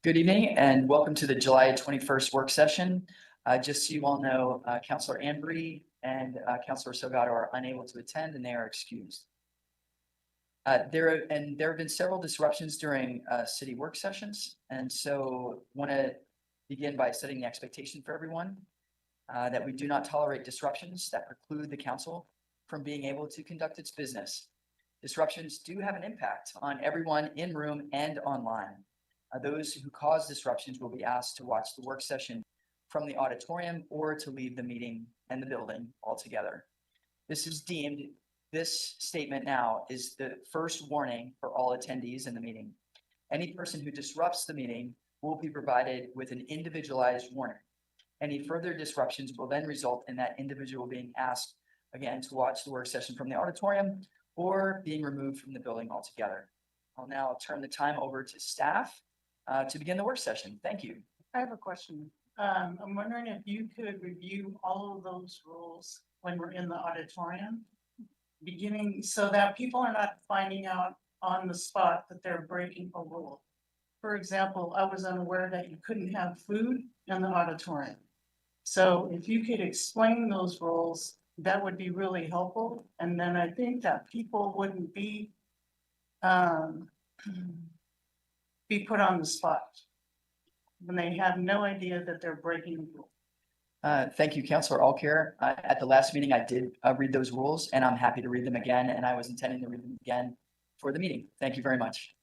Good evening and welcome to the July 21st work session. Just so you all know, Councilor Ambry and Councilor Salgado are unable to attend and they are excused. There have been several disruptions during city work sessions, and so want to begin by setting the expectation for everyone that we do not tolerate disruptions that preclude the council from being able to conduct its business. Disruptions do have an impact on everyone in room and online. Those who cause disruptions will be asked to watch the work session from the auditorium or to leave the meeting and the building altogether. This statement now is the first warning for all attendees in the meeting. Any person who disrupts the meeting will be provided with an individualized warning. Any further disruptions will then result in that individual being asked again to watch the work session from the auditorium or being removed from the building altogether. I'll now turn the time over to staff to begin the work session. Thank you. I have a question. I'm wondering if you could review all of those rules when we're in the auditorium, beginning so that people are not finding out on the spot that they're breaking a rule. For example, I was unaware that you couldn't have food in the auditorium. So if you could explain those rules, that would be really helpful. And then I think that people wouldn't be put on the spot when they have no idea that they're breaking the rule. Thank you, Councilor Alcare. At the last meeting, I did read those rules and I'm happy to read them again. And I was intending to read them again for the meeting. Thank you very much.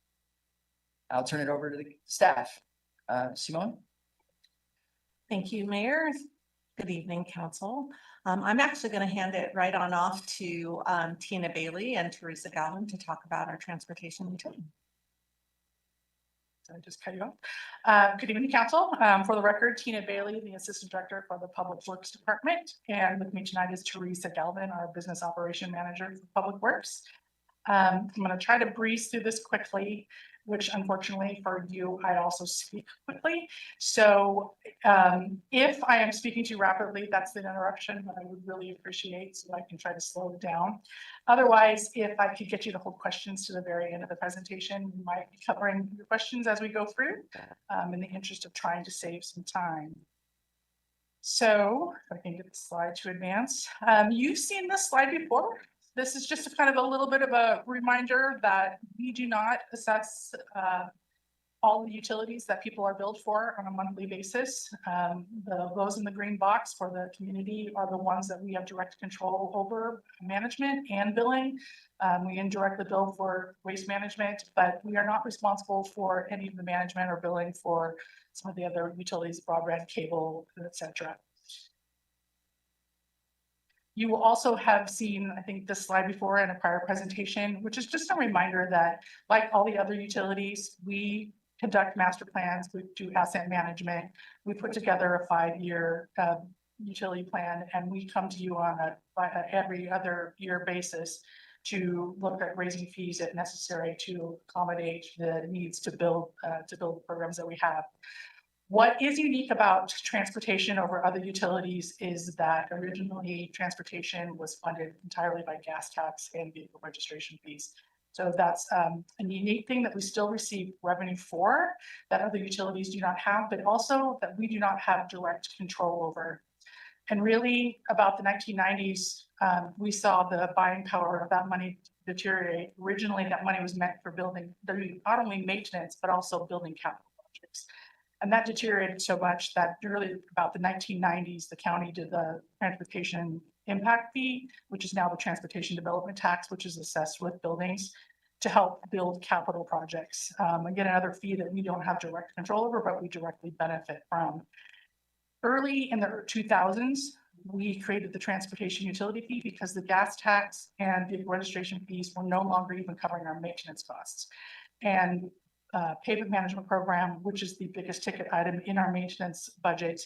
I'll turn it over to the staff. Simone? Thank you, Mayor. Good evening, Council. I'm actually going to hand it right on off to Tina Bailey and Teresa Galvin to talk about our transportation utility. So I just cut you off. Good evening, Council. For the record, Tina Bailey, the Assistant Director for the Public Works Department. And with me tonight is Teresa Galvin, our Business Operation Manager for Public Works. I'm going to try to breeze through this quickly, which unfortunately for you, I also speak quickly. So if I am speaking too rapidly, that's the interruption that I would really appreciate, so I can try to slow it down. Otherwise, if I could get you to hold questions to the very end of the presentation, we might be covering your questions as we go through in the interest of trying to save some time. So if I can get the slide to advance. You've seen this slide before. This is just kind of a little bit of a reminder that we do not assess all the utilities that people are billed for on a monthly basis. Those in the green box for the community are the ones that we have direct control over management and billing. We indirectly bill for waste management, but we are not responsible for any of the management or billing for some of the other utilities, broadband, cable, etc. You will also have seen, I think, this slide before in a prior presentation, which is just a reminder that, like all the other utilities, we conduct master plans, we do asset management, we put together a 5-year utility plan, and we come to you on a every other year basis to look at raising fees if necessary to accommodate the needs to build the programs that we have. What is unique about transportation over other utilities is that originally transportation was funded entirely by gas tax and vehicle registration fees. So that's a unique thing that we still receive revenue for that other utilities do not have, but also that we do not have direct control over. And really about the 1990s, we saw the buying power of that money deteriorate. Originally, that money was meant for building not only maintenance, but also building capital projects. And that deteriorated so much that really about the 1990s, the county did the transportation impact fee, which is now the transportation development tax, which is assessed with buildings to help build capital projects. Again, another fee that we don't have direct control over, but we directly benefit from. Early in the 2000s, we created the transportation utility fee because the gas tax and vehicle registration fees were no longer even covering our maintenance costs. And pavement management program, which is the biggest ticket item in our maintenance budget,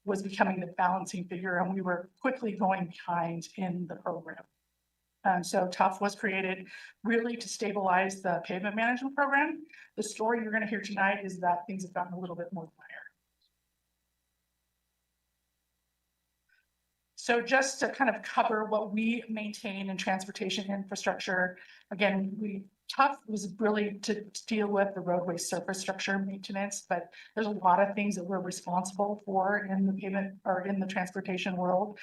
was becoming the balancing figure, and we were quickly going behind in the program. So TUF was created really to stabilize the pavement management program. The story you're going to hear tonight is that things have gotten a little bit more dire. So just to kind of cover what we maintain in transportation infrastructure, again, tough was really to deal with the roadway surface structure maintenance, but there's a lot of things that we're responsible for in the pavement or in the transportation world.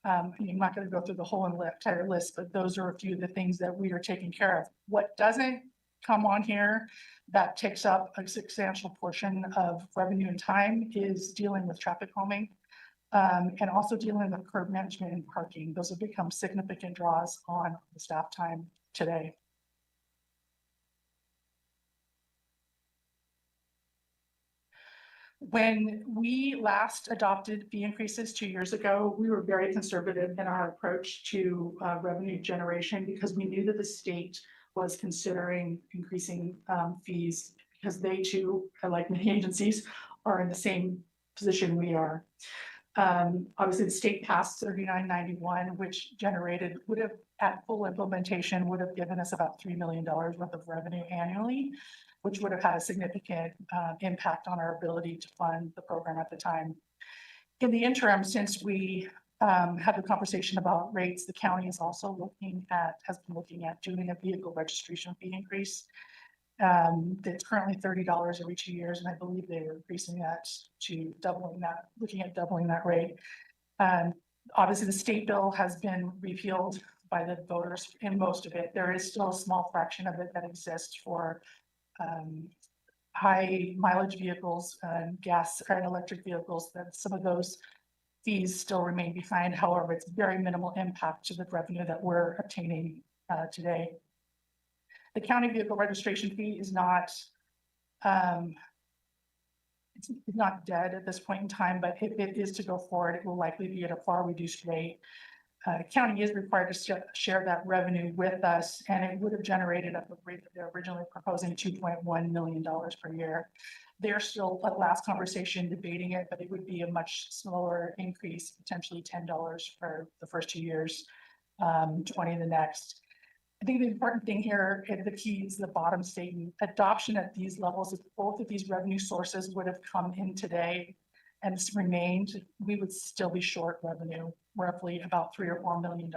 I'm not going to go through the whole entire list, but those are a few of the things that we are taking care of. What doesn't come on here that takes up a substantial portion of revenue and time is dealing with traffic calming. And also dealing with curb management and parking. Those have become significant draws on the staff time today. When we last adopted fee increases 2 years ago, we were very conservative in our approach to revenue generation because we knew that the state was considering increasing fees because they too, like many agencies, are in the same position we are. Obviously the state passed 3991, which would have at full implementation would have given us about $3 million worth of revenue annually, which would have had a significant impact on our ability to fund the program at the time. In the interim, since we had the conversation about rates, the county is also has been looking at doing a vehicle registration fee increase. That's currently $30 every 2 years, and I believe they're increasing that to looking at doubling that rate. Obviously, the state bill has been repealed by the voters in most of it. There is still a small fraction of it that exists for high mileage vehicles, gas and electric vehicles, that some of those fees still remain behind. However, it's very minimal impact to the revenue that we're obtaining today. The county vehicle registration fee is not, it's not dead at this point in time, but if it is to go forward, it will likely be at a far reduced rate. County is required to share that revenue with us, and it would have generated at the rate that they're originally proposing $2.1 million per year. They're still at last conversation debating it, but it would be a much slower increase, potentially $10 for the first 2 years, 20 the next. I think the important thing here, the key is the bottom statement. Adoption at these levels, if both of these revenue sources would have come in today and it's remained, we would still be short revenue, roughly about $3 or $4 million.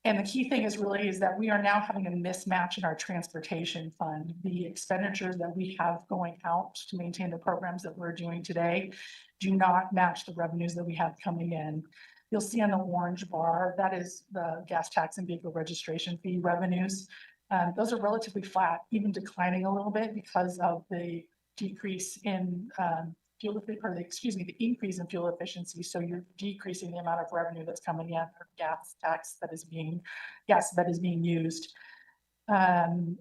And the key thing is that we are now having a mismatch in our transportation fund. The expenditures that we have going out to maintain the programs that we're doing today do not match the revenues that we have coming in. You'll see on the orange bar, that is the gas tax and vehicle registration fee revenues. Those are relatively flat, even declining a little bit because of the decrease in the increase in fuel efficiency. So you're decreasing the amount of revenue that's coming in for gas tax that is being used. And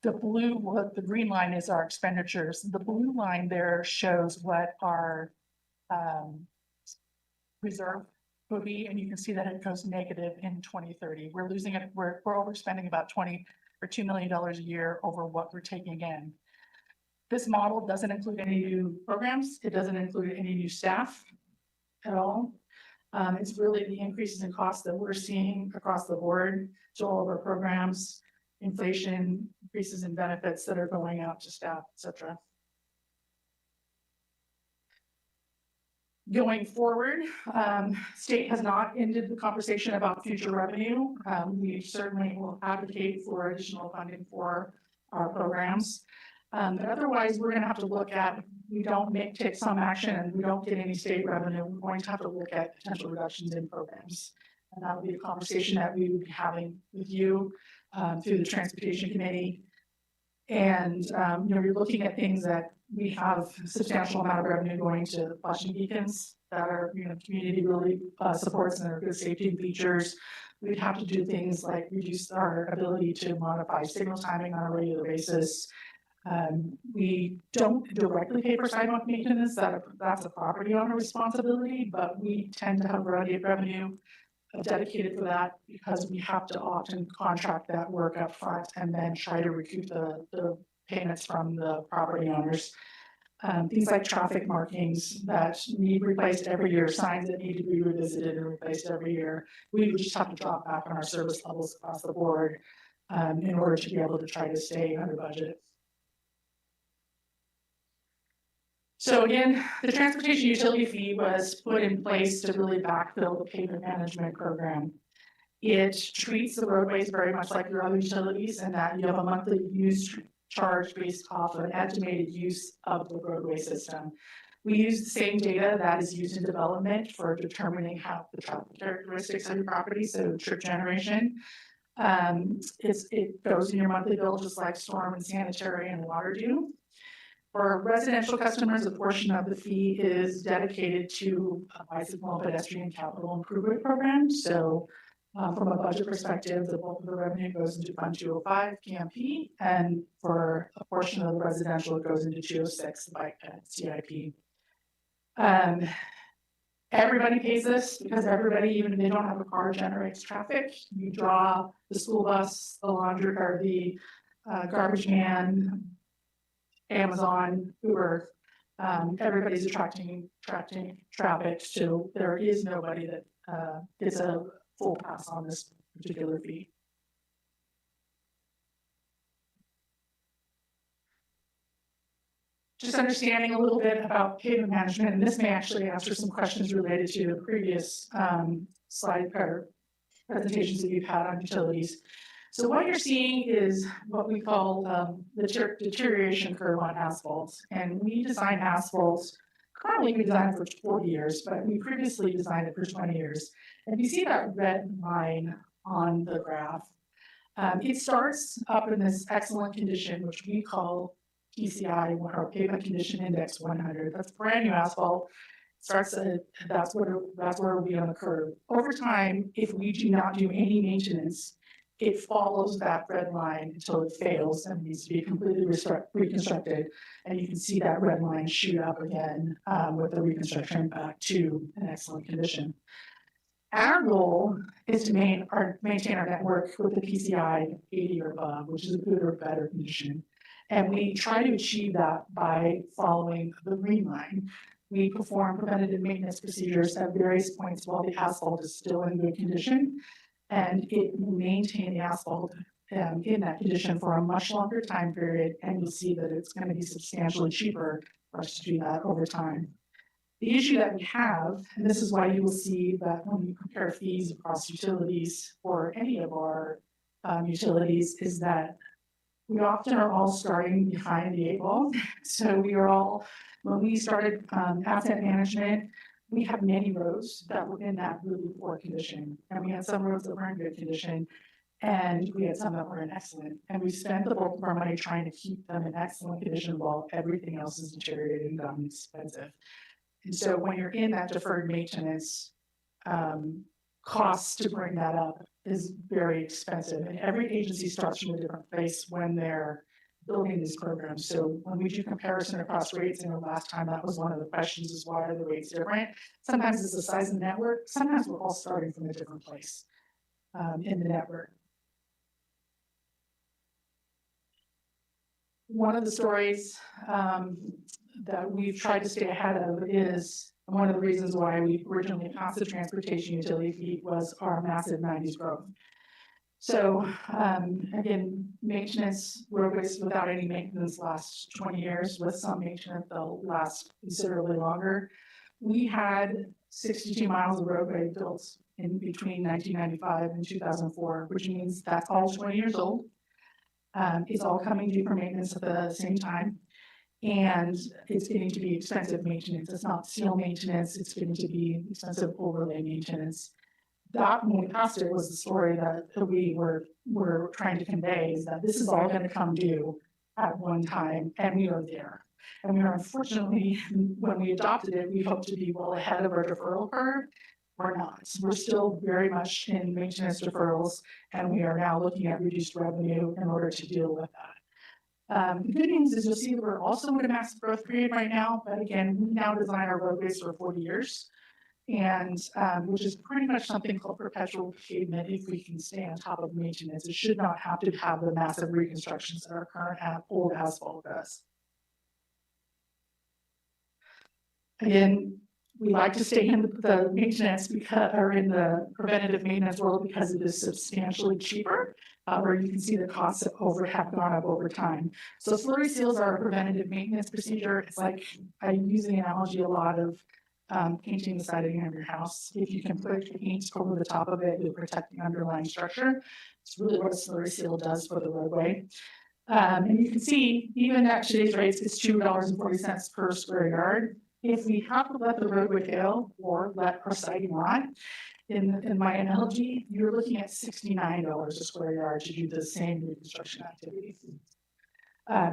the green line is our expenditures. The blue line there shows what our reserve will be, and you can see that it goes negative in 2030. We're losing it. We're overspending about $2 million a year over what we're taking in. This model doesn't include any new programs. It doesn't include any new staff at all. It's really the increases in costs that we're seeing across the board to all of our programs, inflation, increases in benefits that are going out to staff, et cetera. Going forward, state has not ended the conversation about future revenue. We certainly will advocate for additional funding for our programs. But otherwise, we're going to have to look at, we don't take some action and we don't get any state revenue, we're going to have to look at potential reductions in programs. And that will be a conversation that we will be having with you through the Transportation Committee. And you're looking at things that we have a substantial amount of revenue going to flashing beacons that are, community really supports and are good safety features. We'd have to do things like reduce our ability to modify signal timing on a regular basis. We don't directly pay for sidewalk maintenance, that's a property owner responsibility, but we tend to have a variety of revenue dedicated for that because we have to often contract that work up front and then try to recoup the payments from the property owners. Things like traffic markings that need replaced every year, signs that need to be revisited and replaced every year. We would just have to drop back on our service levels across the board in order to be able to try to stay under budget. So again, the transportation utility fee was put in place to really backfill the pavement management program. It treats the roadways very much like your other utilities in that you have a monthly use charge based off of an estimated use of the roadway system. We use the same data that is used in development for determining how the traffic characteristics of your property, so trip generation. It goes in your monthly bill just like storm and sanitary and water do. For residential customers, a portion of the fee is dedicated to a bicycle and pedestrian capital improvement program. So from a budget perspective, the bulk of the revenue goes into Fund 205 PMP, and for a portion of the residential, it goes into 206, the bike CIP. Everybody pays this because everybody, even if they don't have a car, generates traffic. You draw the school bus, the laundry, or the garbage man, Amazon, Uber. Everybody's attracting traffic, so there is nobody that gets a full pass on this particular fee. Just understanding a little bit about pavement management, and this may actually answer some questions related to the previous slide or presentations that you've had on utilities. So what you're seeing is what we call the deterioration curve on asphalt. And we design asphalts, currently we designed it for 40 years, but we previously designed it for 20 years. And you see that red line on the graph. It starts up in this excellent condition, which we call PCI, or Pavement Condition Index 100. That's brand new asphalt. Starts at, that's where we'll be on the curve. Over time, if we do not do any maintenance, it follows that red line until it fails and needs to be completely reconstructed. And you can see that red line shoot up again with the reconstruction back to an excellent condition. Our goal is to maintain our network with the PCI 80 or above, which is a good or better condition. And we try to achieve that by following the green line. We perform preventative maintenance procedures at various points while the asphalt is still in good condition. And it will maintain the asphalt in that condition for a much longer time period. And you'll see that it's going to be substantially cheaper for us to do that over time. The issue that we have, and this is why you will see that when you compare fees across utilities for any of our utilities, is that we often are all starting behind the 8 ball. So we are all, when we started asset management, we have many roads that were in that really poor condition. And we had some roads that were in good condition, and we had some that were in excellent. And we spent the bulk of our money trying to keep them in excellent condition while everything else is deteriorated and gotten expensive. And so when you're in that deferred maintenance, costs to bring that up is very expensive. And every agency starts from a different place when they're building these programs. So when we do comparison across rates, and the last time that was one of the questions is why are the rates different? Sometimes it's the size of the network. Sometimes we're all starting from a different place in the network. One of the stories that we've tried to stay ahead of is one of the reasons why we originally passed the transportation utility fee was our massive 90s growth. So again, maintenance, roadways without any maintenance last 20 years, with some maintenance they'll last considerably longer. We had 62 miles of roadway built in between 1995 and 2004, which means that's all 20 years old. It's all coming due for maintenance at the same time. And it's getting to be expensive maintenance. It's not seal maintenance, it's getting to be expensive overlay maintenance. That, when we passed it, was the story that we were trying to convey, is that this is all going to come due at one time, and we are there. And we are, unfortunately, when we adopted it, we hoped to be well ahead of our deferral curve. We're not. We're still very much in maintenance deferrals, and we are now looking at reduced revenue in order to deal with that. The good news is you'll see that we're also in a massive growth period right now, but again, we now design our roadways for 40 years, and which is pretty much something called perpetual pavement if we can stay on top of maintenance. It should not have to have the massive reconstructions that our current old asphalt does. Again, we like to stay in the maintenance because, or in the preventative maintenance world because it is substantially cheaper. Where you can see the costs have gone up over time. So slurry seals are a preventative maintenance procedure. It's like, I use the analogy a lot of painting the siding of your house. If you can put paint over the top of it, you'll protect the underlying structure. It's really what a slurry seal does for the roadway. And you can see, even at today's rates, it's $2.40 per square yard. If we have to let the roadway fail or let our siding rot, in my analogy, you're looking at $69 a square yard to do the same reconstruction activities.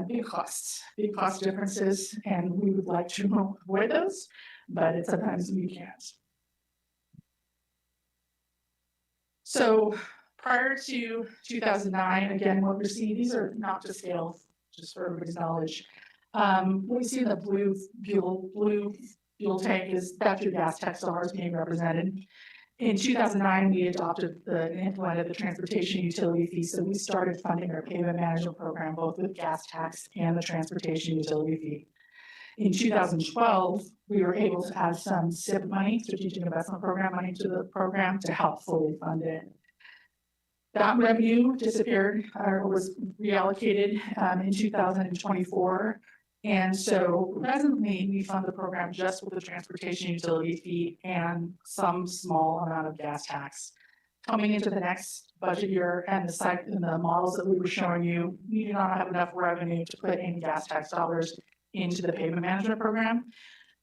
Big cost differences, and we would like to avoid those, but sometimes we can't. So prior to 2009, again, what we're seeing, these are not to scale, just for everybody's knowledge. What we see in the blue fuel tank is that's your gas tax dollars being represented. In 2009, we adopted and implemented the transportation utility fee. So we started funding our pavement management program, both with gas tax and the transportation utility fee. In 2012, we were able to add some SIP money, strategic investment program money, to the program to help fully fund it. That revenue disappeared or was reallocated in 2024. And so presently we fund the program just with the transportation utility fee and some small amount of gas tax. Coming into the next budget year and the models that we were showing you, we do not have enough revenue to put any gas tax dollars into the pavement management program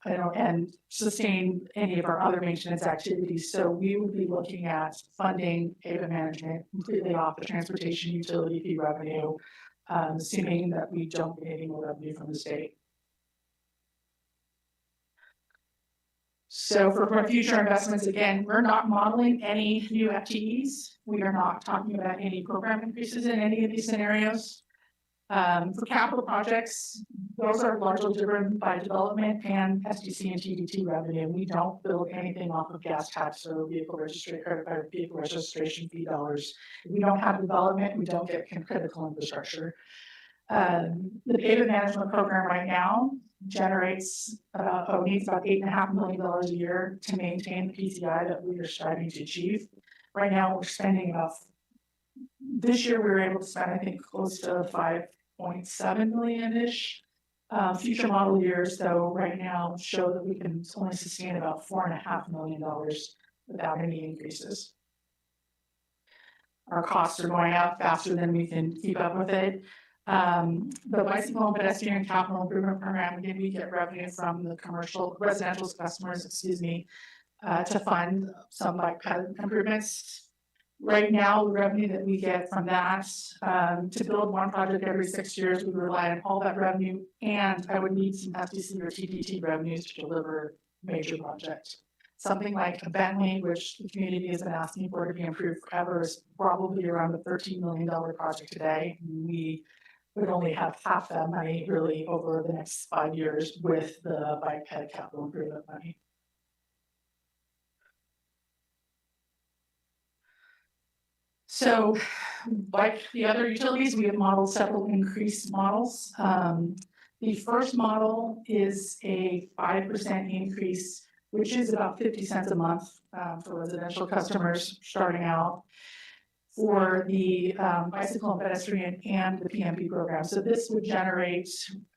and sustain any of our other maintenance activities. So we would be looking at funding pavement management completely off the transportation utility fee revenue, assuming that we don't get any more revenue from the state. So for future investments, again, we're not modeling any new FTEs. We are not talking about any program increases in any of these scenarios. For capital projects, those are largely driven by development and SDC and TDT revenue. We don't build anything off of gas tax or vehicle registration fee dollars. If we don't have development, we don't get critical infrastructure. The pavement management program right now generates needs about $8.5 million a year to maintain the PCI that we are striving to achieve. Right now, we're spending this year we were able to spend, I think, close to 5.7 million-ish. Future model years, though, right now show that we can only sustain about $4.5 million without any increases. Our costs are going up faster than we can keep up with it. The bicycle and pedestrian capital improvement program, again, we get revenue from the residential customers, to fund some bike path improvements. Right now, the revenue that we get from that, to build one project every 6 years, we rely on all that revenue, and I would need some FDC or TDT revenues to deliver major projects. Something like a Bentley, which the community has been asking for to be improved forever, is probably around a $13 million project today. We would only have half that money really over the next 5 years with the bike ped capital improvement money. So, like the other utilities, we have modeled several increased models. The first model is a 5% increase, which is about 50 cents a month for residential customers starting out for the bicycle and pedestrian and the PMP program. So this would generate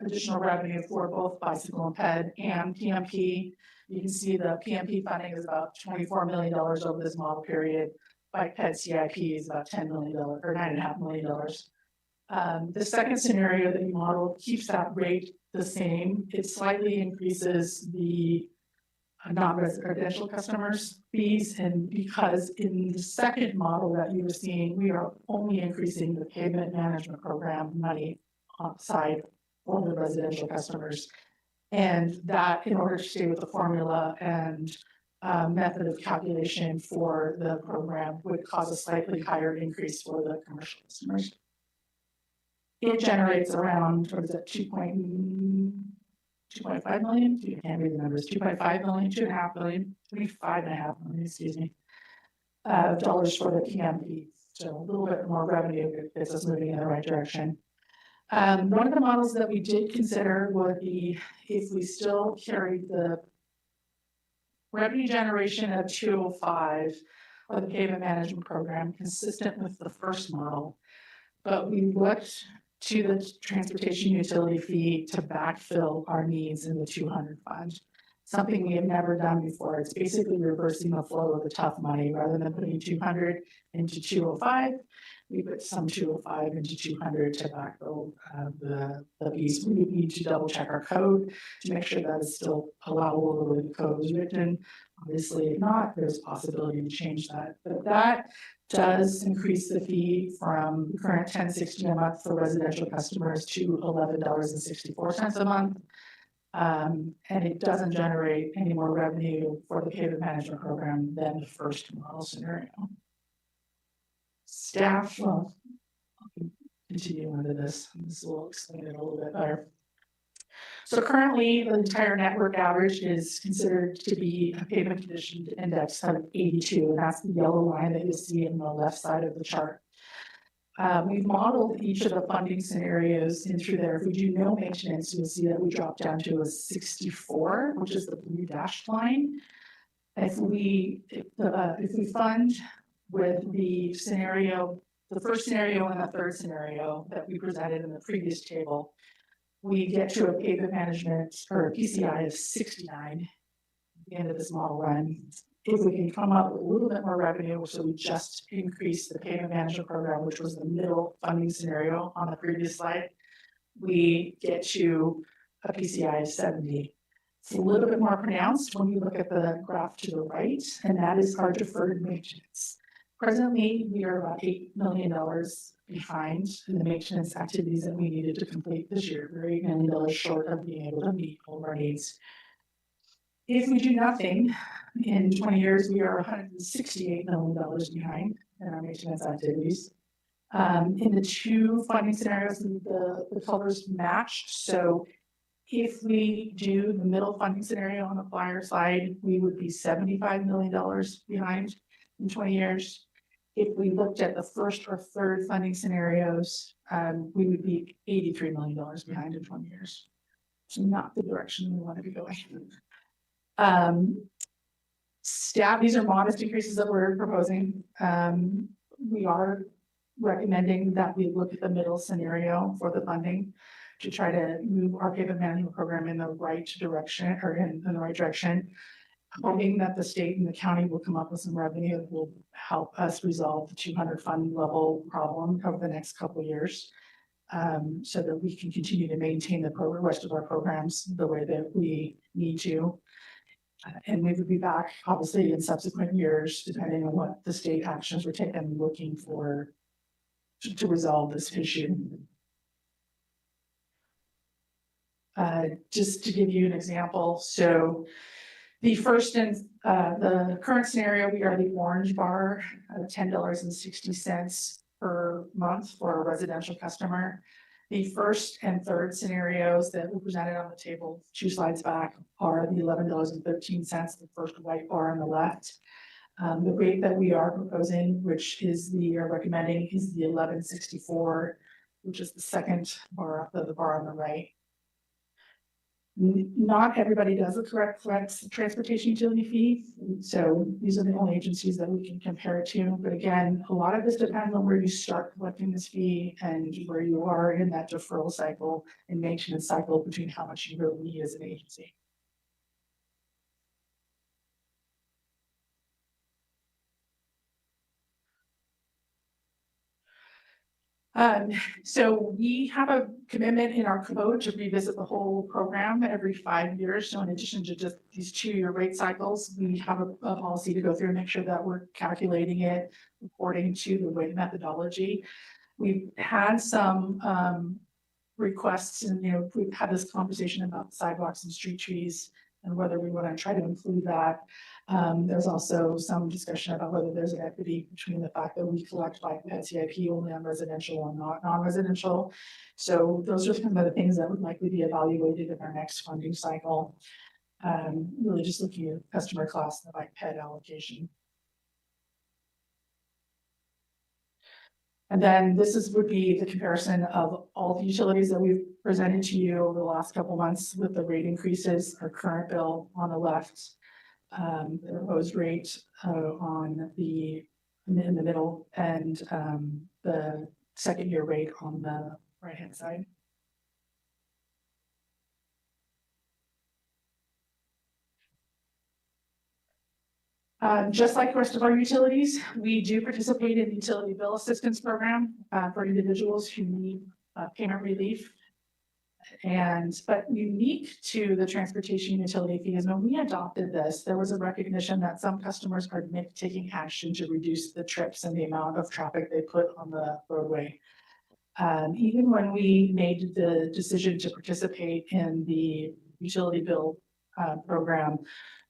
additional revenue for both bicycle and ped and PMP. You can see the PMP funding is about $24 million over this model period. Bike ped CIP is about $10 million or $9.5 million. The second scenario that you model keeps that rate the same. It slightly increases the non-residential customers' fees, and because in the second model that you were seeing, we are only increasing the pavement management program money on the side for the residential customers, and that, in order to stay with the formula and method of calculation for the program, would cause a slightly higher increase for the commercial customers. It generates around, what is it, 2.5 million? You can't read the numbers, 2.5 million, 2.5 million, 25.5 million, excuse me, dollars for the PMP. So a little bit more revenue gets us moving in the right direction. One of the models that we did consider would be if we still carried the revenue generation of 205 for the pavement management program, consistent with the first model. But we looked to the transportation utility fee to backfill our needs in the 200 fund. Something we have never done before. It's basically reversing the flow of the tough money rather than putting 200 into 205. We put some 205 into 200 to backfill the fees. We need to double check our code to make sure that is still allowable the way the code is written. Obviously, if not, there's a possibility to change that. But that does increase the fee from current $10.60 a month for residential customers to $11.64 a month. And it doesn't generate any more revenue for the pavement management program than the first model scenario. Staff, well, I'll continue into this. This will explain it a little bit better. So currently, the entire network average is considered to be a pavement condition index of 82, and that's the yellow line that you see in the left side of the chart. We've modeled each of the funding scenarios in through there. If we do no maintenance, you'll see that we drop down to a 64, which is the blue dashed line. If we fund with the scenario, the first scenario and the third scenario that we presented in the previous table, we get to a pavement management or a PCI of 69 at the end of this model run. If we can come up with a little bit more revenue, so we just increase the pavement management program, which was the middle funding scenario on the previous slide, we get to a PCI of 70. It's a little bit more pronounced when you look at the graph to the right, and that is our deferred maintenance. Presently, we are about $8 million behind in the maintenance activities that we needed to complete this year. We're $8 million short of being able to meet all of our needs. If we do nothing, in 20 years, we are $168 million behind in our maintenance activities. In the two funding scenarios, the colors match. So if we do the middle funding scenario on the flyer slide, we would be $75 million behind in 20 years. If we looked at the first or third funding scenarios, we would be $83 million behind in 20 years. So not the direction we want to be going. Staff, these are modest increases that we're proposing. We are recommending that we look at the middle scenario for the funding to try to move our pavement management program in the right direction or in the right direction. Hoping that the state and the county will come up with some revenue that will help us resolve the 200 fund level problem over the next couple of years. So that we can continue to maintain the rest of our programs the way that we need to. And we would be back obviously in subsequent years, depending on what the state actions were taken, looking for to resolve this issue. Just to give you an example, so the first and the current scenario, we are the orange bar of $10.60 per month for a residential customer. The first and third scenarios that we presented on the table 2 slides back are the $11.13, the first white bar on the left. The rate that we are proposing, which is we are recommending, is the $11.64, which is the second bar up of the bar on the right. Not everybody does the correct transportation utility fee. So these are the only agencies that we can compare it to. But again, a lot of this depends on where you start collecting this fee and where you are in that deferral cycle and maintenance cycle between how much you really need as an agency. So we have a commitment in our code to revisit the whole program every 5 years. So in addition to just these 2-year rate cycles, we have a policy to go through and make sure that we're calculating it according to the rate methodology. We've had some requests, and we've had this conversation about sidewalks and street trees and whether we want to try to include that. There's also some discussion about whether there's an equity between the fact that we collect bike ped CIP only on residential and not non-residential. So those are some of the things that would likely be evaluated in our next funding cycle. Really just looking at customer class and the bike ped allocation. And then this would be the comparison of all the utilities that we've presented to you over the last couple months with the rate increases, our current bill on the left, the proposed rate on in the middle and the second year rate on the right-hand side. Just like the rest of our utilities, we do participate in the utility bill assistance program for individuals who need payment relief. But unique to the transportation utility fee is when we adopted this, there was a recognition that some customers are taking action to reduce the trips and the amount of traffic they put on the roadway. Even when we made the decision to participate in the utility bill program,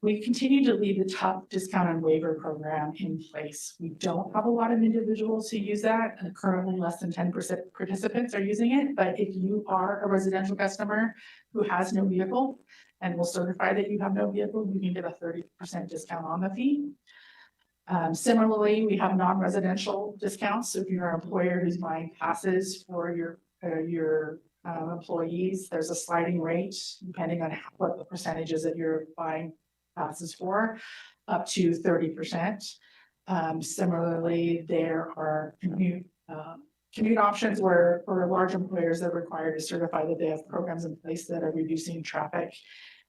we continue to leave the top discount and waiver program in place. We don't have a lot of individuals who use that, and currently less than 10% participants are using it. But if you are a residential customer who has no vehicle and will certify that you have no vehicle, you can get a 30% discount on the fee. Similarly, we have non-residential discounts. So if you're an employer who's buying passes for your employees, there's a sliding rate depending on what the percentage is that you're buying passes for, up to 30%. Similarly, there are commute options where for large employers that are required to certify that they have programs in place that are reducing traffic.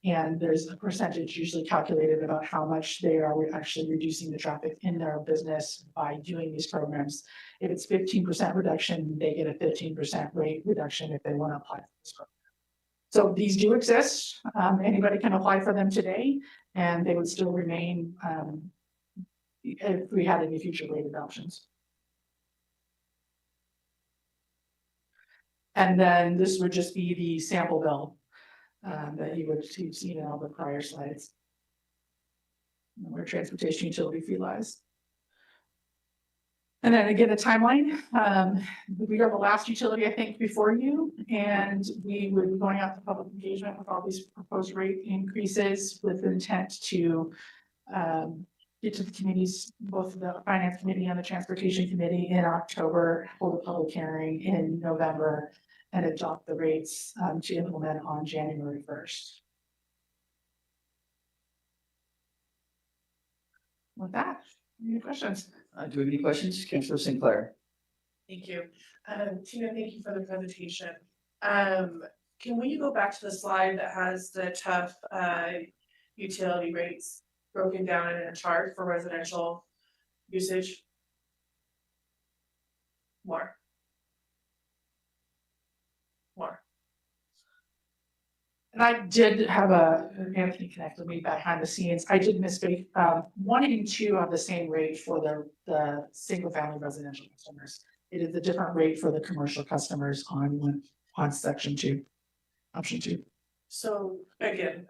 And there's a percentage usually calculated about how much they are actually reducing the traffic in their business by doing these programs. If it's 15% reduction, they get a 15% rate reduction if they want to apply for this program. So these do exist. Anybody can apply for them today, and they would still remain if we had any future rated options. And then this would just be the sample bill that you've seen in all the prior slides, where transportation utility fee lies. And then again, a timeline. We are the last utility, I think, before you, and we would be going out to public engagement with all these proposed rate increases with the intent to get to the committees, both the finance committee and the transportation committee in October, hold a public hearing in November, and adopt the rates to implement on January 1st. With that, any questions? Do we have any questions? Councilor Sinclair. Thank you. Tina, thank you for the presentation. Can we go back to the slide that has the tough utility rates broken down in a chart for residential usage? More. And I did have Anthony connect with me behind the scenes. I did misspeak. 1 and 2 have the same rate for the single family residential customers. It is a different rate for the commercial customers on section 2, option 2. So again,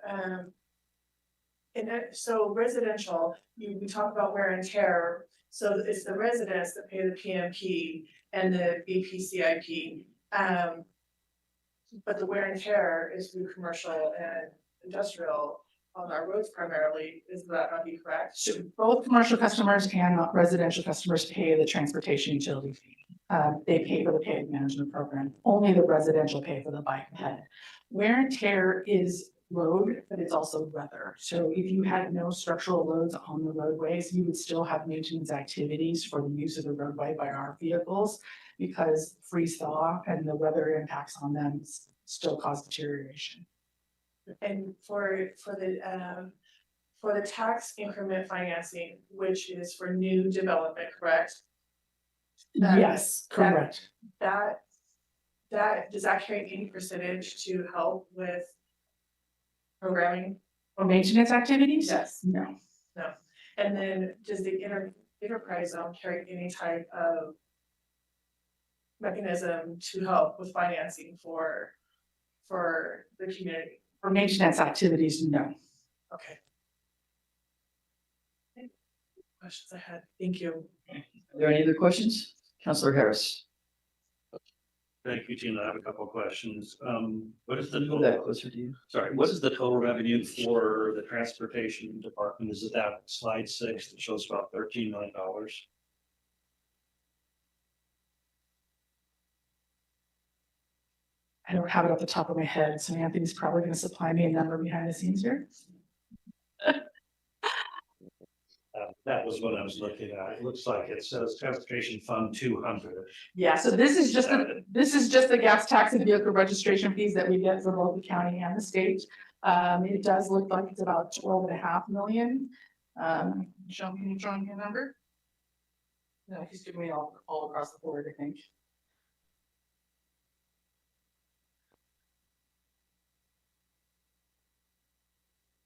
so residential, we talk about wear and tear. So it's the residents that pay the PMP and the BPCIP. But the wear and tear is through commercial and industrial on our roads primarily. Is that not be correct? So both commercial customers and residential customers pay the transportation utility fee. They pay for the pavement management program. Only the residential pay for the bike ped. Wear and tear is road, but it's also weather. So if you had no structural loads on the roadways, you would still have maintenance activities for the use of the roadway by our vehicles, because freeze thaw and the weather impacts on them still cause deterioration. And for the tax increment financing, which is for new development, correct? Yes, correct. That does that carry any percentage to help with programming? For maintenance activities? Yes. No. And then does the enterprise zone carry any type of mechanism to help with financing for the community? For maintenance activities, no. Okay. Questions I had. Thank you. Are there any other questions? Councilor Harris. Thank you, Tina. I have a couple of questions. What is the Move that total, closer to you. sorry, what is the total revenue for the transportation department? Is it that slide 6 that shows about $13 million? I don't have it off the top of my head, so Anthony's probably going to supply me a number behind the scenes here. That was what I was looking at. It looks like it says transportation fund 200. Yeah, so this is just the gas tax and vehicle registration fees that we get from both the county and the state. It does look like it's about 12.5 million. Show me your number. No, he's giving me all across the board, I think.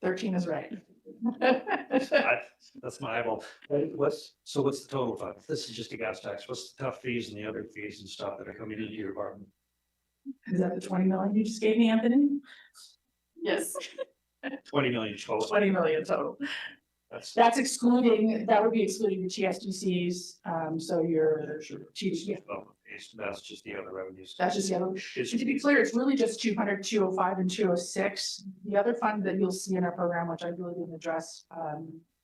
13 is right. That's my eyeball. What's the total fund? This is just a gas tax. What's the tough fees and the other fees and stuff that are coming into your department? Is that the 20 million you just gave me, Anthony? Yes. 20 million total. 20 million total. That's That's excluding, that would be excluding your TSDCs, so your TDC. that's just the other revenues. That's just the other. Is- To be clear, it's really just 200, 205, and 206. The other fund that you'll see in our program, which I really didn't address,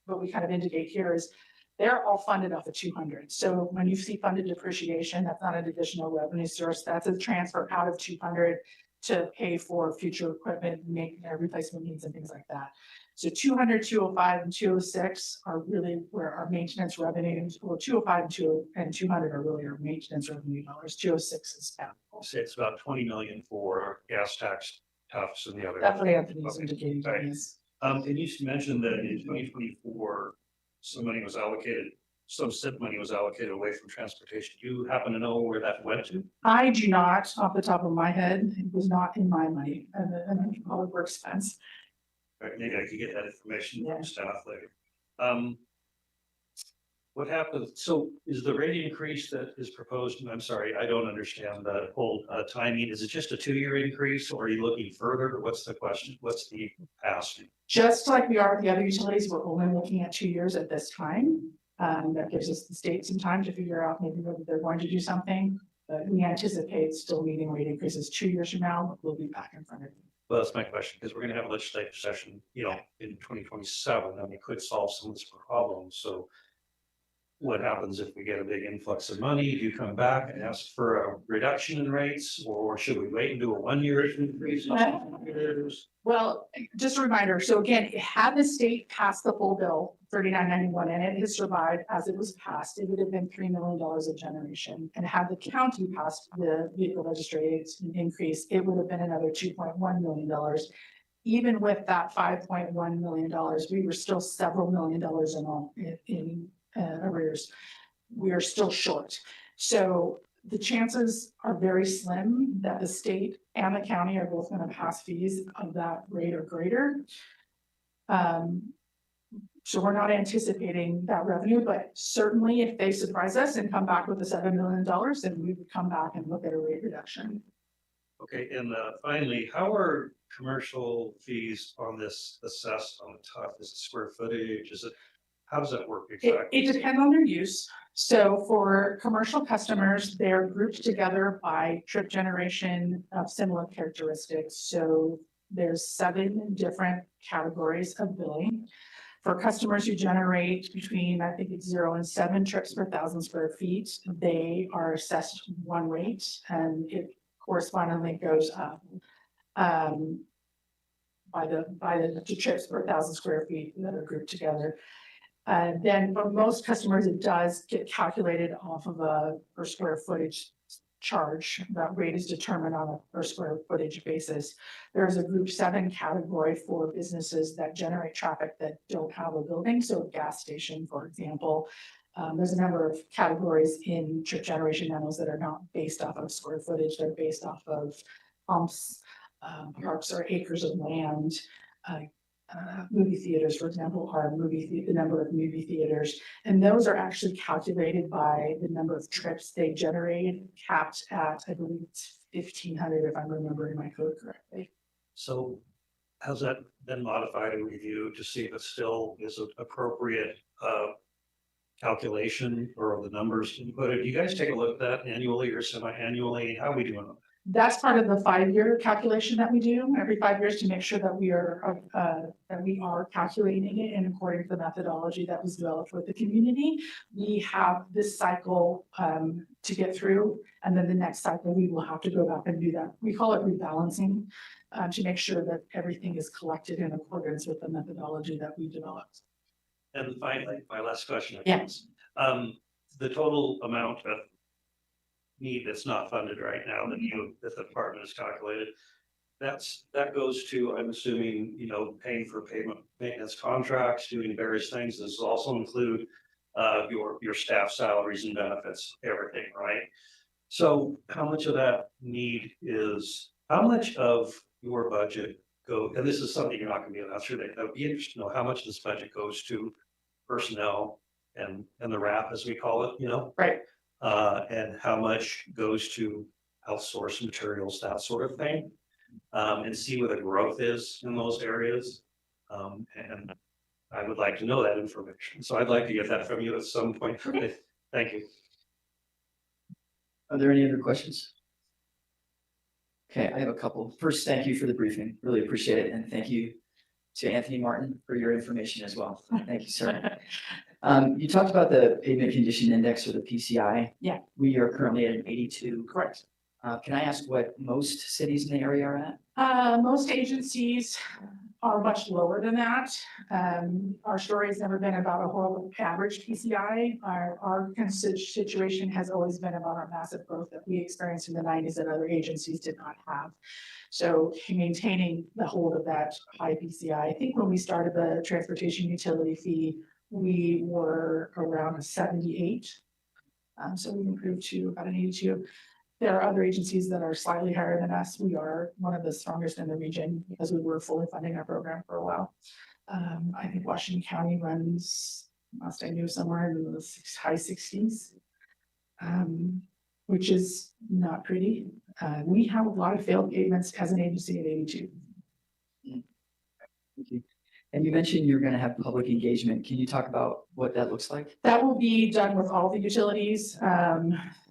but we kind of indicate here is they're all funded off of 200. So when you see funded depreciation, that's not an additional revenue source. That's a transfer out of 200 to pay for future equipment, make replacement needs and things like that. So 200, 205, and 206 are really where our maintenance revenues, well, 205 and 200 are really our maintenance revenue dollars. 206 is capital. Say it's about 20 million for gas tax, TUFs and the other. That's what Anthony's Okay. indicating to Right. me is. And you mentioned that in 2024, some money was allocated, some SIP money was allocated away from transportation. Do you happen to know where that went to? I do not, off the top of my head, it was not in my money, and public works expense. Right, maybe I could get that information Yeah. from staff later. What happened, so is the rate increase that is proposed, and I'm sorry, I don't understand the whole timing, is it just a 2-year increase, or are you looking further? What's the question? What's the ask? Just like we are with the other utilities, we're only looking at 2 years at this time. That gives us the state some time to figure out maybe whether they're going to do something. But we anticipate still meeting rate increases 2 years from now, we'll be back in front of you. Well, that's my question, because we're gonna have a legislative session, in 2027, and we could solve some of these problems, so. What happens if we get a big influx of money? Do you come back and ask for a reduction in rates, or should we wait and do a 1-year increase? Well, just a reminder, so again, had the state passed the full bill, 3991, and it has survived as it was passed, it would have been $3 million of generation. And had the county passed the vehicle registration increase, it would have been another $2.1 million. Even with that $5.1 million, we were still several $1 million in arrears. We are still short. So the chances are very slim that the state and the county are both going to pass fees of that rate or greater. So we're not anticipating that revenue, but certainly if they surprise us and come back with the $7 million, then we would come back and look at a rate reduction. Okay, and finally, how are commercial fees on this assessed on the top? Is it square footage? How does that work exactly? It depends on their use. So for commercial customers, they're grouped together by trip generation of similar characteristics. So there's 7 different categories of billing. For customers who generate between, I think it's 0 and 7 trips per 1,000 square feet, they are assessed one rate, and it correspondingly goes up by the 2 trips per 1,000 square feet that are grouped together. Then for most customers, it does get calculated off of a per square footage charge. That rate is determined on a per square footage basis. There's a group 7 category for businesses that generate traffic that don't have a building. So a gas station, for example. There's a number of categories in trip generation manuals that are not based off of square footage. They're based off of pumps, parks or acres of land. Movie theaters, for example, are the number of movie theaters, and those are actually calculated by the number of trips they generated, capped at, I believe it's 1,500 if I'm remembering my code correctly. So has that been modified and reviewed to see if it still is an appropriate calculation or the numbers inputted? Do you guys take a look at that annually or semi-annually? How are we doing on that? That's part of the 5-year calculation that we do every 5 years to make sure that we are calculating it in according to the methodology that was developed with the community. We have this cycle to get through, and then the next cycle we will have to go back and do that. We call it rebalancing to make sure that everything is collected in accordance with the methodology that we developed. And finally, my last question. I Yeah. guess. The total amount of need that's not funded right now that the department has calculated, that goes to, I'm assuming, paying for payment, maintenance contracts, doing various things. This will also include your staff salaries and benefits, everything, right? So how much of that need how much of your budget and this is something you're not gonna be able to answer today, that would be interesting to know how much of this budget goes to personnel and the wrap, as we call it, Right. and how much goes to outsource materials, that sort of thing. And see where the growth is in those areas. And I would like to know that information. So I'd like to get that from you at some point. Thank you. Are there any other questions? Okay, I have a couple. First, thank you for the briefing. Really appreciate it. And thank you to Anthony Martin for your information as well. Thank you, sir. You talked about the pavement condition index or the PCI. Yeah. We are currently at an 82. Correct. Can I ask what most cities in the area are at? Most agencies are much lower than that. Our story has never been about a whole average PCI. Our situation has always been about our massive growth that we experienced in the nineties that other agencies did not have. So maintaining the hold of that high PCI, I think when we started the transportation utility fee, we were around a 78. So we improved to about an 82. There are other agencies that are slightly higher than us. We are one of the strongest in the region because we were fully funding our program for a while. I think Washington County runs, last I knew, somewhere in the high 60s, which is not pretty. We have a lot of failed pavements as an agency at 82. Thank you. And you mentioned you're going to have public engagement. Can you talk about what that looks like? That will be done with all the utilities.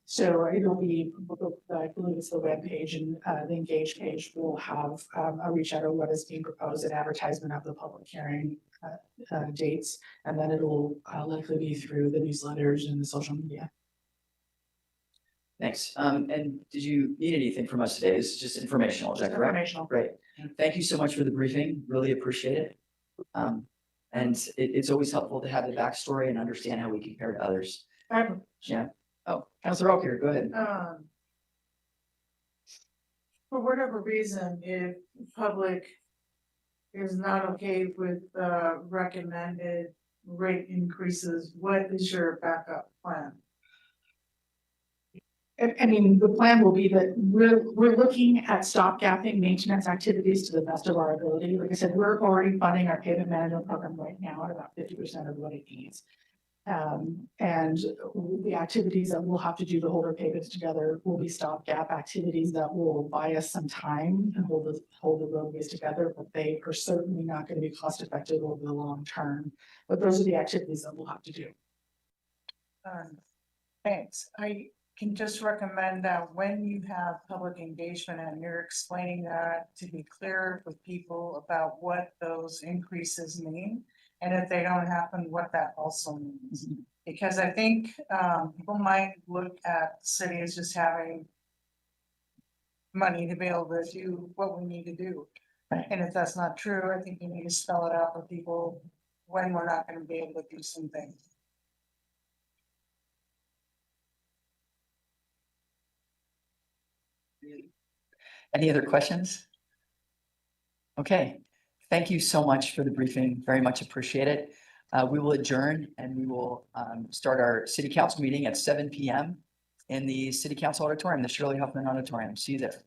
So it'll be, I believe it's the web page and the engage page will have a reach out of what is being proposed and advertisement of the public hearing dates. And then it'll likely be through the newsletters and the social media. Thanks. And did you need anything from us today? This is just informational, is that correct? Informational. Great. Thank you so much for the briefing. Really appreciate it. And it's always helpful to have the backstory and understand how we compare to others. Yeah. Oh, Councilor Oak here, go ahead. For whatever reason, if public is not okay with recommended rate increases, what is your backup plan? I mean, the plan will be that we're looking at stopgapping maintenance activities to the best of our ability. Like I said, we're already funding our pavement management program right now at about 50% of what it needs. And the activities that we'll have to do to hold our pavements together will be stopgap activities that will buy us some time and hold the roadways together, but they are certainly not going to be cost effective over the long term. But those are the activities that we'll have to do. Thanks. I can just recommend that when you have public engagement and you're explaining that, to be clear with people about what those increases mean. And if they don't happen, what that also means. Because I think people might look at the city as just having money to be able to do what we need to do. And if that's not true, I think you need to spell it out for people when we're not going to be able to do some things. Any other questions? Okay, thank you so much for the briefing. Very much appreciate it. We will adjourn and we will start our city council meeting at 7 p.m. in the city council auditorium, the Shirley Huffman Auditorium. See you there.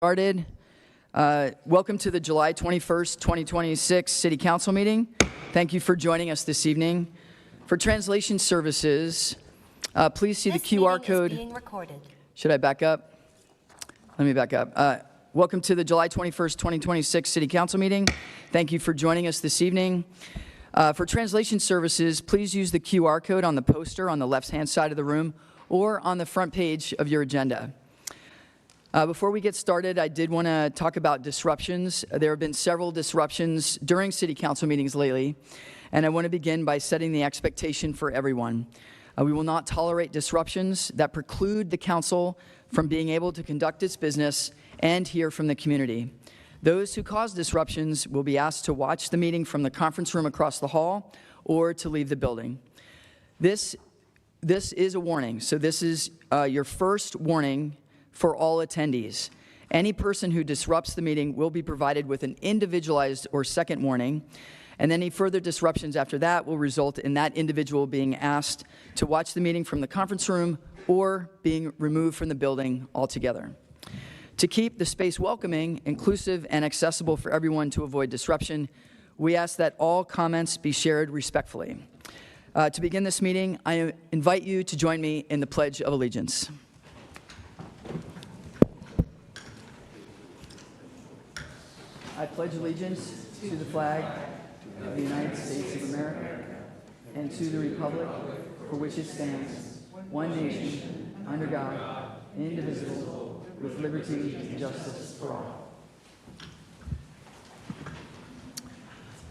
Started. Welcome to the July 21st, 2026 City Council meeting. Thank you for joining us this evening. For translation services, please see the QR code. Being recorded. Should I back up? Let me back up. Welcome to the July 21st, 2026 City Council meeting. Thank you for joining us this evening. For translation services, please use the QR code on the poster on the left-hand side of the room or on the front page of your agenda. Before we get started, I did want to talk about disruptions. There have been several disruptions during City Council meetings lately, and I want to begin by setting the expectation for everyone. We will not tolerate disruptions that preclude the council from being able to conduct its business and hear from the community. Those who cause disruptions will be asked to watch the meeting from the conference room across the hall or to leave the building. This is a warning, so this is your first warning for all attendees. Any person who disrupts the meeting will be provided with an individualized or second warning, and any further disruptions after that will result in that individual being asked to watch the meeting from the conference room or being removed from the building altogether. To keep the space welcoming, inclusive, and accessible for everyone to avoid disruption, we ask that all comments be shared respectfully. To begin this meeting, I invite you to join me in the Pledge of Allegiance. I pledge allegiance to the flag of the United States of America and to the republic for which it stands, one nation, under God, indivisible, with liberty and justice for all.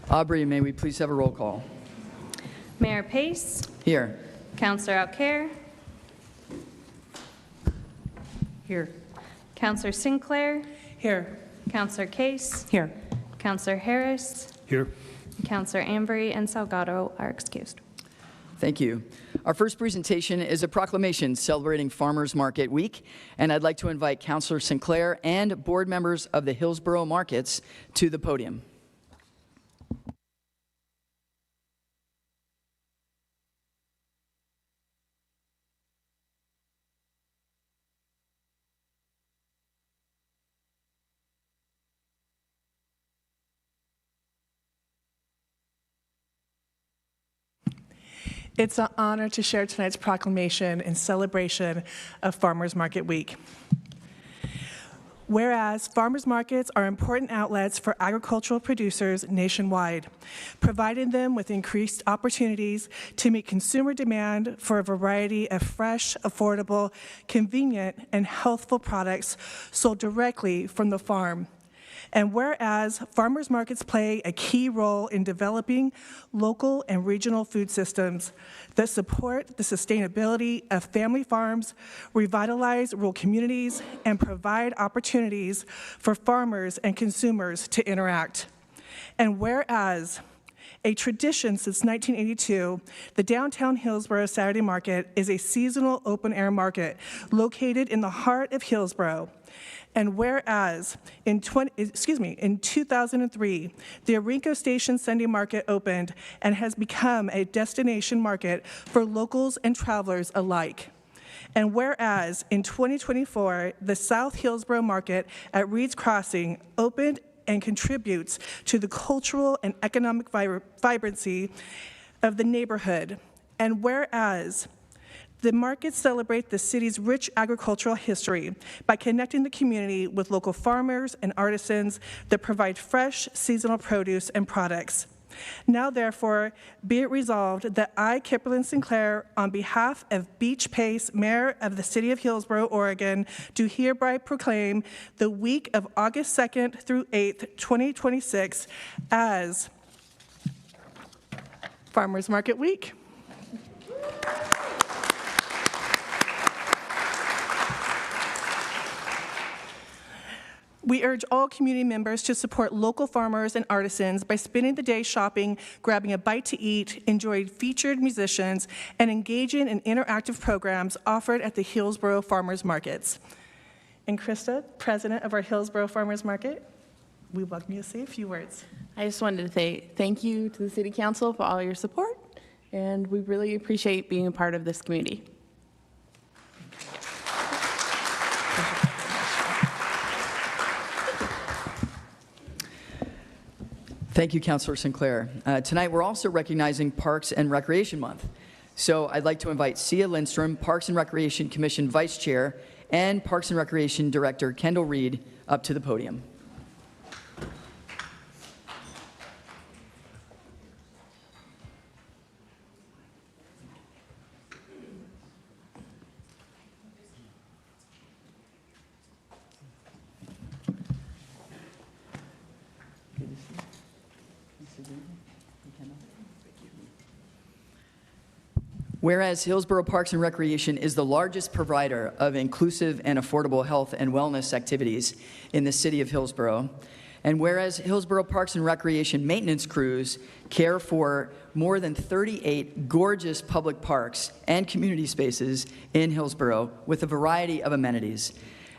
Aubrey, may we please have a roll call? Mayor Pace, Here. Councillor Alcare, Here. Councillor Sinclair, Here. Councillor Case, Here. Councillor Harris, Here. Councillor Ambry, and Salgado are excused. Thank you. Our first presentation is a proclamation celebrating Farmers Market Week, and I'd like to invite Councillor Sinclair and board members of the Hillsboro Markets to the podium. It's an honor to share tonight's proclamation in celebration of Farmers Market Week. Whereas farmers markets are important outlets for agricultural producers nationwide, providing them with increased opportunities to meet consumer demand for a variety of fresh, affordable, convenient, and healthful products sold directly from the farm. And whereas farmers markets play a key role in developing local and regional food systems that support the sustainability of family farms, revitalize rural communities, and provide opportunities for farmers and consumers to interact. And whereas a tradition since 1982, the downtown Hillsboro Saturday Market is a seasonal open-air market located in the heart of Hillsboro. And whereas in 2003, the Arinco Station Sunday Market opened and has become a destination market for locals and travelers alike. And whereas in 2024, the South Hillsboro Market at Reed's Crossing opened and contributes to the cultural and economic vibrancy of the neighborhood. And whereas the markets celebrate the city's rich agricultural history by connecting the community with local farmers and artisans that provide fresh, seasonal produce and products. Now, therefore, be it resolved that I, Kipperlyn Sinclair, on behalf of Beach Pace, Mayor of the City of Hillsboro, Oregon, do hereby proclaim the week of August 2nd through 8th, 2026 as Farmers Market Week. We urge all community members to support local farmers and artisans by spending the day shopping, grabbing a bite to eat, enjoying featured musicians, and engaging in interactive programs offered at the Hillsboro Farmers Markets. And Krista, president of our Hillsboro Farmers Market, we welcome you to say a few words. I just wanted to say thank you to the City Council for all your support, and we really appreciate being a part of this community. Thank you, Councilor Sinclair. Tonight, we're also recognizing Parks and Recreation Month. So I'd like to invite Sia Lindstrom, Parks and Recreation Commission Vice Chair, and Parks and Recreation Director Kendall Reed up to the podium. Whereas Hillsboro Parks and Recreation is the largest provider of inclusive and affordable health and wellness activities in the city of Hillsboro, and whereas Hillsboro Parks and Recreation maintenance crews care for more than 38 gorgeous public parks and community spaces in Hillsboro with a variety of amenities,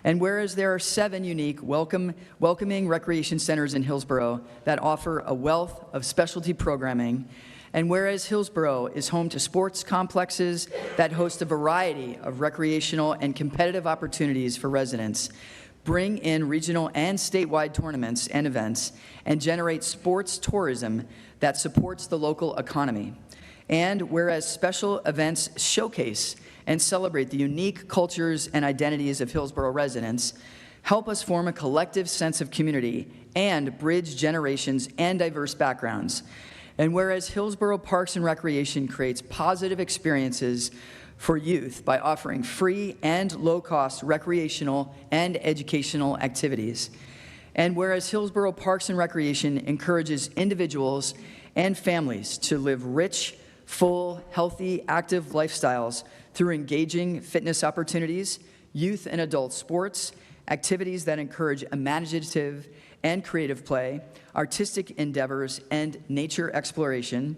and whereas there are 7 unique welcoming recreation centers in Hillsboro that offer a wealth of specialty programming, and whereas Hillsboro is home to sports complexes that host a variety of recreational and competitive opportunities for residents, bring in regional and statewide tournaments and events, and generate sports tourism that supports the local economy, and whereas special events showcase and celebrate the unique cultures and identities of Hillsboro residents, help us form a collective sense of community and bridge generations and diverse backgrounds. And whereas Hillsboro Parks and Recreation creates positive experiences for youth by offering free and low-cost recreational and educational activities. And whereas Hillsboro Parks and Recreation encourages individuals and families to live rich, full, healthy, active lifestyles through engaging fitness opportunities, youth and adult sports, activities that encourage imaginative and creative play, artistic endeavors, and nature exploration.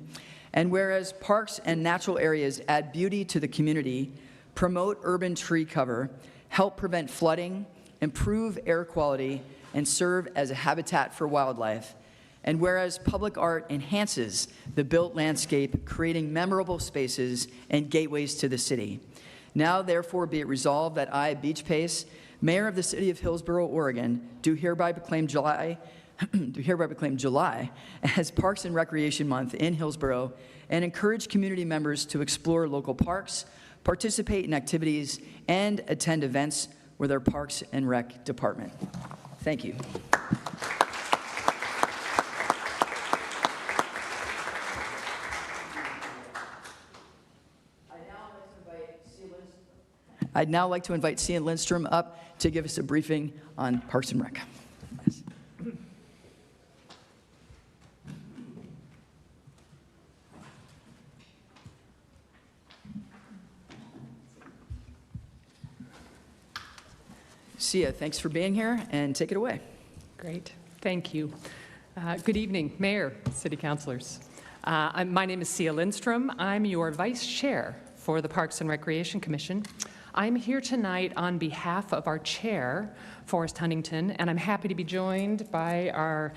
And whereas parks and natural areas add beauty to the community, promote urban tree cover, help prevent flooding, improve air quality, and serve as a habitat for wildlife. And whereas public art enhances the built landscape, creating memorable spaces and gateways to the city. Now, therefore, be it resolved that I, Beach Pace, Mayor of the City of Hillsboro, Oregon, do hereby proclaim July as Parks and Recreation Month in Hillsboro, and encourage community members to explore local parks, participate in activities, and attend events with our Parks and Rec Department. Thank you. I'd now like to invite Sia Lindstrom up to give us a briefing on Parks and Rec. Yes. Sia, thanks for being here, and take it away. Great, thank you. Good evening, Mayor, City Councilors. My name is Sia Lindstrom. I'm your Vice Chair for the Parks and Recreation Commission. I'm here tonight on behalf of our Chair, Forrest Huntington, and I'm happy to be joined by our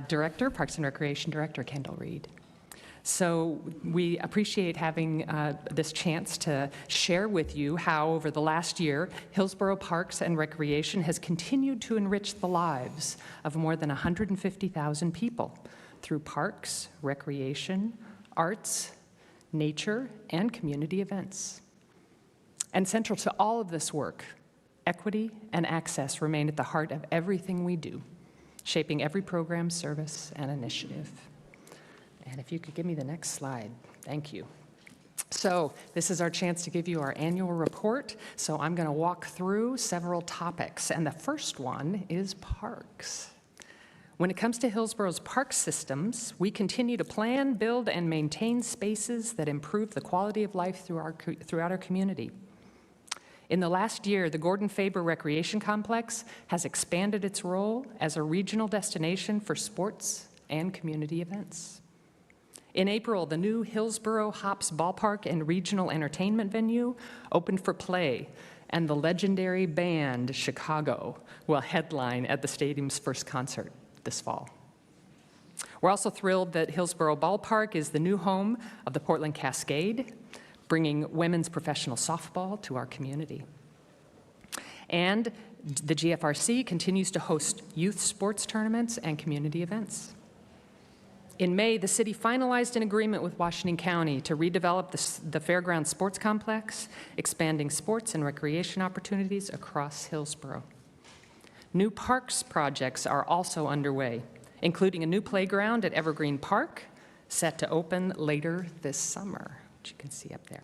Director, Parks and Recreation Director, Kendall Reed. So we appreciate having this chance to share with you how over the last year, Hillsboro Parks and Recreation has continued to enrich the lives of more than 150,000 people through parks, recreation, arts, nature, and community events. And central to all of this work, equity and access remain at the heart of everything we do, shaping every program, service, and initiative. And if you could give me the next slide, thank you. So this is our chance to give you our annual report. So I'm going to walk through several topics, and the first one is parks. When it comes to Hillsboro's park systems, we continue to plan, build, and maintain spaces that improve the quality of life throughout our community. In the last year, the Gordon Faber Recreation Complex has expanded its role as a regional destination for sports and community events. In April, the new Hillsboro Hops Ballpark and Regional Entertainment Venue opened for play, and the legendary band Chicago will headline at the stadium's first concert this fall. We're also thrilled that Hillsboro Ballpark is the new home of the Portland Cascade, bringing women's professional softball to our community. And the GFRC continues to host youth sports tournaments and community events. In May, the city finalized an agreement with Washington County to redevelop the Fairgrounds Sports Complex, expanding sports and recreation opportunities across Hillsboro. New parks projects are also underway, including a new playground at Evergreen Park, set to open later this summer, which you can see up there.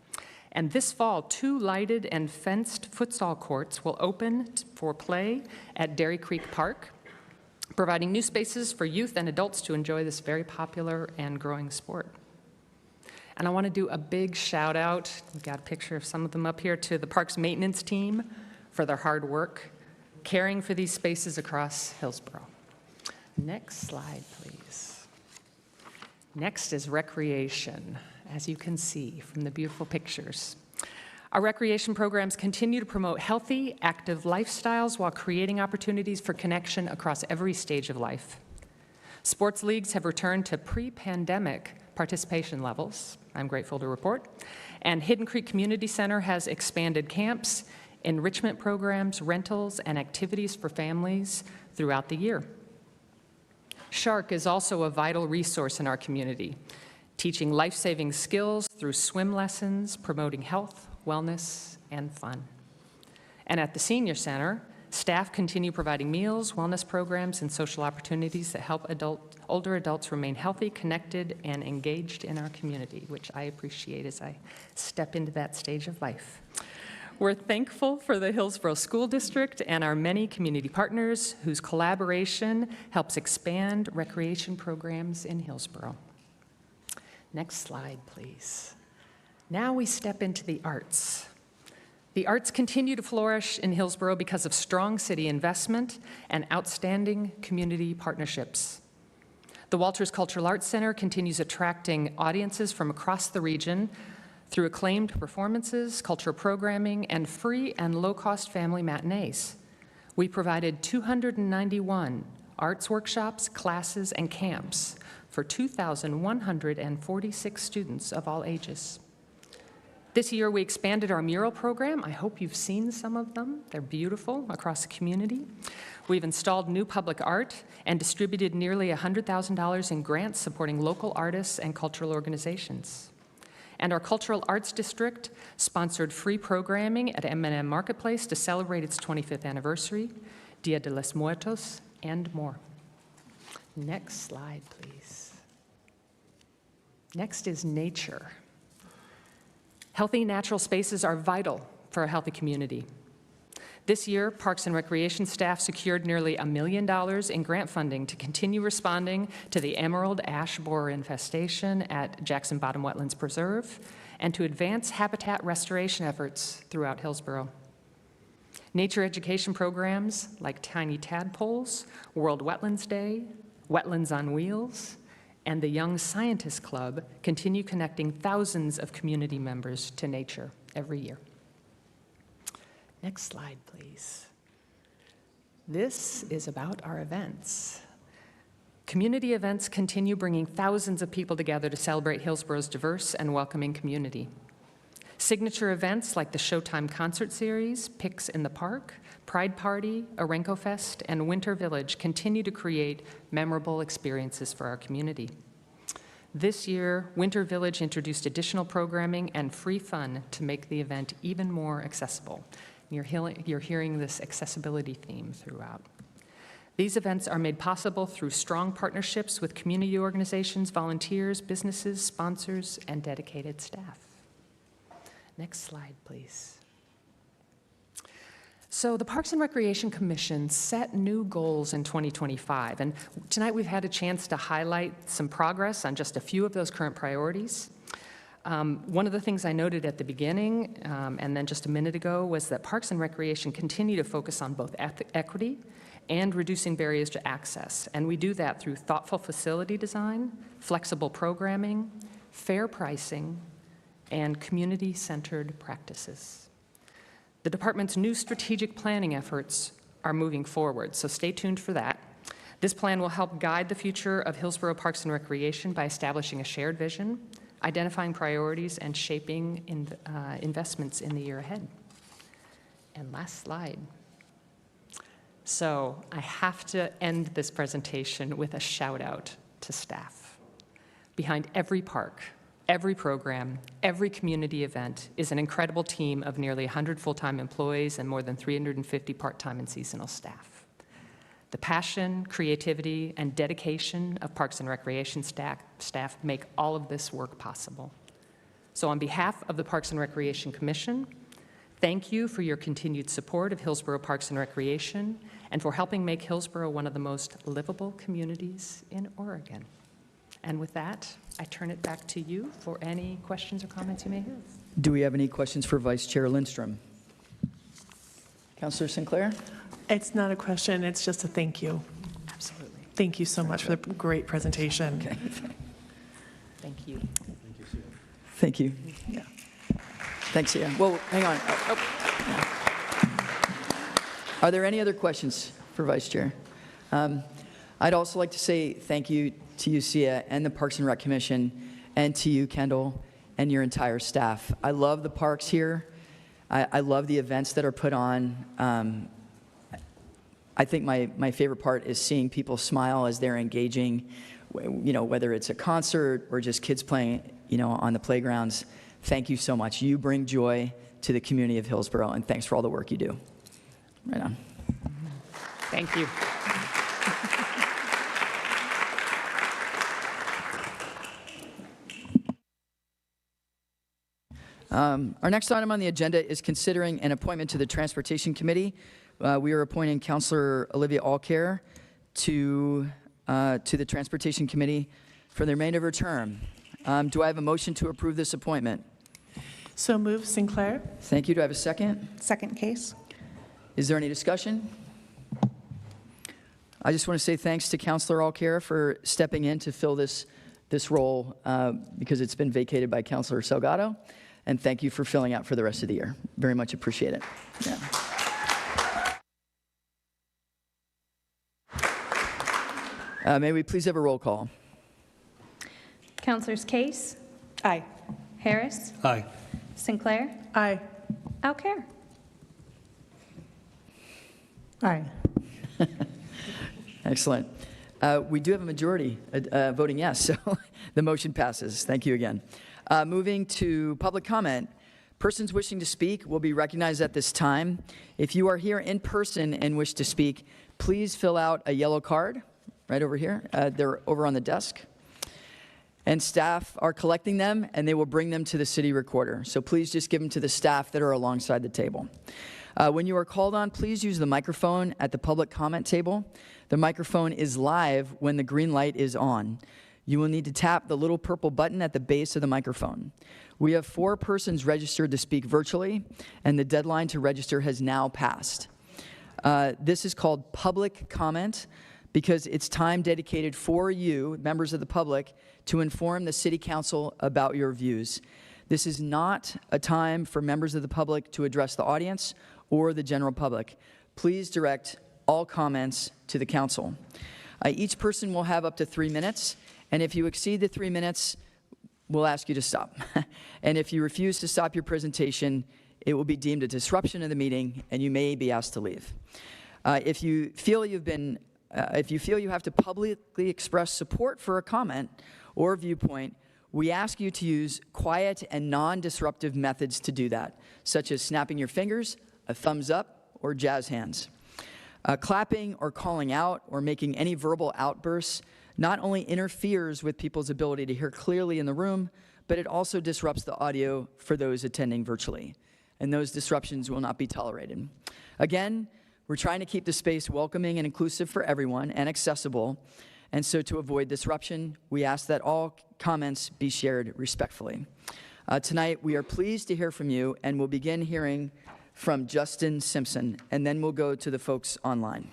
And this fall, 2 lighted and fenced futsal courts will open for play at Dairy Creek Park, providing new spaces for youth and adults to enjoy this very popular and growing sport. And I want to do a big shout out, we've got a picture of some of them up here, to the Parks Maintenance Team for their hard work, caring for these spaces across Hillsboro. Next slide, please. Next is recreation, as you can see from the beautiful pictures. Our recreation programs continue to promote healthy, active lifestyles while creating opportunities for connection across every stage of life. Sports leagues have returned to pre-pandemic participation levels, I'm grateful to report, and Hidden Creek Community Center has expanded camps, enrichment programs, rentals, and activities for families throughout the year. Shark is also a vital resource in our community, teaching life-saving skills through swim lessons, promoting health, wellness, and fun. And at the Senior Center, staff continue providing meals, wellness programs, and social opportunities that help older adults remain healthy, connected, and engaged in our community, which I appreciate as I step into that stage of life. We're thankful for the Hillsboro School District and our many community partners whose collaboration helps expand recreation programs in Hillsboro. Next slide, please. Now we step into the arts. The arts continue to flourish in Hillsboro because of strong city investment and outstanding community partnerships. The Walters Cultural Arts Center continues attracting audiences from across the region through acclaimed performances, cultural programming, and free and low-cost family matinees. We provided 291 arts workshops, classes, and camps for 2,146 students of all ages. This year, we expanded our mural program. I hope you've seen some of them. They're beautiful across the community. We've installed new public art and distributed nearly $100,000 in grants supporting local artists and cultural organizations. And our Cultural Arts District sponsored free programming at M&M Marketplace to celebrate its 25th anniversary, Dia de los Muertos, and more. Next slide, please. Next is nature. Healthy natural spaces are vital for a healthy community. This year, Parks and Recreation staff secured nearly $1 million in grant funding to continue responding to the emerald ash borer infestation at Jackson Bottom Wetlands Preserve and to advance habitat restoration efforts throughout Hillsboro. Nature education programs like Tiny Tadpoles, World Wetlands Day, Wetlands on Wheels, and the Young Scientists Club continue connecting thousands of community members to nature every year. Next slide, please. This is about our events. Community events continue bringing thousands of people together to celebrate Hillsboro's diverse and welcoming community. Signature events like the Showtime Concert Series, Picks in the Park, Pride Party, Orenco Fest, and Winter Village continue to create memorable experiences for our community. This year, Winter Village introduced additional programming and free fun to make the event even more accessible. You're hearing this accessibility theme throughout. These events are made possible through strong partnerships with community organizations, volunteers, businesses, sponsors, and dedicated staff. Next slide, please. So the Parks and Recreation Commission set new goals in 2025, and tonight we've had a chance to highlight some progress on just a few of those current priorities. One of the things I noted at the beginning and then just a minute ago was that Parks and Recreation continue to focus on both equity and reducing barriers to access, and we do that through thoughtful facility design, flexible programming, fair pricing, and community-centered practices. The department's new strategic planning efforts are moving forward, so stay tuned for that. This plan will help guide the future of Hillsboro Parks and Recreation by establishing a shared vision, identifying priorities, and shaping investments in the year ahead. And last slide. So I have to end this presentation with a shout out to staff. Behind every park, every program, every community event is an incredible team of nearly 100 full-time employees and more than 350 part-time and seasonal staff. The passion, creativity, and dedication of Parks and Recreation staff make all of this work possible. So on behalf of the Parks and Recreation Commission, thank you for your continued support of Hillsboro Parks and Recreation and for helping make Hillsboro one of the most livable communities in Oregon. And with that, I turn it back to you for any questions or comments you may have. Do we have any questions for Vice Chair Lindstrom? Councilor Sinclair? It's not a question, it's just a thank you. Absolutely. Thank you so much for the great presentation. Okay. Thank you. Thank you. Yeah. Thanks, yeah. Well, hang on. Are there any other questions for Vice Chair? I'd also like to say thank you to you, Sia, and the Parks and Rec Commission, and to you, Kendall, and your entire staff. I love the parks here. I love the events that are put on. I think my favorite part is seeing people smile as they're engaging, whether it's a concert or just kids playing, on the playgrounds. Thank you so much. You bring joy to the community of Hillsboro, and thanks for all the work you do. Right on. Thank you. Our next item on the agenda is considering an appointment to the Transportation Committee. We are appointing Councilor Olivia Allcare to the Transportation Committee for the remainder of her term. Do I have a motion to approve this appointment? So move, Sinclair. Thank you. Do I have a second? Second case. Is there any discussion? I just want to say thanks to Councilor Allcare for stepping in to fill this role because it's been vacated by Councilor Salgado. And thank you for filling out for the rest of the year. Very much appreciate it. Yeah. May we please have a roll call? Councilors Case, Aye. Harris, Aye. Sinclair, Aye. Alcare. Aye. Excellent. We do have a majority voting yes, so the motion passes. Thank you again. Moving to public comment. Persons wishing to speak will be recognized at this time. If you are here in person and wish to speak, please fill out a yellow card right over here. They're over on the desk. And staff are collecting them, and they will bring them to the city recorder. So please just give them to the staff that are alongside the table. When you are called on, please use the microphone at the public comment table. The microphone is live when the green light is on. You will need to tap the little purple button at the base of the microphone. We have 4 persons registered to speak virtually, and the deadline to register has now passed. This is called public comment because it's time dedicated for you, members of the public, to inform the City Council about your views. This is not a time for members of the public to address the audience or the general public. Please direct all comments to the council. Each person will have up to 3 minutes, and if you exceed the 3 minutes, we'll ask you to stop. And if you refuse to stop your presentation, it will be deemed a disruption of the meeting, and you may be asked to leave. If you feel you have to publicly express support for a comment or viewpoint, we ask you to use quiet and non-disruptive methods to do that, such as snapping your fingers, a thumbs up, or jazz hands. Clapping or calling out or making any verbal outbursts not only interferes with people's ability to hear clearly in the room, but it also disrupts the audio for those attending virtually. And those disruptions will not be tolerated. Again, we're trying to keep the space welcoming and inclusive for everyone and accessible. And so to avoid disruption, we ask that all comments be shared respectfully. Tonight, we are pleased to hear from you, and we'll begin hearing from Justin Simpson, and then we'll go to the folks online.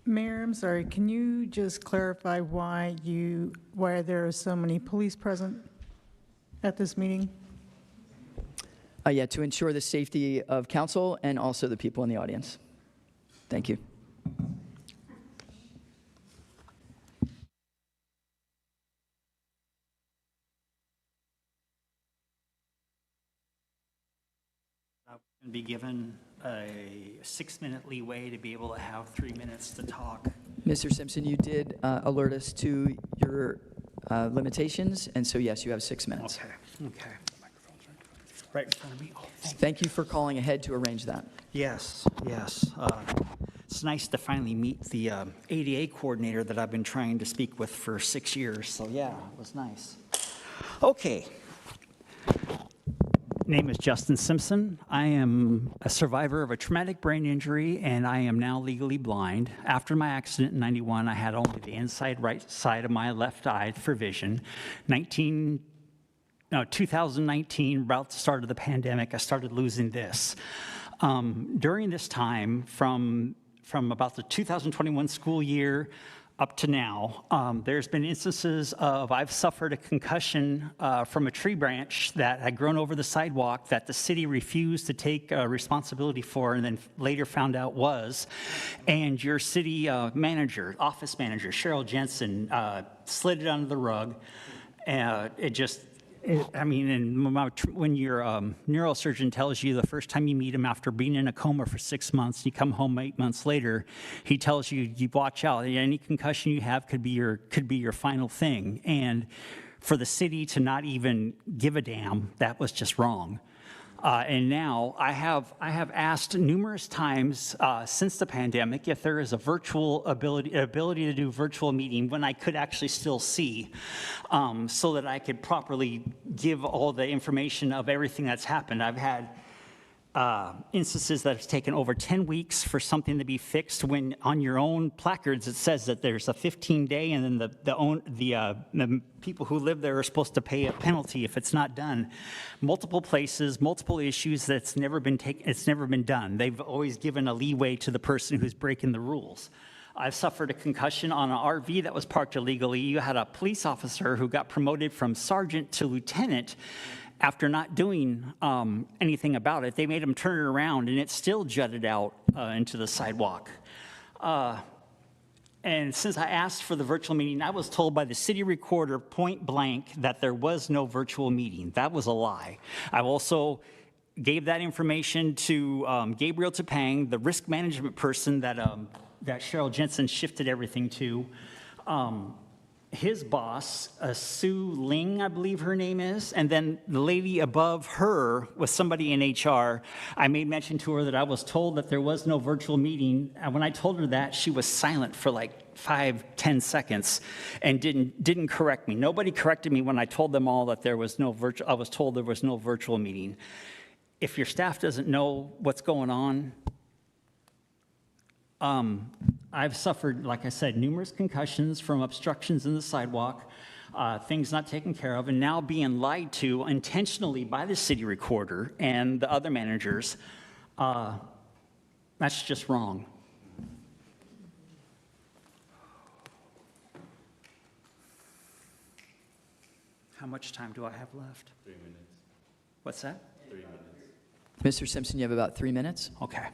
Mayor, I'm sorry, can you just clarify why there are so many police present at this meeting? Yeah, to ensure the safety of council and also the people in the audience. Thank you. and be given a 6-minute leeway to be able to have 3 minutes to talk. Mr. Simpson, you did alert us to your limitations, and so yes, you have 6 minutes. Okay. Right in front of me. Oh, Thank you for calling ahead to arrange that. yes. It's nice to finally meet the ADA coordinator that I've been trying to speak with for 6 years. So yeah, it was nice. Okay. Name is Justin Simpson. I am a survivor of a traumatic brain injury, and I am now legally blind. After my accident in 91, I had only the inside right side of my left eye for vision. 2019, about the start of the pandemic, I started losing this. During this time, from about the 2021 school year up to now, there's been instances of I've suffered a concussion from a tree branch that had grown over the sidewalk that the city refused to take responsibility for and then later found out was. And your city manager, office manager, Cheryl Jensen, slid it under the rug. When your neurosurgeon tells you the first time you meet him after being in a coma for 6 months, you come home 8 months later, he tells you, you watch out. Any concussion you have could be your final thing. And for the city to not even give a damn, that was just wrong. And now I have asked numerous times since the pandemic if there is a virtual ability to do virtual meeting when I could actually still see, so that I could properly give all the information of everything that's happened. I've had instances that have taken over 10 weeks for something to be fixed when on your own placards it says that there's a 15-day and then the people who live there are supposed to pay a penalty if it's not done. Multiple places, multiple issues that's never been done. They've always given a leeway to the person who's breaking the rules. I've suffered a concussion on an RV that was parked illegally. You had a police officer who got promoted from sergeant to lieutenant. After not doing anything about it, they made him turn it around, and it still jutted out into the sidewalk. And since I asked for the virtual meeting, I was told by the city recorder point blank that there was no virtual meeting. That was a lie. I also gave that information to Gabriel Topang, the risk management person that Cheryl Jensen shifted everything to. His boss, Sue Ling, I believe her name is, and then the lady above her was somebody in HR. I made mention to her that I was told that there was no virtual meeting, and when I told her that, she was silent for like 5-10 seconds and didn't correct me. Nobody corrected me when I told them all that there was no virtual. I was told there was no virtual meeting. If your staff doesn't know what's going on, I've suffered, like I said, numerous concussions from obstructions in the sidewalk, things not taken care of, and now being lied to intentionally by the city recorder and the other managers. That's just wrong. How much time do I have left? 3 minutes. What's that? 3 minutes. Mr. Simpson, you have about 3 minutes. Okay.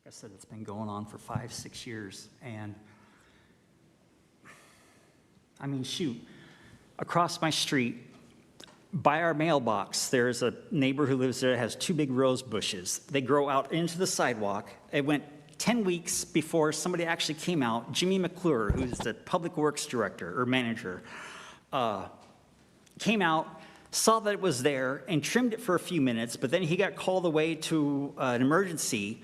I said it's been going on for 5-6 years, and I mean, shoot, across my street, by our mailbox, there's a neighbor who lives there that has 2 big rose bushes. They grow out into the sidewalk. It went 10 weeks before somebody actually came out. Jimmy McClure, who's the public works director or manager, came out, saw that it was there, and trimmed it for a few minutes, but then he got called away to an emergency.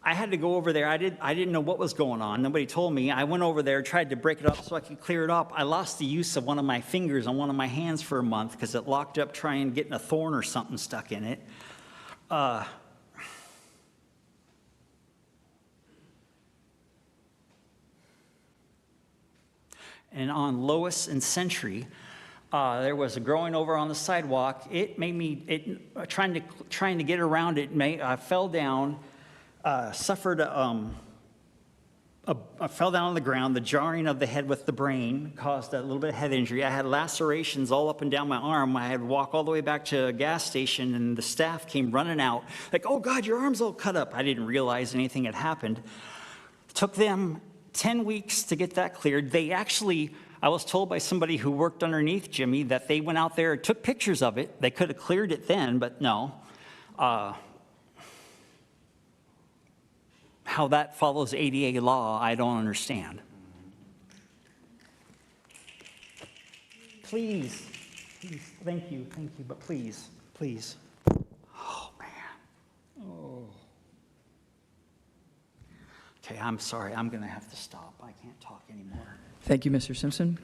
I had to go over there. I didn't know what was going on. Nobody told me. I went over there, tried to break it up so I could clear it up. I lost the use of one of my fingers on one of my hands for a month because it locked up trying getting a thorn or something stuck in it. And on Lois and Century, there was a growing over on the sidewalk. It made me, trying to get around it, I fell down. Suffered a I fell down on the ground. The jarring of the head with the brain caused a little bit of head injury. I had lacerations all up and down my arm. I had to walk all the way back to a gas station, and the staff came running out like, "Oh God, your arm's all cut up." I didn't realize anything had happened. It took them 10 weeks to get that cleared. They actually, I was told by somebody who worked underneath Jimmy that they went out there and took pictures of it. They could have cleared it then, but no. How that follows ADA law, I don't understand. Please, thank you, but please. Oh, man. Oh. Okay, I'm sorry, I'm gonna have to stop. I can't talk anymore. Thank you, Mr. Simpson.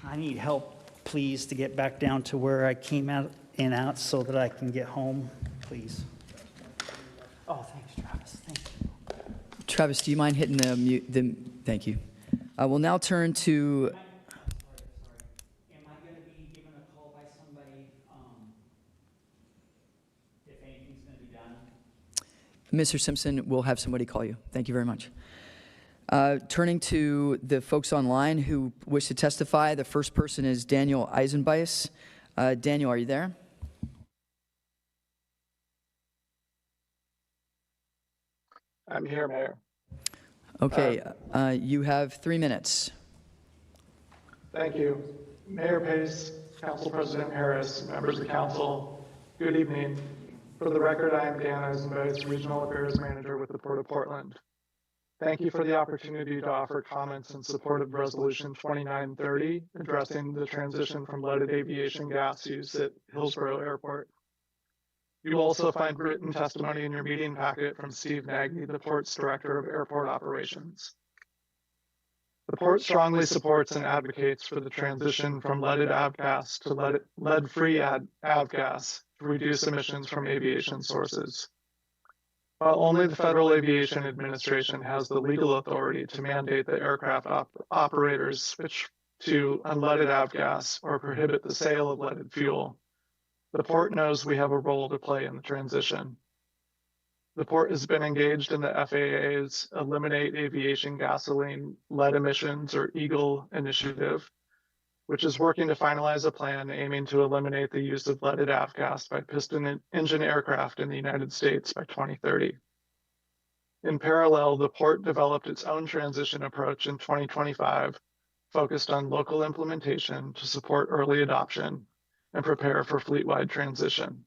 I need help, please, to get back down to where I came out and out so that I can get home, please. Oh, thanks, Travis, thank you. Travis, do you mind hitting the mute? Thank you. We'll now turn to. Sorry. Am I going to be given a call by somebody if anything's going to be done? Mr. Simpson, we'll have somebody call you. Thank you very much. Turning to the folks online who wish to testify, the first person is Daniel Eisenbeis. Daniel, are you there? I'm here, Mayor. Okay, you have 3 minutes. Thank you. Mayor Pace, Council President Harris, members of the council, good evening. For the record, I am Dan Eisenbeis, Regional Affairs Manager with the Port of Portland. Thank you for the opportunity to offer comments in support of Resolution 2930, addressing the transition from leaded aviation gas use at Hillsboro Airport. You will also find written testimony in your meeting packet from Steve Nagy, the Port's Director of Airport Operations. The Port strongly supports and advocates for the transition from leaded avgas to lead-free avgas to reduce emissions from aviation sources. While only the Federal Aviation Administration has the legal authority to mandate that aircraft operators switch to unleaded avgas or prohibit the sale of leaded fuel, the Port knows we have a role to play in the transition. The Port has been engaged in the FAA's Eliminate Aviation Gasoline Lead Emissions, or EAGLE initiative, which is working to finalize a plan aiming to eliminate the use of leaded avgas by piston engine aircraft in the United States by 2030. In parallel, the Port developed its own transition approach in 2025, focused on local implementation to support early adoption and prepare for fleet-wide transition.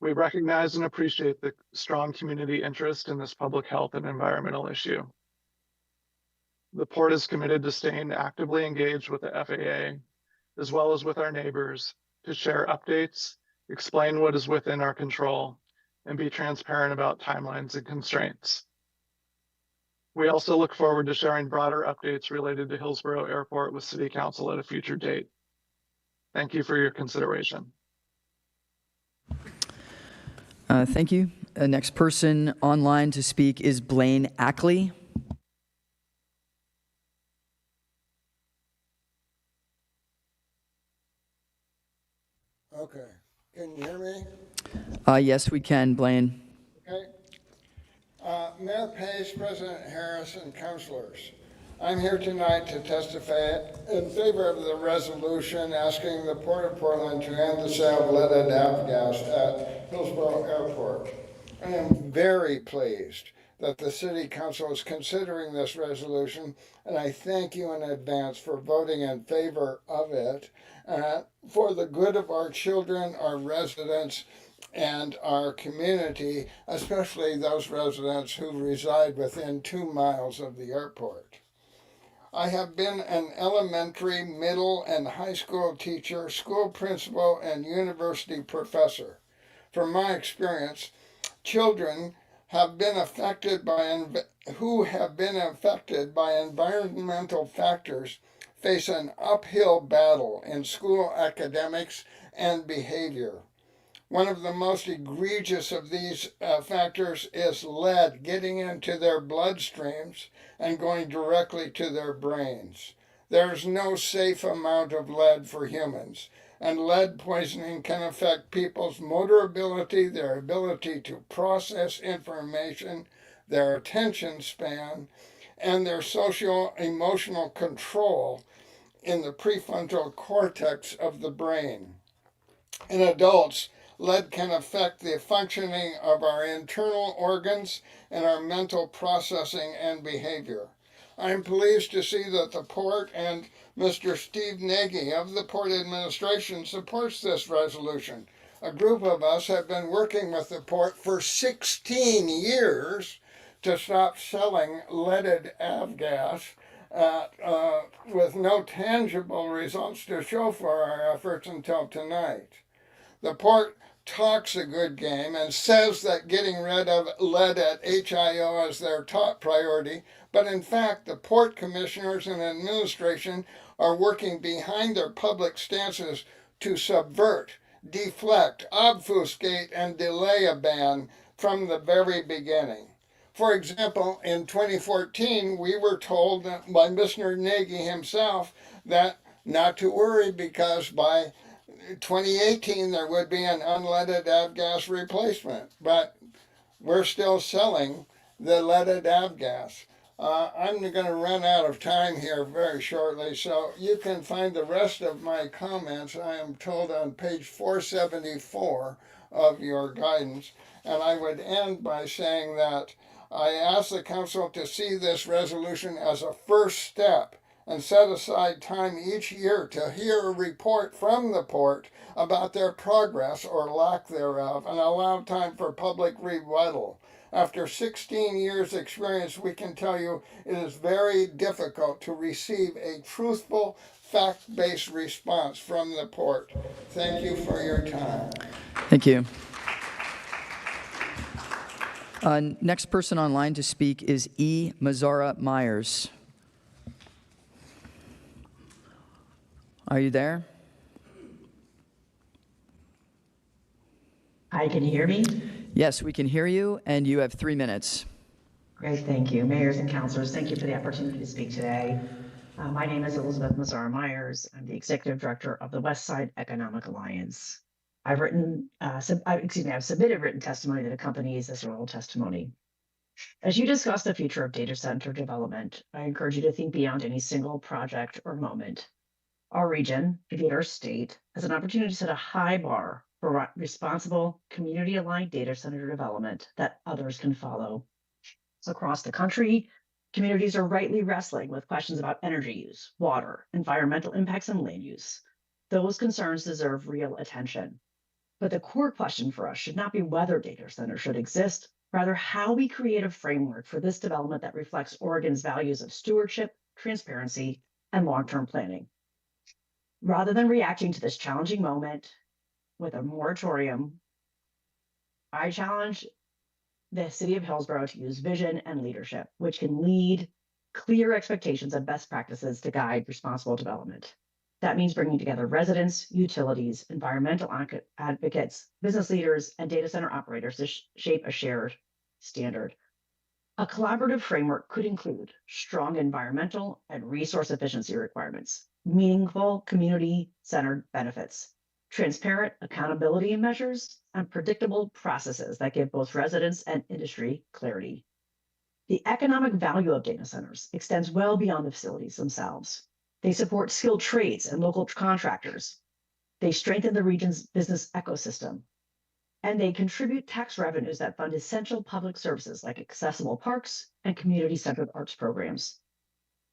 We recognize and appreciate the strong community interest in this public health and environmental issue. The Port is committed to staying actively engaged with the FAA, as well as with our neighbors, to share updates, explain what is within our control, and be transparent about timelines and constraints. We also look forward to sharing broader updates related to Hillsboro Airport with City Council at a future date. Thank you for your consideration. Thank you. Next person online to speak is Blaine Ackley. Okay, can you hear me? Yes, we can, Blaine. Okay. Mayor Pace, President Harris, and councilors, I'm here tonight to testify in favor of the resolution asking the Port of Portland to end the sale of leaded avgas at Hillsboro Airport. I am very pleased that the City Council is considering this resolution, and I thank you in advance for voting in favor of it for the good of our children, our residents, and our community, especially those residents who reside within 2 miles of the airport. I have been an elementary, middle, and high school teacher, school principal, and university professor. From my experience, children have been affected by environmental factors face an uphill battle in school academics and behavior. One of the most egregious of these factors is lead getting into their bloodstreams and going directly to their brains. There's no safe amount of lead for humans, and lead poisoning can affect people's motor ability, their ability to process information, their attention span, and their socio-emotional control in the prefrontal cortex of the brain. In adults, lead can affect the functioning of our internal organs and our mental processing and behavior. I'm pleased to see that the Port and Mr. Steve Nagy of the Port Administration supports this resolution. A group of us have been working with the Port for 16 years to stop selling leaded avgas with no tangible results to show for our efforts until tonight. The Port talks a good game and says that getting rid of lead at HIO is their top priority, but in fact the Port commissioners and administration are working behind their public stances to subvert, deflect, obfuscate, and delay a ban from the very beginning. For example, in 2014, we were told by Mr. Nagy himself that not to worry because by 2018 there would be an unleaded avgas replacement, but we're still selling the leaded avgas. I'm going to run out of time here very shortly, so you can find the rest of my comments, I am told, on page 474 of your guidance. And I would end by saying that I ask the council to see this resolution as a first step and set aside time each year to hear a report from the Port about their progress or lack thereof, and allow time for public rebuttal. After 16 years' experience, we can tell you it is very difficult to receive a truthful, fact-based response from the Port. Thank you for your time. Thank you. Next person online to speak is E. Mazzara Myers. Are you there? Hi, can you hear me? Yes, we can hear you, and you have 3 minutes. Great, thank you. Mayors and councilors, thank you for the opportunity to speak today. My name is Elizabeth Mazzara Myers. I'm the executive director of the West Side Economic Alliance. I've submitted written testimony that accompanies this oral testimony. As you discuss the future of data center development, I encourage you to think beyond any single project or moment. Our region, indeed our state, has an opportunity to set a high bar for responsible, community-aligned data center development that others can follow. Across the country, communities are rightly wrestling with questions about energy use, water, environmental impacts, and land use. Those concerns deserve real attention. But the core question for us should not be whether data centers should exist, rather how we create a framework for this development that reflects Oregon's values of stewardship, transparency, and long-term planning. Rather than reacting to this challenging moment with a moratorium, I challenge the city of Hillsboro to use vision and leadership, which can lead clear expectations and best practices to guide responsible development. That means bringing together residents, utilities, environmental advocates, business leaders, and data center operators to shape a shared standard. A collaborative framework could include strong environmental and resource efficiency requirements, meaningful community-centered benefits, transparent accountability measures, and predictable processes that give both residents and industry clarity. The economic value of data centers extends well beyond the facilities themselves. They support skilled trades and local contractors. They strengthen the region's business ecosystem. And they contribute tax revenues that fund essential public services like accessible parks and community-centered arts programs.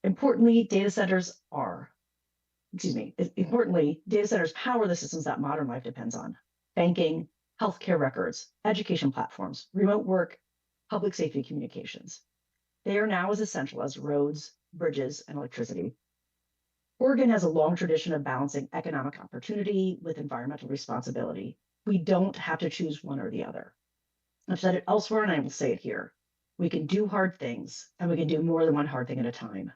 Importantly, data centers power the systems that modern life depends on: banking, healthcare records, education platforms, remote work, public safety communications. They are now as essential as roads, bridges, and electricity. Oregon has a long tradition of balancing economic opportunity with environmental responsibility. We don't have to choose one or the other. I've said it elsewhere, and I will say it here. We can do hard things, and we can do more than one hard thing at a time.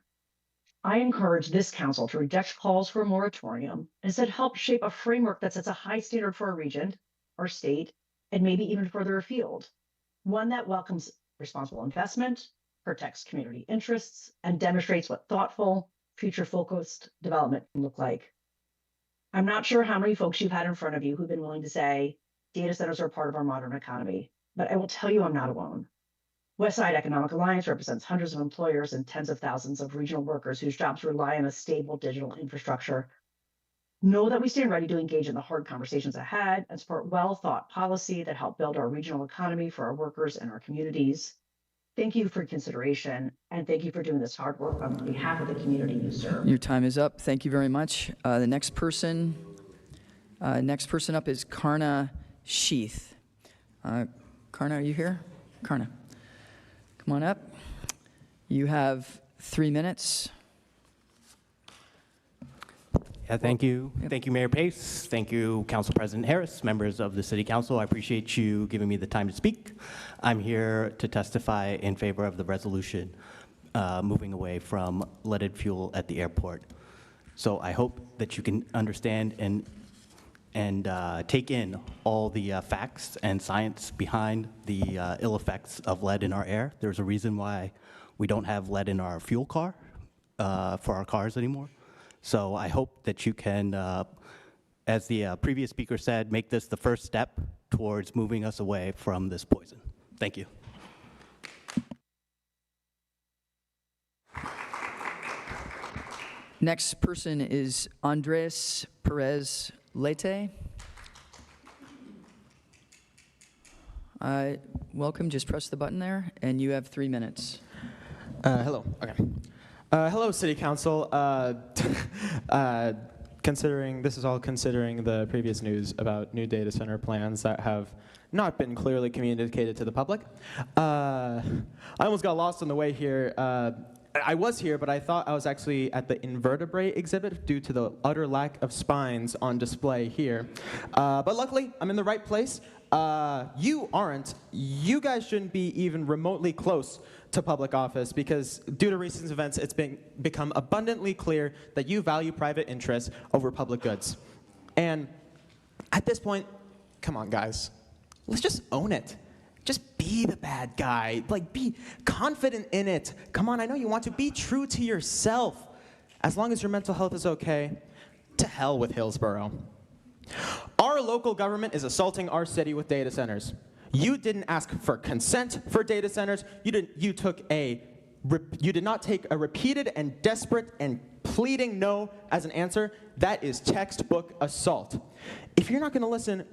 I encourage this council to reject calls for a moratorium, instead help shape a framework that sets a high standard for our region, our state, and maybe even further afield. One that welcomes responsible investment, protects community interests, and demonstrates what thoughtful, future-focused development can look like. I'm not sure how many folks you've had in front of you who've been willing to say data centers are part of our modern economy, but I will tell you I'm not alone. Westside Economic Alliance represents hundreds of employers and tens of thousands of regional workers whose jobs rely on a stable digital infrastructure. Know that we stand ready to engage in the hard conversations ahead and support well-thought policy that help build our regional economy for our workers and our communities. Thank you for your consideration, and thank you for doing this hard work on behalf of the community you serve. Your time is up. Thank you very much. The next person up is Karna Sheath. Karna, are you here? Karna, come on up. You have 3 minutes. Yeah, thank you. Thank you, Mayor Pace. Thank you, Council President Harris, members of the City Council. I appreciate you giving me the time to speak. I'm here to testify in favor of the resolution moving away from leaded fuel at the airport. So I hope that you can understand and take in all the facts and science behind the ill effects of lead in our air. There's a reason why we don't have lead in our fuel car for our cars anymore. So I hope that you can, as the previous speaker said, make this the first step towards moving us away from this poison. Thank you. Next person is Andres Perez Lete. Welcome, just press the button there, and you have 3 minutes. Hello, okay. Hello, City Council. Considering the previous news about new data center plans that have not been clearly communicated to the public. I almost got lost on the way here. I was here, but I thought I was actually at the invertebrate exhibit due to the utter lack of spines on display here. But luckily, I'm in the right place. You aren't. You guys shouldn't be even remotely close to public office because due to recent events, it's become abundantly clear that you value private interests over public goods. And at this point, come on, guys, let's just own it. Just be the bad guy. Like, be confident in it. Come on, I know you want to. Be true to yourself. As long as your mental health is okay, to hell with Hillsboro. Our local government is assaulting our city with data centers. You didn't ask for consent for data centers. You did not take a repeated and desperate and pleading no as an answer. That is textbook assault. If you're not going to listen,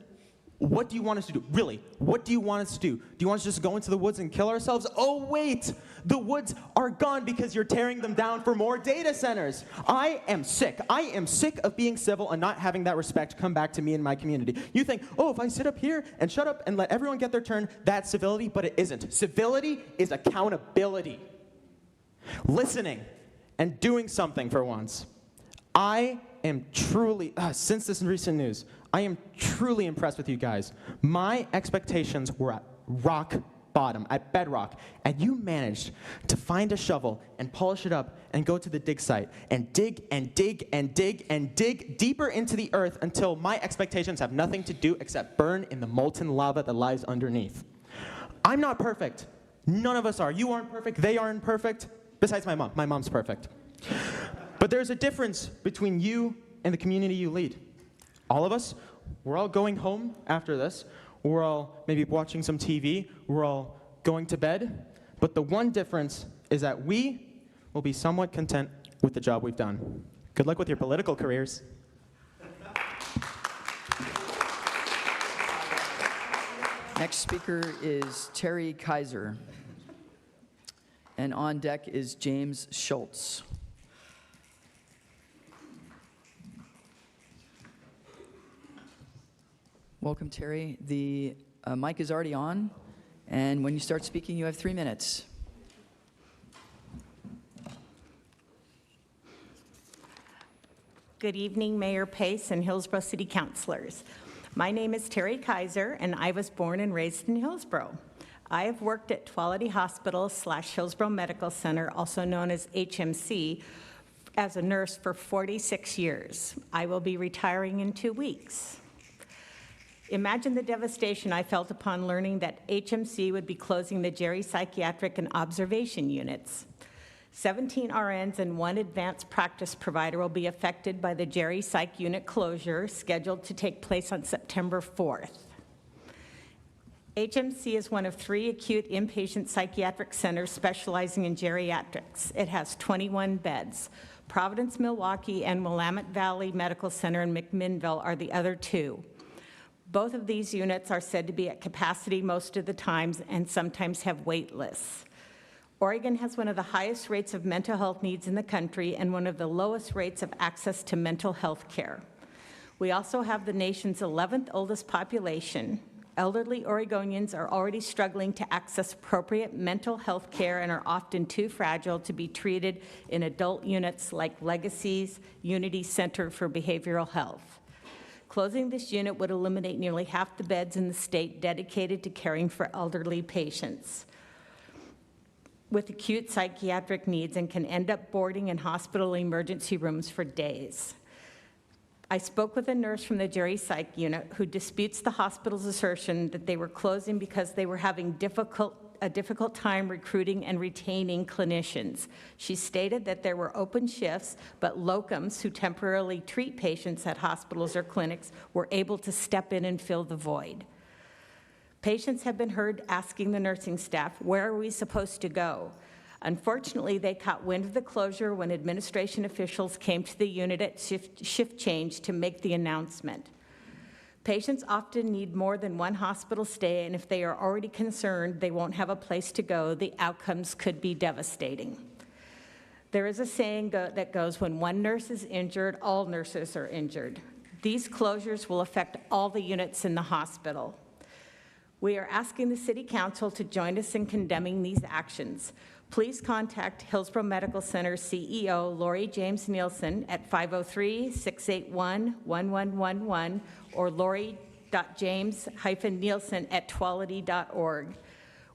what do you want us to do? Really, what do you want us to do? Do you want us to just go into the woods and kill ourselves? Oh, wait, the woods are gone because you're tearing them down for more data centers. I am sick. I am sick of being civil and not having that respect come back to me and my community. You think, oh, if I sit up here and shut up and let everyone get their turn, that's civility, but it isn't. Civility is accountability. Listening and doing something for once. I am truly, since this recent news, I am truly impressed with you guys. My expectations were at rock bottom, at bedrock, and you managed to find a shovel and polish it up and go to the dig site and dig and dig and dig and dig deeper into the earth until my expectations have nothing to do except burn in the molten lava that lies underneath. I'm not perfect. None of us are. You aren't perfect. They aren't perfect. Besides my mom. My mom's perfect. But there's a difference between you and the community you lead. All of us, we're all going home after this. We're all maybe watching some TV. We're all going to bed. But the one difference is that we will be somewhat content with the job we've done. Good luck with your political careers. Next speaker is Terry Kaiser. And on deck is James Schultz. Welcome, Terry. The mic is already on, and when you start speaking, you have 3 minutes. Good evening, Mayor Pace and Hillsboro City Councilors. My name is Terry Kaiser, and I was born and raised in Hillsboro. I have worked at Tuality Hospital / Hillsboro Medical Center, also known as HMC, as a nurse for 46 years. I will be retiring in 2 weeks. Imagine the devastation I felt upon learning that HMC would be closing the Jerry Psychiatric and Observation Units. 17 RNs and 1 advanced practice provider will be affected by the Jerry Psych unit closure scheduled to take place on September 4th. HMC is one of 3 acute inpatient psychiatric centers specializing in geriatrics. It has 21 beds. Providence, Milwaukee, and Willamette Valley Medical Center in McMinnville are the other 2. Both of these units are said to be at capacity most of the times and sometimes have wait lists. Oregon has one of the highest rates of mental health needs in the country and one of the lowest rates of access to mental health care. We also have the nation's 11th oldest population. Elderly Oregonians are already struggling to access appropriate mental health care and are often too fragile to be treated in adult units like Legacy's Unity Center for Behavioral Health. Closing this unit would eliminate nearly half the beds in the state dedicated to caring for elderly patients with acute psychiatric needs and can end up boarding in hospital emergency rooms for days. I spoke with a nurse from the Geri Psych unit who disputes the hospital's assertion that they were closing because they were having a difficult time recruiting and retaining clinicians. She stated that there were open shifts, but locums who temporarily treat patients at hospitals or clinics were able to step in and fill the void. Patients have been heard asking the nursing staff, where are we supposed to go? Unfortunately, they caught wind of the closure when administration officials came to the unit at shift change to make the announcement. Patients often need more than one hospital stay, and if they are already concerned they won't have a place to go, the outcomes could be devastating. There is a saying that goes, when one nurse is injured, all nurses are injured. These closures will affect all the units in the hospital. We are asking the City Council to join us in condemning these actions. Please contact Hillsboro Medical Center CEO Lori James Nielsen at 503-681-1111 or lori.james-nielsen@twality.org.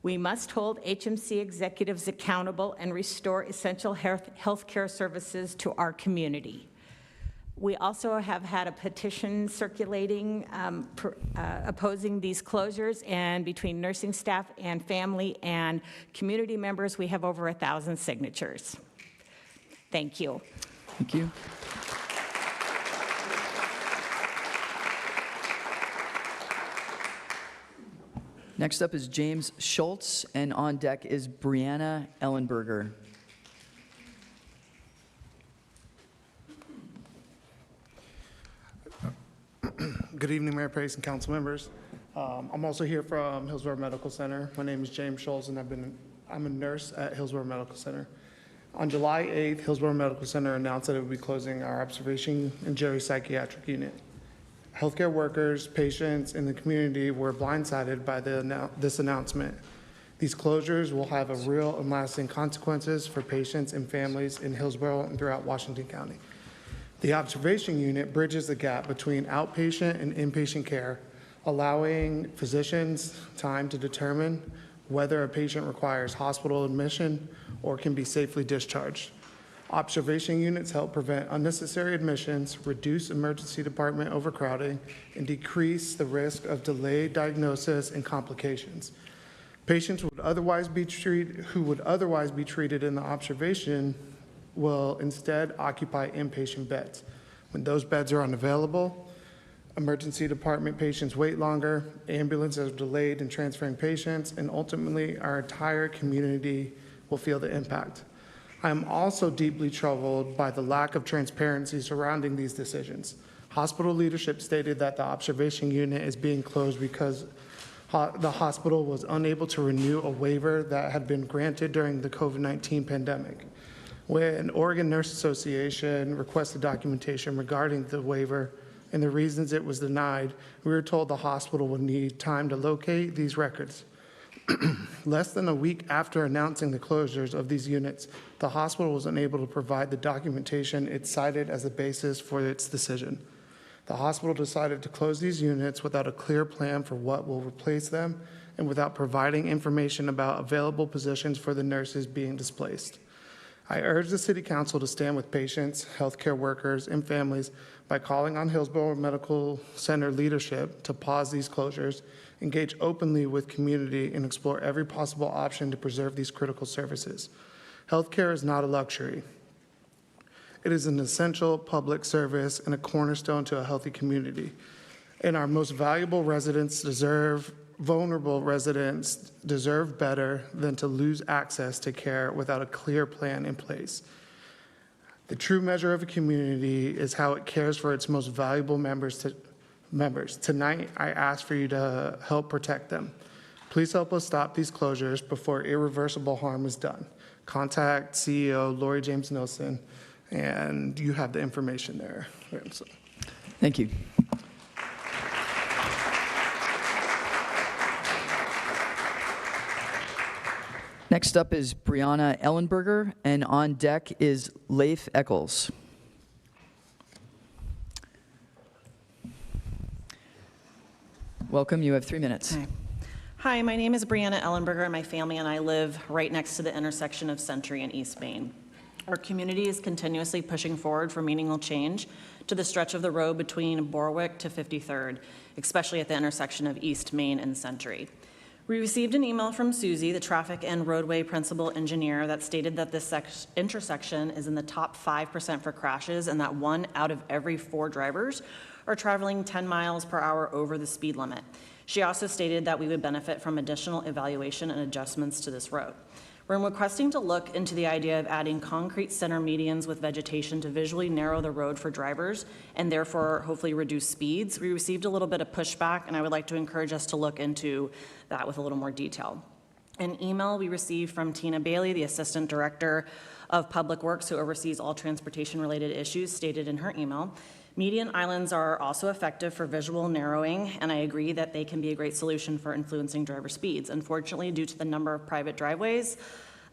We must hold HMC executives accountable and restore essential health care services to our community. We also have had a petition circulating opposing these closures, and between nursing staff and family and community members, we have over 1,000 signatures. Thank you. Thank you. Next up is James Schultz, and on deck is Brianna Ellenberger. Good evening, Mayor Pace and council members. I'm also here from Hillsboro Medical Center. My name is James Schultz, and I'm a nurse at Hillsboro Medical Center. On July 8th, Hillsboro Medical Center announced that it would be closing our observation and Geri psychiatric unit. Healthcare workers, patients, and the community were blindsided by this announcement. These closures will have a real and lasting consequences for patients and families in Hillsboro and throughout Washington County. The observation unit bridges the gap between outpatient and inpatient care, allowing physicians time to determine whether a patient requires hospital admission or can be safely discharged. Observation units help prevent unnecessary admissions, reduce emergency department overcrowding, and decrease the risk of delayed diagnosis and complications. Patients who would otherwise be treated in the observation will instead occupy inpatient beds. When those beds are unavailable, emergency department patients wait longer, ambulances are delayed in transferring patients, and ultimately our entire community will feel the impact. I am also deeply troubled by the lack of transparency surrounding these decisions. Hospital leadership stated that the observation unit is being closed because the hospital was unable to renew a waiver that had been granted during the COVID-19 pandemic. When Oregon Nurse Association requested documentation regarding the waiver and the reasons it was denied, we were told the hospital would need time to locate these records. Less than a week after announcing the closures of these units, the hospital was unable to provide the documentation it cited as the basis for its decision. The hospital decided to close these units without a clear plan for what will replace them and without providing information about available positions for the nurses being displaced. I urge the City Council to stand with patients, healthcare workers, and families by calling on Hillsboro Medical Center leadership to pause these closures, engage openly with community, and explore every possible option to preserve these critical services. Healthcare is not a luxury. It is an essential public service and a cornerstone to a healthy community. And our most valuable residents deserve vulnerable residents deserve better than to lose access to care without a clear plan in place. The true measure of a community is how it cares for its most valuable members. Tonight, I ask for you to help protect them. Please help us stop these closures before irreversible harm is done. Contact CEO Lori James Nilsson, and you have the information there. Thank you. Next up is Brianna Ellenberger, and on deck is Leif Eccles. Welcome, you have 3 minutes. Hi, my name is Brianna Ellenberger, and my family and I live right next to the intersection of Century and East Main. Our community is continuously pushing forward for meaningful change to the stretch of the road between Borwick to 53rd, especially at the intersection of East Main and Century. We received an email from Susie, the traffic and roadway principal engineer, that stated that this intersection is in the top 5% for crashes and that 1 out of every 4 drivers are traveling 10 miles per hour over the speed limit. She also stated that we would benefit from additional evaluation and adjustments to this road. We're requesting to look into the idea of adding concrete center medians with vegetation to visually narrow the road for drivers and therefore hopefully reduce speeds. We received a little bit of pushback, and I would like to encourage us to look into that with a little more detail. An email we received from Tina Bailey, the Assistant Director of Public Works who oversees all transportation-related issues, stated in her email, median islands are also effective for visual narrowing, and I agree that they can be a great solution for influencing driver speeds. Unfortunately, due to the number of private driveways,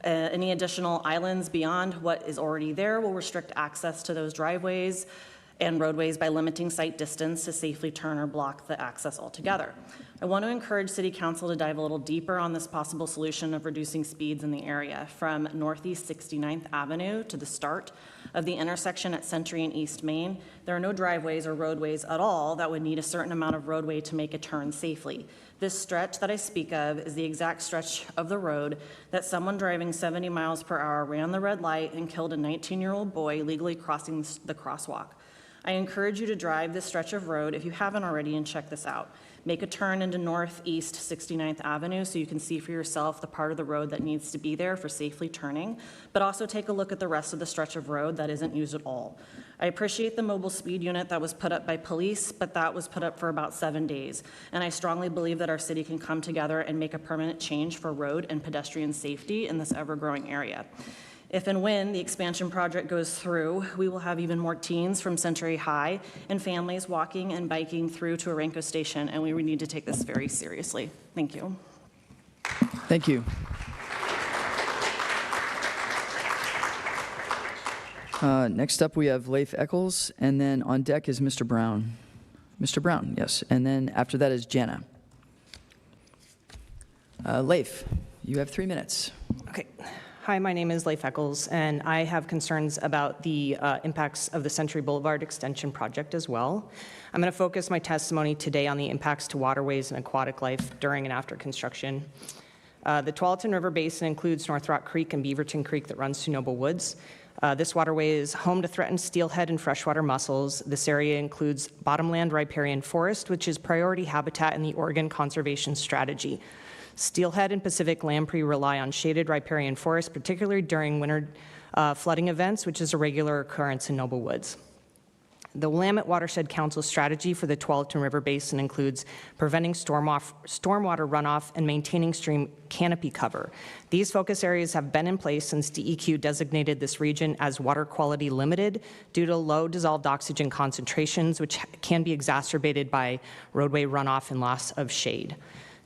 any additional islands beyond what is already there will restrict access to those driveways and roadways by limiting site distance to safely turn or block the access altogether. I want to encourage City Council to dive a little deeper on this possible solution of reducing speeds in the area from Northeast 69th Avenue to the start of the intersection at Century and East Main. There are no driveways or roadways at all that would need a certain amount of roadway to make a turn safely. This stretch that I speak of is the exact stretch of the road that someone driving 70 miles per hour ran the red light and killed a 19-year-old boy legally crossing the crosswalk. I encourage you to drive this stretch of road if you haven't already and check this out. Make a turn into Northeast 69th Avenue so you can see for yourself the part of the road that needs to be there for safely turning, but also take a look at the rest of the stretch of road that isn't used at all. I appreciate the mobile speed unit that was put up by police, but that was put up for about 7 days. And I strongly believe that our city can come together and make a permanent change for road and pedestrian safety in this ever-growing area. If and when the expansion project goes through, we will have even more teens from Century High and families walking and biking through to Aranco Station, and we need to take this very seriously. Thank you. Thank you. Next up, we have Leif Eccles, and then on deck is Mr. Brown. Mr. Brown, yes. And then after that is Jana. Leif, you have 3 minutes. Okay. Hi, my name is Leif Eccles, and I have concerns about the impacts of the Century Boulevard Extension project as well. I'm going to focus my testimony today on the impacts to waterways and aquatic life during and after construction. The Tualatin River Basin includes North Rock Creek and Beaverton Creek that runs to Noble Woods. This waterway is home to threatened steelhead and freshwater mussels. This area includes bottomland riparian forest, which is priority habitat in the Oregon Conservation Strategy. Steelhead and Pacific lamprey rely on shaded riparian forests, particularly during winter flooding events, which is a regular occurrence in Noble Woods. The Willamette Watershed Council strategy for the Tualatin River Basin includes preventing stormwater runoff and maintaining stream canopy cover. These focus areas have been in place since DEQ designated this region as water quality limited due to low dissolved oxygen concentrations, which can be exacerbated by roadway runoff and loss of shade.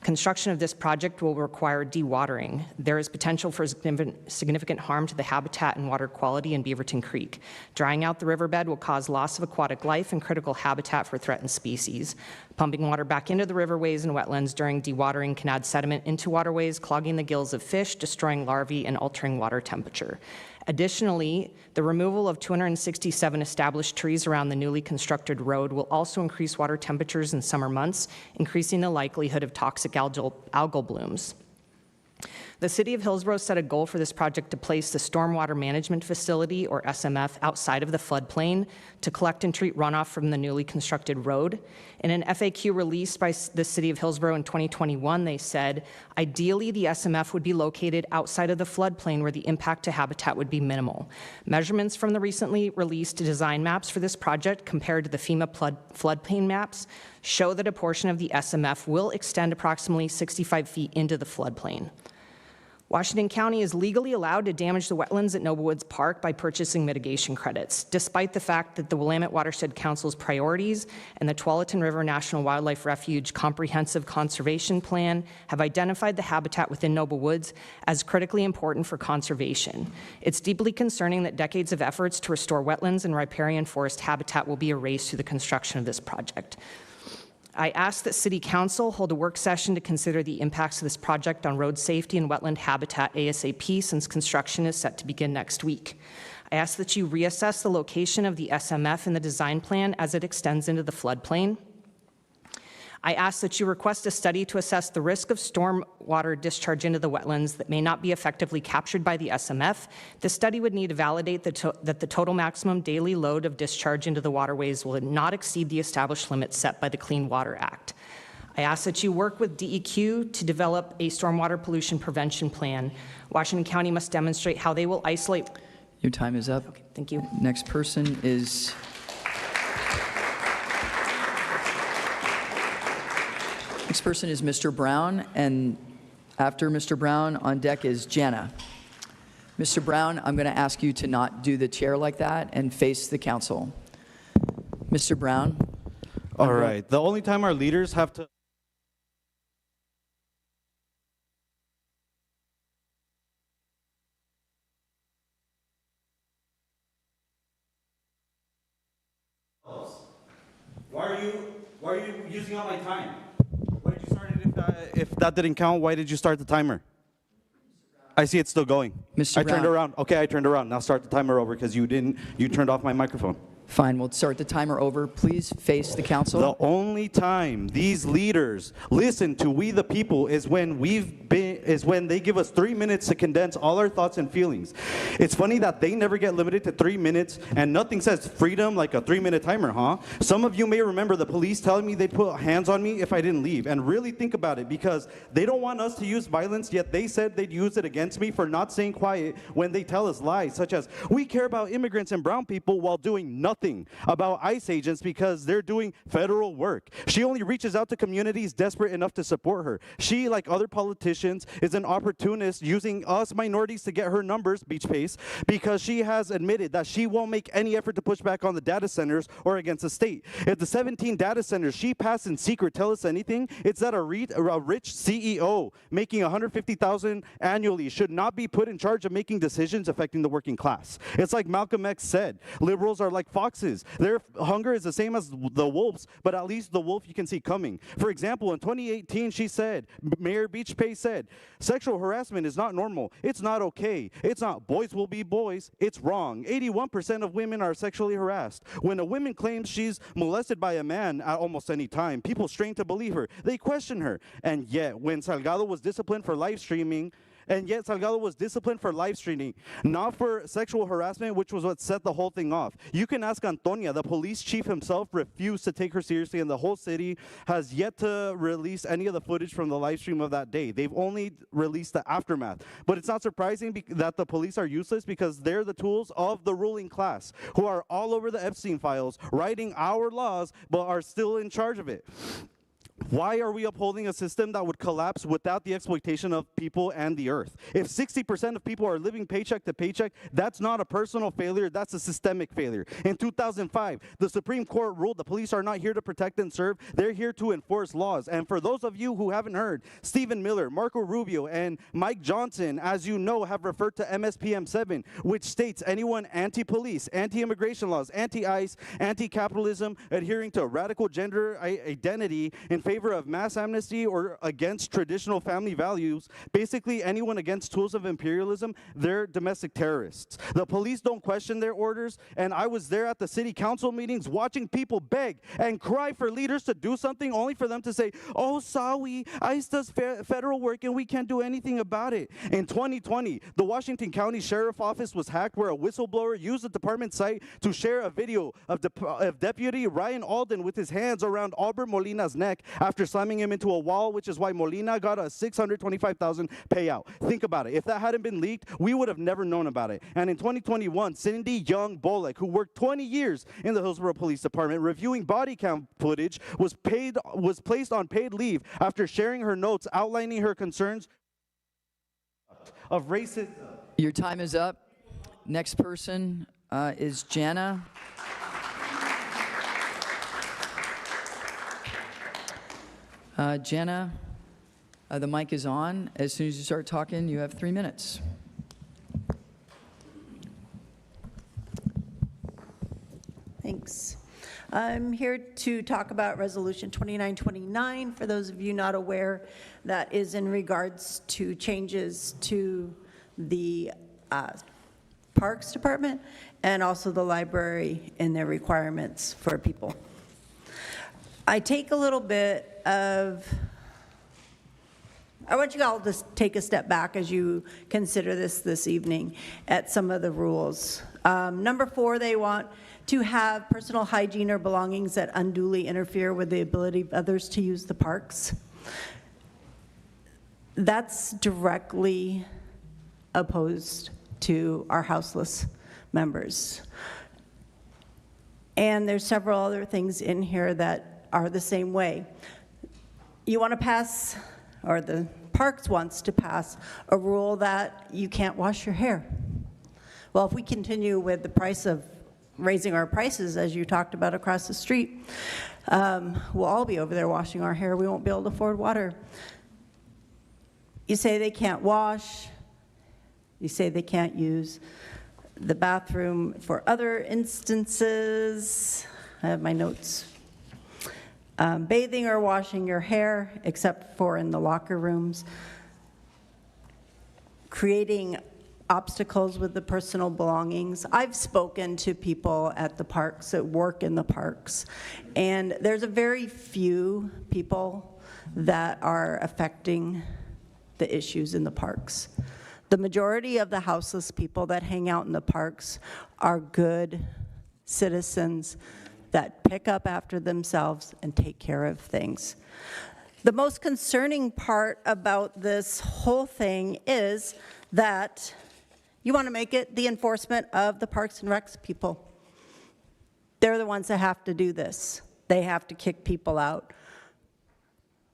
Construction of this project will require dewatering. There is potential for significant harm to the habitat and water quality in Beaverton Creek. Drying out the riverbed will cause loss of aquatic life and critical habitat for threatened species. Pumping water back into the riverways and wetlands during dewatering can add sediment into waterways, clogging the gills of fish, destroying larvae, and altering water temperature. Additionally, the removal of 267 established trees around the newly constructed road will also increase water temperatures in summer months, increasing the likelihood of toxic algal blooms. The City of Hillsboro set a goal for this project to place the Stormwater Management Facility, or SMF, outside of the floodplain to collect and treat runoff from the newly constructed road. In an FAQ released by the City of Hillsboro in 2021, they said, ideally, the SMF would be located outside of the floodplain where the impact to habitat would be minimal. Measurements from the recently released design maps for this project compared to the FEMA floodplain maps show that a portion of the SMF will extend approximately 65 feet into the floodplain. Washington County is legally allowed to damage the wetlands at Noble Woods Park by purchasing mitigation credits, despite the fact that the Willamette Watershed Council's priorities and the Tualatin River National Wildlife Refuge Comprehensive Conservation Plan have identified the habitat within Noble Woods as critically important for conservation. It's deeply concerning that decades of efforts to restore wetlands and riparian forest habitat will be erased through the construction of this project. I ask that City Council hold a work session to consider the impacts of this project on road safety and wetland habitat ASAP, since construction is set to begin next week. I ask that you reassess the location of the SMF in the design plan as it extends into the floodplain. I ask that you request a study to assess the risk of storm water discharge into the wetlands that may not be effectively captured by the SMF. The study would need to validate that the total maximum daily load of discharge into the waterways will not exceed the established limits set by the Clean Water Act. I ask that you work with DEQ to develop a stormwater pollution prevention plan. Washington County must demonstrate how they will isolate. Your time is up. Okay, thank you. Next person is Mr. Brown, and after Mr. Brown, on deck is Jana. Mr. Brown, I'm going to ask you to not do the chair like that and face the council. Mr. Brown. All right. The only time our leaders have to... Why are you using up my time? Why did you start it if that didn't count? Why did you start the timer? I see it's still going. Mr. I turned Brown. around. Okay, I turned around. Now start the timer over because you turned off my microphone. Fine, we'll start the timer over. Please face the council. The only time these leaders listen to we the people is when they give us 3 minutes to condense all our thoughts and feelings. It's funny that they never get limited to 3 minutes and nothing says freedom like a 3-minute timer, huh? Some of you may remember the police telling me they'd put hands on me if I didn't leave, and really think about it, because they don't want us to use violence, yet they said they'd use it against me for not staying quiet when they tell us lies, such as we care about immigrants and brown people while doing nothing about ICE agents because they're doing federal work. She only reaches out to communities desperate enough to support her. She, like other politicians, is an opportunist using us minorities to get her numbers, Beach Pace, because she has admitted that she won't make any effort to push back on the data centers or against the state. If the 17 data centers she passed in secret tell us anything, it's that a rich CEO making $150,000 annually should not be put in charge of making decisions affecting the working class. It's like Malcolm X said, liberals are like foxes. Their hunger is the same as the wolves, but at least the wolf you can see coming. For example, in 2018, she said, Mayor Beach Pace said, sexual harassment is not normal. It's not okay. It's not boys will be boys. It's wrong. 81% of women are sexually harassed. When a woman claims she's molested by a man at almost any time, people strain to believe her. They question her. And yet, when Salgado was disciplined for live streaming, not for sexual harassment, which was what set the whole thing off. You can ask Antonia, the police chief himself refused to take her seriously, and the whole city has yet to release any of the footage from the live stream of that day. They've only released the aftermath. But it's not surprising that the police are useless, because they're the tools of the ruling class, who are all over the Epstein files, writing our laws, but are still in charge of it. Why are we upholding a system that would collapse without the exploitation of people and the earth? If 60% of people are living paycheck to paycheck, that's not a personal failure, that's a systemic failure. In 2005, the Supreme Court ruled the police are not here to protect and serve, they're here to enforce laws. And for those of you who haven't heard, Stephen Miller, Marco Rubio, and Mike Johnson, as you know, have referred to MSPM 7, which states anyone anti-police, anti-immigration laws, anti-ICE, anti-capitalism, adhering to radical gender identity in favor of mass amnesty or against traditional family values, basically anyone against tools of imperialism, they're domestic terrorists. The police don't question their orders, and I was there at the city council meetings watching people beg and cry for leaders to do something only for them to say, oh, sorry, ICE does federal work and we can't do anything about it. In 2020, the Washington County Sheriff Office was hacked where a whistleblower used the department site to share a video of Deputy Ryan Alden with his hands around Albert Molina's neck after slamming him into a wall, which is why Molina got a $625,000 payout. Think about it. If that hadn't been leaked, we would have never known about it. And in 2021, Cindy Young Bullock, who worked 20 years in the Hillsboro Police Department reviewing body cam footage, was placed on paid leave after sharing her notes outlining her concerns of racism. Your time is up. Next person is Jana. Jana, the mic is on. As soon as you start talking, you have 3 minutes. Thanks. I'm here to talk about Resolution 2929. For those of you not aware, that is in regards to changes to the Parks Department and also the library in their requirements for people. I take a little bit of, I want you all to take a step back as you consider this evening at some of the rules. Number 4, they want to have personal hygiene or belongings that unduly interfere with the ability of others to use the parks. That's directly opposed to our houseless members. And there's several other things in here that are the same way. You want to pass, or the parks wants to pass, a rule that you can't wash your hair. Well, if we continue with the price of raising our prices, as you talked about across the street, we'll all be over there washing our hair. We won't be able to afford water. You say they can't wash. You say they can't use the bathroom for other instances. I have my notes. Bathing or washing your hair, except for in the locker rooms. Creating obstacles with the personal belongings. I've spoken to people at the parks that work in the parks, and there's a very few people that are affecting the issues in the parks. The majority of the houseless people that hang out in the parks are good citizens that pick up after themselves and take care of things. The most concerning part about this whole thing is that you want to make it the enforcement of the Parks and Recs people. They're the ones that have to do this. They have to kick people out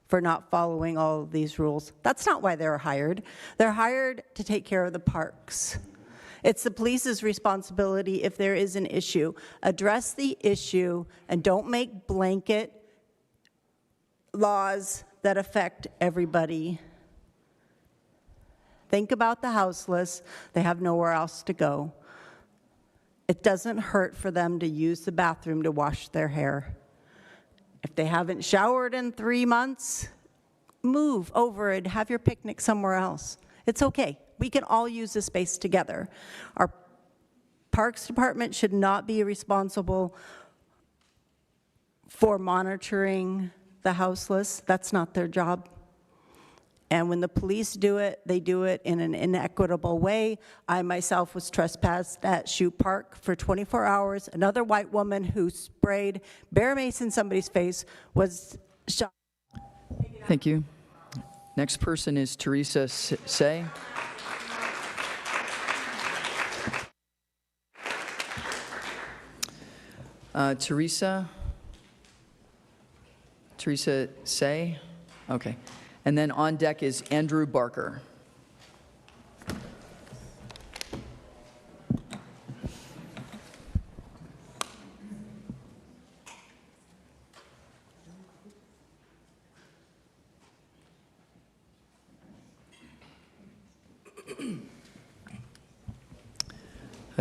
for not following all of these rules. That's not why they're hired. They're hired to take care of the parks. It's the police's responsibility if there is an issue. Address the issue and don't make blanket laws that affect everybody. Think about the houseless. They have nowhere else to go. It doesn't hurt for them to use the bathroom to wash their hair. If they haven't showered in 3 months, move over and have your picnic somewhere else. It's okay. We can all use this space together. Our Parks Department should not be responsible for monitoring the houseless. That's not their job. And when the police do it, they do it in an inequitable way. I myself was trespassed at Shoe Park for 24 hours. Another white woman who sprayed bear mace in somebody's face was shot. Thank you. Next person is Teresa Say. Teresa Say. Okay. And then on deck is Andrew Barker.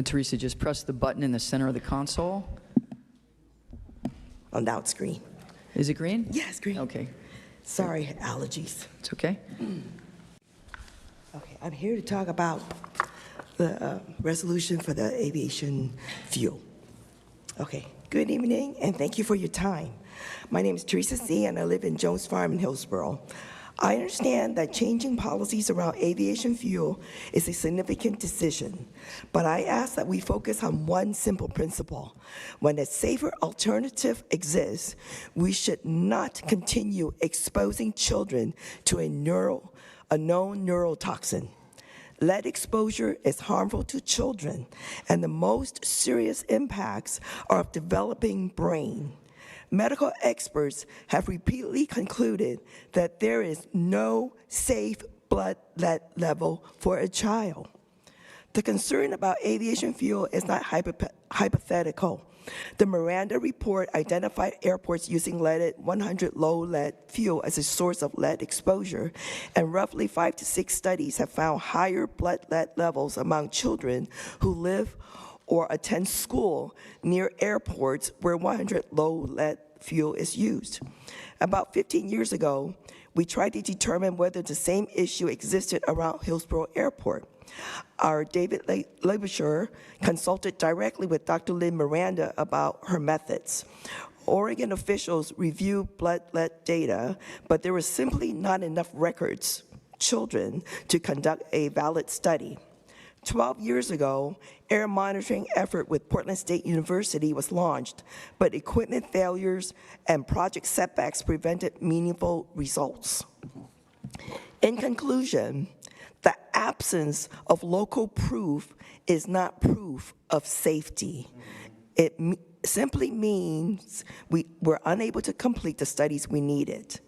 Teresa, just press the button in the center of the console. Oh, now it's green. Is it green? Yes, green. Okay. Sorry, allergies. It's okay. Okay, I'm here to talk about the resolution for the aviation fuel. Okay, good evening, and thank you for your time. My name is Teresa C., and I live in Jones Farm in Hillsboro. I understand that changing policies around aviation fuel is a significant decision, but I ask that we focus on one simple principle. When a safer alternative exists, we should not continue exposing children to a known neurotoxin. Lead exposure is harmful to children, and the most serious impacts are of developing brain. Medical experts have repeatedly concluded that there is no safe blood lead level for a child. The concern about aviation fuel is not hypothetical. The Miranda report identified airports using leaded 100 low lead fuel as a source of lead exposure, and roughly 5 to 6 studies have found higher blood lead levels among children who live or attend school near airports where 100 low lead fuel is used. About 15 years ago, we tried to determine whether the same issue existed around Hillsboro Airport. Our David Laboucher consulted directly with Dr. Lynn Miranda about her methods. Oregon officials reviewed blood lead data, but there were simply not enough children, to conduct a valid study. 12 years ago, air monitoring effort with Portland State University was launched, but equipment failures and project setbacks prevented meaningful results. In conclusion, the absence of local proof is not proof of safety. It simply means we're unable to complete the studies we needed.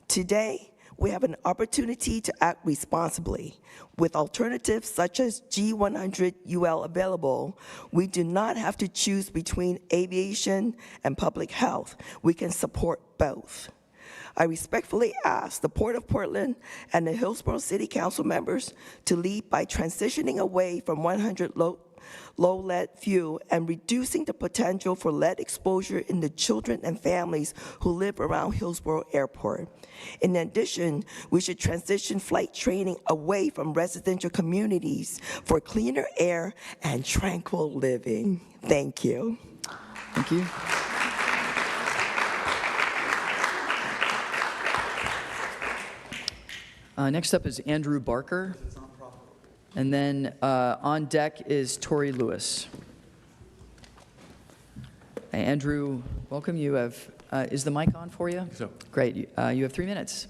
Today, we have an opportunity to act responsibly. With alternatives such as G100UL available, we do not have to choose between aviation and public health. We can support both. I respectfully ask the Port of Portland and the Hillsboro City Council members to lead by transitioning away from 100 low lead fuel and reducing the potential for lead exposure in the children and families who live around Hillsboro Airport. In addition, we should transition flight training away from residential communities for cleaner air and tranquil living. Thank you. Thank you. Next up is Andrew Barker. And then on deck is Tori Lewis. Hey, Andrew, welcome. You have, is the mic on for you? So. Great. You have 3 minutes.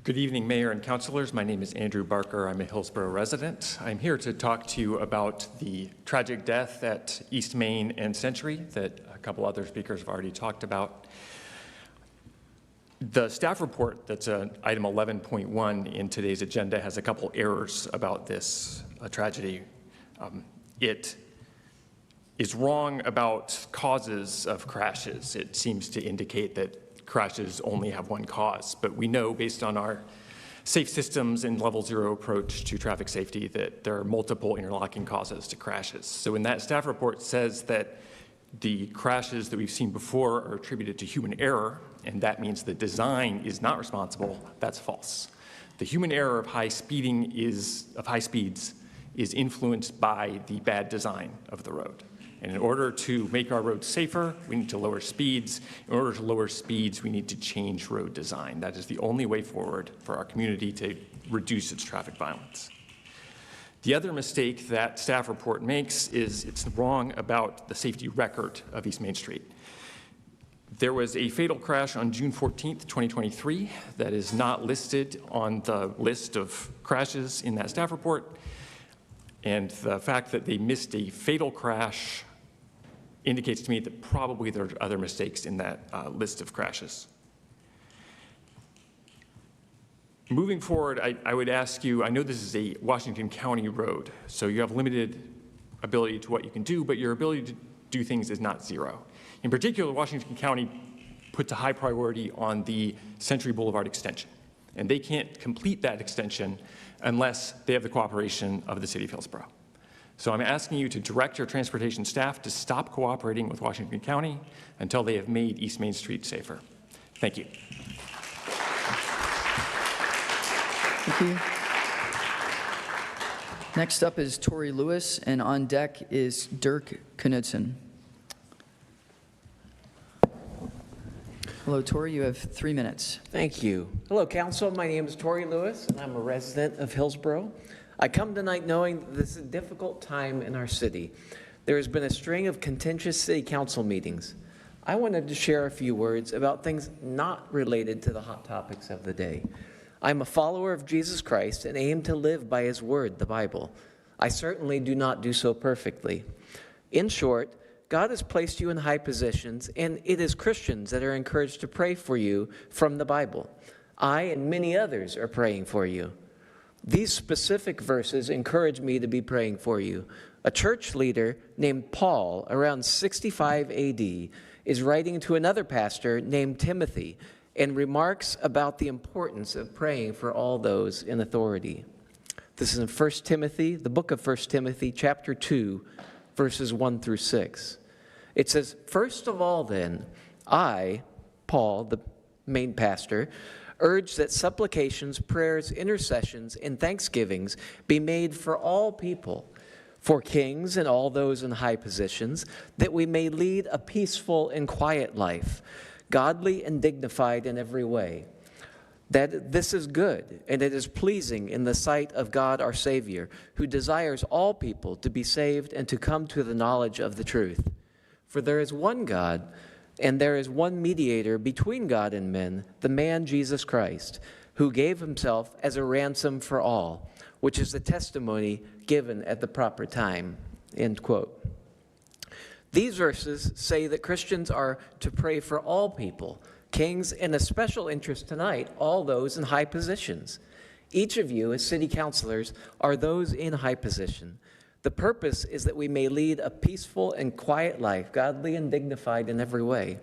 Good evening, Mayor and councilors. My name is Andrew Barker. I'm a Hillsboro resident. I'm here to talk to you about the tragic death at East Main and Century that a couple other speakers have already talked about. The staff report that's item 11.1 in today's agenda has a couple errors about this tragedy. It is wrong about causes of crashes. It seems to indicate that crashes only have one cause, but we know based on our safe systems and level 0 approach to traffic safety that there are multiple interlocking causes to crashes. So in that staff report says that the crashes that we've seen before are attributed to human error, and that means the design is not responsible. That's false. The human error of high speeds is influenced by the bad design of the road. And in order to make our roads safer, we need to lower speeds. In order to lower speeds, we need to change road design. That is the only way forward for our community to reduce its traffic violence. The other mistake that staff report makes is it's wrong about the safety record of East Main Street. There was a fatal crash on June 14th, 2023 that is not listed on the list of crashes in that staff report. And the fact that they missed a fatal crash indicates to me that probably there are other mistakes in that list of crashes. Moving forward, I would ask you, I know this is a Washington County road, so you have limited ability to what you can do, but your ability to do things is not zero. In particular, Washington County puts a high priority on the Century Boulevard extension, and they can't complete that extension unless they have the cooperation of the city of Hillsboro. So I'm asking you to direct your transportation staff to stop cooperating with Washington County until they have made East Main Street safer. Thank you. Thank you. Next up is Tori Lewis, and on deck is Dirk Knudsen. Hello, Tori, you have 3 minutes. Thank you. Hello, Council. My name is Tori Lewis, and I'm a resident of Hillsboro. I come tonight knowing that this is a difficult time in our city. There has been a string of contentious city council meetings. I wanted to share a few words about things not related to the hot topics of the day. I'm a follower of Jesus Christ and aim to live by his word, the Bible. I certainly do not do so perfectly. In short, God has placed you in high positions, and it is Christians that are encouraged to pray for you from the Bible. I and many others are praying for you. These specific verses encourage me to be praying for you. A church leader named Paul, around 65 AD, is writing to another pastor named Timothy and remarks about the importance of praying for all those in authority. This is in 1 Timothy, the book of 1 Timothy, chapter 2, verses 1 through 6. It says, "First of all then, I, Paul, the main pastor, urge that supplications, prayers, intercessions, and thanksgivings be made for all people, for kings and all those in high positions, that we may lead a peaceful and quiet life, godly and dignified in every way. That this is good, and it is pleasing in the sight of God our Savior, who desires all people to be saved and to come to the knowledge of the truth. For there is one God, and there is one mediator between God and men, the man Jesus Christ, who gave himself as a ransom for all, which is the testimony given at the proper time." End quote. These verses say that Christians are to pray for all people, kings, and a special interest tonight, all those in high positions. Each of you, as city councilors, are those in high position. The purpose is that we may lead a peaceful and quiet life, godly and dignified in every way.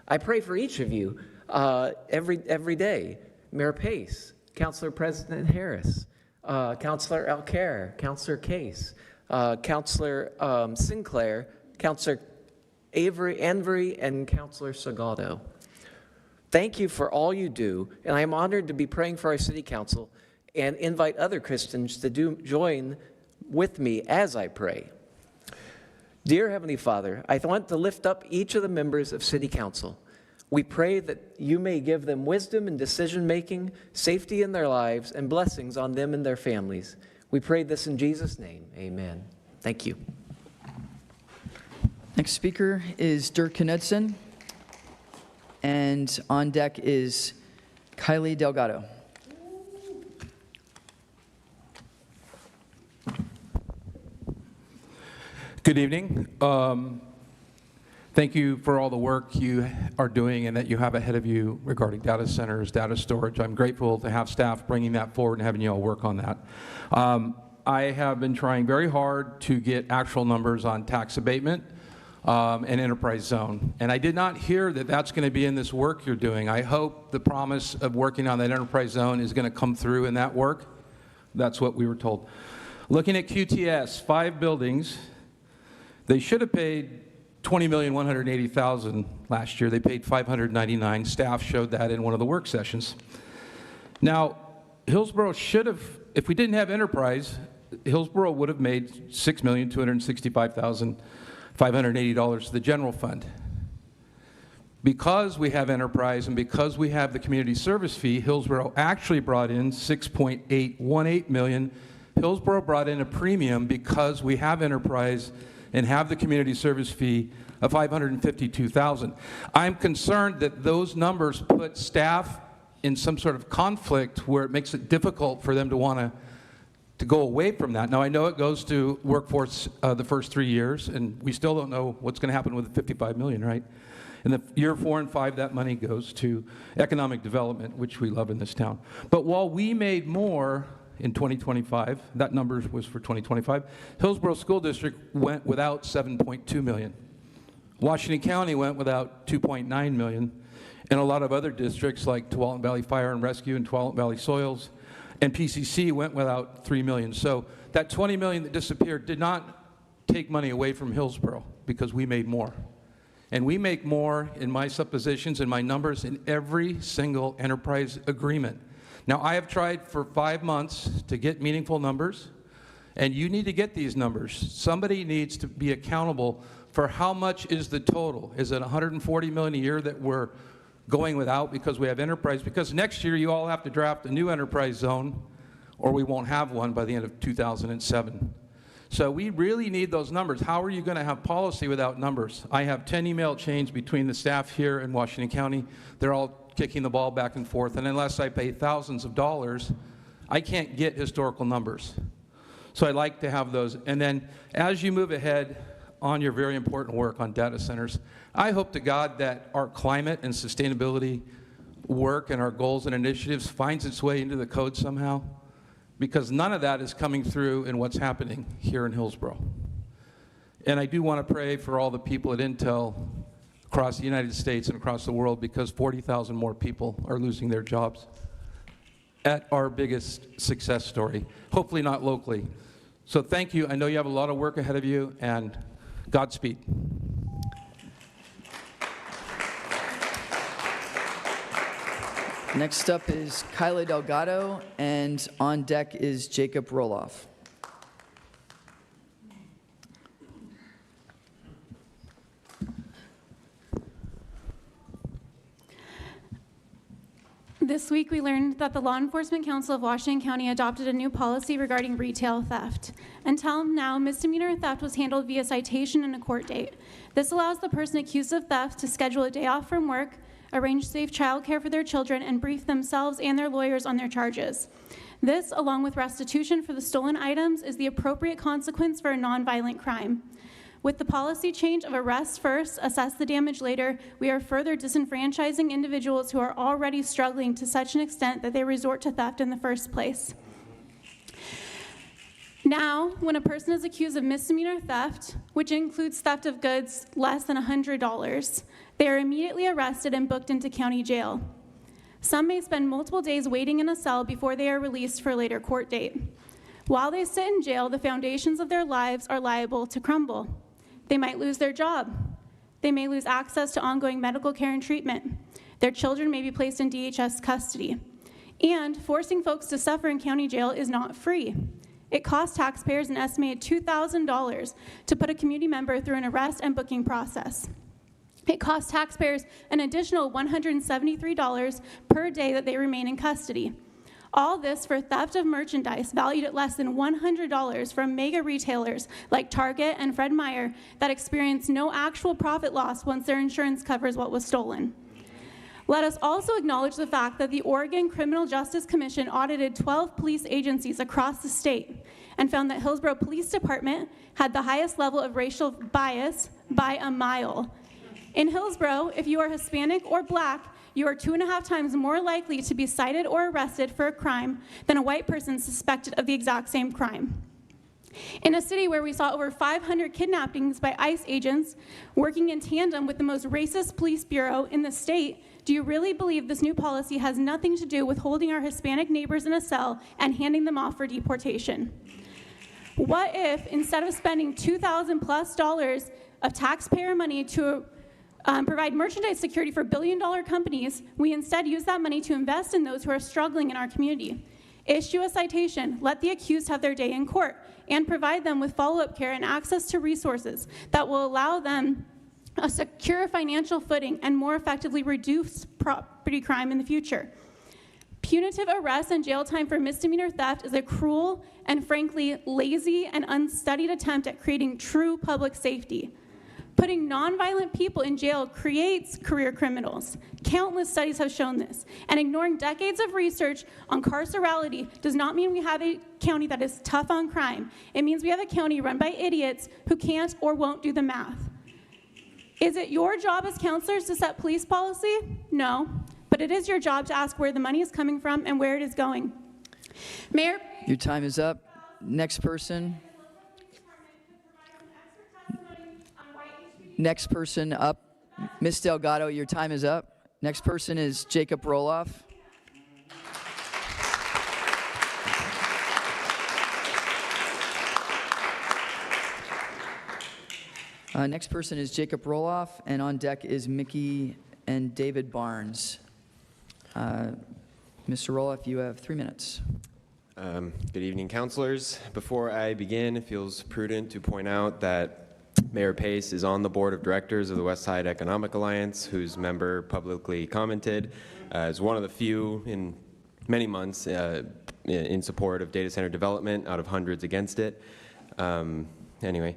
I pray for each of you every day. Mayor Pace, Councilor President Harris, Councilor Alcaire, Councilor Case, Councilor Sinclair, Councilor Avery, and Councilor Salgado. Thank you for all you do, and I am honored to be praying for our city council and invite other Christians to join with me as I pray. Dear Heavenly Father, I want to lift up each of the members of City Council. We pray that you may give them wisdom in decision-making, safety in their lives, and blessings on them and their families. We pray this in Jesus' name. Amen. Thank you. Next speaker is Dirk Knudsen, and on deck is Kylie Delgado. Good evening. Thank you for all the work you are doing and that you have ahead of you regarding data centers, data storage. I'm grateful to have staff bringing that forward and having you all work on that. I have been trying very hard to get actual numbers on tax abatement and enterprise zone. And I did not hear that that's going to be in this work you're doing. I hope the promise of working on that enterprise zone is going to come through in that work. That's what we were told. Looking at QTS, 5 buildings, they should have paid $20,180,000 last year. They paid $599,000. Staff showed that in one of the work sessions. Now, Hillsboro should have, if we didn't have enterprise, Hillsboro would have made $6,265,580 to the general fund. Because we have enterprise and because we have the community service fee, Hillsboro actually brought in $6.818 million. Hillsboro brought in a premium because we have enterprise and have the community service fee of $552,000. I'm concerned that those numbers put staff in some sort of conflict where it makes it difficult for them to want to go away from that. Now, I know it goes to workforce the first 3 years, and we still don't know what's going to happen with the $55 million, right? In the year 4 and 5, that money goes to economic development, which we love in this town. But while we made more in 2025, that number was for 2025, Hillsboro School District went without $7.2 million. Washington County went without $2.9 million, and a lot of other districts like Tualatin Valley Fire and Rescue and Tualatin Valley Soils and PCC went without $3 million. So that $20 million that disappeared did not take money away from Hillsboro because we made more. And we make more in my suppositions and my numbers in every single enterprise agreement. Now, I have tried for 5 months to get meaningful numbers, and you need to get these numbers. Somebody needs to be accountable for how much is the total. Is it $140 million a year that we're going without because we have enterprise? Because next year you all have to draft a new enterprise zone, or we won't have one by the end of 2007. So we really need those numbers. How are you going to have policy without numbers? I have 10 email chains between the staff here in Washington County. They're all kicking the ball back and forth, and unless I pay thousands of dollars, I can't get historical numbers. So I'd like to have those. And then as you move ahead on your very important work on data centers, I hope to God that our climate and sustainability work and our goals and initiatives finds its way into the code somehow, because none of that is coming through in what's happening here in Hillsboro. And I do want to pray for all the people at Intel across the United States and across the world, because 40,000 more people are losing their jobs at our biggest success story, hopefully not locally. So thank you. I know you have a lot of work ahead of you, and Godspeed. Next up is Kyla Delgado, and on deck is Jacob Roloff. This week, we learned that the Law Enforcement Council of Washington County adopted a new policy regarding retail theft. Until now, misdemeanor theft was handled via citation and a court date. This allows the person accused of theft to schedule a day off from work, arrange safe childcare for their children, and brief themselves and their lawyers on their charges. This, along with restitution for the stolen items, is the appropriate consequence for a nonviolent crime. With the policy change of arrest first, assess the damage later, we are further disenfranchising individuals who are already struggling to such an extent that they resort to theft in the first place. Now, when a person is accused of misdemeanor theft, which includes theft of goods less than $100, they are immediately arrested and booked into county jail. Some may spend multiple days waiting in a cell before they are released for a later court date. While they sit in jail, the foundations of their lives are liable to crumble. They might lose their job. They may lose access to ongoing medical care and treatment. Their children may be placed in DHS custody. And forcing folks to suffer in county jail is not free. It costs taxpayers an estimated $2,000 to put a community member through an arrest and booking process. It costs taxpayers an additional $173 per day that they remain in custody. All this for theft of merchandise valued at less than $100 from mega retailers like Target and Fred Meyer that experience no actual profit loss once their insurance covers what was stolen. Let us also acknowledge the fact that the Oregon Criminal Justice Commission audited 12 police agencies across the state and found that Hillsboro Police Department had the highest level of racial bias by a mile. In Hillsboro, if you are Hispanic or Black, you are 2.5 times more likely to be cited or arrested for a crime than a white person suspected of the exact same crime. In a city where we saw over 500 kidnappings by ICE agents working in tandem with the most racist police bureau in the state, do you really believe this new policy has nothing to do with holding our Hispanic neighbors in a cell and handing them off for deportation? What if, instead of spending $2,000+ of taxpayer money to provide merchandise security for billion-dollar companies, we instead use that money to invest in those who are struggling in our community? Issue a citation, let the accused have their day in court, and provide them with follow-up care and access to resources that will allow them a secure financial footing and more effectively reduce property crime in the future. Punitive arrest and jail time for misdemeanor theft is a cruel and frankly lazy and unstudied attempt at creating true public safety. Putting nonviolent people in jail creates career criminals. Countless studies have shown this. And ignoring decades of research on carcerality does not mean we have a county that is tough on crime. It means we have a county run by idiots who can't or won't do the math. Is it your job as counselors to set police policy? No, but it is your job to ask where the money is coming from and where it is going. Mayor? Your time is up. Next person. Next person up. Ms. Delgado, your time is up. Next person is Jacob Roloff. Next person is Jacob Roloff, and on deck is Mickey and David Barnes. Mr. Mr. Roloff, you have 3 minutes. Good evening, councilors. Before I begin, it feels prudent to point out that Mayor Pace is on the board of directors of the West Side Economic Alliance, whose member publicly commented as one of the few in many months in support of data center development out of hundreds against it. Anyway,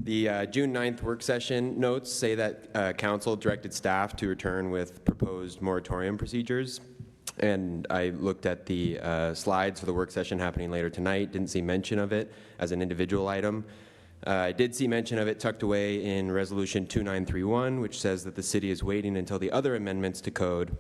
the June 9th work session notes say that council directed staff to return with proposed moratorium procedures. And I looked at the slides for the work session happening later tonight, didn't see mention of it as an individual item. I did see mention of it tucked away in Resolution 2931, which says that the city is waiting until the other amendments to code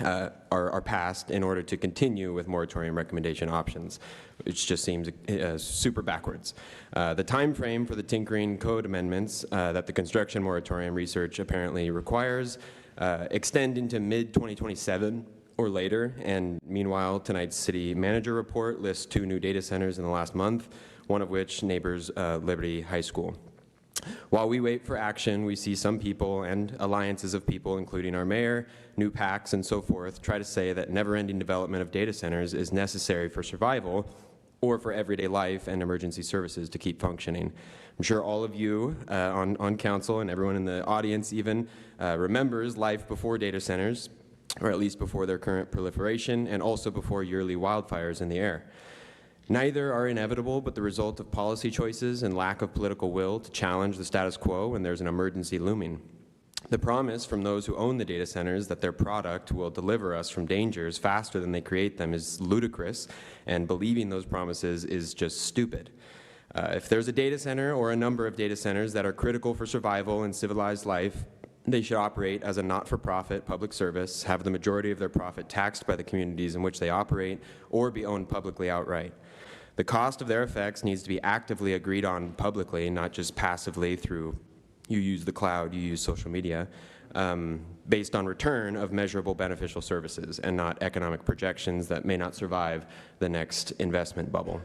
are passed in order to continue with moratorium recommendation options, which just seems super backwards. The time frame for the tinkering code amendments that the construction moratorium research apparently requires extend into mid-2027 or later, and meanwhile, tonight's city manager report lists 2 new data centers in the last month, one of which neighbors Liberty High School. While we wait for action, we see some people and alliances of people, including our mayor, new PACs, and so forth, try to say that never-ending development of data centers is necessary for survival or for everyday life and emergency services to keep functioning. I'm sure all of you on council and everyone in the audience even remembers life before data centers, or at least before their current proliferation, and also before yearly wildfires in the air. Neither are inevitable, but the result of policy choices and lack of political will to challenge the status quo when there's an emergency looming. The promise from those who own the data centers that their product will deliver us from dangers faster than they create them is ludicrous, and believing those promises is just stupid. If there's a data center or a number of data centers that are critical for survival and civilized life, they should operate as a not-for-profit public service, have the majority of their profit taxed by the communities in which they operate, or be owned publicly outright. The cost of their effects needs to be actively agreed on publicly, not just passively through you use the cloud, you use social media, based on return of measurable beneficial services and not economic projections that may not survive the next investment bubble.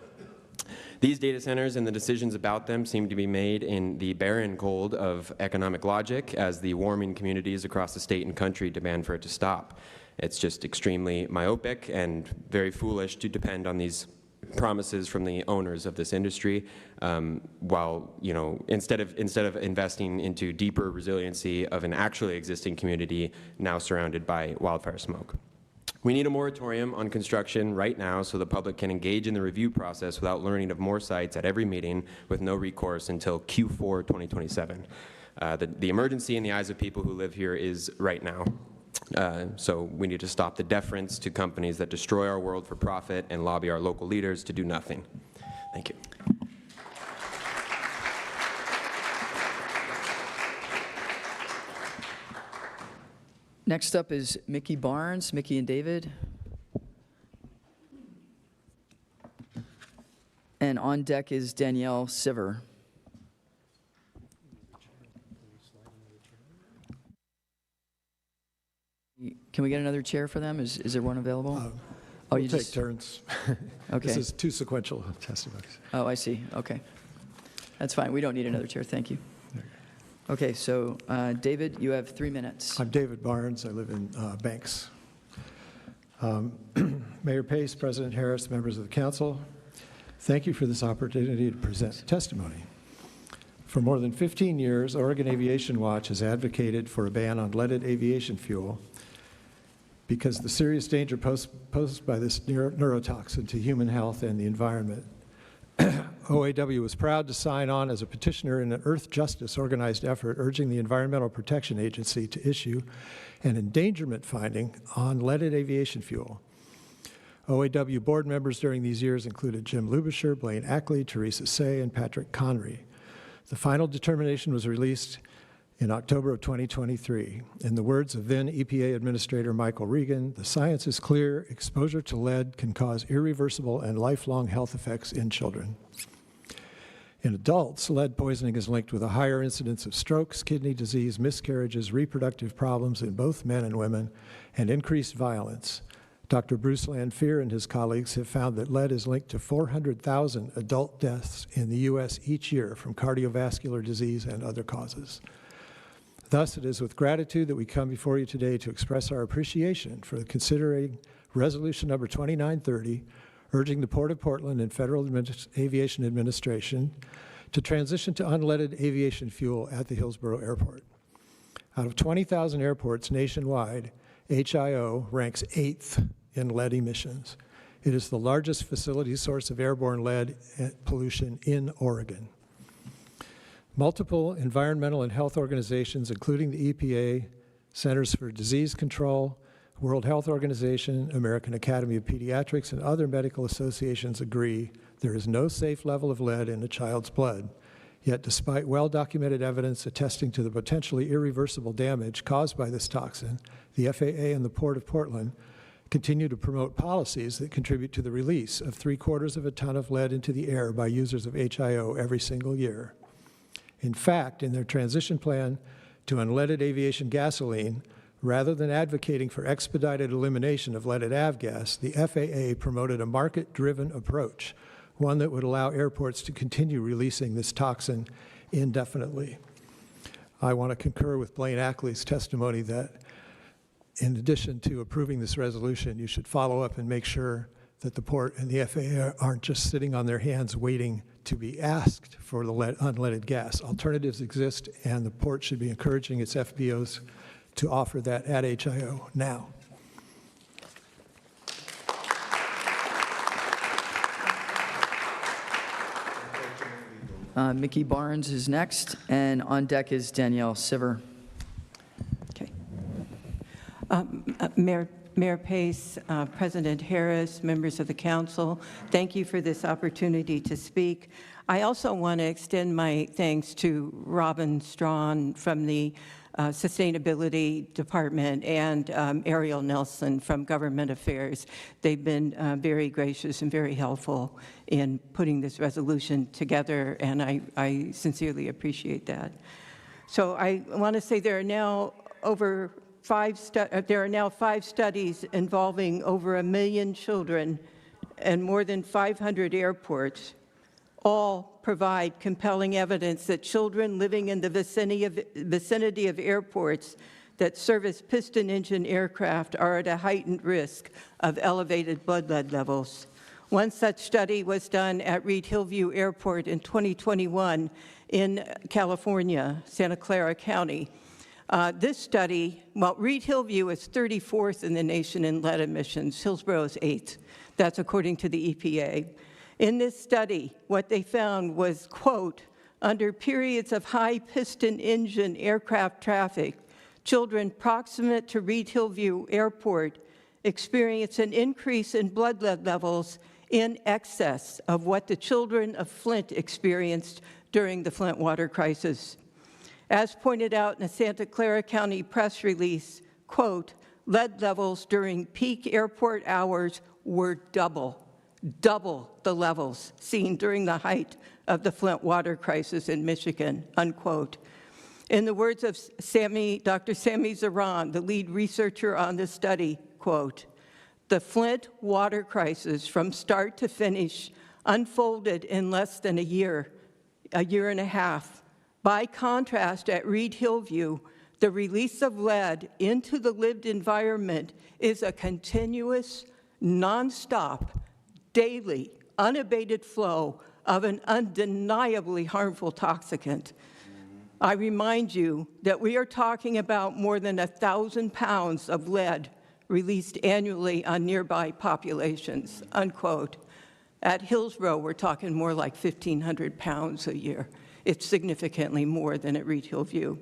These data centers and the decisions about them seem to be made in the barren cold of economic logic as the warming communities across the state and country demand for it to stop. It's just extremely myopic and very foolish to depend on these promises from the owners of this industry, while, you know, instead of investing into deeper resiliency of an actually existing community now surrounded by wildfire smoke. We need a moratorium on construction right now so the public can engage in the review process without learning of more sites at every meeting with no recourse until Q4 2027. The emergency in the eyes of people who live here is right now. So we need to stop the deference to companies that destroy our world for profit and lobby our local leaders to do nothing. Thank you. Next up is Mickey Barnes, Mickey and David. And on deck is Danielle Siver. Can we get another chair for them? Is there one available? We'll take turns. Okay. This is 2 sequential testimonies. Oh, I see. Okay. That's fine. We don't need another chair. Thank you. Okay, so David, you have 3 minutes. I'm David Barnes. I live in Banks. Mayor Pace, President Harris, members of the council, thank you for this opportunity to present testimony. For more than 15 years, Oregon Aviation Watch has advocated for a ban on leaded aviation fuel because the serious danger posed by this neurotoxin to human health and the environment. OAW was proud to sign on as a petitioner in an Earth Justice organized effort urging the Environmental Protection Agency to issue an endangerment finding on leaded aviation fuel. OAW board members during these years included Jim Lubisher, Blaine Ackley, Teresa Say, and Patrick Conry. The final determination was released in October of 2023. In the words of then EPA Administrator Michael Regan, the science is clear, exposure to lead can cause irreversible and lifelong health effects in children. In adults, lead poisoning is linked with a higher incidence of strokes, kidney disease, miscarriages, reproductive problems in both men and women, and increased violence. Dr. Bruce Lanphier and his colleagues have found that lead is linked to 400,000 adult deaths in the U.S. each year from cardiovascular disease and other causes. Thus, it is with gratitude that we come before you today to express our appreciation for considering Resolution number 2930, urging the Port of Portland and Federal Aviation Administration to transition to unleaded aviation fuel at the Hillsboro Airport. Out of 20,000 airports nationwide, HIO ranks 8th in lead emissions. It is the largest facility source of airborne lead pollution in Oregon. Multiple environmental and health organizations, including the EPA, Centers for Disease Control, World Health Organization, American Academy of Pediatrics, and other medical associations agree there is no safe level of lead in a child's blood. Yet, despite well-documented evidence attesting to the potentially irreversible damage caused by this toxin, the FAA and the Port of Portland continue to promote policies that contribute to the release of 3/4 of a ton of lead into the air by users of HIO every single year. In fact, in their transition plan to unleaded aviation gasoline, rather than advocating for expedited elimination of leaded avgas, the FAA promoted a market-driven approach, one that would allow airports to continue releasing this toxin indefinitely. I want to concur with Blaine Ackley's testimony that in addition to approving this resolution, you should follow up and make sure that the Port and the FAA aren't just sitting on their hands waiting to be asked for the unleaded gas. Alternatives exist, and the Port should be encouraging its FBOs to offer that at HIO now. Mickey Barnes is next, and on deck is Danielle Siver. Okay. Mayor Pace, President Harris, members of the council, thank you for this opportunity to speak. I also want to extend my thanks to Robin Strawn from the Sustainability Department and Ariel Nelson from Government Affairs. They've been very gracious and very helpful in putting this resolution together, and I sincerely appreciate that. So I want to say there are now five studies involving over 1 million children and more than 500 airports. All provide compelling evidence that children living in the vicinity of airports that service piston engine aircraft are at a heightened risk of elevated blood lead levels. One such study was done at Reed Hillview Airport in 2021 in California, Santa Clara County. This study, well, Reed Hillview is 34th in the nation in lead emissions. Hillsboro is 8th. That's according to the EPA. In this study, what they found was, quote, under periods of high piston engine aircraft traffic, children proximate to Reed Hillview Airport experience an increase in blood lead levels in excess of what the children of Flint experienced during the Flint water crisis. As pointed out in a Santa Clara County press release, quote, lead levels during peak airport hours were double the levels seen during the height of the Flint water crisis in Michigan, unquote. In the words of Dr. Sammy Zaran, the lead researcher on this study, quote, the Flint water crisis from start to finish unfolded in less than a year and a half. By contrast, at Reed Hillview, the release of lead into the lived environment is a continuous, nonstop, daily, unabated flow of an undeniably harmful toxicant. I remind you that we are talking about more than 1,000 pounds of lead released annually on nearby populations, unquote. At Hillsboro, we're talking more like 1,500 pounds a year. It's significantly more than at Reed Hillview.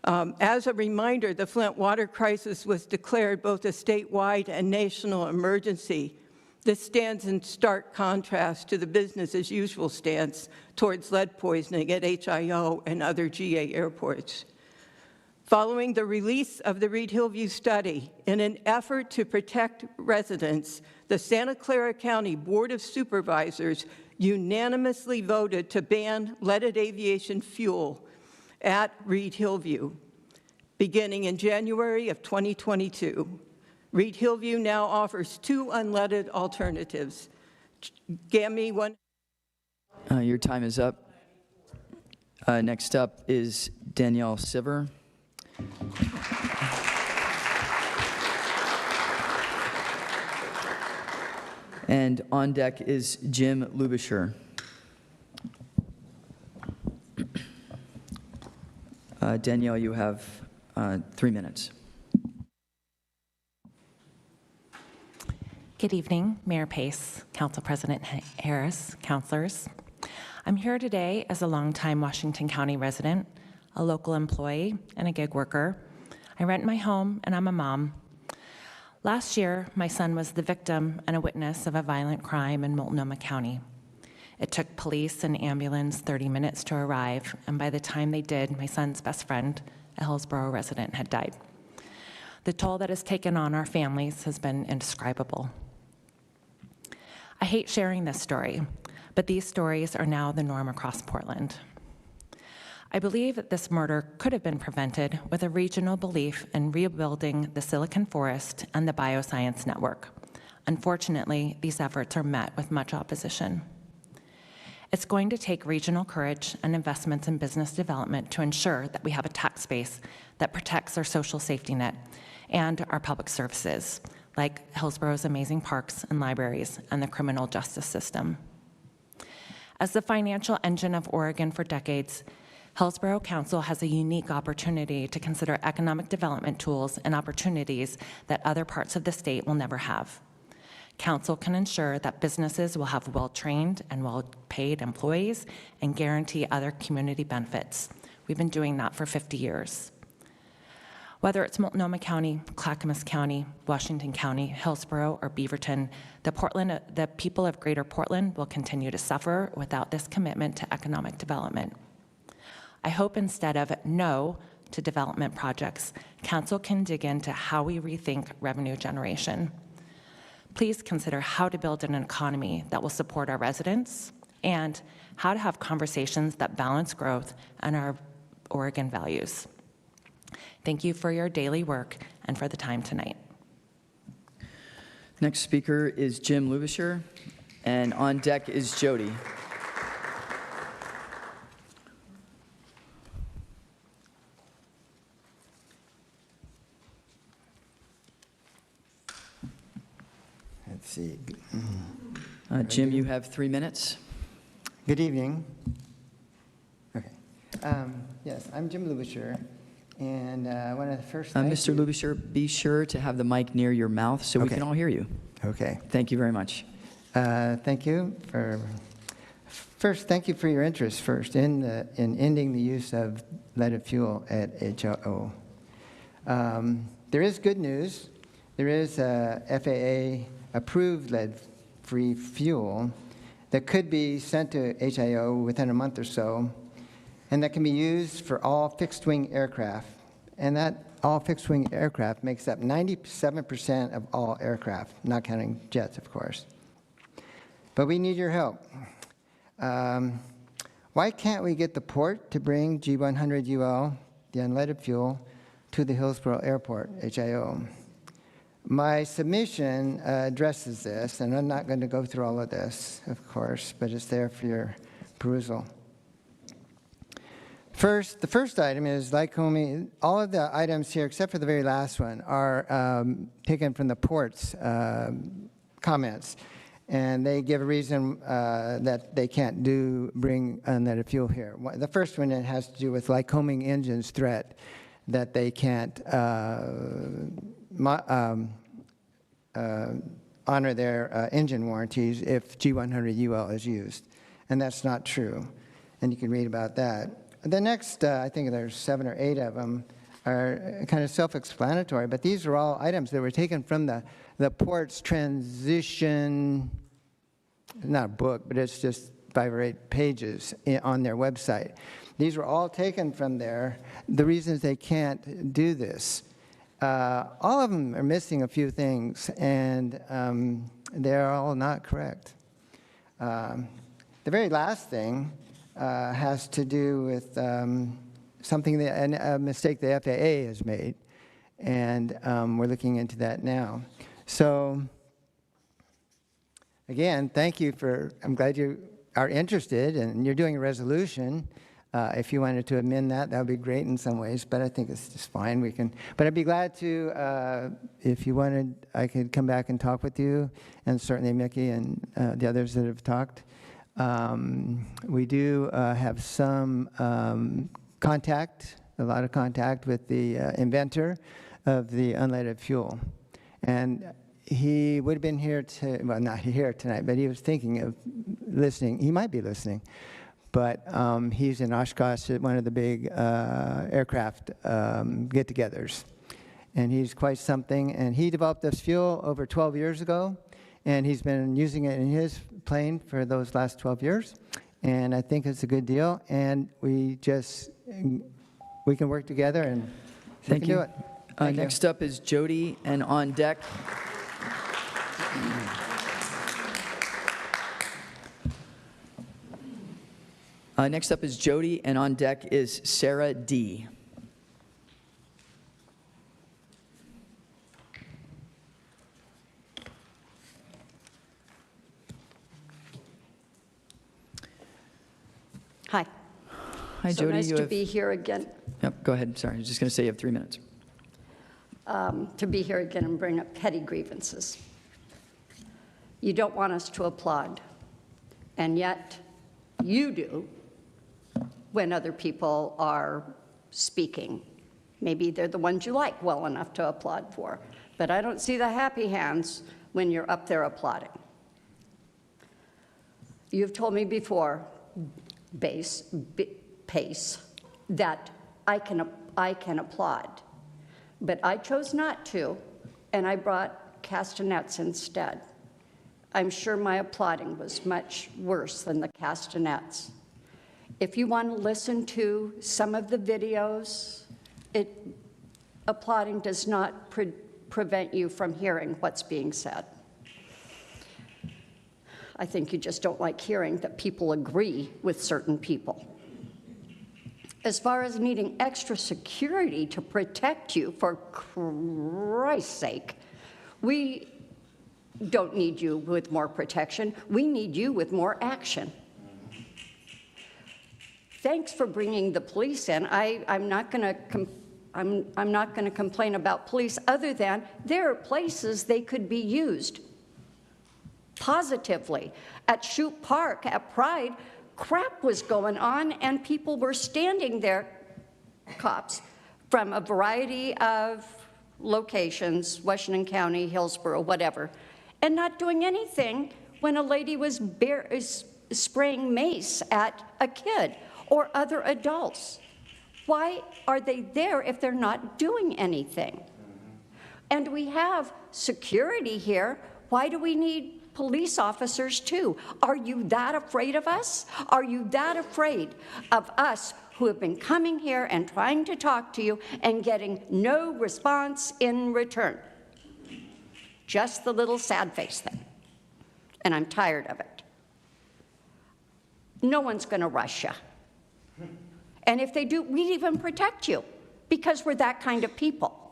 As a reminder, the Flint water crisis was declared both a statewide and national emergency. This stands in stark contrast to the business-as-usual stance towards lead poisoning at HIO and other GA airports. Following the release of the Reed Hillview study, in an effort to protect residents, the Santa Clara County Board of Supervisors unanimously voted to ban leaded aviation fuel at Reed Hillview, beginning in January of 2022. Reed Hillview now offers 2 unleaded alternatives. GAMI one. Your time is up. Next up is Danielle Siver. And on deck is Jim Lubisher. Danielle, you have 3 minutes. Good evening, Mayor Pace, Council President Harris, councilors. I'm here today as a longtime Washington County resident, a local employee, and a gig worker. I rent my home, and I'm a mom. Last year, my son was the victim and a witness of a violent crime in Multnomah County. It took police and ambulance 30 minutes to arrive, and by the time they did, my son's best friend, a Hillsboro resident, had died. The toll that is taken on our families has been indescribable. I hate sharing this story, but these stories are now the norm across Portland. I believe that this murder could have been prevented with a regional belief in rebuilding the Silicon Forest and the Bioscience Network. Unfortunately, these efforts are met with much opposition. It's going to take regional courage and investments in business development to ensure that we have a tax base that protects our social safety net and our public services, like Hillsboro's amazing parks and libraries and the criminal justice system. As the financial engine of Oregon for decades, Hillsboro Council has a unique opportunity to consider economic development tools and opportunities that other parts of the state will never have. Council can ensure that businesses will have well-trained and well-paid employees and guarantee other community benefits. We've been doing that for 50 years. Whether it's Multnomah County, Clackamas County, Washington County, Hillsboro, or Beaverton, the people of Greater Portland will continue to suffer without this commitment to economic development. I hope instead of no to development projects, Council can dig into how we rethink revenue generation. Please consider how to build an economy that will support our residents and how to have conversations that balance growth and our Oregon values. Thank you for your daily work and for the time tonight. Next speaker is Jim Lubisher, and on deck is Jody. Let's see. Jim, you have 3 minutes. Good evening. Okay. Yes, I'm Jim Lubisher, and one of the first. Mr. Lubisher, be sure to have the mic near your mouth so we can all hear you. Okay. Thank you very much. Thank you for. First, thank you for your interest first in ending the use of leaded fuel at HO. There is good news. There is FAA approved lead-free fuel that could be sent to HIO within a month or so, and that can be used for all fixed-wing aircraft. And that all fixed-wing aircraft makes up 97% of all aircraft, not counting jets, of course. But we need your help. Why can't we get the port to bring G100UL, the unleaded fuel, to the Hillsboro Airport, HIO? My submission addresses this, and I'm not going to go through all of this, of course, but it's there for your perusal. First, the first item is Lycoming. All of the items here, except for the very last one, are taken from the port's comments. And they give a reason that they can't bring unleaded fuel here. The first one, it has to do with Lycoming Engine's threat that they can't honor their engine warranties if G100UL is used. And that's not true. And you can read about that. The next, I think there's 7 or 8 of them, are kind of self-explanatory, but these are all items that were taken from the port's transition, not a book, but it's just 5 or 8 pages on their website. These were all taken from there, the reasons they can't do this. All of them are missing a few things, and they're all not correct. The very last thing has to do with something a mistake the FAA has made, and we're looking into that now. So, again, thank you I'm glad you are interested, and you're doing a resolution. If you wanted to amend that, that would be great in some ways, but I think it's just fine. We can, but I'd be glad to, if you wanted, I could come back and talk with you, and certainly Mickey and the others that have talked. We do have some contact, a lot of contact with the inventor of the unleaded fuel. And he would have been here, well, not here tonight, but he was thinking of listening. He might be listening. But he's in Oshkosh at one of the big aircraft get-togethers. And he's quite something. And he developed this fuel over 12 years ago. And he's been using it in his plane for those last 12 years. And I think it's a good deal. And we can work together and we can do it. Next up is Jody, and on deck. Next up is Jody, and on deck is Sarah D. Hi. Hi, so Jody. Nice you to have... be here again. Yep, go ahead. Sorry, I was just going to say you have 3 minutes. To be here again and bring up petty grievances. You don't want us to applaud, and yet you do when other people are speaking. Maybe they're the ones you like well enough to applaud for, but I don't see the happy hands when you're up there applauding. You've told me before, Pace, that I can applaud, but I chose not to, and I brought castanets instead. I'm sure my applauding was much worse than the castanets. If you want to listen to some of the videos, applauding does not prevent you from hearing what's being said. I think you just don't like hearing that people agree with certain people. As far as needing extra security to protect you, for Christ's sake, we don't need you with more protection. We need you with more action. Thanks for bringing the police in. I'm not going to complain about police, other than there are places they could be used positively. At Shoup Park, at Pride, crap was going on, and people were standing there, cops, from a variety of locations, Washington County, Hillsboro, whatever, and not doing anything when a lady was spraying mace at a kid or other adults. Why are they there if they're not doing anything? And we have security here. Why do we need police officers too? Are you that afraid of us? Are you that afraid of us who have been coming here and trying to talk to you and getting no response in return? Just the little sad face thing. And I'm tired of it. No one's going to rush you. And if they do, we'd even protect you because we're that kind of people.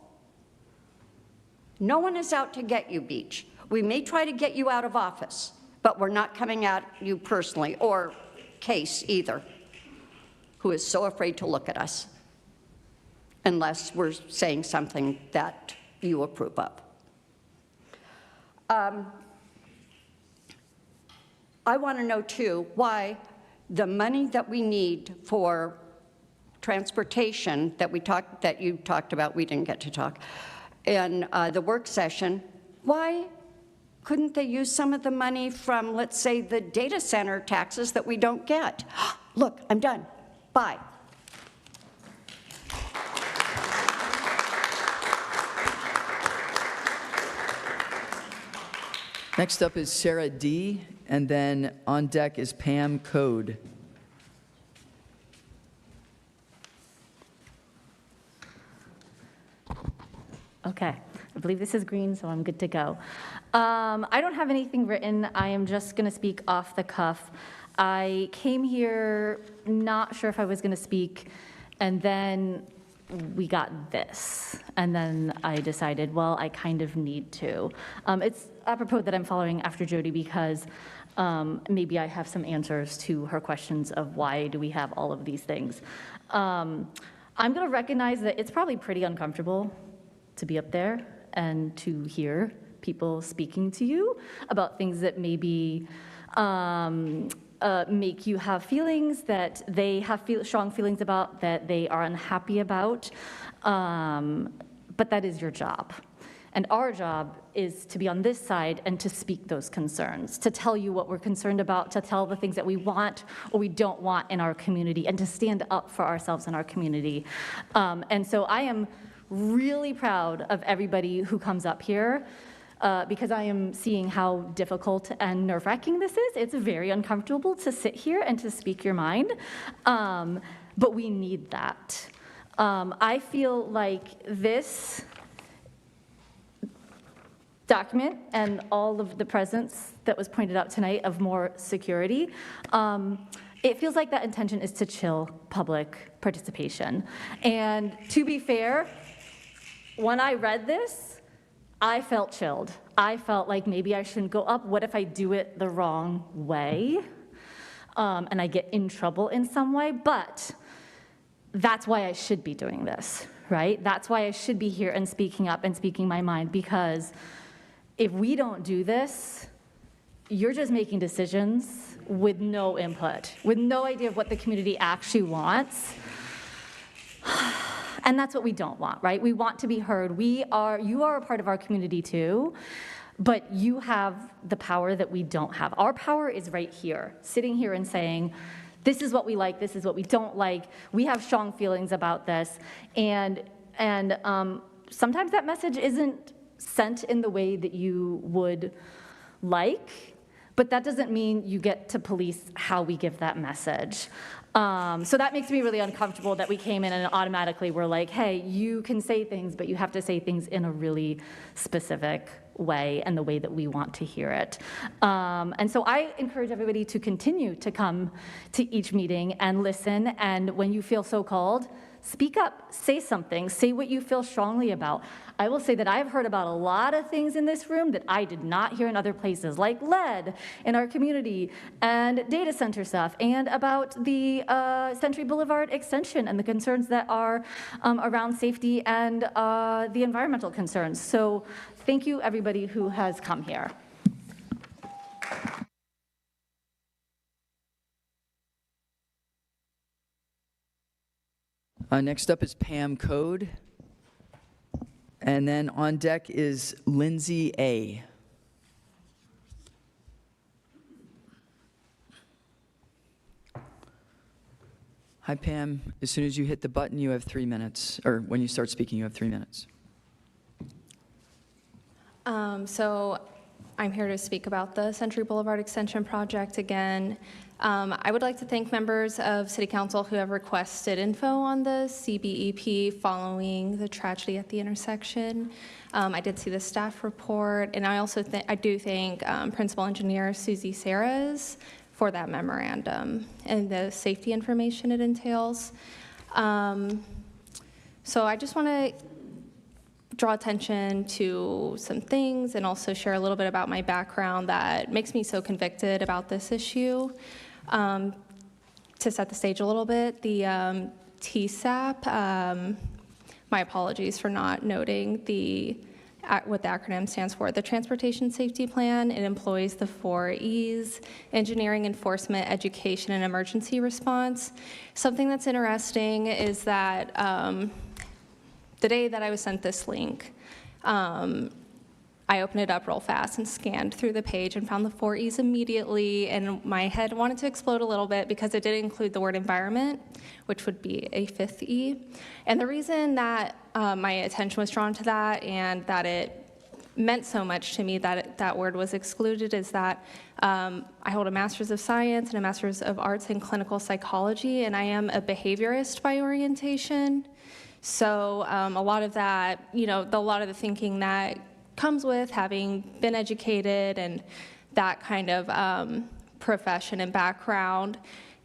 No one is out to get you, Beach. We may try to get you out of office, but we're not coming at you personally, or Case either, who is so afraid to look at us unless we're saying something that you approve of. I want to know, too, why the money that we need for transportation that you talked about, we didn't get to talk, in the work session, why couldn't they use some of the money from, let's say, the data center taxes that we don't get? Look, I'm done. Bye. Next up is Sarah D., and then on deck is Pam Code. Okay, I believe this is green, so I'm good to go. I don't have anything written. I am just going to speak off the cuff. I came here not sure if I was going to speak, and then we got this. And then I decided, well, I kind of need to. It's apropos that I'm following after Jody because maybe I have some answers to her questions of why do we have all of these things. I'm going to recognize that it's probably pretty uncomfortable to be up there and to hear people speaking to you about things that maybe make you have feelings that they have strong feelings about, that they are unhappy about, but that is your job. And our job is to be on this side and to speak those concerns, to tell you what we're concerned about, to tell the things that we want or we don't want in our community, and to stand up for ourselves in our community. And so I am really proud of everybody who comes up here, because I am seeing how difficult and nerve-wracking this is. It's very uncomfortable to sit here and to speak your mind, but we need that. I feel like this document and all of the presence that was pointed out tonight of more security, it feels like that intention is to chill public participation. And to be fair, when I read this, I felt chilled. I felt like maybe I shouldn't go up. What if I do it the wrong way? And I get in trouble in some way, but that's why I should be doing this, right? That's why I should be here and speaking up and speaking my mind, because if we don't do this, you're just making decisions with no input, with no idea of what the community actually wants. And that's what we don't want, right? We want to be heard. You are a part of our community too, but you have the power that we don't have. Our power is right here, sitting here and saying, this is what we like, this is what we don't like. We have strong feelings about this. And sometimes that message isn't sent in the way that you would like, but that doesn't mean you get to police how we give that message. So that makes me really uncomfortable that we came in and automatically we're like, hey, you can say things, but you have to say things in a really specific way and the way that we want to hear it. And so I encourage everybody to continue to come to each meeting and listen, and when you feel so called, speak up, say something, say what you feel strongly about. I will say that I've heard about a lot of things in this room that I did not hear in other places, like lead in our community and data center stuff, and about the Century Boulevard extension and the concerns that are around safety and the environmental concerns. So thank you, everybody who has come here. Next up is Pam Code. And then on deck is Lindsay A. Hi, Pam. As soon as you hit the button, you have 3 minutes. Or when you start speaking, you have 3 minutes. So I'm here to speak about the Century Boulevard Extension project again. I would like to thank members of City Council who have requested info on the CBEP following the tragedy at the intersection. I did see the staff report, and I also I do thank Principal Engineer Susie Serres for that memorandum and the safety information it entails. So I just want to draw attention to some things and also share a little bit about my background that makes me so convicted about this issue. To set the stage a little bit, the TSAP, my apologies for not noting what the acronym stands for, the Transportation Safety Plan. It employs the 4 E's: engineering, enforcement, education, and emergency response. Something that's interesting is that the day that I was sent this link, I opened it up real fast and scanned through the page and found the 4 E's immediately, and my head wanted to explode a little bit because it did include the word environment, which would be a 5th E. And the reason that my attention was drawn to that and that it meant so much to me that that word was excluded is that I hold a Master's of Science and a Master's of Arts in Clinical Psychology, and I am a behaviorist by orientation. So a lot of that, a lot of the thinking that comes with having been educated and that kind of profession and background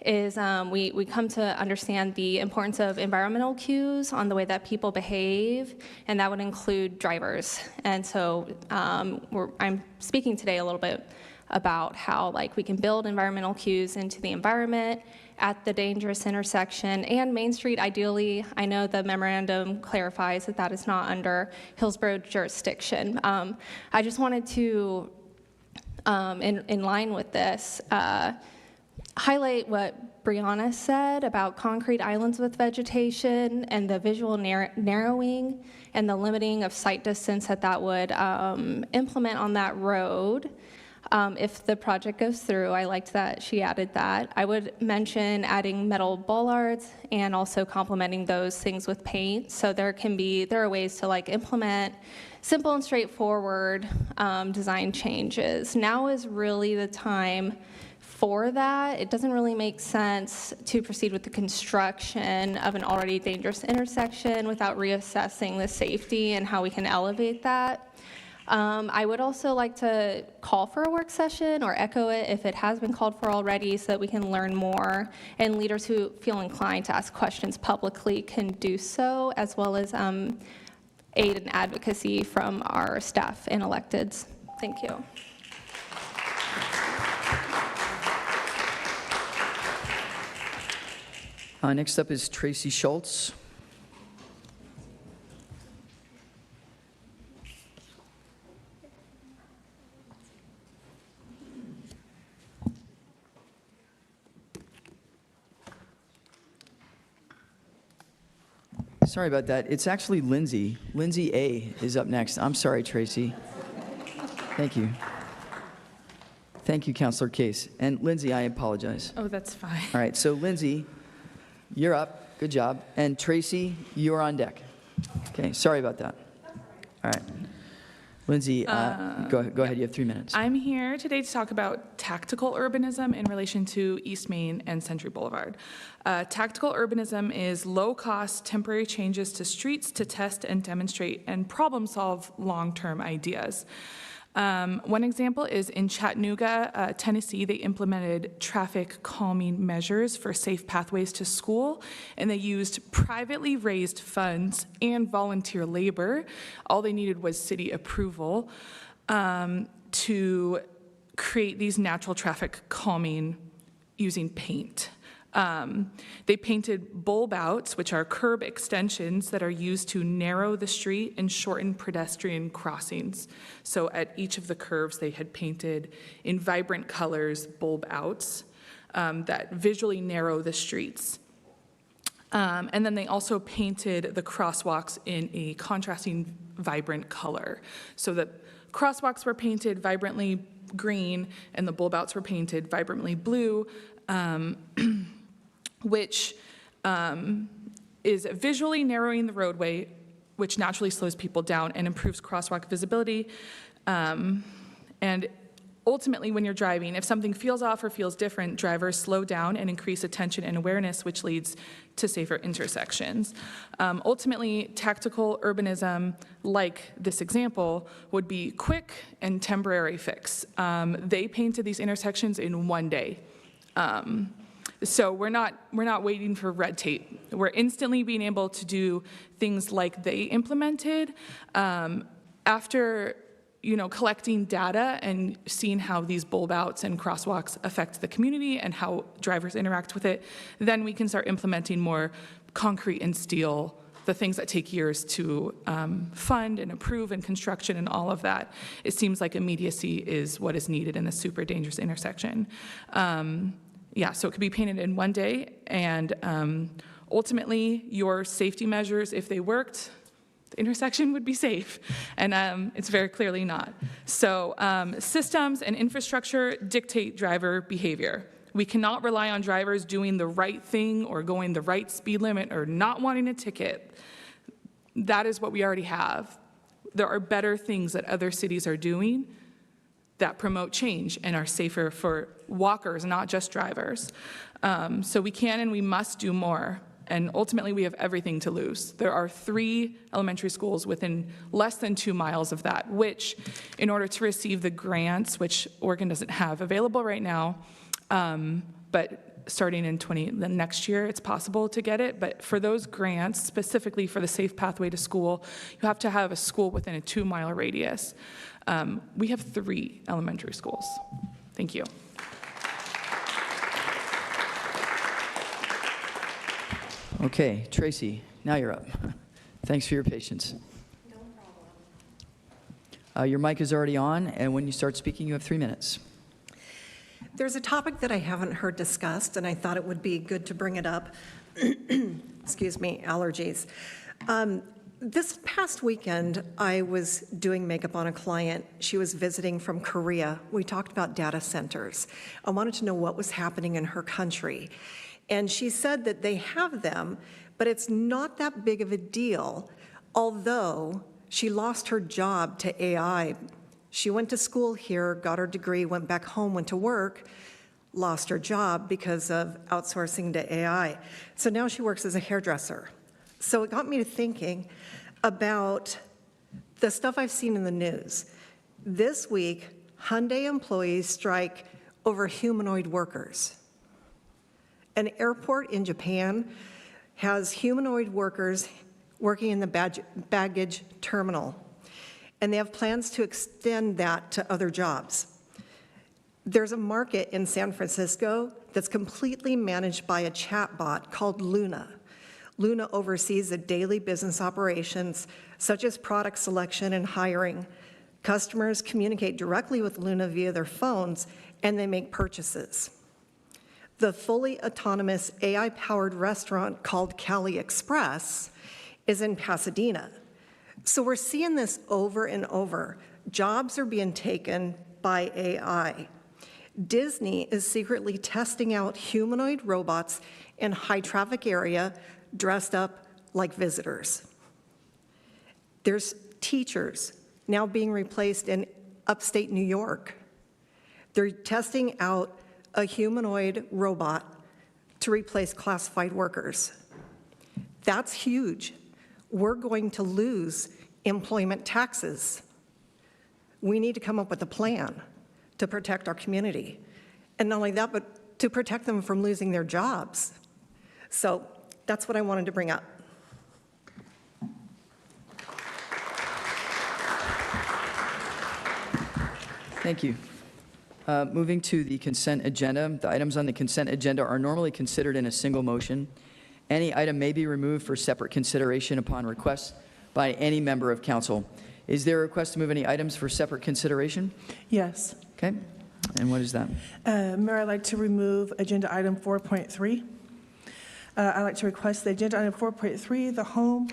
is we come to understand the importance of environmental cues on the way that people behave, and that would include drivers. And so I'm speaking today a little bit about how like we can build environmental cues into the environment at the dangerous intersection and Main Street ideally. I know the memorandum clarifies that that is not under Hillsboro jurisdiction. I just wanted to, in line with this, highlight what Brianna said about concrete islands with vegetation and the visual narrowing and the limiting of sight distance that would implement on that road. If the project goes through, I liked that she added that. I would mention adding metal bollards and also complementing those things with paint. So there are ways to like implement simple and straightforward design changes. Now is really the time for that. It doesn't really make sense to proceed with the construction of an already dangerous intersection without reassessing the safety and how we can elevate that. I would also like to call for a work session or echo it if it has been called for already so that we can learn more and leaders who feel inclined to ask questions publicly can do so, as well as aid and advocacy from our staff and electeds. Thank you. Next up is Tracy Schultz. Sorry about that. It's actually Lindsay. Lindsay A. is up next. I'm sorry, Tracy. Thank you. Thank you, Councilor Case. And Lindsay, I apologize. Oh, that's fine. All right, so Lindsay, you're up. Good job. And Tracy, you're on deck. Okay, sorry about that. All right. Lindsay, go ahead. You have 3 minutes. I'm here today to talk about tactical urbanism in relation to East Main and Century Boulevard. Tactical urbanism is low-cost temporary changes to streets to test and demonstrate and problem-solve long-term ideas. One example is in Chattanooga, Tennessee, they implemented traffic calming measures for safe pathways to school, and they used privately raised funds and volunteer labor. All they needed was city approval to create these natural traffic calming using paint. They painted bulb outs, which are curb extensions that are used to narrow the street and shorten pedestrian crossings. So at each of the curves, they had painted in vibrant colors bulb outs that visually narrow the streets. And then they also painted the crosswalks in a contrasting vibrant color. So the crosswalks were painted vibrantly green and the bulb outs were painted vibrantly blue. Which is visually narrowing the roadway, which naturally slows people down and improves crosswalk visibility. And ultimately, when you're driving, if something feels off or feels different, drivers slow down and increase attention and awareness, which leads to safer intersections. Ultimately, tactical urbanism, like this example, would be quick and temporary fix. They painted these intersections in 1 day. So we're not waiting for red tape. We're instantly being able to do things like they implemented after collecting data and seeing how these bulb outs and crosswalks affect the community and how drivers interact with it. Then we can start implementing more concrete and steel, the things that take years to fund and approve and construction and all of that. It seems like immediacy is what is needed in a super dangerous intersection. Yeah, so it could be painted in 1 day, and ultimately, your safety measures, if they worked, the intersection would be safe, and it's very clearly not. So systems and infrastructure dictate driver behavior. We cannot rely on drivers doing the right thing or going the right speed limit or not wanting a ticket. That is what we already have. There are better things that other cities are doing that promote change and are safer for walkers, not just drivers. So we can and we must do more. And ultimately, we have everything to lose. There are 3 elementary schools within less than 2 miles of that, which, in order to receive the grants, which Oregon doesn't have available right now, but starting in the next year, it's possible to get it. But for those grants, specifically for the Safe Pathway to School, you have to have a school within a 2-mile radius. We have 3 elementary schools. Thank you. Okay, Tracy, now you're up. Thanks for your patience. No problem. Your mic is already on, and when you start speaking, you have 3 minutes. There's a topic that I haven't heard discussed, and I thought it would be good to bring it up. Excuse me, allergies. This past weekend, I was doing makeup on a client. She was visiting from Korea. We talked about data centers. I wanted to know what was happening in her country. And she said that they have them, but it's not that big of a deal, although she lost her job to AI. She went to school here, got her degree, went back home, went to work, lost her job because of outsourcing to AI. So now she works as a hairdresser. So it got me to thinking about the stuff I've seen in the news. This week, Hyundai employees strike over humanoid workers. An airport in Japan has humanoid workers working in the baggage terminal, and they have plans to extend that to other jobs. There's a market in San Francisco that's completely managed by a chatbot called Luna. Luna oversees the daily business operations, such as product selection and hiring. Customers communicate directly with Luna via their phones, and they make purchases. The fully autonomous AI-powered restaurant called Cali Express is in Pasadena. So we're seeing this over and over. Jobs are being taken by AI. Disney is secretly testing out humanoid robots in high-traffic area dressed up like visitors. There's teachers now being replaced in upstate New York. They're testing out a humanoid robot to replace classified workers. That's huge. We're going to lose employment taxes. We need to come up with a plan to protect our community. And not only that, but to protect them from losing their jobs. So that's what I wanted to bring up. Thank you. Moving to the consent agenda. The items on the consent agenda are normally considered in a single motion. Any item may be removed for separate consideration upon request by any member of council. Is there a request to move any items for separate consideration? Yes. Okay. And what is that? Mayor, I'd like to remove agenda item 4.3. I'd like to request the agenda item 4.3, the home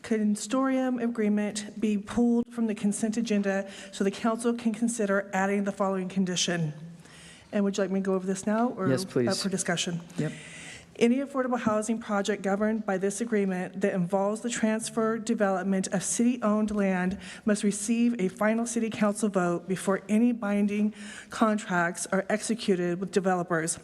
consortium agreement, be pulled from the consent agenda so the council can consider adding the following condition. And would you like me to go over this now, or yes, please. Up for discussion? Yep. Any affordable housing project governed by this agreement that involves the transfer development of city-owned land must receive a final city council vote before any binding contracts are executed with developers.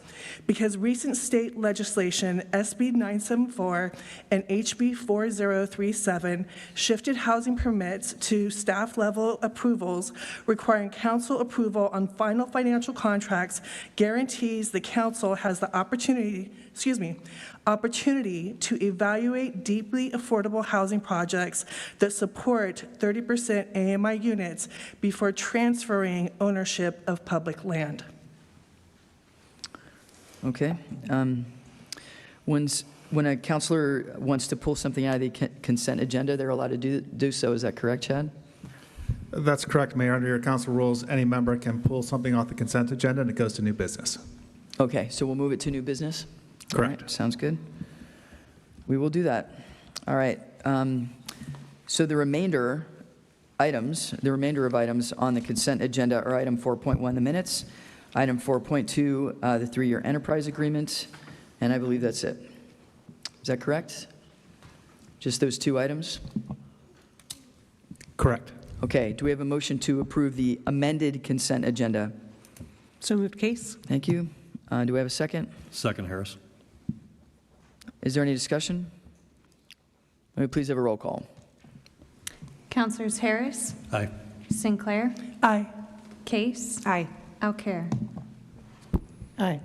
Because recent state legislation, SB 974 and HB 4037, shifted housing permits to staff level approvals requiring council approval on final financial contracts, guarantees the council has the opportunity to evaluate deeply affordable housing projects that support 30% AMI units before transferring ownership of public land. Okay. When a counselor wants to pull something out of the consent agenda, they're allowed to do so. Is that correct, Chad? That's correct, Mayor. Under your council rules, any member can pull something off the consent agenda and it goes to new business. Okay, so we'll move it to new business? Correct. All right, sounds good. We will do that. All right. So the remainder of items on the consent agenda are item 4.1, the minutes, item 4.2, the 3-year enterprise agreement, and I believe that's it. Is that correct? Just those 2 items? Correct. Okay, do we have a motion to approve the amended consent agenda? So moved, Case. Thank you. Do we have a second? Second, Harris. Is there any discussion? Let me please have a roll call. Councilors Harris? Aye. Sinclair? Aye. Case? Aye. Alcare? Aye.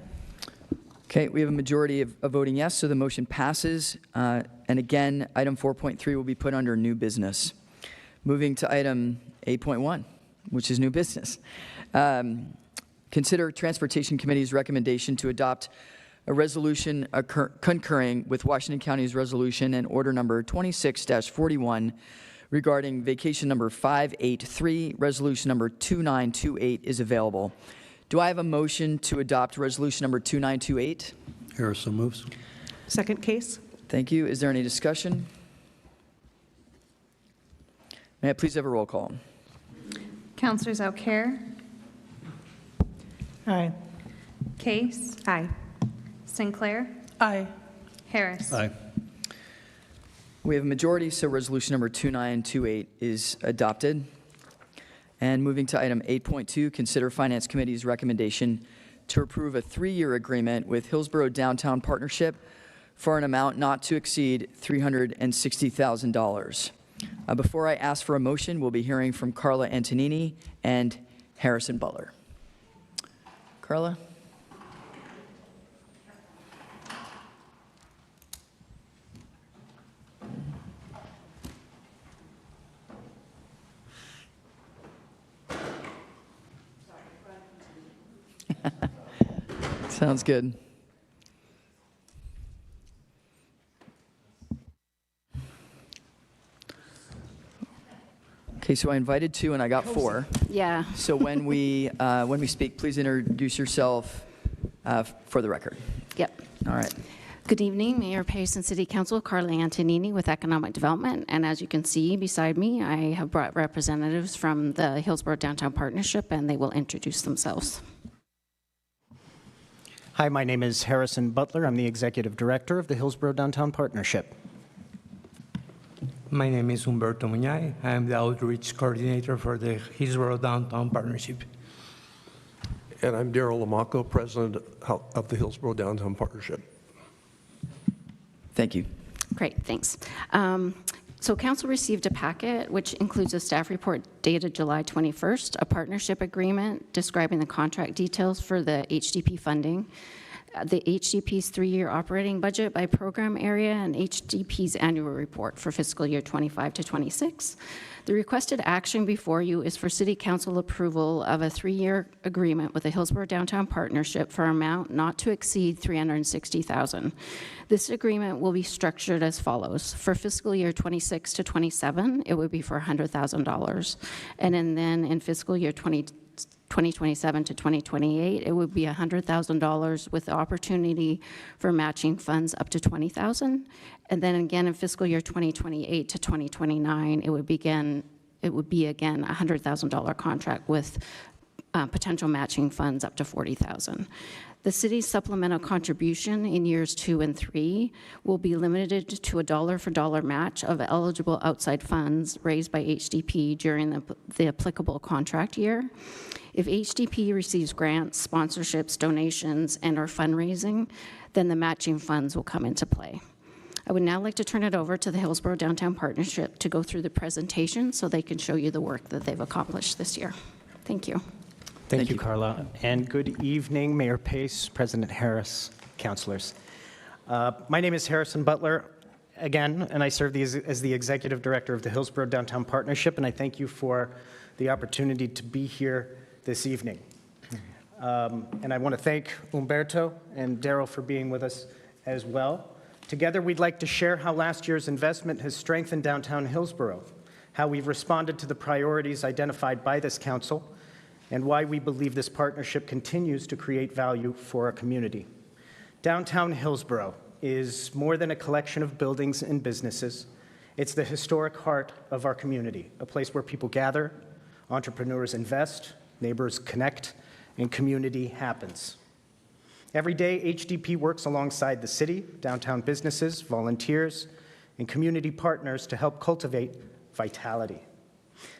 Okay, we have a majority of voting yes, so the motion passes. And again, item 4.3 will be put under new business. Moving to item 8.1, which is new business. Consider Transportation Committee's recommendation to adopt a resolution concurring with Washington County's resolution and order number 26-41 regarding vacation number 583. Resolution number 2928 is available. Do I have a motion to adopt resolution number 2928? Harrison moves. Second case. Thank you. Is there any discussion? May I please have a roll call? Councilors Alcare, Aye. Case, Aye. Sinclair, Aye. Harris. Aye. We have a majority, so resolution number 2928 is adopted. And moving to item 8.2, consider Finance Committee's recommendation to approve a 3-year agreement with Hillsboro Downtown Partnership for an amount not to exceed $360,000. Before I ask for a motion, we'll be hearing from Carla Antonini and Harrison Butler. Carla? Sounds good. Okay, so I invited 2 and I got 4. Yeah. So when we speak, please introduce yourself for the record. Yep. All right. Good evening, Mayor Pace and City Council. Carla Antonini with Economic Development. And as you can see beside me, I have brought representatives from the Hillsboro Downtown Partnership, and they will introduce themselves. Hi, my name is Harrison Butler. I'm the Executive Director of the Hillsboro Downtown Partnership. My name is Humberto Muñay. I am the Outreach Coordinator for the Hillsboro Downtown Partnership. And I'm Darryl Lamaco, President of the Hillsboro Downtown Partnership. Thank you. Great, thanks. So council received a packet which includes a staff report dated July 21st, a partnership agreement describing the contract details for the HDP funding, the HDP's 3-year operating budget by program area, and HDP's annual report for fiscal year 25 to 26. The requested action before you is for City Council approval of a 3-year agreement with the Hillsboro Downtown Partnership for an amount not to exceed $360,000. This agreement will be structured as follows. For fiscal year 26 to 27, it would be for $100,000. And then in fiscal year 2027 to 2028, it would be $100,000 with the opportunity for matching funds up to $20,000. And then again in fiscal year 2028 to 2029, it would be again a $100,000 contract with potential matching funds up to $40,000. The city's supplemental contribution in years 2 and 3 will be limited to a dollar-for-dollar match of eligible outside funds raised by HDP during the applicable contract year. If HDP receives grants, sponsorships, donations, and/or fundraising, then the matching funds will come into play. I would now like to turn it over to the Hillsboro Downtown Partnership to go through the presentation so they can show you the work that they've accomplished this year. Thank you. Thank you, Carla. And good evening, Mayor Pace, President Harris, councilors. My name is Harrison Butler, again, and I serve as the Executive Director of the Hillsboro Downtown Partnership, and I thank you for the opportunity to be here this evening. And I want to thank Humberto and Darryl for being with us as well. Together, we'd like to share how last year's investment has strengthened downtown Hillsboro, how we've responded to the priorities identified by this council, and why we believe this partnership continues to create value for our community. Downtown Hillsboro is more than a collection of buildings and businesses. It's the historic heart of our community, a place where people gather, entrepreneurs invest, neighbors connect, and community happens. Every day, HDP works alongside the city, downtown businesses, volunteers, and community partners to help cultivate vitality.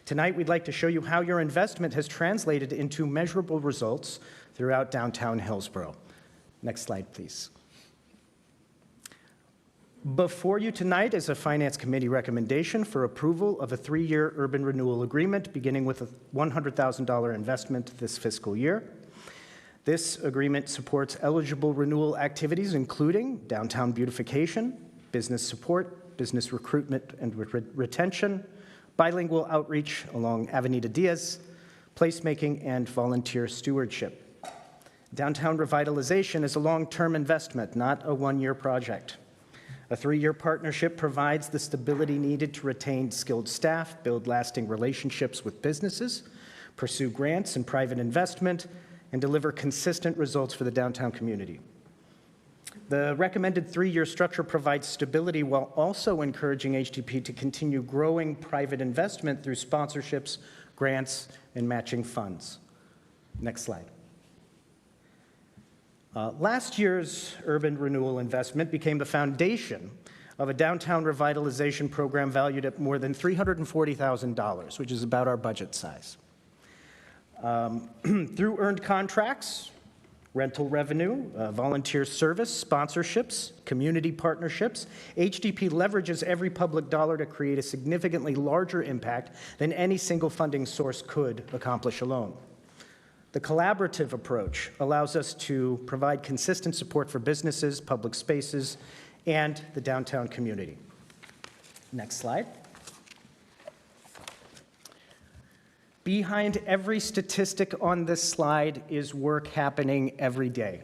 Tonight, we'd like to show you how your investment has translated into measurable results throughout downtown Hillsboro. Next slide, please. Before you tonight is a Finance Committee recommendation for approval of a 3-year urban renewal agreement beginning with a $100,000 investment this fiscal year. This agreement supports eligible renewal activities including downtown beautification, business support, business recruitment and retention, bilingual outreach along Avenida Diaz, placemaking, and volunteer stewardship. Downtown revitalization is a long-term investment, not a one-year project. A 3-year partnership provides the stability needed to retain skilled staff, build lasting relationships with businesses, pursue grants and private investment, and deliver consistent results for the downtown community. The recommended 3-year structure provides stability while also encouraging HDP to continue growing private investment through sponsorships, grants, and matching funds. Next slide. Last year's urban renewal investment became the foundation of a downtown revitalization program valued at more than $340,000, which is about our budget size. Through earned contracts, rental revenue, volunteer service, sponsorships, community partnerships, HDP leverages every public dollar to create a significantly larger impact than any single funding source could accomplish alone. The collaborative approach allows us to provide consistent support for businesses, public spaces, and the downtown community. Next slide. Behind every statistic on this slide is work happening every day.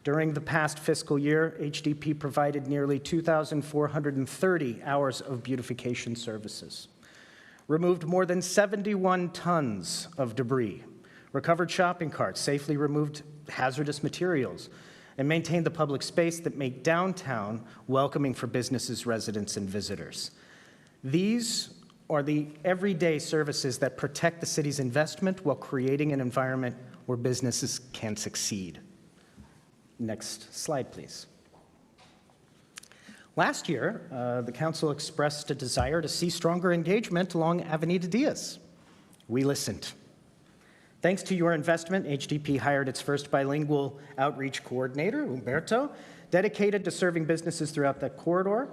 During the past fiscal year, HDP provided nearly 2,430 hours of beautification services, removed more than 71 tons of debris, recovered shopping carts, safely removed hazardous materials, and maintained the public space that make downtown welcoming for businesses, residents, and visitors. These are the everyday services that protect the city's investment while creating an environment where businesses can succeed. Next slide, please. Last year, the council expressed a desire to see stronger engagement along Avenida Diaz. We listened. Thanks to your investment, HDP hired its first bilingual outreach coordinator, Humberto, dedicated to serving businesses throughout that corridor.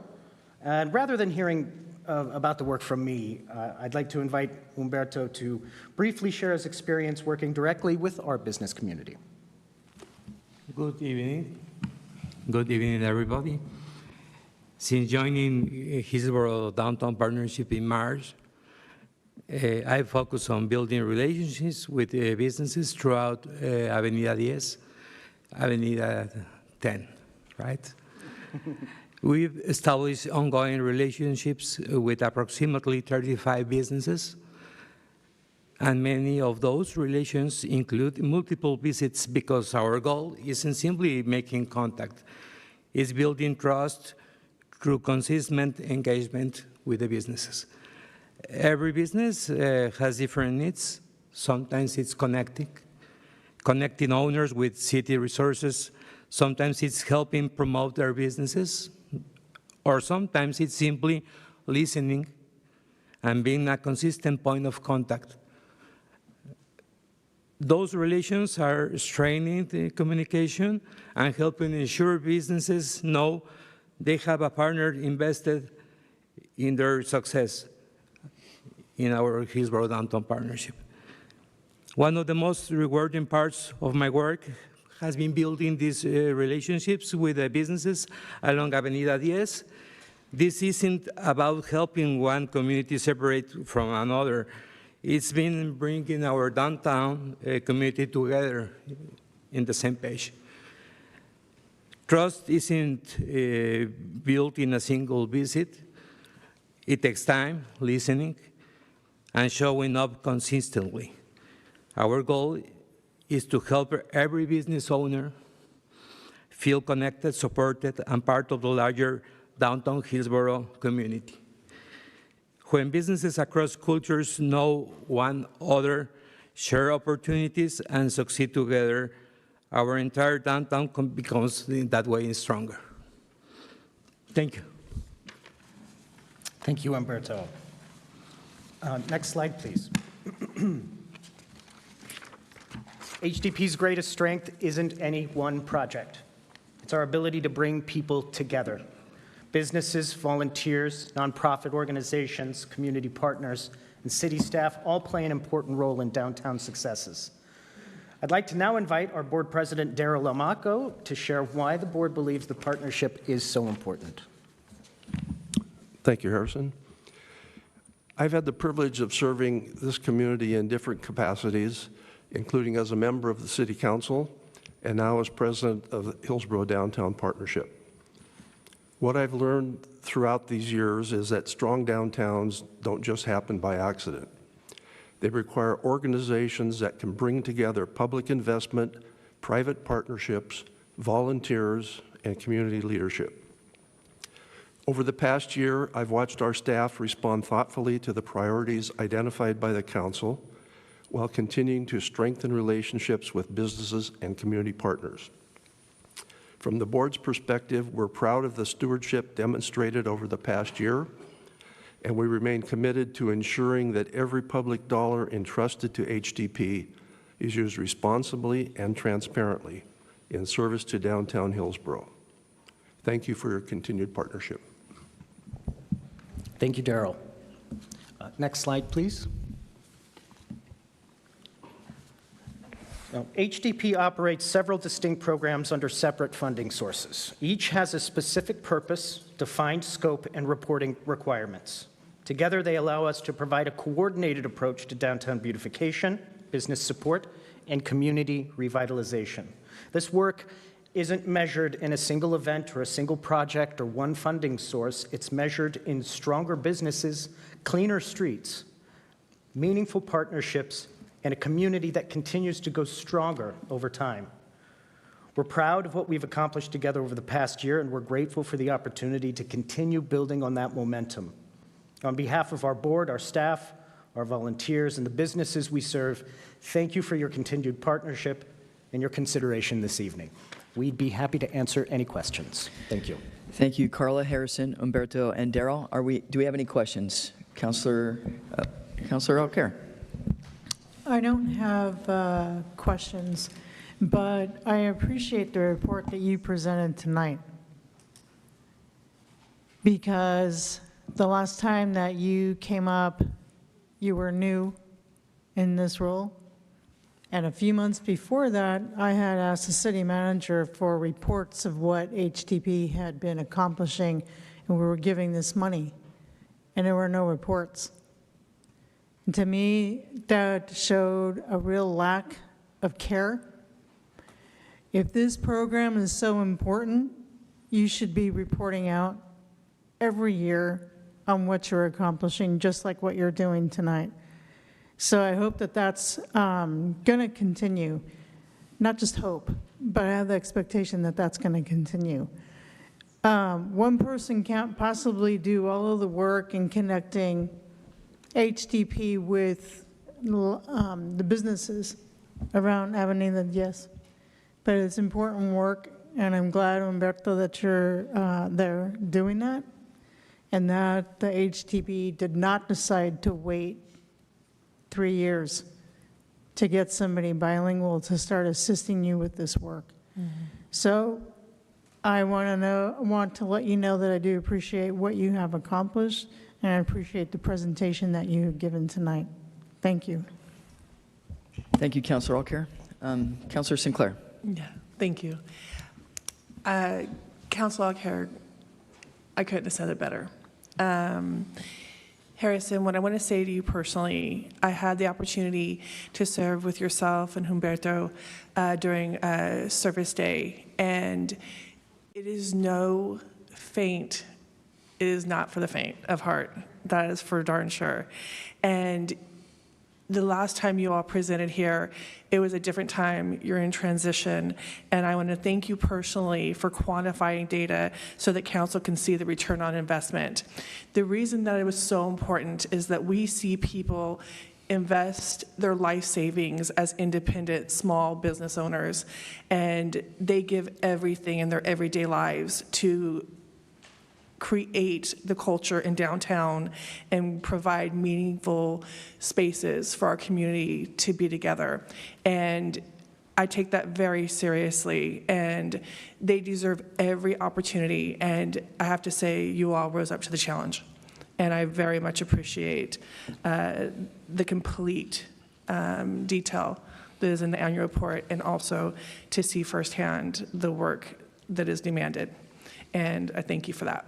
And rather than hearing about the work from me, I'd like to invite Humberto to briefly share his experience working directly with our business community. Good evening. Good evening, everybody. Since joining Hillsboro Downtown Partnership in March, I focus on building relationships with businesses throughout Avenida 10, Avenida 10, right? We've established ongoing relationships with approximately 35 businesses, and many of those relations include multiple visits because our goal isn't simply making contact, it's building trust through consistent engagement with the businesses. Every business has different needs. Sometimes it's connecting owners with city resources. Sometimes it's helping promote their businesses. Or sometimes it's simply listening and being a consistent point of contact. Those relations are strengthening the communication and helping ensure businesses know they have a partner invested in their success in our Hillsboro Downtown Partnership. One of the most rewarding parts of my work has been building these relationships with the businesses along Avenida 10. This isn't about helping one community separate from another. It's been bringing our downtown community together in the same page. Trust isn't built in a single visit. It takes time, listening, and showing up consistently. Our goal is to help every business owner feel connected, supported, and part of the larger downtown Hillsboro community. When businesses across cultures know one another, share opportunities, and succeed together, our entire downtown becomes, in that way, stronger. Thank you. Thank you, Humberto. Next slide, please. HDP's greatest strength isn't any one project. It's our ability to bring people together. Businesses, volunteers, nonprofit organizations, community partners, and city staff all play an important role in downtown successes. I'd like to now invite our board president, Darryl Lamaco, to share why the board believes the partnership is so important. Thank you, Harrison. I've had the privilege of serving this community in different capacities, including as a member of the City Council and now as president of the Hillsboro Downtown Partnership. What I've learned throughout these years is that strong downtowns don't just happen by accident. They require organizations that can bring together public investment, private partnerships, volunteers, and community leadership. Over the past year, I've watched our staff respond thoughtfully to the priorities identified by the council while continuing to strengthen relationships with businesses and community partners. From the board's perspective, we're proud of the stewardship demonstrated over the past year, and we remain committed to ensuring that every public dollar entrusted to HDP is used responsibly and transparently in service to downtown Hillsboro. Thank you for your continued partnership. Thank you, Darrell. Next slide, please. Now, HDP operates several distinct programs under separate funding sources. Each has a specific purpose, defined scope, and reporting requirements. Together, they allow us to provide a coordinated approach to downtown beautification, business support, and community revitalization. This work isn't measured in a single event or a single project or one funding source. It's measured in stronger businesses, cleaner streets, meaningful partnerships, and a community that continues to go stronger over time. We're proud of what we've accomplished together over the past year, and we're grateful for the opportunity to continue building on that momentum. On behalf of our board, our staff, our volunteers, and the businesses we serve, thank you for your continued partnership and your consideration this evening. We'd be happy to answer any questions. Thank you. Thank you, Carla, Harrison, Umberto, and Darrell. Do we have any questions? Councilor Alcare. I don't have questions, but I appreciate the report that you presented tonight, because the last time that you came up, you were new in this role. And a few months before that, I had asked the city manager for reports of what HDP had been accomplishing, and we were giving this money, and there were no reports. And to me, that showed a real lack of care. If this program is so important, you should be reporting out every year on what you're accomplishing, just like what you're doing tonight. So I hope that that's going to continue. Not just hope, but I have the expectation that that's going to continue. One person can't possibly do all of the work in connecting HDP with the businesses around Avenida 10. But it's important work, and I'm glad, Umberto, that you're there doing that, and that the HDP did not decide to wait 3 years to get somebody bilingual to start assisting you with this work. Mm-hmm. So I want to let you know that I do appreciate what you have accomplished, and I appreciate the presentation that you have given tonight. Thank you. Thank you, Councilor Alcare. Councilor Sinclair. Yeah, thank you. Councilor Alcare, I couldn't have said it better. Harrison, what I want to say to you personally, I had the opportunity to serve with yourself and Humberto during Service Day, and it is not for the faint of heart. That is for darn sure. And the last time you all presented here, it was a different time. You're in transition. And I want to thank you personally for quantifying data so that council can see the return on investment. The reason that it was so important is that we see people invest their life savings as independent small business owners, and they give everything in their everyday lives to create the culture in downtown and provide meaningful spaces for our community to be together. And I take that very seriously, and they deserve every opportunity. And I have to say, you all rose up to the challenge. And I very much appreciate the complete detail that is in the annual report, and also to see firsthand the work that is demanded. And I thank you for that.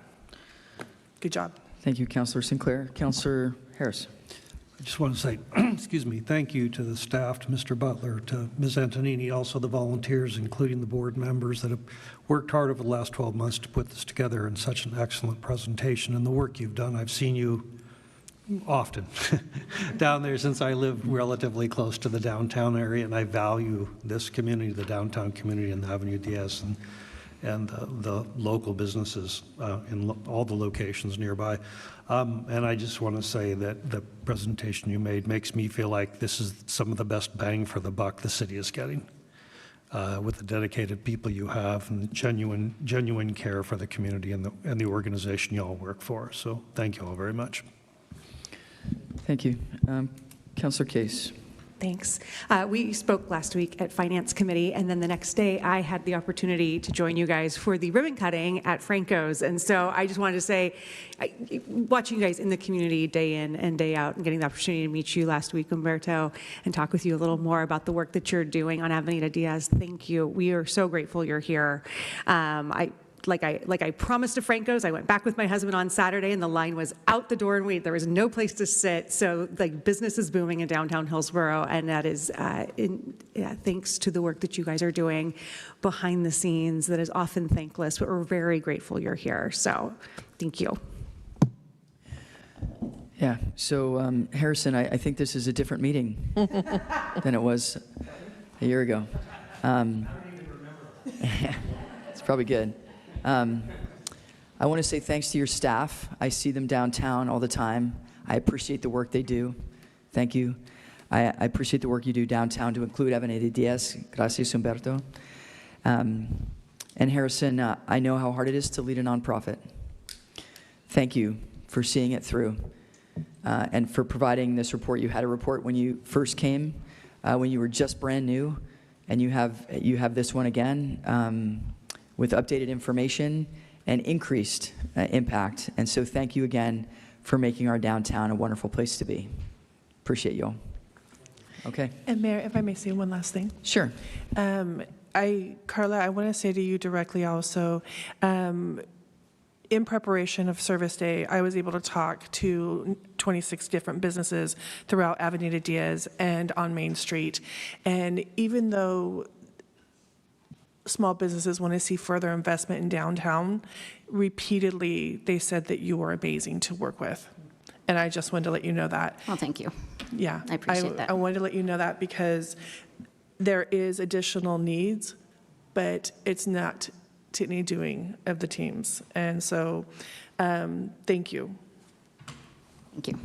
Good job. Thank you, Councilor Sinclair. Councilor Harris. I just want to say, excuse me, thank you to the staff, to Mr. Butler, to Ms. Antonini, also the volunteers, including the board members that have worked hard over the last 12 months to put this together in such an excellent presentation. And the work you've done, I've seen you often down there since I live relatively close to the downtown area, and I value this community, the downtown community, and the Avenue Diaz, and the local businesses in all the locations nearby. And I just want to say that the presentation you made makes me feel like this is some of the best bang for the buck the city is getting, with the dedicated people you have and genuine care for the community and the organization you all work for. So thank you all very much. Thank you. Councilor Case. Thanks. We spoke last week at Finance Committee, and then the next day I had the opportunity to join you guys for the ribbon cutting at Franco's. And so I just wanted to say, watching you guys in the community day in and day out and getting the opportunity to meet you last week, Umberto, and talk with you a little more about the work that you're doing on Avenida Diaz, thank you. We are so grateful you're here. Like I promised to Franco's, I went back with my husband on Saturday, and the line was out the door, and there was no place to sit. So business is booming in downtown Hillsboro, and that is thanks to the work that you guys are doing behind the scenes that is often thankless, but we're very grateful you're here. So thank you. Yeah, so Harrison, I think this is a different meeting than it was a year ago. It's probably good. I want to say thanks to your staff. I see them downtown all the time. I appreciate the work they do. Thank you. I appreciate the work you do downtown to include Avenida Diaz. Gracias, Humberto. And Harrison, I know how hard it is to lead a nonprofit. Thank you for seeing it through and for providing this report. You had a report when you first came, when you were just brand new, and you have this one again. With updated information and increased impact. And so thank you again for making our downtown a wonderful place to be. Appreciate you all. Okay. And Mayor, if I may say one last thing. Sure. Carla, I want to say to you directly also, in preparation of Service Day, I was able to talk to 26 different businesses throughout Avenida Diaz and on Main Street. And even though small businesses want to see further investment in downtown, repeatedly they said that you were amazing to work with. And I just wanted to let you know that. Well, thank you. Yeah. I appreciate that. I wanted to let you know that because there is additional needs, but it's not to any doing of the teams. And so thank you. Thank you.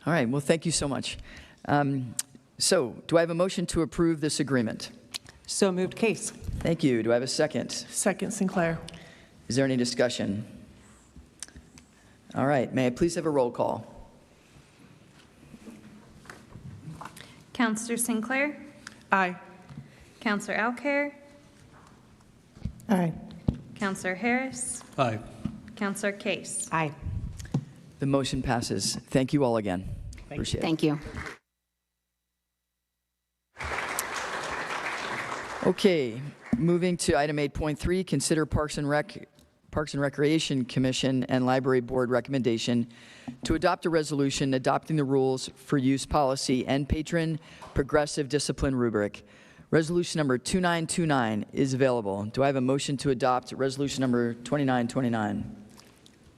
All right, well, thank you so much. So do I have a motion to approve this agreement? So moved, Case. Thank you. Do I have a second? Second, Sinclair. Is there any discussion? All right, may I please have a roll call? Counselor Sinclair? Aye. Counselor Alcare? Aye. Counselor Harris? Aye. Counselor Case? Aye. The motion passes. Thank you all again. Appreciate it. Thank you. Okay, moving to item 8.3, consider Parks and Recreation Commission and Library Board recommendation to adopt a resolution adopting the rules for use policy and patron progressive discipline rubric. Resolution number 2929 is available. Do I have a motion to adopt resolution number 2929?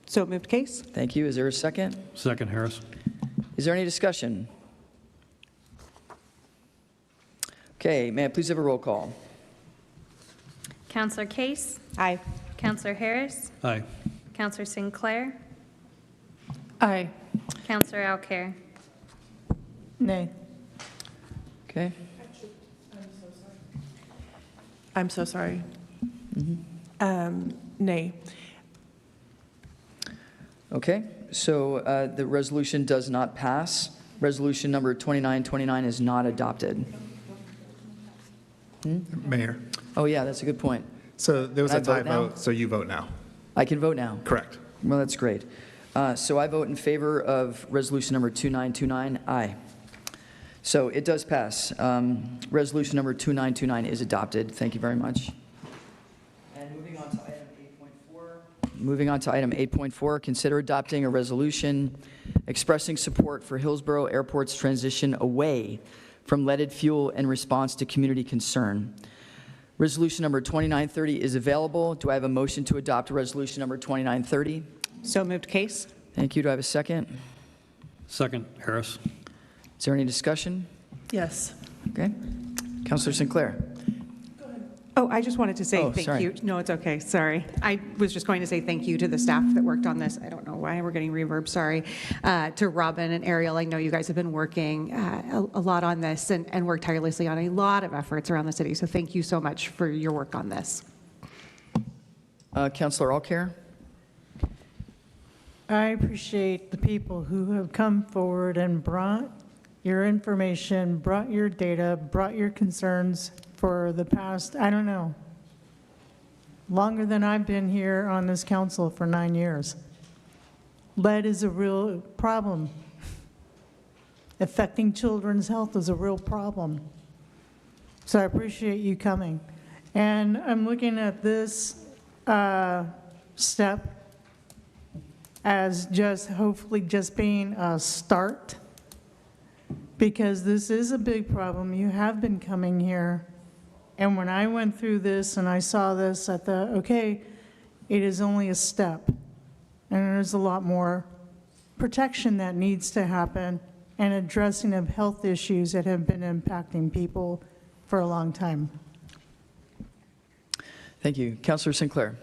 So moved, Case. Thank you. Is there a second? Second, Harris. Is there any discussion? Okay, may I please have a roll call? Counselor Case? Aye. Counselor Harris? Aye. Counselor Sinclair? Aye. Counselor Alcare? Nay. Okay. I'm so sorry. Nay. Okay, so the resolution does not pass. Resolution number 2929 is not adopted. Mayor. Oh, yeah, that's a good point. So there was Can a I vote tie now? vote, so you vote now. I can vote now? Correct. Well, that's great. So I vote in favor of resolution number 2929. Aye. So it does pass. Resolution number 2929 is adopted. Thank you very much. And moving on to item 8.4. Moving on to item 8.4, consider adopting a resolution expressing support for Hillsboro Airport's transition away from leaded fuel in response to community concern. Resolution number 2930 is available. Do I have a motion to adopt resolution number 2930? So moved, Case. Thank you. Do I have a second? Second, Harris. Is there any discussion? Yes. Okay. Councilor Sinclair. Oh, I just wanted to say Oh, thank sorry. you. No, it's okay, sorry. I was just going to say thank you to the staff that worked on this. I don't know why we're getting reverb, sorry. To Robin and Ariel, I know you guys have been working a lot on this and worked tirelessly on a lot of efforts around the city, so thank you so much for your work on this. Councilor Alcare. I appreciate the people who have come forward and brought your information, brought your data, brought your concerns for the past, I don't know, longer than I've been here on this council for 9 years. Lead is a real problem. Affecting children's health is a real problem. So I appreciate you coming. And I'm looking at this step as just hopefully just being a start, because this is a big problem. You have been coming here. And when I went through this and I saw this, I thought, okay, it is only a step. And there's a lot more protection that needs to happen and addressing of health issues that have been impacting people for a long time. Thank you. Councilor Sinclair.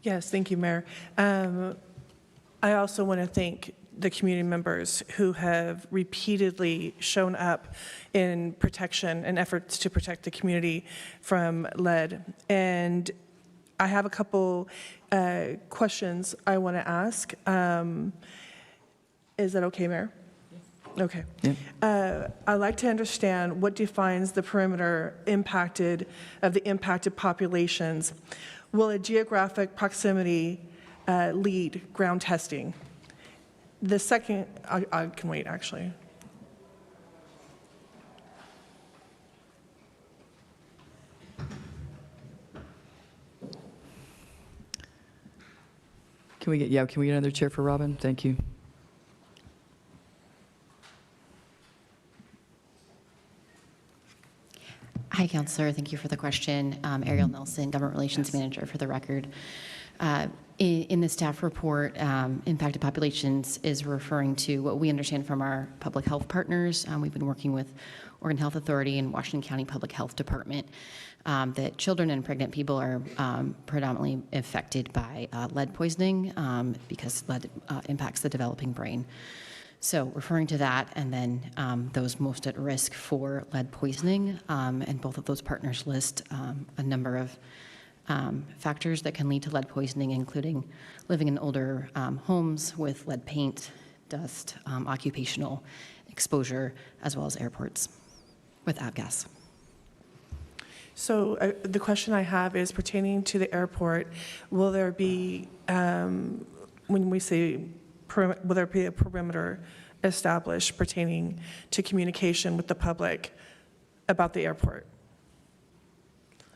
Yes, thank you, Mayor. I also want to thank the community members who have repeatedly shown up in protection and efforts to protect the community from lead. And I have a couple questions I want to ask. Is that okay, Mayor? Okay. Yeah. I'd like to understand what defines the perimeter of the impacted populations. Will a geographic proximity lead ground testing? The second, I can wait, actually. Can we get another chair for Robin? Thank you. Hi, Councilor. Thank you for the question. Ariel Nelson, Government Relations Manager, for the record. In the staff report, impacted populations is referring to what we understand from our public health partners. We've been working with Oregon Health Authority and Washington County Public Health Department that children and pregnant people are predominantly affected by lead poisoning because lead impacts the developing brain. So referring to that, and then those most at risk for lead poisoning, and both of those partners list a number of factors that can lead to lead poisoning, including living in older homes with lead paint, dust, occupational exposure, as well as airports with avgas. So the question I have is pertaining to the airport. Will there be, when we say, will there be a perimeter established pertaining to communication with the public about the airport?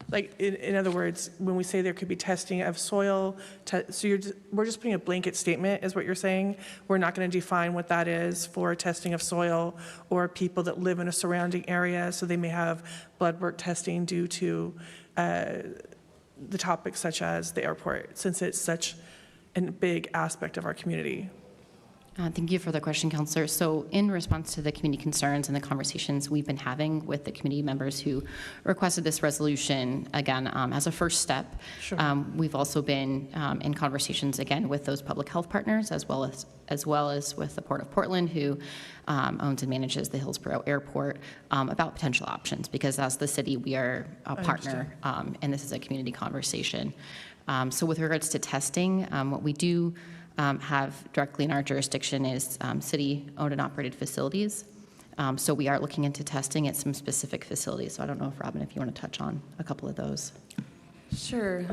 Like, in other words, when we say there could be testing of soil, so we're just putting a blanket statement, is what you're saying? We're not going to define what that is for testing of soil or people that live in a surrounding area, so they may have blood work testing due to the topics such as the airport, since it's such a big aspect of our community. Thank you for the question, Councilor. So in response to the community concerns and the conversations we've been having with the community members who requested this resolution, again, as a first step, Sure. We've also been in conversations, again, with those public health partners, as well as with the Port of Portland, who owns and manages the Hillsboro Airport, about potential options, because as the city, we are a partner, and this is a community conversation. So with regards to testing, what we do have directly in our jurisdiction is city-owned and operated facilities. So we are looking into testing at some specific facilities. So I don't know if, Robin, if you want to touch on a couple of those. Sure.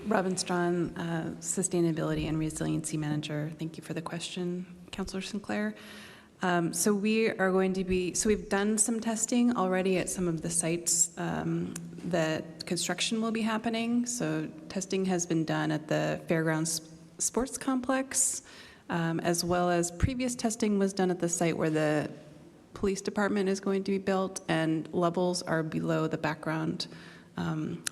Robin Strawn, Sustainability and Resiliency Manager. Thank you for the question, Councilor Sinclair. So we've done some testing already at some of the sites that construction will be happening. So testing has been done at the Fairgrounds sports complex, as well as previous testing was done at the site where the police department is going to be built, and levels are below the background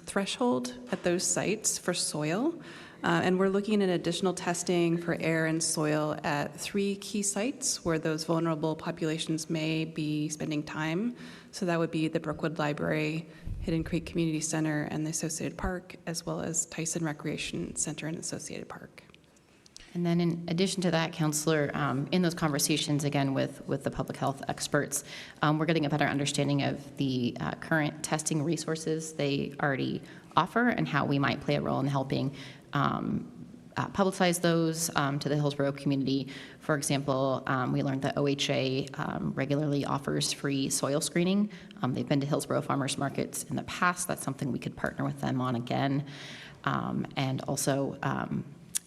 threshold at those sites for soil. And we're looking at additional testing for air and soil at 3 key sites where those vulnerable populations may be spending time. So that would be the Brookwood Library, Hidden Creek Community Center, and the Associated Park, as well as Tyson Recreation Center and Associated Park. And then in addition to that, Counselor, in those conversations, again, with the public health experts, we're getting a better understanding of the current testing resources they already offer and how we might play a role in helping publicize those to the Hillsboro community. For example, we learned that OHA regularly offers free soil screening. They've been to Hillsboro farmers markets in the past. That's something we could partner with them on again. And also,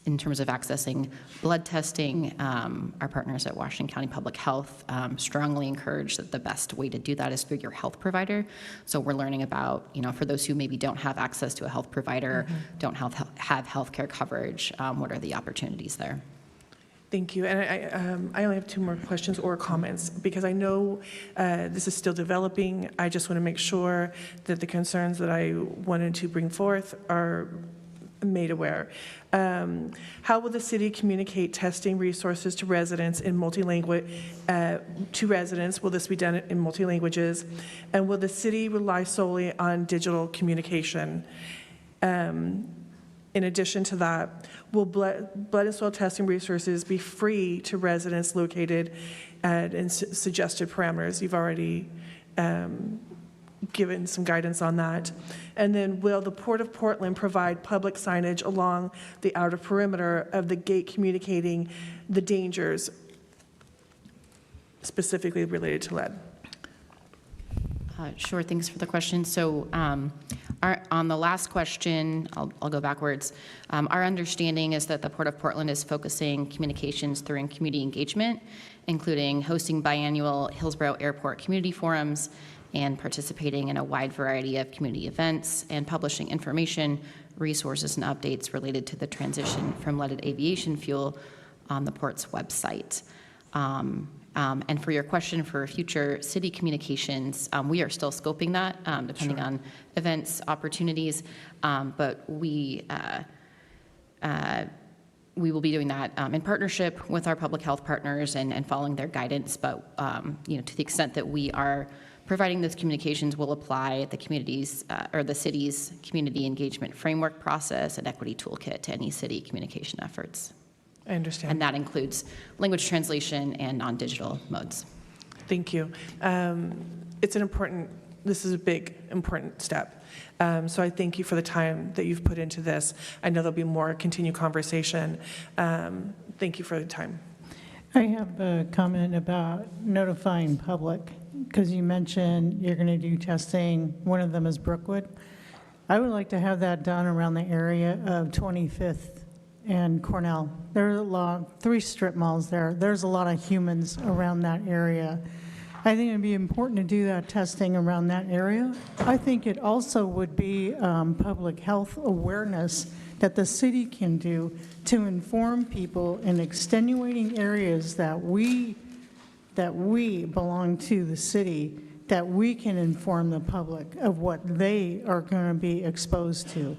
in terms of accessing blood testing, our partners at Washington County Public Health strongly encourage that the best way to do that is through your health provider. So we're learning about, for those who maybe don't have access to a health provider, don't have healthcare coverage, what are the opportunities there? Thank you. And I only have 2 more questions or comments because I know this is still developing. I just want to make sure that the concerns that I wanted to bring forth are made aware. How will the city communicate testing resources to residents in multi-language, to residents? Will this be done in multi-languages? And will the city rely solely on digital communication? In addition to that, will blood and soil testing resources be free to residents located in suggested parameters? You've already given some guidance on that. And then will the Port of Portland provide public signage along the outer perimeter of the gate communicating the dangers specifically related to lead? Sure, thanks for the question. So on the last question, I'll go backwards. Our understanding is that the Port of Portland is focusing communications through community engagement, including hosting biannual Hillsboro Airport community forums and participating in a wide variety of community events and publishing information, resources, and updates related to the transition from leaded aviation fuel on the port's website. And for your question for future city communications, we are still scoping that depending on events, opportunities, but we will be doing that in partnership with our public health partners and following their guidance. But to the extent that we are providing those communications, will apply the community's or the city's community engagement framework process and equity toolkit to any city communication efforts. I understand. And that includes language translation and non-digital modes. Thank you. This is a big, important step. So I thank you for the time that you've put into this. I know there'll be more continued conversation. Thank you for the time. I have a comment about notifying public, because you mentioned you're going to do testing. One of them is Brookwood. I would like to have that done around the area of 25th and Cornell. There's 3 strip malls there. There's a lot of humans around that area. I think it'd be important to do that testing around that area. I think it also would be public health awareness that the city can do to inform people in extenuating areas that we belong to the city, that we can inform the public of what they are going to be exposed to.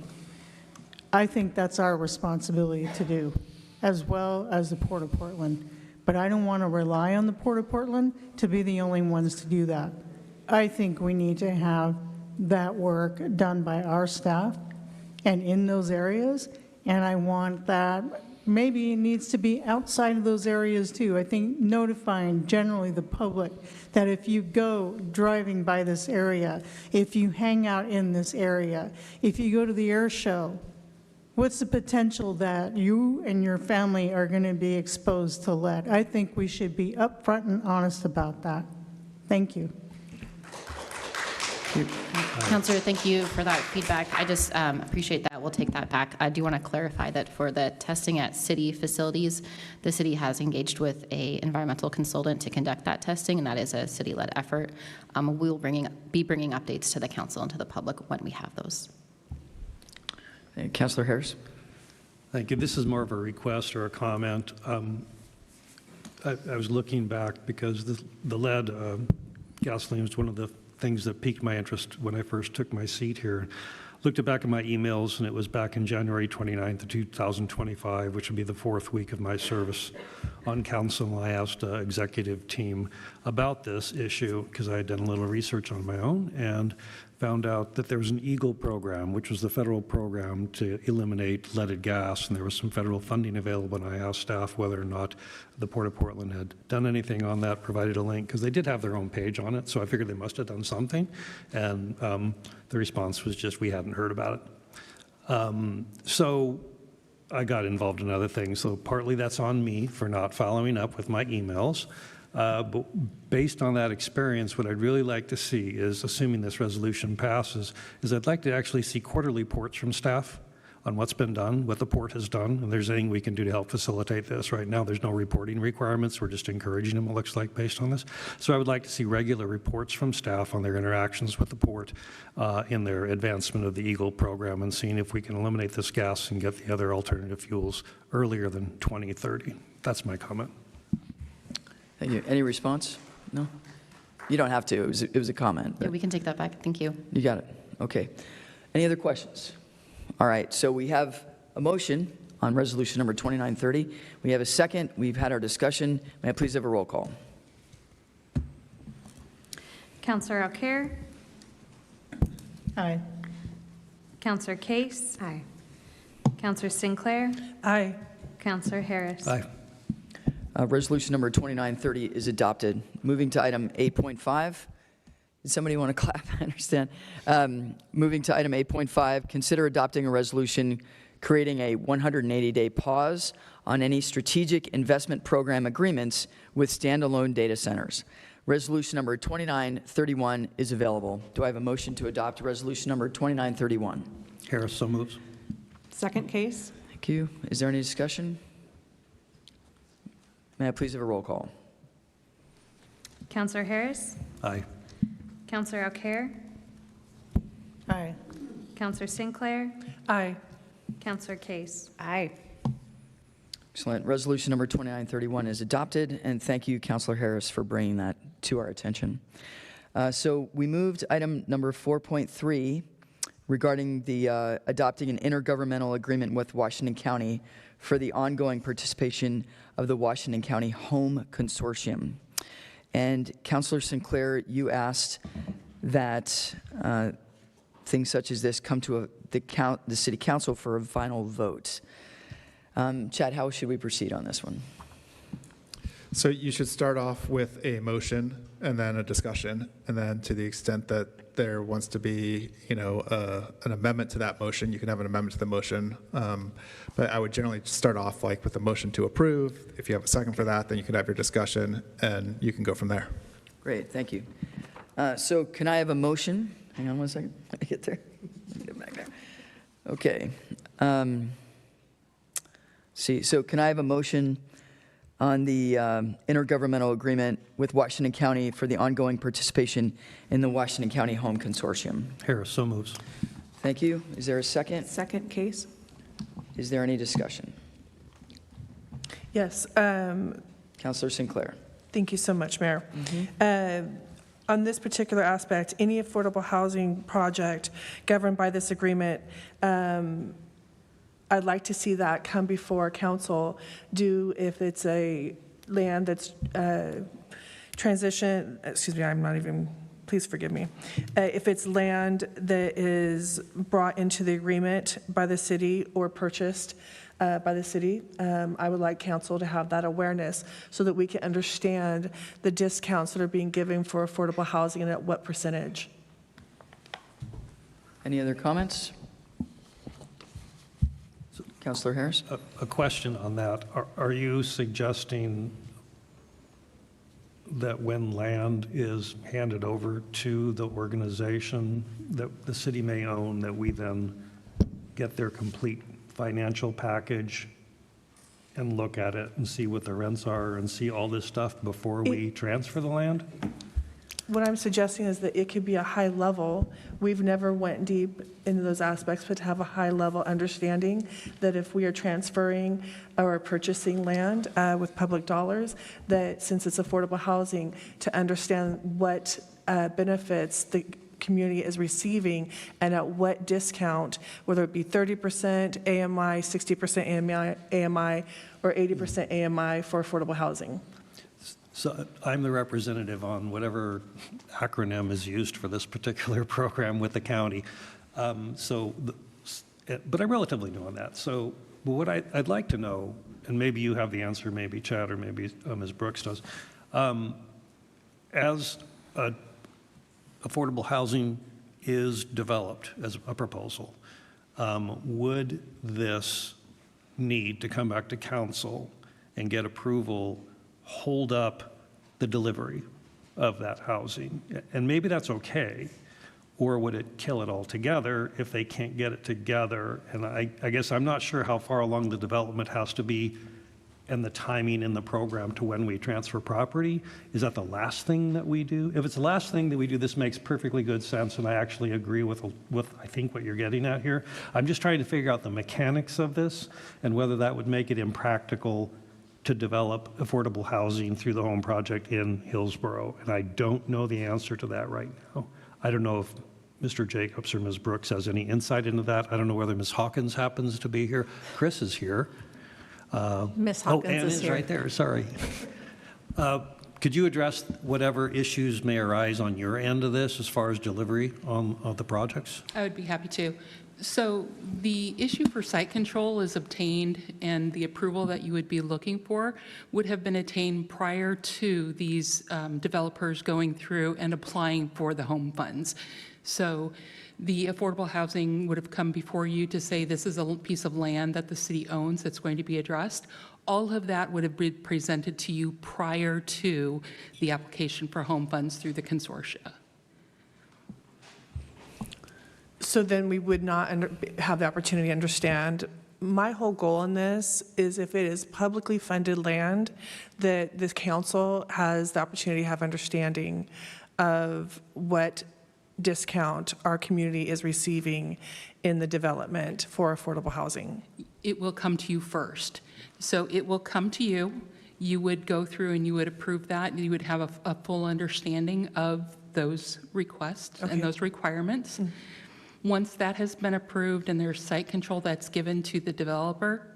I think that's our responsibility to do, as well as the Port of Portland. But I don't want to rely on the Port of Portland to be the only ones to do that. I think we need to have that work done by our staff and in those areas, and I want that. Maybe it needs to be outside of those areas too. I think notifying generally the public that if you go driving by this area, if you hang out in this area, if you go to the air show, what's the potential that you and your family are going to be exposed to lead? I think we should be upfront and honest about that. Thank you. Councilor, thank you for that feedback. I just appreciate that. We'll take that back. I do want to clarify that for the testing at city facilities, the city has engaged with an environmental consultant to conduct that testing, and that is a city-led effort. We'll be bringing updates to the council and to the public when we have those. Councilor Harris. Thank you. This is more of a request or a comment. I was looking back because the lead gasoline was one of the things that piqued my interest when I first took my seat here. Looked back at my emails, and it was back in January 29th of 2025, which would be the 4th week of my service on council. I asked the executive team about this issue because I had done a little research on my own and found out that there was an EAGLE program, which was the federal program to eliminate leaded gas, and there was some federal funding available, and I asked staff whether or not the Port of Portland had done anything on that, provided a link, because they did have their own page on it, so I figured they must have done something, and the response was just, we hadn't heard about it. So I got involved in other things, so partly that's on me for not following up with my emails. But based on that experience, what I'd really like to see is, assuming this resolution passes, is I'd like to actually see quarterly reports from staff on what's been done, what the port has done, and if there's anything we can do to help facilitate this. Right now, there's no reporting requirements. We're just encouraging them, it looks like, based on this. So I would like to see regular reports from staff on their interactions with the port in their advancement of the EAGLE program and seeing if we can eliminate this gas and get the other alternative fuels earlier than 2030. That's my comment. Thank you. Any response? No? You don't have to. It was a comment. Yeah, we can take that back. Thank you. You got it. Okay. Any other questions? All right. So we have a motion on resolution number 2930. We have a second. We've had our discussion. May I please have a roll call? Counselor Alcare? Aye. Counselor Case? Aye. Counselor Sinclair? Aye. Counselor Harris? Aye. Resolution number 2930 is adopted. Moving to item 8.5. Did somebody want to clap? I understand. Moving to item 8.5, consider adopting a resolution creating a 180-day pause on any strategic investment program agreements with standalone data centers. Resolution number 2931 is available. Do I have a motion to adopt resolution number 2931? Harris, so moves. Second case? Thank you. Is there any discussion? May I please have a roll call? Counselor Harris? Aye. Counselor Alcare? Aye. Counselor Sinclair? Aye. Counselor Case? Aye. Excellent. Resolution number 2931 is adopted, and thank you, Counselor Harris, for bringing that to our attention. So we moved item number 4.3 regarding the adopting an intergovernmental agreement with Washington County for the ongoing participation of the Washington County Home Consortium. And Counselor Sinclair, you asked that things such as this come to the City Council for a final vote. Chad, how should we proceed on this one? So you should start off with a motion and then a discussion, and then to the extent that there wants to be, an amendment to that motion, you can have an amendment to the motion. But I would generally start off like with a motion to approve. If you have a second for that, then you can have your discussion, and you can go from there. Great, thank you. So can I have a motion? Hang on one second. Let me get there. Let me get back there. Okay. So can I have a motion on the intergovernmental agreement with Washington County for the ongoing participation in the Washington County Home Consortium? Harris, so moves. Thank you. Is there a second? Second case? Is there any discussion? Yes. Councilor Sinclair. Thank you so much, Mayor. On this particular aspect, any affordable housing project governed by this agreement, I'd like to see that come before council, if it's a land that's please forgive me. If it's land that is brought into the agreement by the city or purchased by the city, I would like council to have that awareness so that we can understand the discounts that are being given for affordable housing and at what percentage. Any other comments? Councilor Harris? A question on that. Are you suggesting that when land is handed over to the organization that the city may own, that we then get their complete financial package and look at it and see what the rents are and see all this stuff before we transfer the land? What I'm suggesting is that it could be a high level. We've never went deep into those aspects, but to have a high level understanding that if we are transferring or purchasing land with public dollars, that since it's affordable housing, to understand what benefits the community is receiving and at what discount, whether it be 30% AMI, 60% AMI, or 80% AMI for affordable housing. So I'm the representative on whatever acronym is used for this particular program with the county. But I'm relatively new on that. So what I'd like to know, and maybe you have the answer, maybe Chad or maybe Ms. Brooks does, as affordable housing is developed as a proposal, would this need to come back to council and get approval, hold up the delivery of that housing? And maybe that's okay, or would it kill it altogether if they can't get it together? And I guess I'm not sure how far along the development has to be and the timing in the program to when we transfer property. Is that the last thing that we do? If it's the last thing that we do, this makes perfectly good sense, and I actually agree with I think what you're getting at here. I'm just trying to figure out the mechanics of this and whether that would make it impractical to develop affordable housing through the home project in Hillsboro, and I don't know the answer to that right now. I don't know if Mr. Jacobs or Ms. Brooks has any insight into that. I don't know whether Ms. Hawkins happens to be here. Chris is here. Miss Hawkins Ann is here. right there, sorry. Could you address whatever issues may arise on your end of this as far as delivery of the projects? I would be happy to. So the issue for site control is obtained, and the approval that you would be looking for would have been attained prior to these developers going through and applying for the home funds. So the affordable housing would have come before you to say this is a piece of land that the city owns that's going to be addressed. All of that would have been presented to you prior to the application for home funds through the consortia. So then we would not have the opportunity to understand. My whole goal in this is if it is publicly funded land, that this council has the opportunity to have understanding of what discount our community is receiving in the development for affordable housing. It will come to you first. So it will come to you. You would go through and you would approve that, and you would have a full understanding of those requests and those requirements. Mm-hmm. Once that has been approved and there's site control that's given to the developer,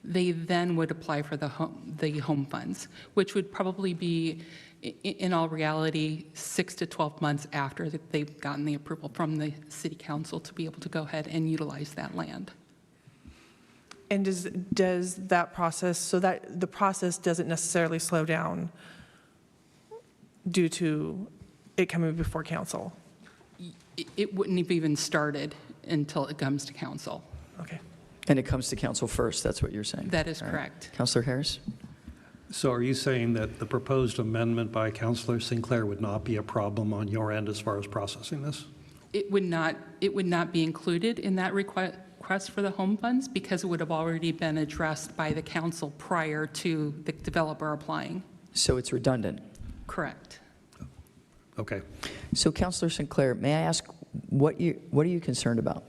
they then would apply for the home funds, which would probably be, in all reality, 6 to 12 months after that they've gotten the approval from the city council to be able to go ahead and utilize that land. And does that process, so that the process doesn't necessarily slow down due to it coming before council? It wouldn't have even started until it comes to council. Okay. And it comes to council first, that's what you're saying? That is All right. correct. Councilor Harris? So are you saying that the proposed amendment by Councilor Sinclair would not be a problem on your end as far as processing this? It would not be included in that request for the home funds because it would have already been addressed by the council prior to the developer applying. So it's redundant? Correct. Okay. So Councilor Sinclair, may I ask what are you concerned about?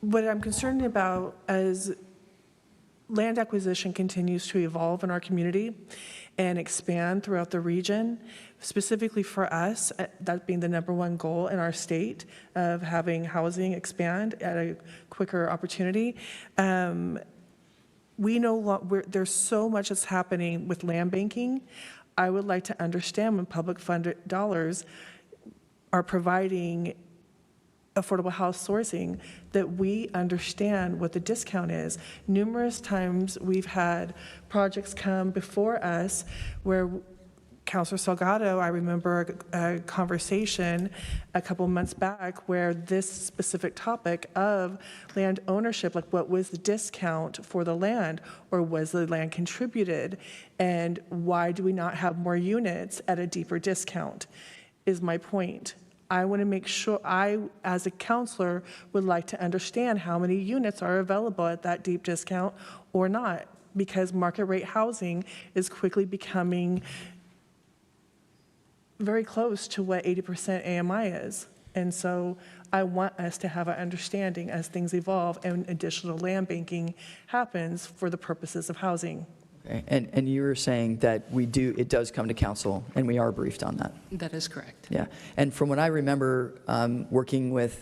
What I'm concerned about as land acquisition continues to evolve in our community and expand throughout the region, specifically for us, that being the #1 goal in our state of having housing expand at a quicker opportunity. We know there's so much that's happening with land banking. I would like to understand when public funded dollars are providing affordable house sourcing, that we understand what the discount is. Numerous times we've had projects come before us where Councilor Salgado, I remember a conversation a couple months back where this specific topic of land ownership, like what was the discount for the land, or was the land contributed, and why do we not have more units at a deeper discount, is my point. I want to make sure, I, as a counselor, would like to understand how many units are available at that deep discount or not, because market rate housing is quickly becoming very close to what 80% AMI is. And so I want us to have an understanding as things evolve and additional land banking happens for the purposes of housing. Okay. And you were saying that it does come to council, and we are briefed on that. That is correct. Yeah. And from what I remember, working with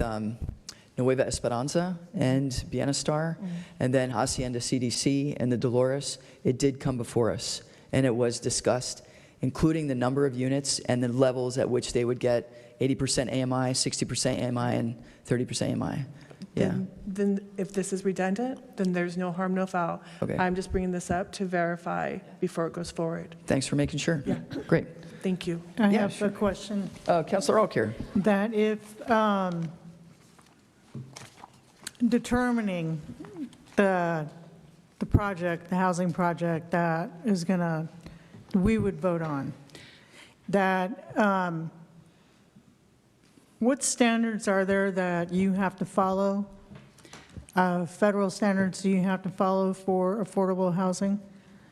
Nueva Esperanza and Bienestar, and then Hacienda CDC and the Dolores, it did come before us, and it was discussed, including the number of units and the levels at which they would get 80% AMI, 60% AMI, and 30% AMI. Yeah. Then if this is redundant, then there's no harm, no foul. Okay. I'm just bringing this up to verify before it goes forward. Thanks for making sure. Yeah. Great. Thank you. I have a question. Councilor Alcare. That if determining the project, the housing project that is gonna, we would vote on, that what standards are there that you have to follow? Federal standards do you have to follow for affordable housing?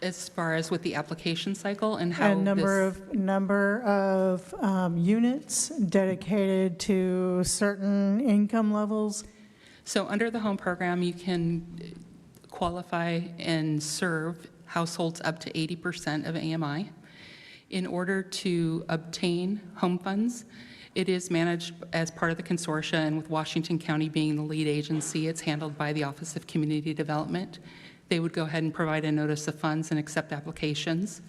As far as with the application cycle and how And number of units dedicated to certain income levels? So under the home program, you can qualify and serve households up to 80% of AMI. In order to obtain home funds, it is managed as part of the consortia, and with Washington County being the lead agency, it's handled by the Office of Community Development. They would go ahead and provide a notice of funds and accept applications.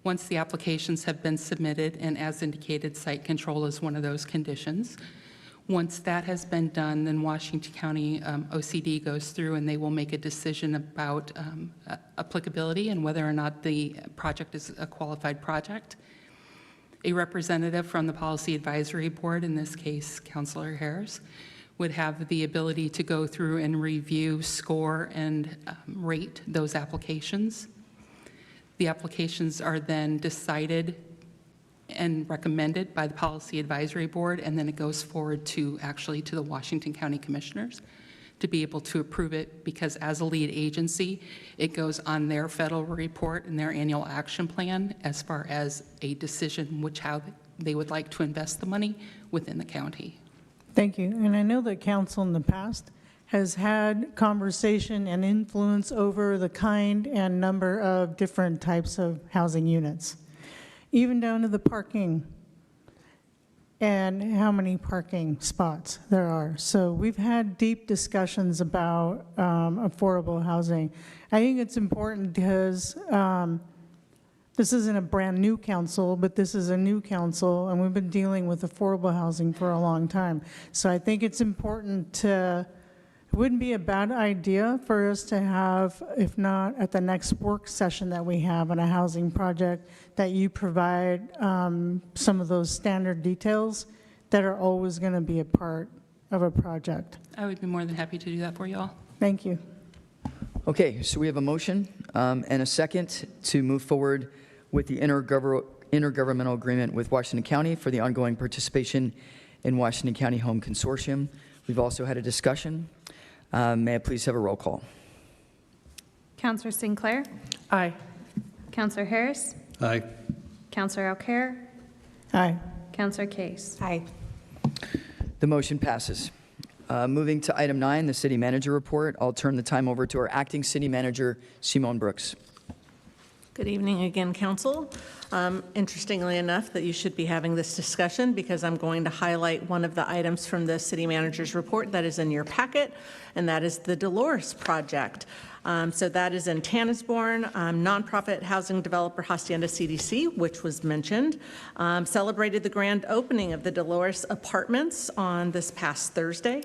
Once the applications have been submitted, and as indicated, site control is one of those conditions. Once that has been done, then Washington County OCD goes through and they will make a decision about applicability and whether or not the project is a qualified project. A representative from the Policy Advisory Board, in this case, Councilor Harris, would have the ability to go through and review, score, and rate those applications. The applications are then decided and recommended by the Policy Advisory Board, and then it goes forward to the Washington County Commissioners to be able to approve it, because as a lead agency, it goes on their federal report and their annual action plan as far as a decision how they would like to invest the money within the county. Thank you. And I know that council in the past has had conversation and influence over the kind and number of different types of housing units, even down to the parking and how many parking spots there are. So we've had deep discussions about affordable housing. I think it's important because this isn't a brand new council, but this is a new council, and we've been dealing with affordable housing for a long time. So I think it's important to, it wouldn't be a bad idea for us to have, if not at the next work session that we have on a housing project, that you provide some of those standard details that are always going to be a part of a project. I would be more than happy to do that for you all. Thank you. Okay, so we have a motion and a second to move forward with the intergovernmental agreement with Washington County for the ongoing participation in Washington County Home Consortium. We've also had a discussion. May I please have a roll call? Counselor Sinclair? Aye. Counselor Harris? Aye. Counselor Alcare? Aye. Counselor Case? Aye. The motion passes. Moving to item 9, the city manager report. I'll turn the time over to our acting city manager, Simone Brooks. Good evening again, Council. Interestingly enough, that you should be having this discussion because I'm going to highlight one of the items from the city manager's report that is in your packet, and that is the Dolores project. So that is in Tannisbourne. Nonprofit housing developer Hacienda CDC, which was mentioned, celebrated the grand opening of the Dolores Apartments on this past Thursday.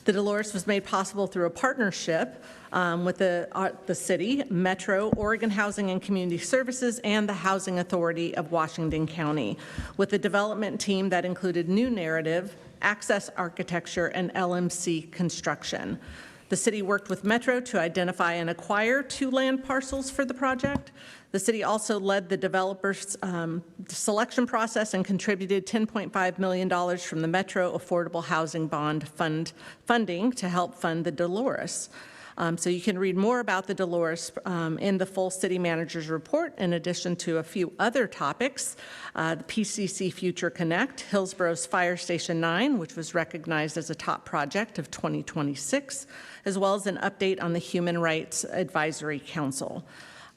The Dolores was made possible through a partnership with the city, Metro, Oregon Housing and Community Services, and the Housing Authority of Washington County, with a development team that included New Narrative, Access Architecture, and LMC Construction. The city worked with Metro to identify and acquire 2 land parcels for the project. The city also led the developer's selection process and contributed $10.5 million from the Metro Affordable Housing Bond funding to help fund the Dolores. So you can read more about the Dolores in the full city manager's report, in addition to a few other topics. The PCC Future Connect, Hillsboro's Fire Station 9, which was recognized as a top project of 2026, as well as an update on the Human Rights Advisory Council.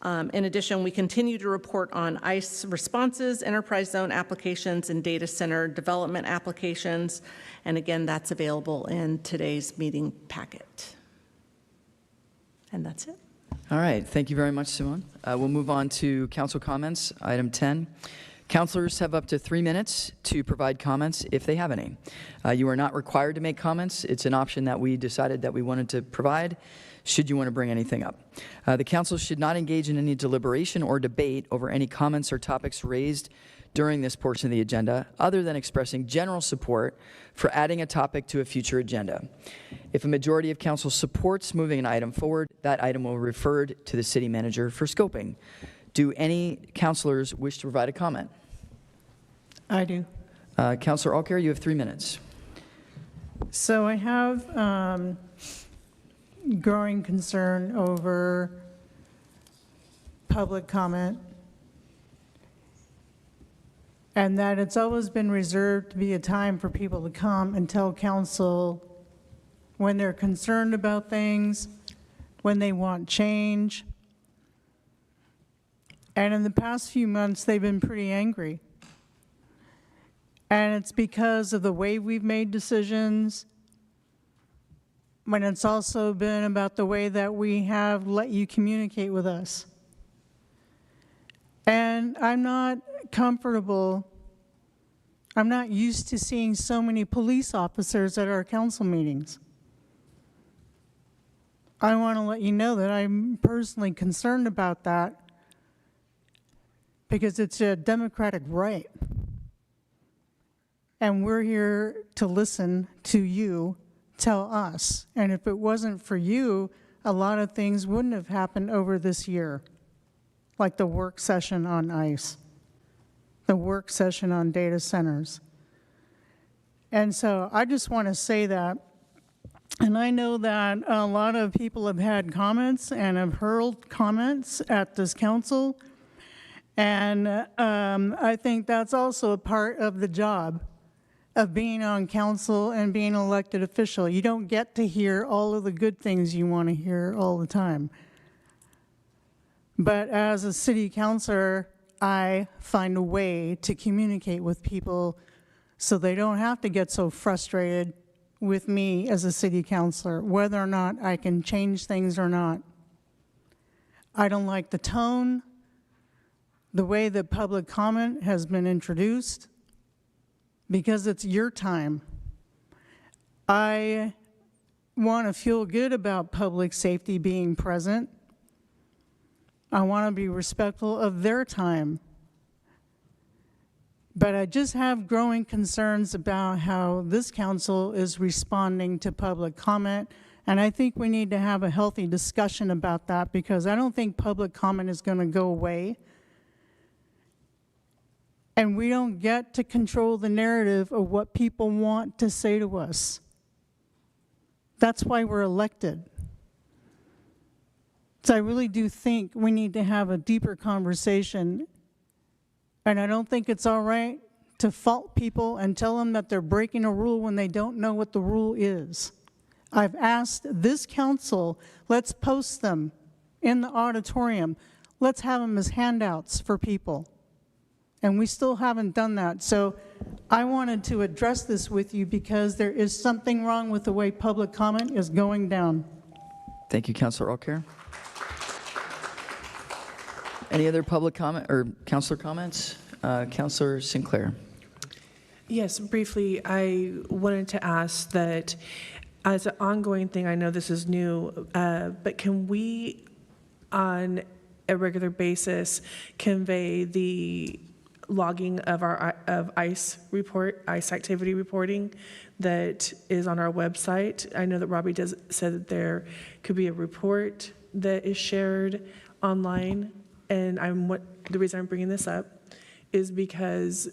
In addition, we continue to report on ICE responses, enterprise zone applications, and data center development applications. And again, that's available in today's meeting packet. And that's it. All right, thank you very much, Simone. We'll move on to council comments. Item 10. Councilors have up to 3 minutes to provide comments if they have any. You are not required to make comments. It's an option that we decided that we wanted to provide should you want to bring anything up. The council should not engage in any deliberation or debate over any comments or topics raised during this portion of the agenda, other than expressing general support for adding a topic to a future agenda. If a majority of council supports moving an item forward, that item will be referred to the city manager for scoping. Do any councilors wish to provide a comment? I do. Councilor Alcare, you have 3 minutes. So I have growing concern over public comment, and that it's always been reserved to be a time for people to come and tell council when they're concerned about things, when they want change. And in the past few months, they've been pretty angry. And it's because of the way we've made decisions, when it's also been about the way that we have let you communicate with us. And I'm not comfortable, I'm not used to seeing so many police officers at our council meetings. I want to let you know that I'm personally concerned about that because it's a democratic right. And we're here to listen to you tell us. And if it wasn't for you, a lot of things wouldn't have happened over this year, like the work session on ICE, the work session on data centers. And so I just want to say that, and I know that a lot of people have had comments and have hurled comments at this council, and I think that's also a part of the job of being on council and being an elected official. You don't get to hear all of the good things you want to hear all the time. But as a city councilor, I find a way to communicate with people so they don't have to get so frustrated with me as a city councilor, whether or not I can change things or not. I don't like the tone, the way that public comment has been introduced, because it's your time. I want to feel good about public safety being present. I want to be respectful of their time. But I just have growing concerns about how this council is responding to public comment, and I think we need to have a healthy discussion about that, because I don't think public comment is going to go away. And we don't get to control the narrative of what people want to say to us. That's why we're elected. So I really do think we need to have a deeper conversation. And I don't think it's all right to fault people and tell them that they're breaking a rule when they don't know what the rule is. I've asked this council, let's post them in the auditorium. Let's have them as handouts for people. And we still haven't done that. So I wanted to address this with you because there is something wrong with the way public comment is going down. Thank you, Councilor Alcare. Any other public comment or councilor comments? Councilor Sinclair. Yes, briefly, I wanted to ask that as an ongoing thing, I know this is new, but can we, on a regular basis, convey the logging of our ICE report, ICE activity reporting that is on our website? I know that Robbie said that there could be a report that is shared online, and the reason I'm bringing this up is because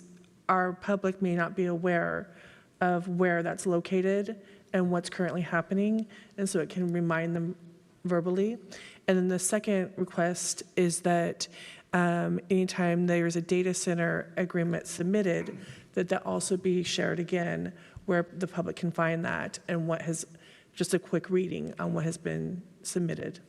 our public may not be aware of where that's located and what's currently happening, and so it can remind them verbally. And then the second request is that anytime there's a data center agreement submitted, that also be shared again where the public can find that and what has, just a quick reading on what has been submitted.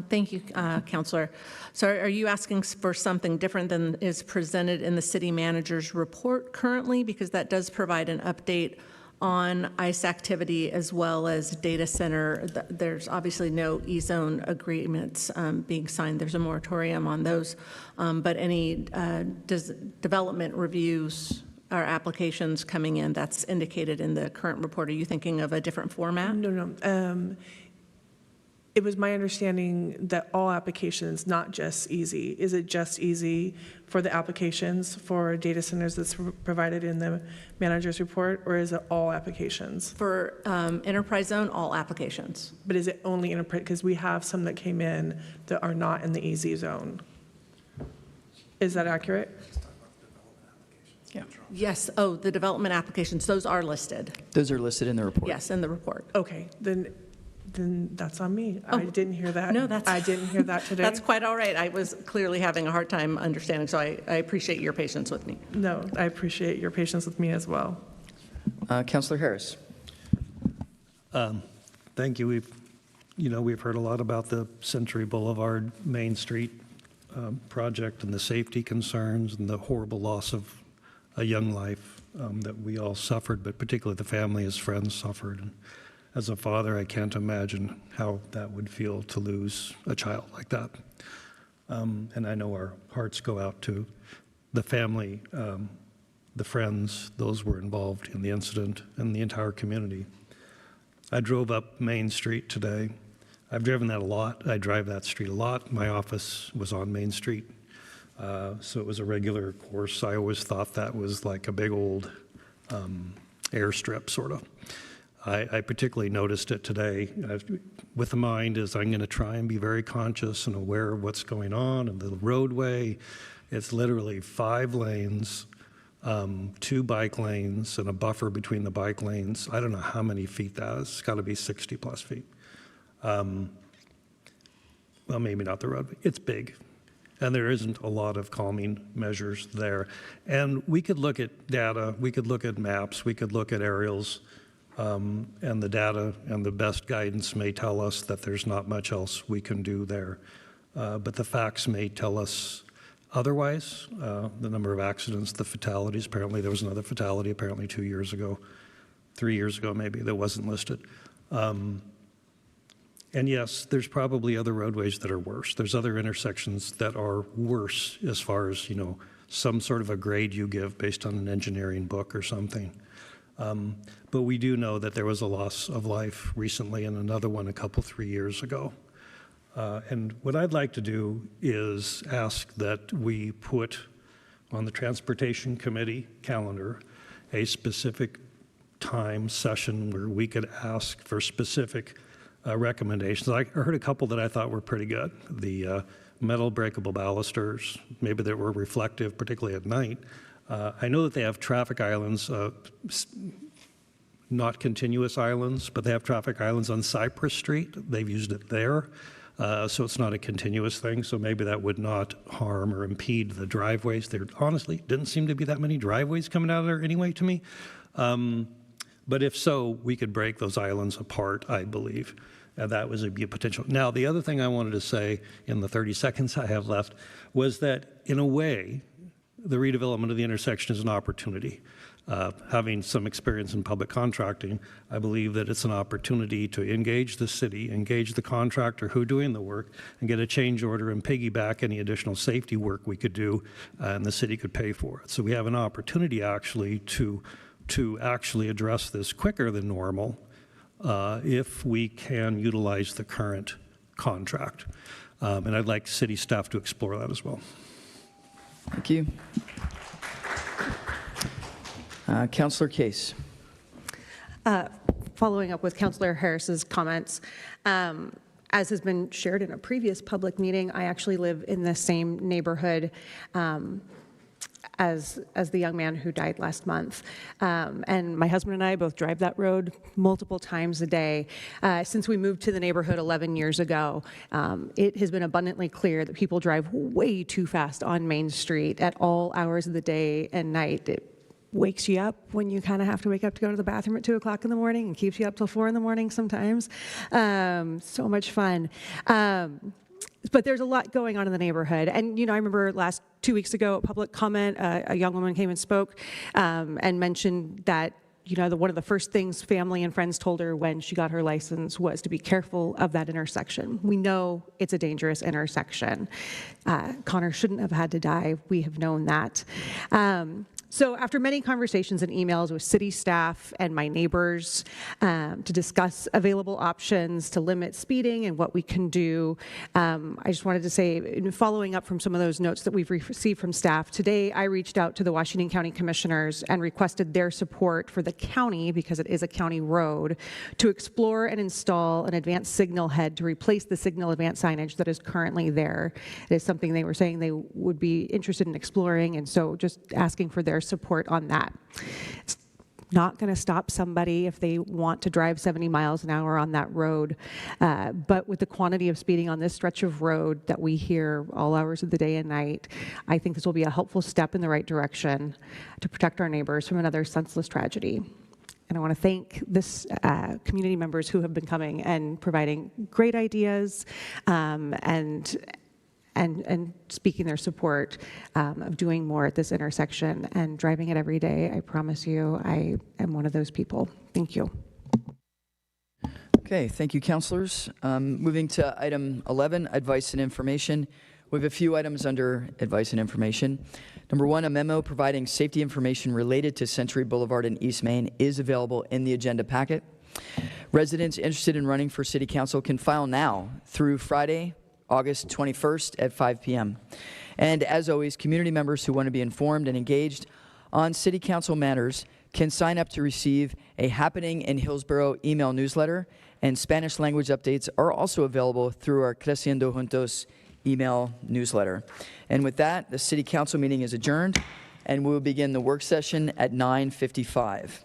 Thank you, Counselor. So are you asking for something different than is presented in the city manager's report currently? Because that does provide an update on ICE activity as well as data center. There's obviously no E-zone agreements being signed. There's a moratorium on those. But any development reviews or applications coming in, that's indicated in the current report. Are you thinking of a different format? No. It was my understanding that all applications, not just easy. Is it just easy for the applications for data centers that's provided in the manager's report, or is it all applications? For enterprise zone, all applications. But is it only enterprise? Because we have some that came in that are not in the easy zone. Is that accurate? Yeah. Yes. Oh, the development applications, those are listed. Those are listed in the report. Yes, in the report. Okay, then that's on me. Oh. I didn't hear that. No, I didn't hear that today. That's quite all right. I was clearly having a hard time understanding, so I appreciate your patience with me. No, I appreciate your patience with me as well. Councilor Harris. Thank you. We've heard a lot about the Century Boulevard Main Street project and the safety concerns and the horrible loss of a young life that we all suffered, but particularly the family, his friends suffered. And as a father, I can't imagine how that would feel to lose a child like that. And I know our hearts go out to the family, the friends, those who were involved in the incident, and the entire community. I drove up Main Street today. I've driven that a lot. I drive that street a lot. My office was on Main Street, so it was a regular course. I always thought that was like a big old airstrip, sort of. I particularly noticed it today. With the mind is I'm going to try and be very conscious and aware of what's going on. And the roadway, it's literally 5 lanes, 2 bike lanes, and a buffer between the bike lanes. I don't know how many feet that is. It's got to be 60 plus feet. Well, maybe not the roadway. It's big. And there isn't a lot of calming measures there. And we could look at data, we could look at maps, we could look at aerials, and the data and the best guidance may tell us that there's not much else we can do there. But the facts may tell us otherwise. The number of accidents, the fatalities, apparently there was another fatality apparently 2 years ago, 3 years ago maybe, that wasn't listed. And yes, there's probably other roadways that are worse. There's other intersections that are worse as far as, some sort of a grade you give based on an engineering book or something. But we do know that there was a loss of life recently and another one 3 years ago. And what I'd like to do is ask that we put on the Transportation Committee calendar a specific time session where we could ask for specific recommendations. I heard a couple that I thought were pretty good. The metal breakable balusters, maybe that were reflective, particularly at night. I know that they have traffic islands, not continuous islands, but they have traffic islands on Cypress Street. They've used it there, so it's not a continuous thing, so maybe that would not harm or impede the driveways. There honestly didn't seem to be that many driveways coming out of there anyway to me. But if so, we could break those islands apart, I believe. That was a potential. Now, the other thing I wanted to say in the 30 seconds I have left was that, in a way, the redevelopment of the intersection is an opportunity. Having some experience in public contracting, I believe that it's an opportunity to engage the city, engage the contractor who's doing the work, and get a change order and piggyback any additional safety work we could do, and the city could pay for it. So we have an opportunity actually to actually address this quicker than normal if we can utilize the current contract. And I'd like city staff to explore that as well. Thank you. Councilor Case. Following up with Councilor Harris's comments, as has been shared in a previous public meeting, I actually live in the same neighborhood as the young man who died last month. And my husband and I both drive that road multiple times a day. Since we moved to the neighborhood 11 years ago, it has been abundantly clear that people drive way too fast on Main Street at all hours of the day and night. It wakes you up when you kind of have to wake up to go to the bathroom at 2 o'clock in the morning and keeps you up till 4 in the morning sometimes. So much fun. But there's a lot going on in the neighborhood. And, I remember 2 weeks ago at public comment, a young woman came and spoke and mentioned that, one of the first things family and friends told her when she got her license was to be careful of that intersection. We know it's a dangerous intersection. Connor shouldn't have had to die. We have known that. So after many conversations and emails with city staff and my neighbors to discuss available options to limit speeding and what we can do, I just wanted to say, in following up from some of those notes that we've received from staff, today I reached out to the Washington County Commissioners and requested their support for the county, because it is a county road, to explore and install an advanced signal head to replace the signal advance signage that is currently there. It is something they were saying they would be interested in exploring, and so just asking for their support on that. It's not going to stop somebody if they want to drive 70 miles an hour on that road, but with the quantity of speeding on this stretch of road that we hear all hours of the day and night, I think this will be a helpful step in the right direction to protect our neighbors from another senseless tragedy. And I want to thank this community members who have been coming and providing great ideas and speaking their support of doing more at this intersection and driving it every day. I promise you, I am one of those people. Thank you. Okay, thank you, councilors. Moving to item 11, advice and information. We have a few items under advice and information. Number one, a memo providing safety information related to Century Boulevard in East Main is available in the agenda packet. Residents interested in running for city council can file now through Friday, August 21st at 5 p.m. And as always, community members who want to be informed and engaged on city council matters can sign up to receive a Happening in Hillsboro email newsletter, and Spanish language updates are also available through our Creciendo Juntos email newsletter. And with that, the city council meeting is adjourned, and we will begin the work session at 9:55.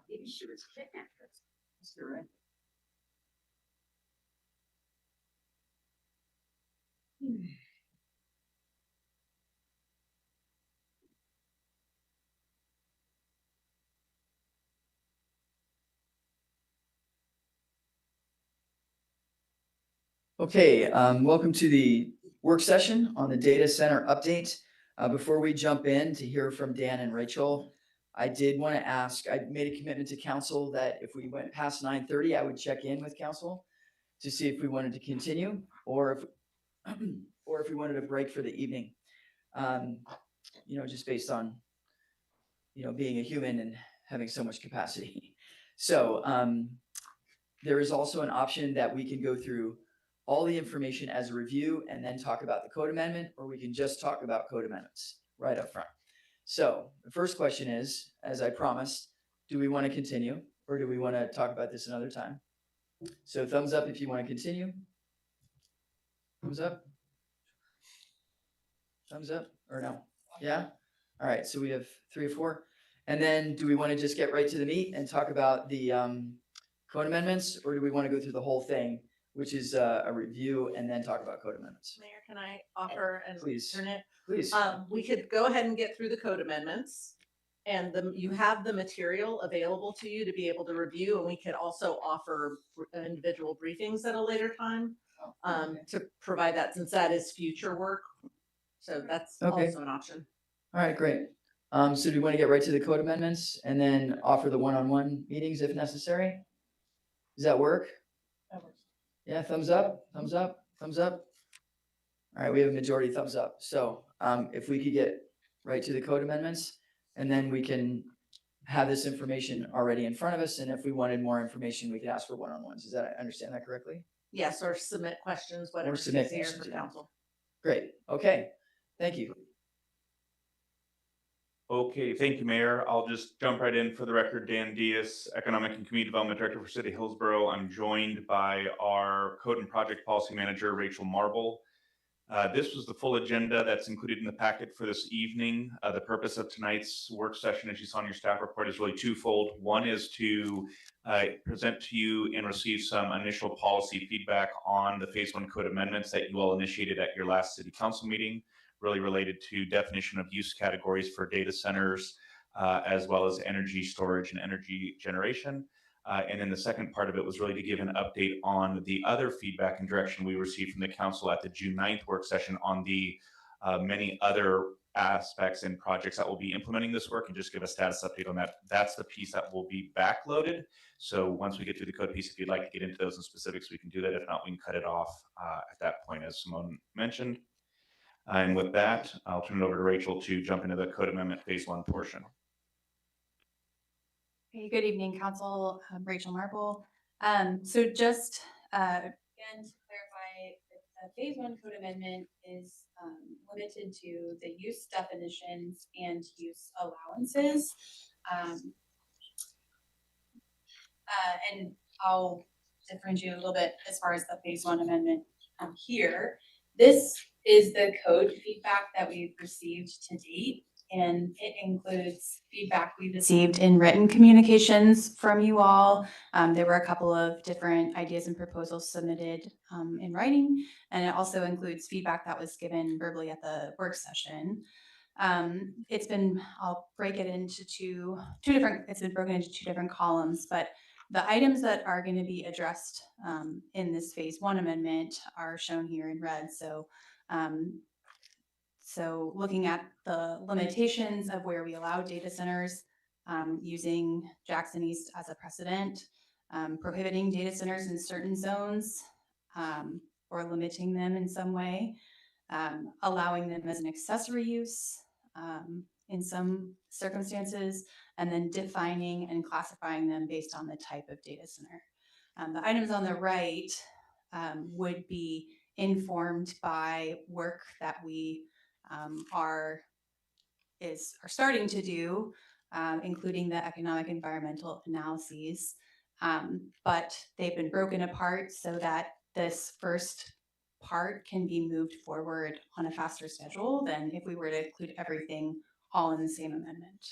Maybe she was kidnapped. You're right. Okay, welcome to the work session on the data center update. Before we jump in to hear from Dan and Rachel, I did want to ask, I made a commitment to council that if we went past 9:30, I would check in with council to see if we wanted to continue or if we wanted a break for the evening. Just based on, being a human and having so much capacity. So there is also an option that we can go through all the information as a review and then talk about the code amendment, or we can just talk about code amendments right up front. So the first question is, as I promised, do we want to continue or do we want to talk about this another time? So thumbs up if you want to continue. Thumbs up. Thumbs up or no? Yeah? All right, so we have 3 or 4. And then do we want to just get right to the meat and talk about the code amendments, or do we want to go through the whole thing, which is a review, and then talk about code amendments? Mayor, can I offer an Please. alternate? Please. We could go ahead and get through the code amendments. And you have the material available to you to be able to review, and we could also offer individual briefings at a later time to provide that, since that is future work. So that's also an option. All right, great. So do we want to get right to the code amendments and then offer the one-on-one meetings if necessary? Does that work? That works. Yeah, thumbs up, thumbs up, thumbs up. All right, we have a majority thumbs up. So if we could get right to the code amendments, and then we can have this information already in front of us, and if we wanted more information, we could ask for one-on-ones. Does that, I understand that correctly? Yes, or submit questions, Or whatever's submit easier questions, for yeah. council. Great, okay, thank you. Okay, thank you, Mayor. I'll just jump right in for the record. Dan Diaz, Economic and Community Development Director for City of Hillsboro. I'm joined by our Code and Project Policy Manager, Rachel Marble. This was the full agenda that's included in the packet for this evening. The purpose of tonight's work session, as you saw in your staff report, is really twofold. One is to present to you and receive some initial policy feedback on the Phase 1 code amendments that you all initiated at your last City Council meeting, really related to definition of use categories for data centers, as well as energy storage and energy generation. And then the second part of it was really to give an update on the other feedback and direction we received from the council at the June 9th work session on the many other aspects and projects that will be implementing this work, and just give a status update on that. That's the piece that will be backloaded. So once we get through the code piece, if you'd like to get into those in specifics, we can do that. If not, we can cut it off at that point, as Simone mentioned. And with that, I'll turn it over to Rachel to jump into the code amendment Phase 1 portion. Hey, good evening, Council. I'm Rachel Marble. So just again to clarify, the Phase 1 code amendment is limited to the use definitions and use allowances. And I'll differentiate a little bit as far as the Phase 1 amendment here. This is the code feedback that we've received to date, and it includes feedback we received in written communications from you all. There were a couple of different ideas and proposals submitted in writing, and it also includes feedback that was given verbally at the work session. It's been, I'll break it into it's been broken into 2 different columns, but the items that are going to be addressed in this Phase 1 amendment are shown here in red. So looking at the limitations of where we allow data centers, using Jackson East as a precedent, prohibiting data centers in certain zones, or limiting them in some way, allowing them as an accessory use in some circumstances, and then defining and classifying them based on the type of data center. The items on the right would be informed by work that we are starting to do, including the economic environmental analyses. But they've been broken apart so that this first part can be moved forward on a faster schedule than if we were to include everything all in the same amendment.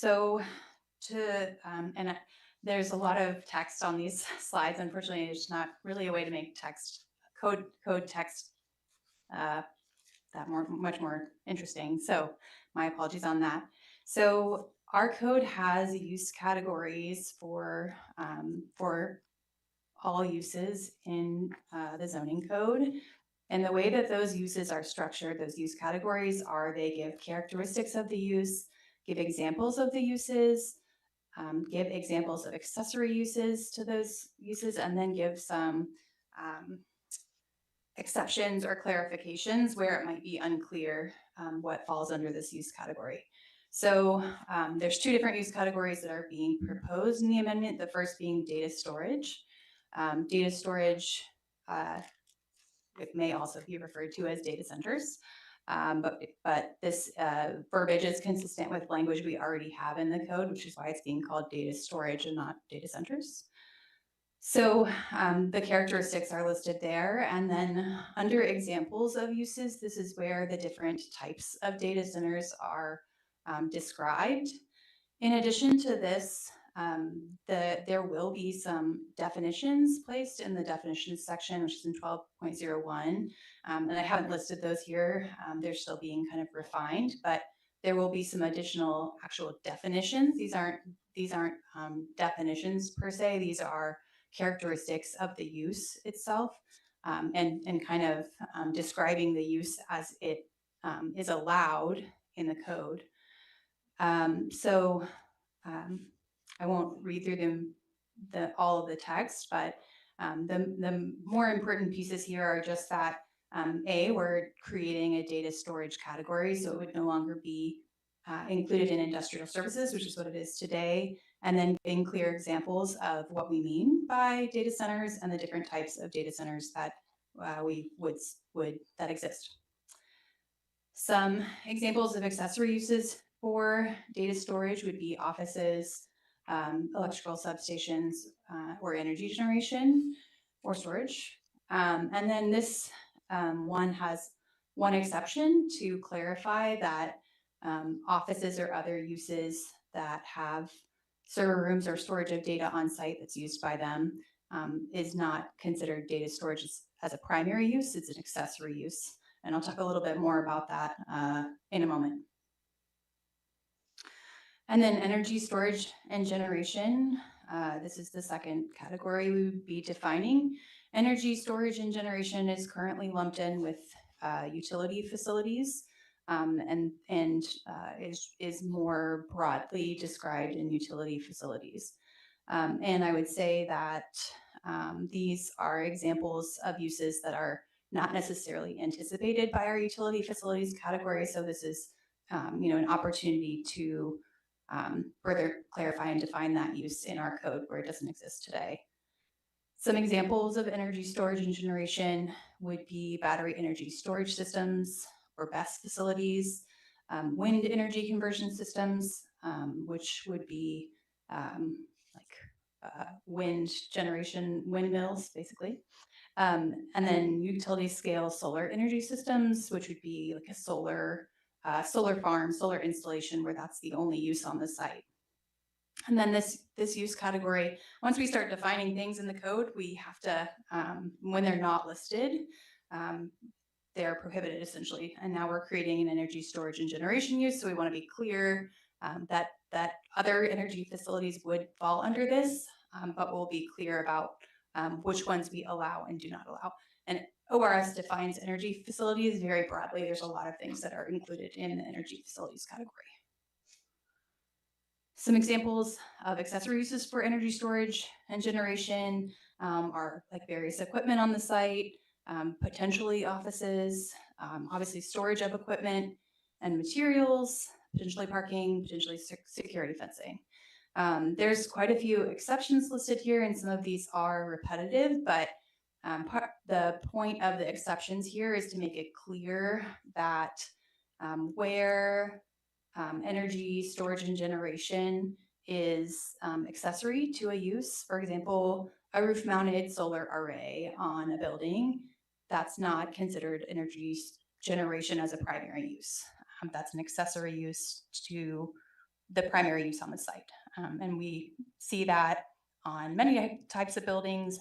So there's a lot of text on these slides. Unfortunately, there's not really a way to make code text much more interesting. So my apologies on that. So our code has use categories for all uses in the zoning code. And the way that those uses are structured, those use categories are they give characteristics of the use, give examples of the uses, give examples of accessory uses to those uses, and then give some exceptions or clarifications where it might be unclear what falls under this use category. So there's two different use categories that are being proposed in the amendment. The first being data storage. Data storage, it may also be referred to as data centers. But this verbiage is consistent with language we already have in the code, which is why it's being called data storage and not data centers. So the characteristics are listed there. And then under examples of uses, this is where the different types of data centers are described. In addition to this, there will be some definitions placed in the definitions section, which is in 12.01. And I haven't listed those here. They're still being kind of refined, but there will be some additional actual definitions. These aren't definitions per se. These are characteristics of the use itself, and kind of describing the use as it is allowed in the code. I won't read through all of the text, but the more important pieces here are just that we're creating a data storage category, so it would no longer be included in industrial services, which is what it is today, and then giving clear examples of what we mean by data centers and the different types of data centers that that exist. Some examples of accessory uses for data storage would be offices, electrical substations, or energy generation or storage. And then this one has one exception to clarify that offices or other uses that have server rooms or storage of data on site that's used by them is not considered data storage as a primary use, it's an accessory use. And I'll talk a little bit more about that in a moment. And then energy storage and generation. This is the second category we would be defining. Energy storage and generation is currently lumped in with utility facilities and is more broadly described in utility facilities. And I would say that these are examples of uses that are not necessarily anticipated by our utility facilities category. So this is an opportunity to further clarify and define that use in our code where it doesn't exist today. Some examples of energy storage and generation would be battery energy storage systems or BESS facilities, wind energy conversion systems, which would be wind generation, windmills, basically. And then utility scale solar energy systems, which would be like a solar farm, solar installation, where that's the only use on the site. And then this use category, once we start defining things in the code, we have to, when they're not listed, they're prohibited essentially. And now we're creating an energy storage and generation use. So we want to be clear that other energy facilities would fall under this, but we'll be clear about which ones we allow and do not allow. And ORS defines energy facilities very broadly. There's a lot of things that are included in the energy facilities category. Some examples of accessory uses for energy storage and generation are like various equipment on the site, potentially offices, obviously storage of equipment and materials, potentially parking, potentially security fencing. There's quite a few exceptions listed here, and some of these are repetitive, but the point of the exceptions here is to make it clear that where energy storage and generation is accessory to a use, for example, a roof-mounted solar array on a building, that's not considered energy generation as a primary use. That's an accessory use to the primary use on the site. And we see that on many types of buildings,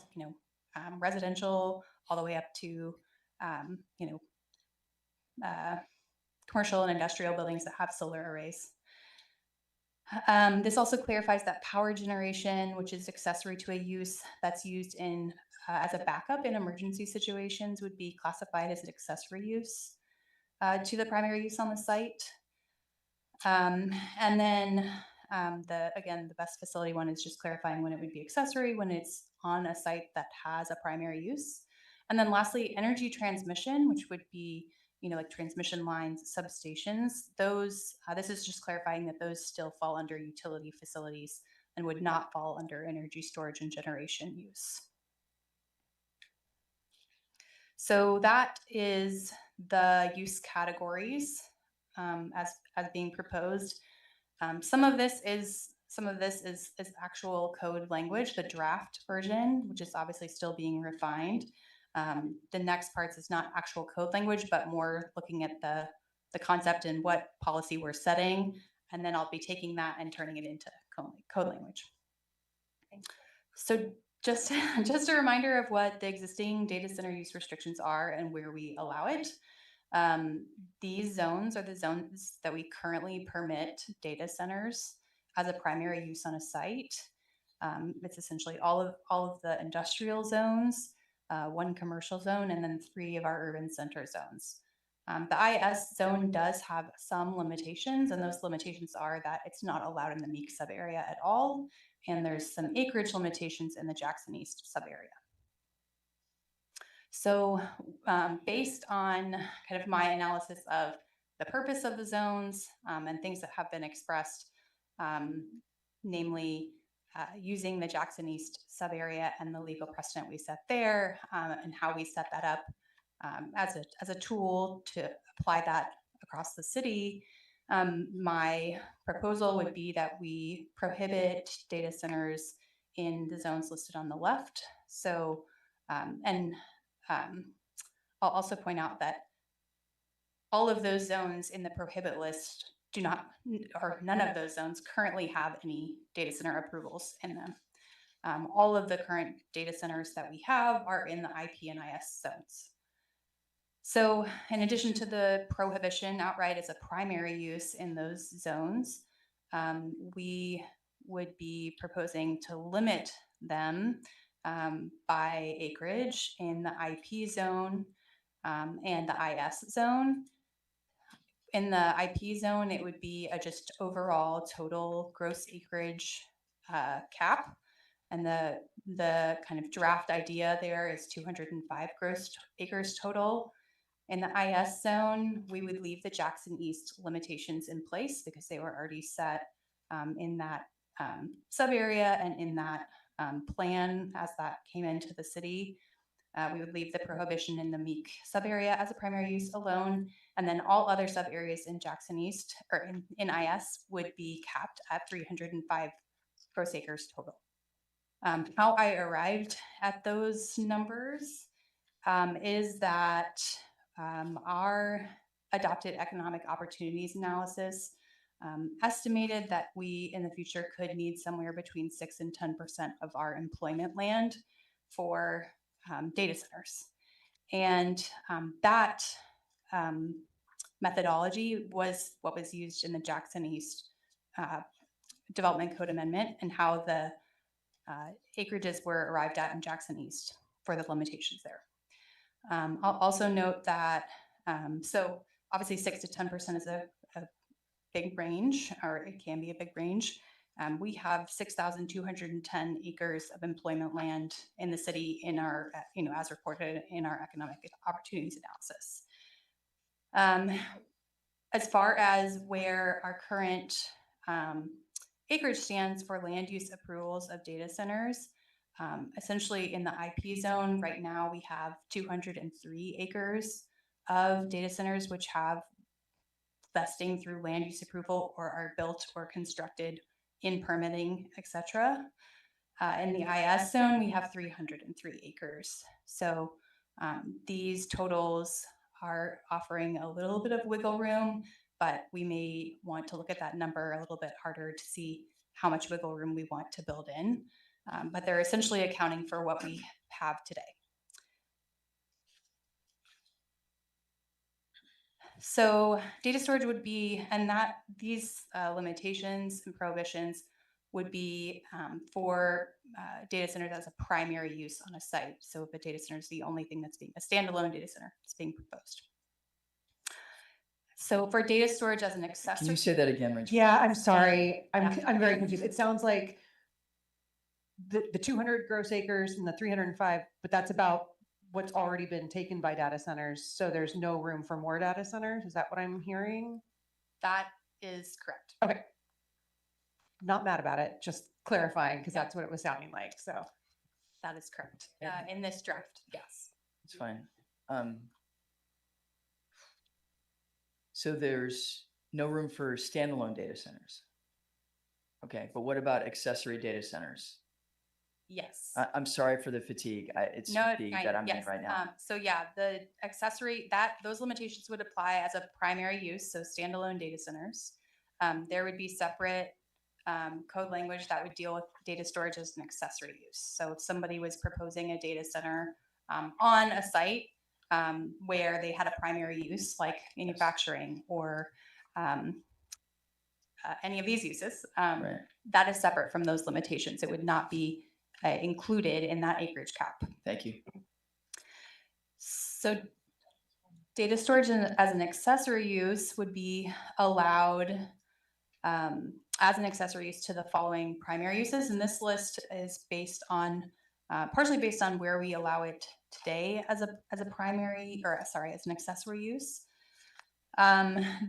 residential, all the way up to, commercial and industrial buildings that have solar arrays. This also clarifies that power generation, which is accessory to a use that's used in as a backup in emergency situations, would be classified as an accessory use to the primary use on the site. And then the best facility one is just clarifying when it would be accessory, when it's on a site that has a primary use. And then lastly, energy transmission, which would be like transmission lines, substations. Those, this is just clarifying that those still fall under utility facilities and would not fall under energy storage and generation use. So that is the use categories as being proposed. Some of this is actual code language, the draft version, which is obviously still being refined. The next parts is not actual code language, but more looking at the concept and what policy we're setting. And then I'll be taking that and turning it into code language. So just a reminder of what the existing data center use restrictions are and where we allow it. These zones are the zones that we currently permit data centers as a primary use on a site. It's essentially all of the industrial zones, one commercial zone, and then 3 of our urban center zones. The IS zone does have some limitations, and those limitations are that it's not allowed in the Meek sub-area at all, and there's some acreage limitations in the Jackson East sub-area. So based on kind of my analysis of the purpose of the zones and things that have been expressed, namely using the Jackson East sub-area and the legal precedent we set there and how we set that up as a tool to apply that across the city, my proposal would be that we prohibit data centers in the zones listed on the left. So, I'll also point out that all of those zones in the prohibit list do not, or none of those zones currently have any data center approvals in them. All of the current data centers that we have are in the IP and IS zones. So in addition to the prohibition outright as a primary use in those zones, we would be proposing to limit them by acreage in the IP zone and the IS zone. In the IP zone, it would be a just overall total gross acreage cap. And the kind of draft idea there is 205 gross acres total. In the IS zone, we would leave the Jackson East limitations in place because they were already set in that sub-area and in that plan as that came into the city. We would leave the prohibition in the Meek sub-area as a primary use alone, and then all other sub-areas in Jackson East or in IS would be capped at 305 gross acres total. How I arrived at those numbers is that our adopted economic opportunities analysis estimated that we in the future could need somewhere between 6 and 10% of our employment land for data centers. And that methodology was what was used in the Jackson East Development Code Amendment and how the acreages were arrived at in Jackson East for the limitations there. I'll also note that, so obviously 6 to 10% is a big range, or it can be a big range. We have 6,210 acres of employment land in the city in our, as reported in our economic opportunities analysis. As far as where our current acreage stands for land use approvals of data centers, essentially in the IP zone right now we have 203 acres of data centers which have vesting through land use approval or are built or constructed in permitting, etc. In the IS zone, we have 303 acres. So these totals are offering a little bit of wiggle room but we may want to look at that number a little bit harder to see how much wiggle room we want to build in. But they're essentially accounting for what we have today. So data storage would be, and that these limitations and prohibitions would be for data centers as a primary use on a site. So if a data center is the only thing that's being, a standalone data center that's being proposed. So for data storage as an accessory. Can you say that again, Rachel? Yeah, I'm sorry. I'm Yeah. very confused. It sounds like the 200 gross acres and the 305, but that's about what's already been taken by data centers. So there's no room for more data centers. Is that what I'm hearing? That is correct. Okay. Not mad about it, just clarifying because that's what it was sounding like. So that is correct. In this draft, yes. It's fine. So there's no room for standalone data centers. Okay, but what about accessory data centers? Yes. I'm sorry for the fatigue. It's fatigue that I'm in right now. So yeah, the accessory, those limitations would apply as a primary use, so standalone data centers. There would be separate code language that would deal with data storage as an accessory use. So if somebody was proposing a data center on a site where they had a primary use, like manufacturing or any of these uses, that is separate from those limitations. It would not be included in that acreage cap. Thank you. So data storage as an accessory use would be allowed as an accessory use to the following primary uses. And this list is based on, partially based on where we allow it today as a primary, or sorry, as an accessory use.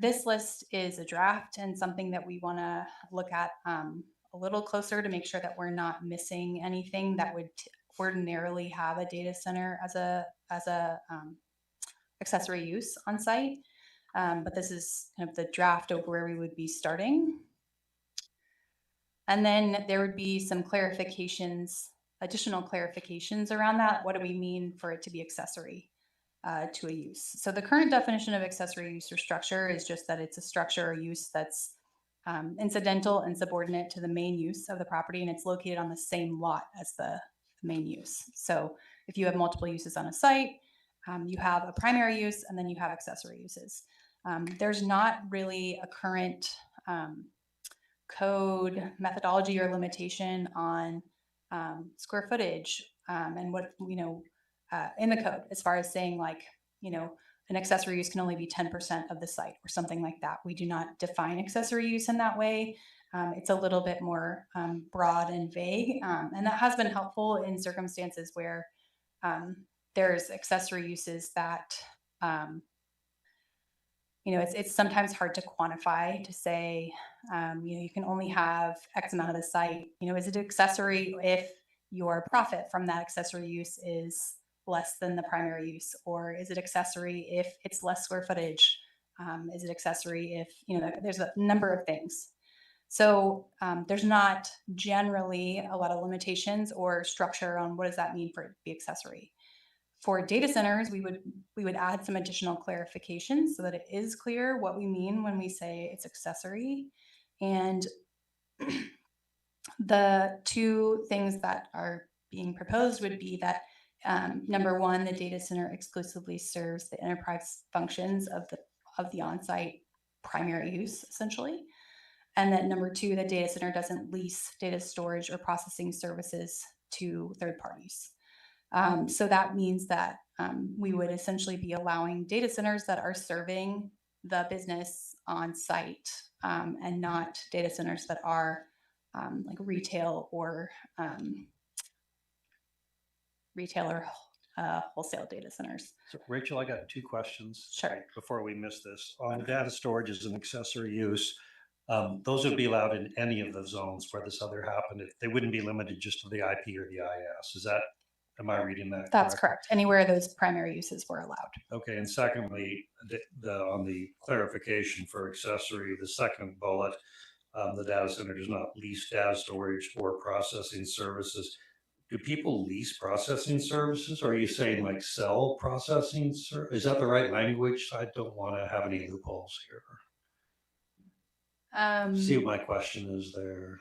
This list is a draft and something that we want to look at a little closer to make sure that we're not missing anything that would ordinarily have a data center as a accessory use on site. But this is kind of the draft of where we would be starting. And then there would be some clarifications, additional clarifications around that. What do we mean for it to be accessory to a use? So the current definition of accessory use or structure is just that it's a structure or use that's incidental and subordinate to the main use of the property, and it's located on the same lot as the main use. So if you have multiple uses on a site, you have a primary use and then you have accessory uses. There's not really a current code methodology or limitation on square footage and what, in the code as far as saying like, an accessory use can only be 10% of the site or something like that. We do not define accessory use in that way. It's a little bit more broad and vague. And that has been helpful in circumstances where there's accessory uses that, it's sometimes hard to quantify to say, you can only have X amount of the site. Is it accessory if your profit from that accessory use is less than the primary use, or is it accessory if it's less square footage? Is it accessory if, there's a number of things. So there's not generally a lot of limitations or structure on what does that mean for it to be accessory. For data centers, we would add some additional clarifications so that it is clear what we mean when we say it's accessory. And the two things that are being proposed would be that number one, the data center exclusively serves the enterprise functions of the on-site primary use, essentially. And then number two, the data center doesn't lease data storage or processing services to third parties. So that means that we would essentially be allowing data centers that are serving the business on site and not data centers that are like retail or wholesale data centers. So Rachel, I got two questions. Sure. Before we miss this. On the data storage as an accessory use, those would be allowed in any of the zones where this other happened. They wouldn't be limited just to the IP or the IS. Am I reading that? That's correct. Anywhere those primary uses were allowed. Okay, and secondly, on the clarification for accessory, the second bullet, the data center does not lease data storage or processing services. Do people lease processing services? Or are you saying like sell processing? Is that the right language? I don't want to have any loopholes here. See what my question is there.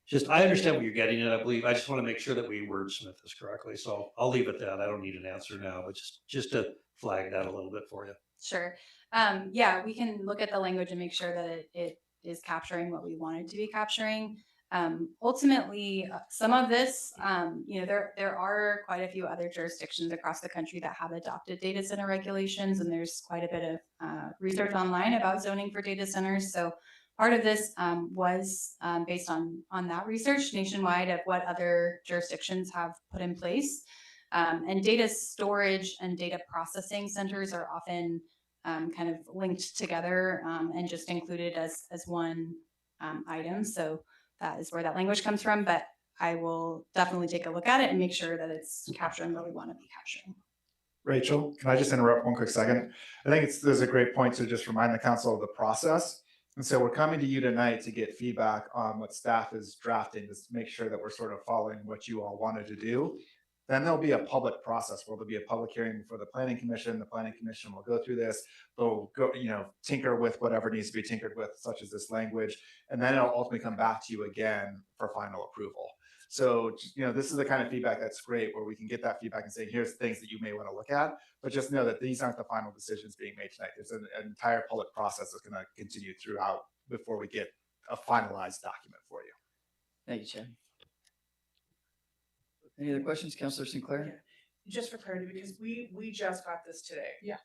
Just, I understand what you're getting at, I believe. I just want to make sure that we wordsmith this correctly. So I'll leave it at that. I don't need an answer now, but just to flag that a little bit for you. Sure. Yeah, we can look at the language and make sure that it is capturing what we want it to be capturing. Ultimately, some of this, there are quite a few other jurisdictions across the country that have adopted data center regulations, and there's quite a bit of research online about zoning for data centers. So part of this was based on that research nationwide of what other jurisdictions have put in place. And data storage and data processing centers are often kind of linked together and just included as one item. So that is where that language comes from, but I will definitely take a look at it and make sure that it's capturing what we want to be capturing. Rachel, can I just interrupt one quick second? I think there's a great point to just remind the council of the process. And so we're coming to you tonight to get feedback on what staff is drafting, to make sure that we're sort of following what you all wanted to do. Then there'll be a public process where there'll be a public hearing before the planning commission. The planning commission will go through this. They'll go, tinker with whatever needs to be tinkered with, such as this language, and then it'll ultimately come back to you again for final approval. So, this is the kind of feedback that's great, where we can get that feedback and say, here's things that you may want to look at, but just know that these aren't the final decisions being made tonight. There's an entire public process that's going to continue throughout before we get a finalized document for you. Thank you, Chad. Any other questions, Councilor Sinclair? Yeah. Just for clarity, because we just got this today. Yeah.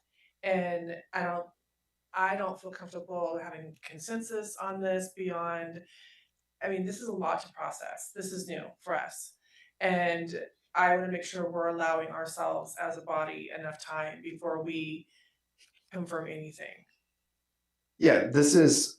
And I don't feel comfortable having consensus on this beyond, this is a lot to process. This is new for us. And I want to make sure we're allowing ourselves as a body enough time before we confirm anything. Yeah, this is,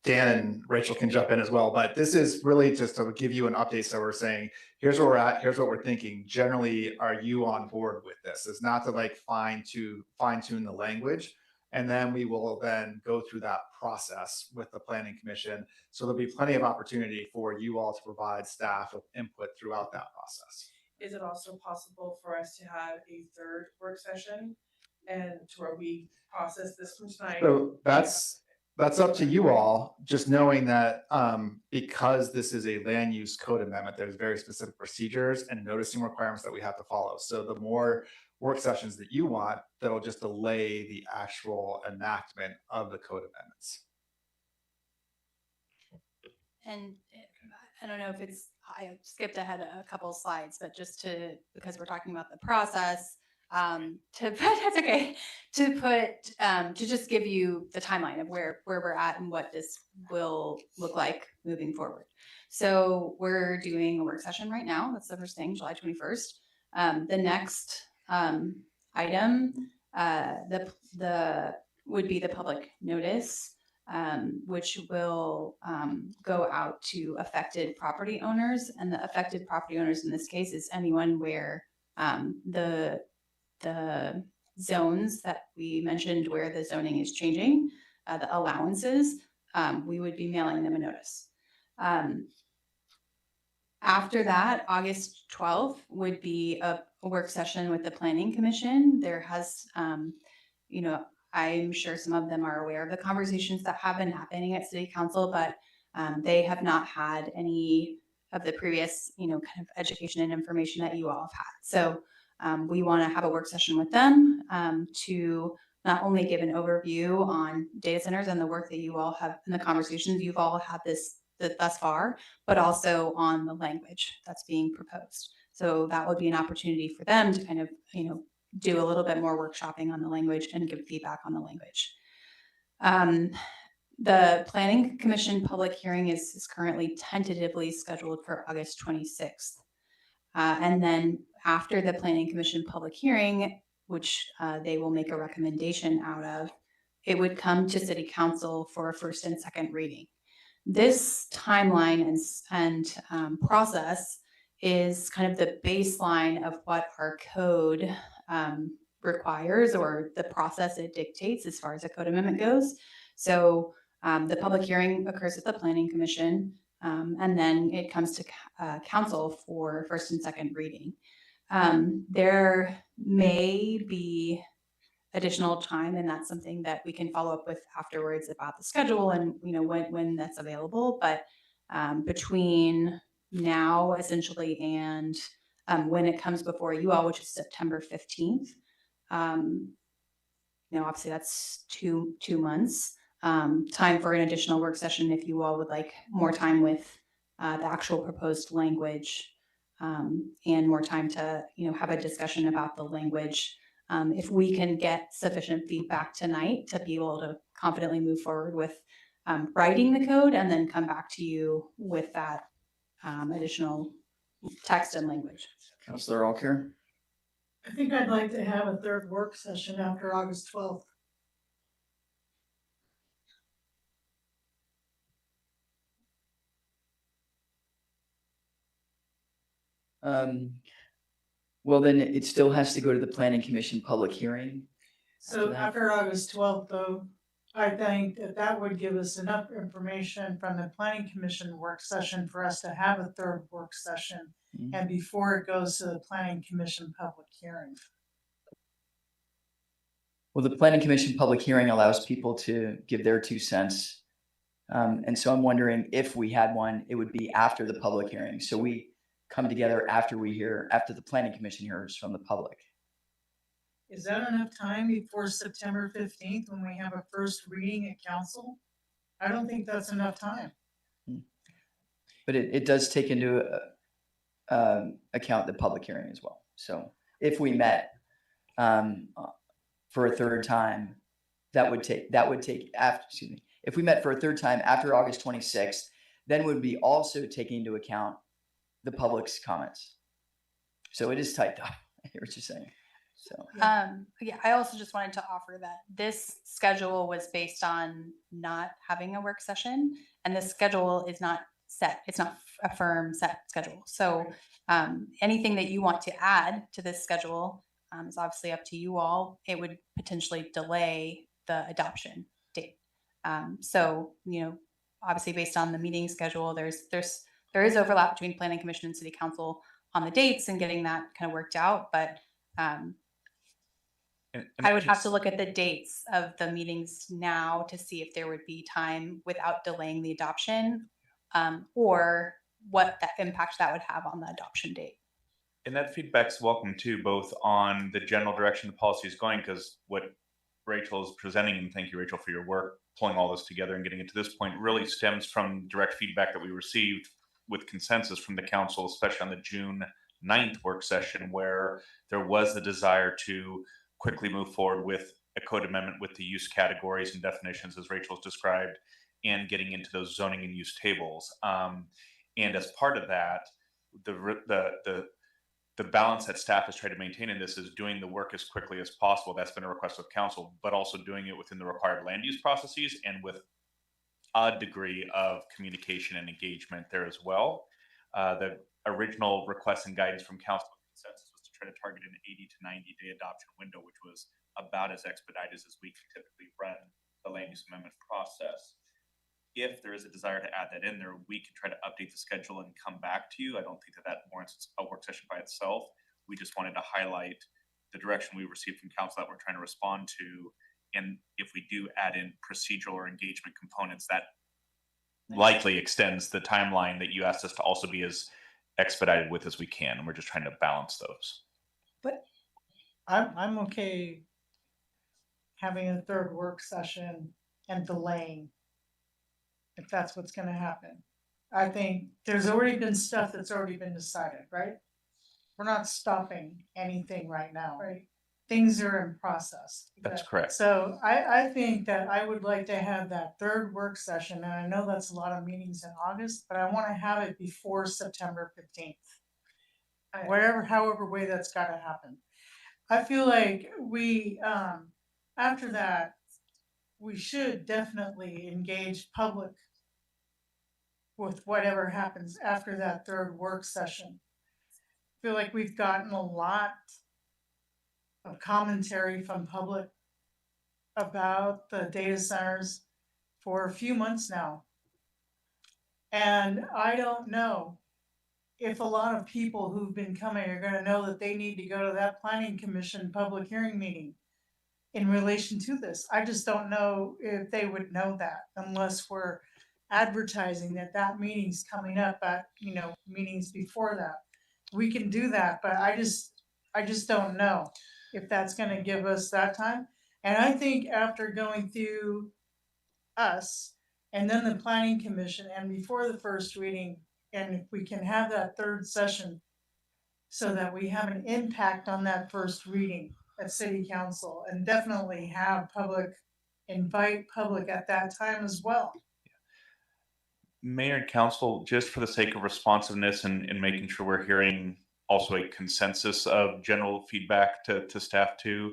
Dan and Rachel can jump in as well, but this is really just to give you an update. So we're saying, here's where we're at, here's what we're thinking. Generally, are you on board with this? It's not to fine tune the language. And then we will then go through that process with the planning commission. So there'll be plenty of opportunity for you all to provide staff with input throughout that process. Is it also possible for us to have a third work session and to where we process this from tonight? So that's up to you all, just knowing that because this is a land use code amendment, there's very specific procedures and noticing requirements that we have to follow. So the more work sessions that you want, that'll just delay the actual enactment of the code amendments. And I don't know if I skipped ahead a couple of slides, but because we're talking about the process, that's okay, to just give you the timeline of where we're at and what this will look like moving forward. So we're doing a work session right now. That's the first thing, July 21st. The next item would be the public notice, which will go out to affected property owners. And the affected property owners in this case is anyone where the zones that we mentioned where the zoning is changing, the allowances, we would be mailing them a notice. After that, August 12th would be a work session with the Planning Commission. There has, I'm sure some of them are aware of the conversations that have been happening at City Council, but they have not had any of the previous, kind of education and information that you all have had. So we want to have a work session with them to not only give an overview on data centers and the work that you all have and the conversations you've all had thus far, but also on the language that's being proposed. So that would be an opportunity for them to kind of, do a little bit more workshopping on the language and give feedback on the language. The Planning Commission public hearing is currently tentatively scheduled for August 26th. And then after the Planning Commission public hearing, which they will make a recommendation out of, it would come to City Council for a first and second reading. This timeline and process is kind of the baseline of what our code requires, or the process it dictates as far as a code amendment goes. So the public hearing occurs at the Planning Commission, and then it comes to council for first and second reading. There may be additional time, and that's something that we can follow up with afterwards about the schedule and, when that's available. But between now essentially and when it comes before you all, which is September 15th, obviously that's two months. Time for an additional work session if you all would like more time with the actual proposed language, and more time to, have a discussion about the language. If we can get sufficient feedback tonight to be able to confidently move forward with writing the code and then come back to you with that additional text and language. Councilor Alcare? I think I'd like to have a third work session after August 12th. Well, then it still has to go to the Planning Commission public hearing. So after August 12th, though, I think that would give us enough information from the Planning Commission work session for us to have a third work session, and before it goes to the Planning Commission public hearing. Well, the Planning Commission public hearing allows people to give their 2 cents. And so I'm wondering if we had one, it would be after the public hearing. So we come together after the Planning Commission hears from the public. Is that enough time before September 15th when we have a first reading at council? I don't think that's enough time. But it does take into account the public hearing as well. So if we met for a third time, that would take after, if we met for a third time after August 26th, then would be also taking into account the public's comments. So it is tight, though. I hear what you're saying. So yeah, I also just wanted to offer that this schedule was based on not having a work session, and the schedule is not set. It's not a firm set schedule. So anything that you want to add to this schedule is obviously up to you all. It would potentially delay the adoption date. So, obviously based on the meeting schedule, there is overlap between Planning Commission and City Council on the dates and getting that kind of worked out, but I would have to look at the dates of the meetings now to see if there would be time without delaying the adoption, or what that impact that would have on the adoption date. And that feedback's welcome too, both on the general direction the policy is going, because what Rachel is presenting, and thank you, Rachel, for your work pulling all this together and getting it to this point, really stems from direct feedback that we received with consensus from the council, especially on the June 9th work session, where there was the desire to quickly move forward with a code amendment with the use categories and definitions as Rachel's described, and getting into those zoning and use tables. And as part of that, the balance that staff has tried to maintain in this is doing the work as quickly as possible. That's been a request of council, but also doing it within the required land use processes and with a degree of communication and engagement there as well. The original request and guidance from council consensus was to try to target an 80 to 90 day adoption window, which was about as expedited as we can typically run the land use amendment process. If there is a desire to add that in there, we can try to update the schedule and come back to you. I don't think that warrants a work session by itself. We just wanted to highlight the direction we received from council that we're trying to respond to. And if we do add in procedural or engagement components, that likely extends the timeline that you asked us to also be as expedited with as we can. And we're just trying to balance those. But I'm okay having a third work session and delaying, if that's what's going to happen. I think there's already been stuff that's already been decided, right? We're not stopping anything right now. Right. Things are in process. That's correct. So I think that I would like to have that third work session, and I know that's a lot of meetings in August, but I want to have it before September 15th. However way that's got to happen. I feel like we, after that, we should definitely engage public with whatever happens after that third work session. I feel like we've gotten a lot of commentary from public about the data centers for a few months now. And I don't know if a lot of people who've been coming are going to know that they need to go to that planning commission public hearing meeting. in relation to this. I just don't know if they would know that unless we're advertising that that meeting's coming up at, meetings before that. We can do that, but I just don't know if that's gonna give us that time. And I think after going through us and then the planning commission and before the first reading, and if we can have that third session so that we have an impact on that first reading at city council and definitely have invite public at that time as well. Mayor and council, just for the sake of responsiveness and making sure we're hearing also a consensus of general feedback to staff too,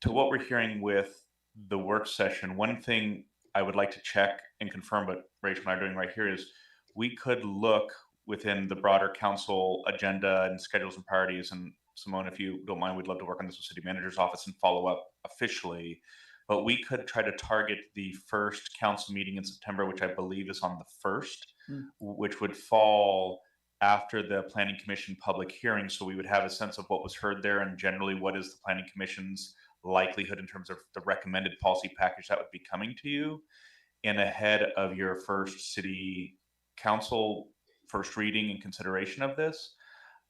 to what we're hearing with the work session, one thing I would like to check and confirm what Rachel and I are doing right here is we could look within the broader council agenda and schedules and priorities. And Simone, if you don't mind, we'd love to work on this with city manager's office and follow up officially. But we could try to target the first council meeting in September, which I believe is on the 1st, which would fall after the planning commission public hearing. So we would have a sense of what was heard there and generally what is the planning commission's likelihood in terms of the recommended policy package that would be coming to you, and ahead of your first city council first reading and consideration of this.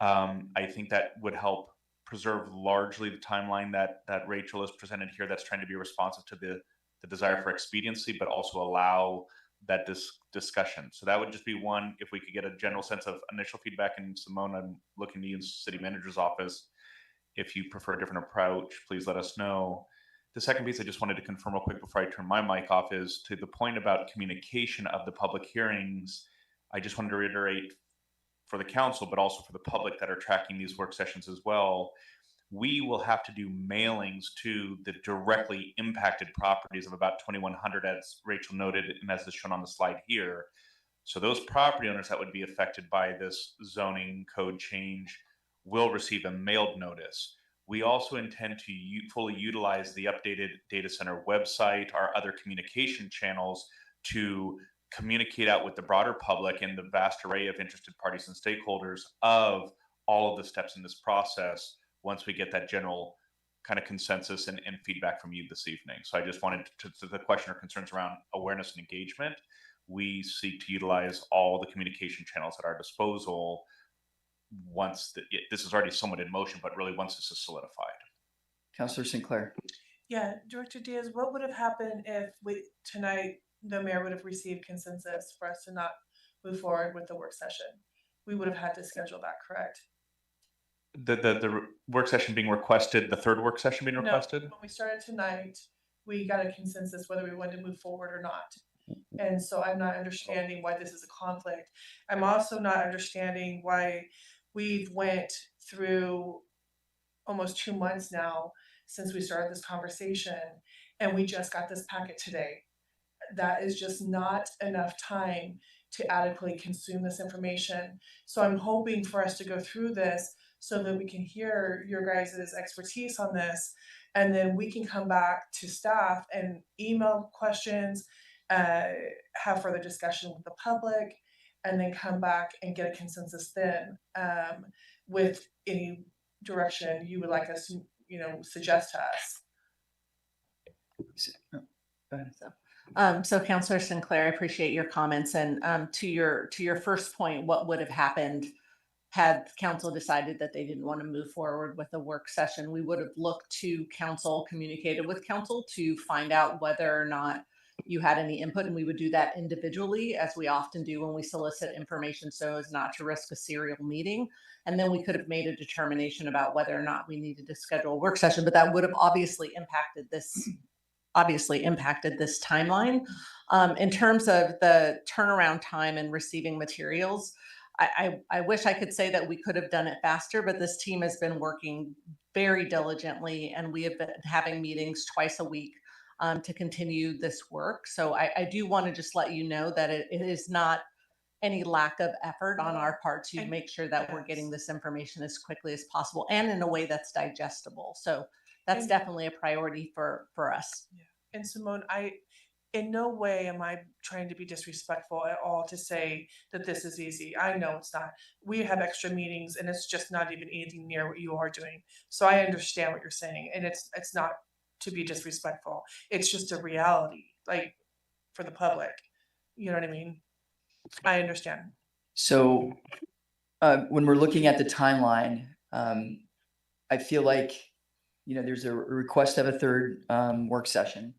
I think that would help preserve largely the timeline that Rachel has presented here, that's trying to be responsive to the desire for expediency, but also allow that discussion. So that would just be one, if we could get a general sense of initial feedback. And Simone, I'm looking to you in city manager's office. If you prefer a different approach, please let us know. The second piece I just wanted to confirm real quick before I turn my mic off is to the point about communication of the public hearings. I just wanted to reiterate for the council, but also for the public that are tracking these work sessions as well, we will have to do mailings to the directly impacted properties of about 2,100, as Rachel noted, and as is shown on the slide here. So those property owners that would be affected by this zoning code change will receive a mailed notice. We also intend to fully utilize the updated data center website, our other communication channels, to communicate out with the broader public and the vast array of interested parties and stakeholders of all of the steps in this process once we get that general kind of consensus and feedback from you this evening. So I just wanted to the question or concerns around awareness and engagement, we seek to utilize all the communication channels at our disposal once this is already somewhat in motion, but really once this is solidified. Councilor Sinclair. Yeah, Director Diaz, what would have happened if tonight the mayor would have received consensus for us to not move forward with the work session? We would have had to schedule that, correct? The work session being requested, the third work session being requested? No, when we started tonight, we got a consensus whether we wanted to move forward or not. And so I'm not understanding why this is a conflict. I'm also not understanding why we've went through almost 2 months now since we started this conversation, and we just got this packet today. That is just not enough time to adequately consume this information. So I'm hoping for us to go through this so that we can hear your guys' expertise on this, and then we can come back to staff and email questions, have further discussion with the public, and then come back and get a consensus then with any direction you would like us to, suggest to us. So Councilor Sinclair, I appreciate your comments, and to your first point, what would have happened had council decided that they didn't want to move forward with a work session? We would have looked to council, communicated with council to find out whether or not you had any input, and we would do that individually, as we often do when we solicit information, so as not to risk a serial meeting. And then we could have made a determination about whether or not we needed to schedule a work session, but that would have obviously impacted this timeline. In terms of the turnaround time and receiving materials, I wish I could say that we could have done it faster, but this team has been working very diligently, and we have been having meetings twice a week to continue this work. So I do want to just let you know that it is not any lack of effort on our part to make sure that we're getting this information as quickly as possible and in a way that's digestible. So that's definitely a priority for us. Yeah. And Simone, in no way am I trying to be disrespectful at all to say that this is easy. I know it's not. We have extra meetings, and it's just not even anything near what you are doing. So I understand what you're saying, and it's not to be disrespectful. It's just a reality, like, for the public. You know what I mean? I understand. So when we're looking at the timeline, I feel like, there's a request of a third work session.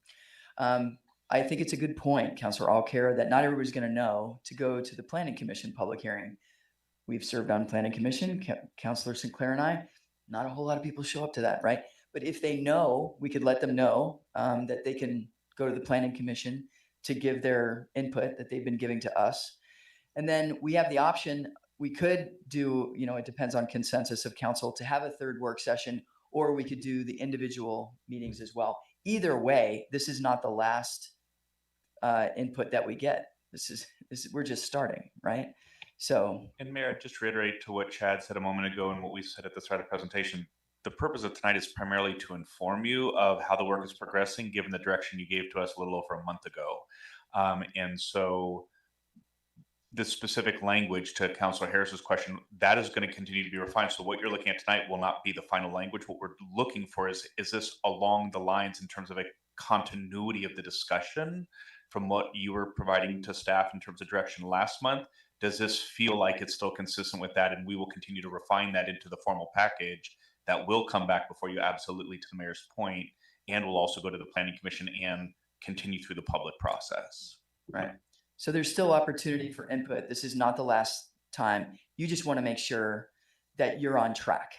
I think it's a good point, Councilor Alcare, that not everybody's going to know to go to the Planning Commission public hearing. We've served on Planning Commission, Councilor Sinclair and I. Not a whole lot of people show up to that, right? But if they know, we could let them know that they can go to the Planning Commission to give their input that they've been giving to us. And then we have the option, we could do, it depends on consensus of council, to have a third work session, or we could do the individual meetings as well. Either way, this is not the last input that we get. We're just starting, right? So. And Mayor, just reiterate to what Chad said a moment ago and what we said at the start of the presentation. The purpose of tonight is primarily to inform you of how the work is progressing, given the direction you gave to us a little over a month ago. And so the specific language to Councilor Harris's question, that is going to continue to be refined. So what you're looking at tonight will not be the final language. What we're looking for is this along the lines in terms of a continuity of the discussion from what you were providing to staff in terms of direction last month? Does this feel like it's still consistent with that? And we will continue to refine that into the formal package that will come back before you, absolutely, to the mayor's point, and will also go to the Planning Commission and continue through the public process. Right. So there's still opportunity for input. This is not the last time. You just want to make sure that you're on track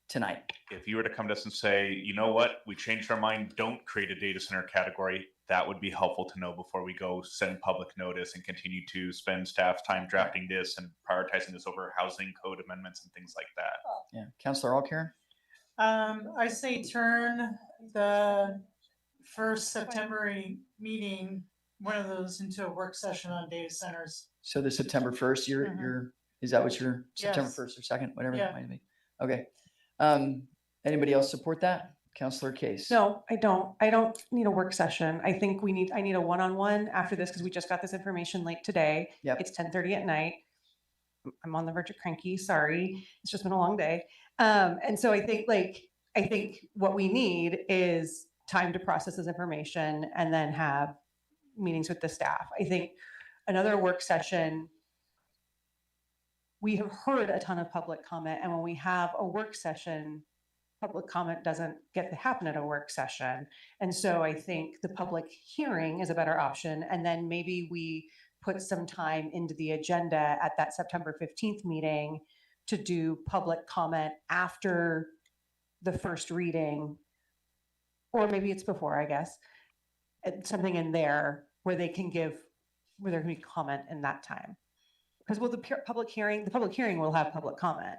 tonight. If you were to come to us and say, you know what, we changed our mind, don't create a data center category, that would be helpful to know before we go send public notice and continue to spend staff's time drafting this and prioritizing this over housing code amendments and things like that. Yeah. Councilor Alcare? I say turn the first September meeting, one of those, into a work session on data centers. So the September 1st, is that what you're, September Yes. 1st or 2nd, whatever Yeah. that might be? Okay. Anybody else support that? Councilor Case? No, I don't. I don't need a work session. I think I need a one-on-one after this because we just got this information late today. Yep. It's 10:30 at night. I'm on the verge of cranky, sorry. It's just been a long day. And so I think what we need is time to process this information and then have meetings with the staff. I think another work session, we have heard a ton of public comment, and when we have a work session, public comment doesn't get to happen at a work session. And so I think the public hearing is a better option. And then maybe we put some time into the agenda at that September 15th meeting to do public comment after the first reading, or maybe it's before, I guess, something in there where there can be comment in that time. Because the public hearing will have public comment.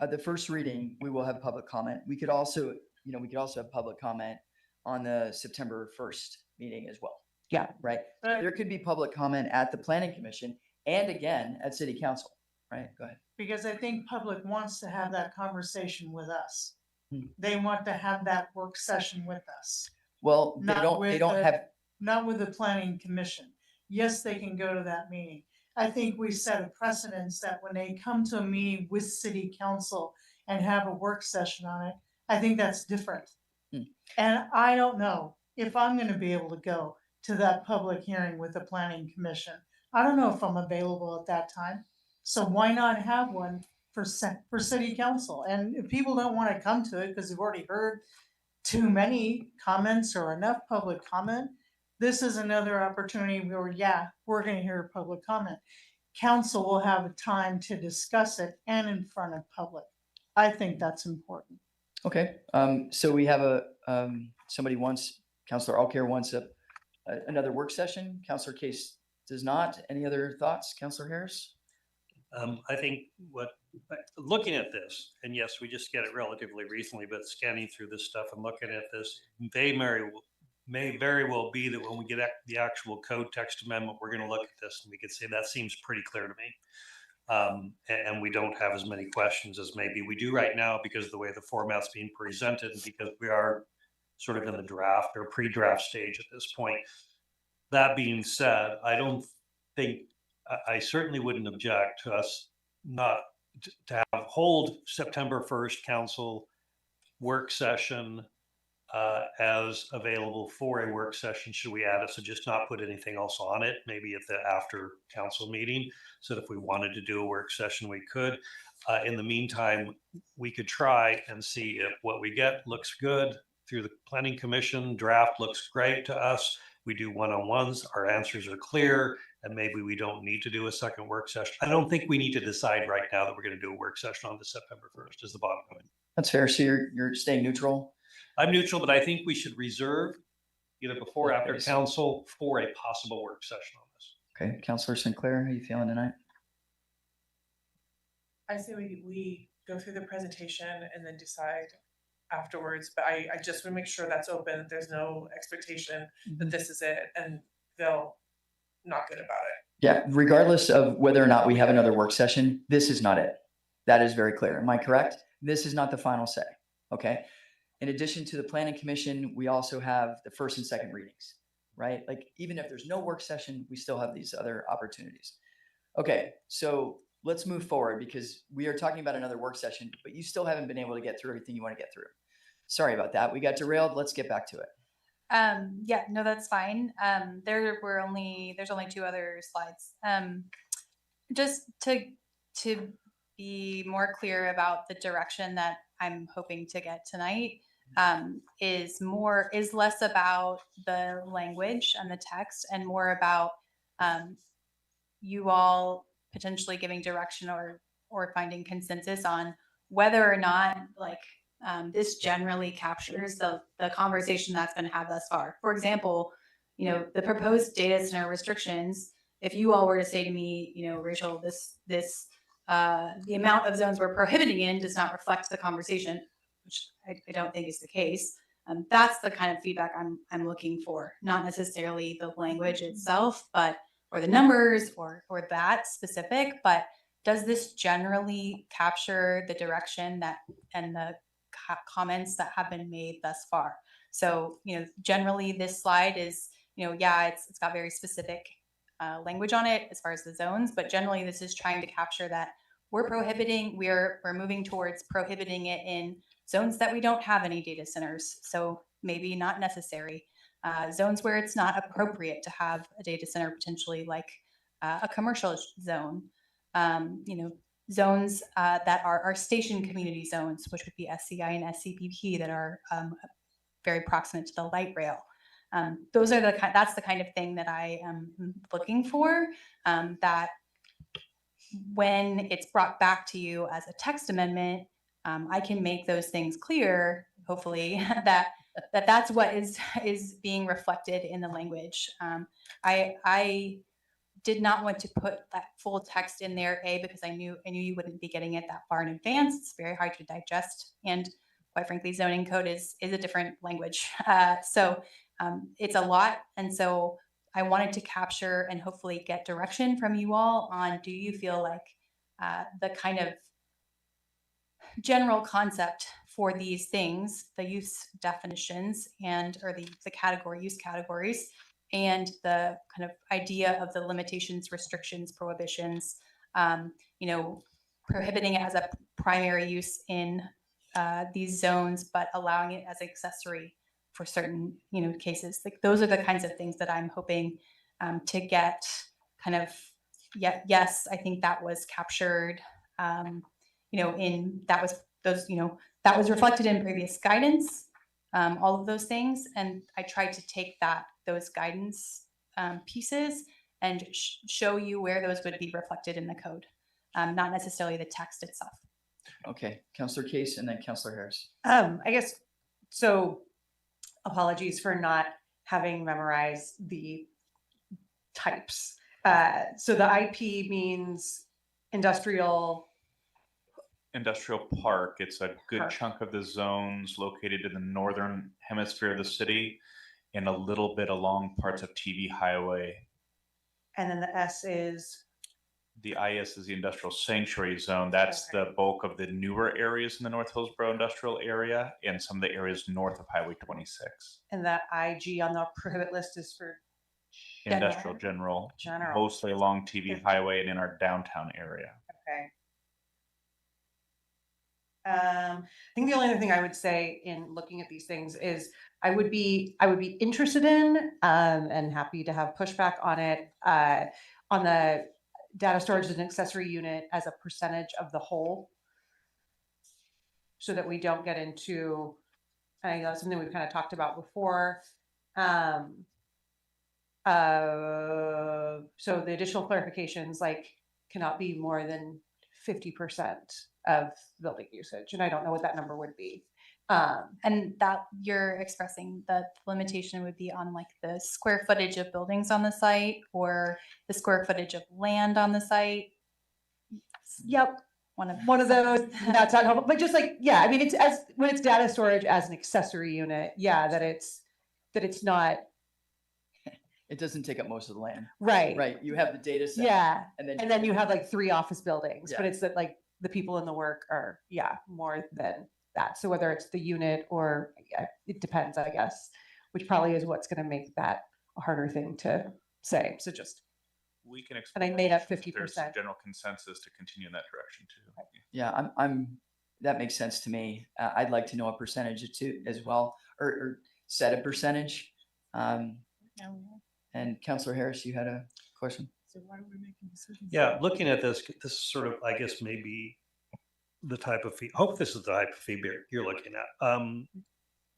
At the first reading, we will have public comment. We could also have public comment on the September 1st meeting as well. Yeah. Right. There could be public comment at the Planning Commission and again at City Council. Right. Go ahead. Because I think public wants to have that conversation with us. Hmm. They want to have that work session with us. Well, Not with the Planning Commission. Yes, they can go to that meeting. I think we set a precedence that when they come to a meeting with City Council and have a work session on it, I think that's different. And I don't know if I'm going to be able to go to that public hearing with the Planning Commission. I don't know if I'm available at that time. So why not have one for City Council? And if people don't want to come to it because they've already heard too many comments or enough public comment, this is another opportunity where, we're going to hear public comment. Council will have a time to discuss it and in front of public. I think that's important. Okay. So we have Councilor Alcare wants another work session. Councilor Case does not. Any other thoughts? Councilor Harris? I think looking at this, and yes, we just get it relatively recently, but scanning through this stuff and looking at this, may very well be that when we get the actual code text amendment, we're going to look at this and we could say that seems pretty clear to me. And we don't have as many questions as maybe we do right now because of the way the format's being presented and because we are sort of in the draft or pre-draft stage at this point. That being said, I certainly wouldn't object to us not to hold September 1st council work session as available for a work session. Should we add it? So just not put anything else on it, maybe at the after council meeting, so that if we wanted to do a work session, we could. In the meantime, we could try and see if what we get looks good through the planning commission. Draft looks great to us. We do one-on-ones, our answers are clear, and maybe we don't need to do a second work session. I don't think we need to decide right now that we're going to do a work session on the September 1st is the bottom line. That's fair. So you're staying neutral? I'm neutral, but I think we should reserve either before or after council for a possible work session on this. Okay, Councilor Sinclair, how are you feeling tonight? I say we go through the presentation and then decide afterwards, but I just want to make sure that's open, that there's no expectation that this is it and they'll not good about it. Yeah, regardless of whether or not we have another work session, this is not it. That is very clear. Am I correct? This is not the final say, okay? In addition to the planning commission, we also have the first and second readings, right? Like even if there's no work session, we still have these other opportunities. Okay, so let's move forward because we are talking about another work session, but you still haven't been able to get through everything you want to get through. Sorry about that. We got derailed. Let's get back to it. Yeah, no, that's fine. There's only 2 other slides. Just to be more clear about the direction that I'm hoping to get tonight, is less about the language and the text and more about you all potentially giving direction or finding consensus on whether or not this generally captures the conversation that's been had thus far. For example, the proposed data center restrictions, if you all were to say to me, Rachel, the amount of zones we're prohibiting in does not reflect the conversation, which I don't think is the case. That's the kind of feedback I'm looking for, not necessarily the language itself, or the numbers or that specific, but does this generally capture the direction that and the comments that have been made thus far? So, generally this slide is, it's got very specific language on it as far as the zones, but generally this is trying to capture that we're moving towards prohibiting it in zones that we don't have any data centers. So maybe not necessary. Zones where it's not appropriate to have a data center, potentially like a commercial zone. Zones that are station community zones, which would be SCI and SCPP that are very proximate to the light rail. That's the kind of thing that I am looking for, that when it's brought back to you as a text amendment, I can make those things clear, hopefully, that's what is being reflected in the language. I did not want to put that full text in there, because I knew you wouldn't be getting it that far in advance. It's very hard to digest, and quite frankly, zoning code is a different language. So it's a lot, and so I wanted to capture and hopefully get direction from you all on, do you feel like the kind of general concept for these things, the use definitions or the use categories, and the kind of idea of the limitations, restrictions, prohibitions, prohibiting it as a primary use in these zones, but allowing it as accessory for certain, cases. Like those are the kinds of things that I'm hoping to get kind of, yes, I think that was captured, that was reflected in previous guidance, all of those things. And I tried to take those guidance pieces and show you where those would be reflected in the code, not necessarily the text itself. Okay, Councilor Case and then Councilor Harris. I guess, so apologies for not having memorized the types. So the IP means industrial park. It's a good Park. chunk of the zones located in the northern hemisphere of the city and a little bit along parts of TV Highway. And then the S is? The IS is the industrial sanctuary zone. That's the bulk of the newer areas in the North Hillsboro industrial area and some of the areas north of Highway 26. And the IG on the prohibit list is for? Industrial general, mostly along TV Highway and in our downtown area. Okay. I think the only other thing I would say in looking at these things is I would be interested in and happy to have pushback on it on the data storage as an accessory unit as a percentage of the whole, so that we don't get into, I know that's something we've kind of talked about before. So the additional clarifications cannot be more than 50% of building usage, and I don't know what that number would be. And that you're expressing that the limitation would be on the square footage of buildings on the site or the square footage of land on the site. Yep. One of those. That's not helpful, but just yeah, I mean, it's when it's data storage as an accessory unit, yeah, that it's not. It doesn't take up most of the land. Right. Right. You have the data center. Yeah. And then you have 3 office buildings, Yeah. but it's that the people in the work are, more than that. So whether it's the unit or it depends, I guess, which probably is what's going to make that a harder thing to say. So just, we can and I made up 50%. There's general consensus to continue in that direction too. Yeah, that makes sense to me. I'd like to know a percentage too as well, or set a percentage. And Councilor Harris, you had a question? So why are we making decisions? Yeah, looking at this is sort of, I guess, maybe the type of fee. Hope this is the type of fee you're looking at.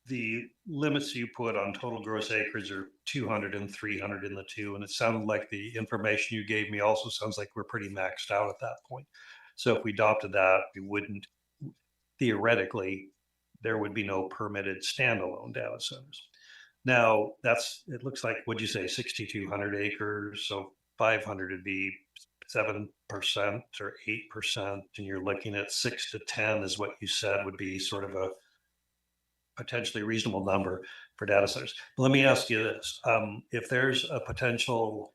The limits you put on total gross acres are 200 and 300 in the two, and it sounded like the information you gave me also sounds like we're pretty maxed out at that point. So if we adopted that, we wouldn't, theoretically, there would be no permitted standalone data centers. Now, it looks like, what'd you say, 6,200 acres, so 500 would be 7% or 8%, and you're looking at 6 to 10 is what you said would be sort of a potentially reasonable number for data centers. But let me ask you this. If there's a potential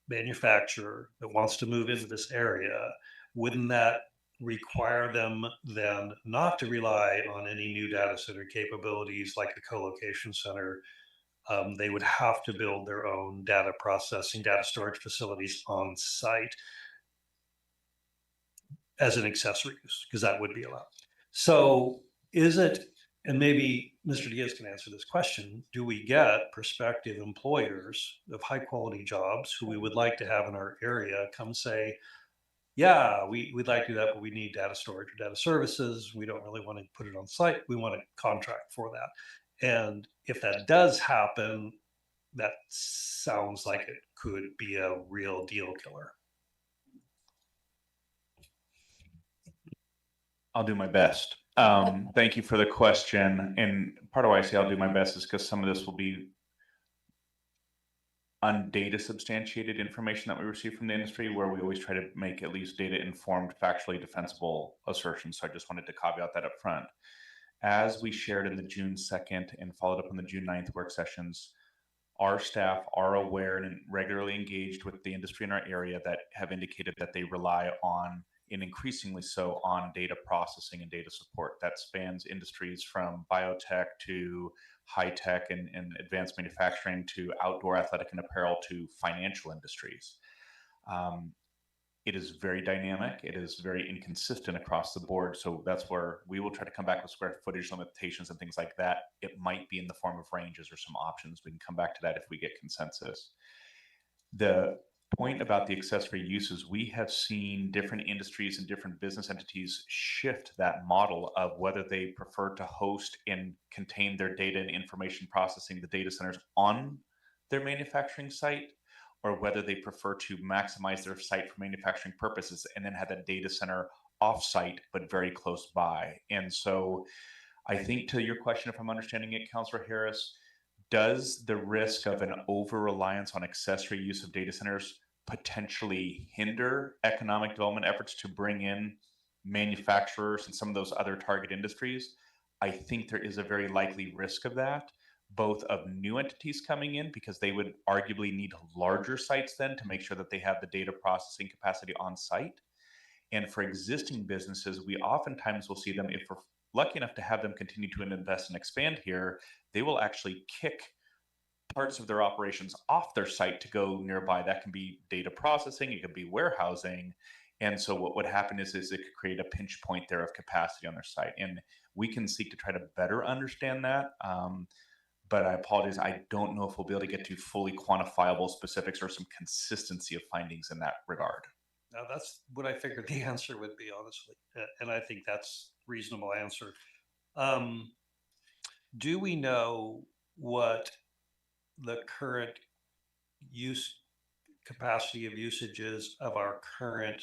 manufacturer that wants to move into this area, wouldn't that require them then not to rely on any new data center capabilities like the co-location center? They would have to build their own data processing, data storage facilities on site as an accessory use, because that would be allowed. So is it, and maybe Mr. Diaz can answer this question, do we get prospective employers of high quality jobs who we would like to have in our area come say, yeah, we'd like to do that, but we need data storage or data services. We don't really want to put it on site. We want a contract for that. And if that does happen, that sounds like it could be a real deal killer. I'll do my best. Thank you for the question. And part of why I say I'll do my best is because some of this will be undata substantiated information that we receive from the industry, where we always try to make at least data informed, factually defensible assertions. So I just wanted to caveat that up front. As we shared in the June 2nd and followed up on the June 9th work sessions, our staff are aware and regularly engaged with the industry in our area that have indicated that they rely on, and increasingly so, on data processing and data support. That spans industries from biotech to high tech and advanced manufacturing to outdoor athletic and apparel to financial industries. It is very dynamic. It is very inconsistent across the board. So that's where we will try to come back with square footage limitations and things like that. It might be in the form of ranges or some options. We can come back to that if we get consensus. The point about the accessory uses, we have seen different industries and different business entities shift that model of whether they prefer to host and contain their data and information processing, the data centers, on their manufacturing site, or whether they prefer to maximize their site for manufacturing purposes and then have that data center off-site but very close by. And so I think, to your question, if I'm understanding it, Councilor Harris, does the risk of an over-reliance on accessory use of data centers potentially hinder economic development efforts to bring in manufacturers and some of those other target industries? I think there is a very likely risk of that, both of new entities coming in, because they would arguably need larger sites then to make sure that they have the data processing capacity on site. And for existing businesses, we oftentimes will see them, if we're lucky enough to have them continue to invest and expand here, they will actually kick parts of their operations off their site to go nearby. That can be data processing, it can be warehousing. And so what would happen is it could create a pinch point there of capacity on their site. And we can seek to try to better understand that. But I apologize, I don't know if we'll be able to get to fully quantifiable specifics or some consistency of findings in that regard. Now, that's what I figured the answer would be, honestly. And I think that's a reasonable answer. Do we know what the current capacity of usage is of our current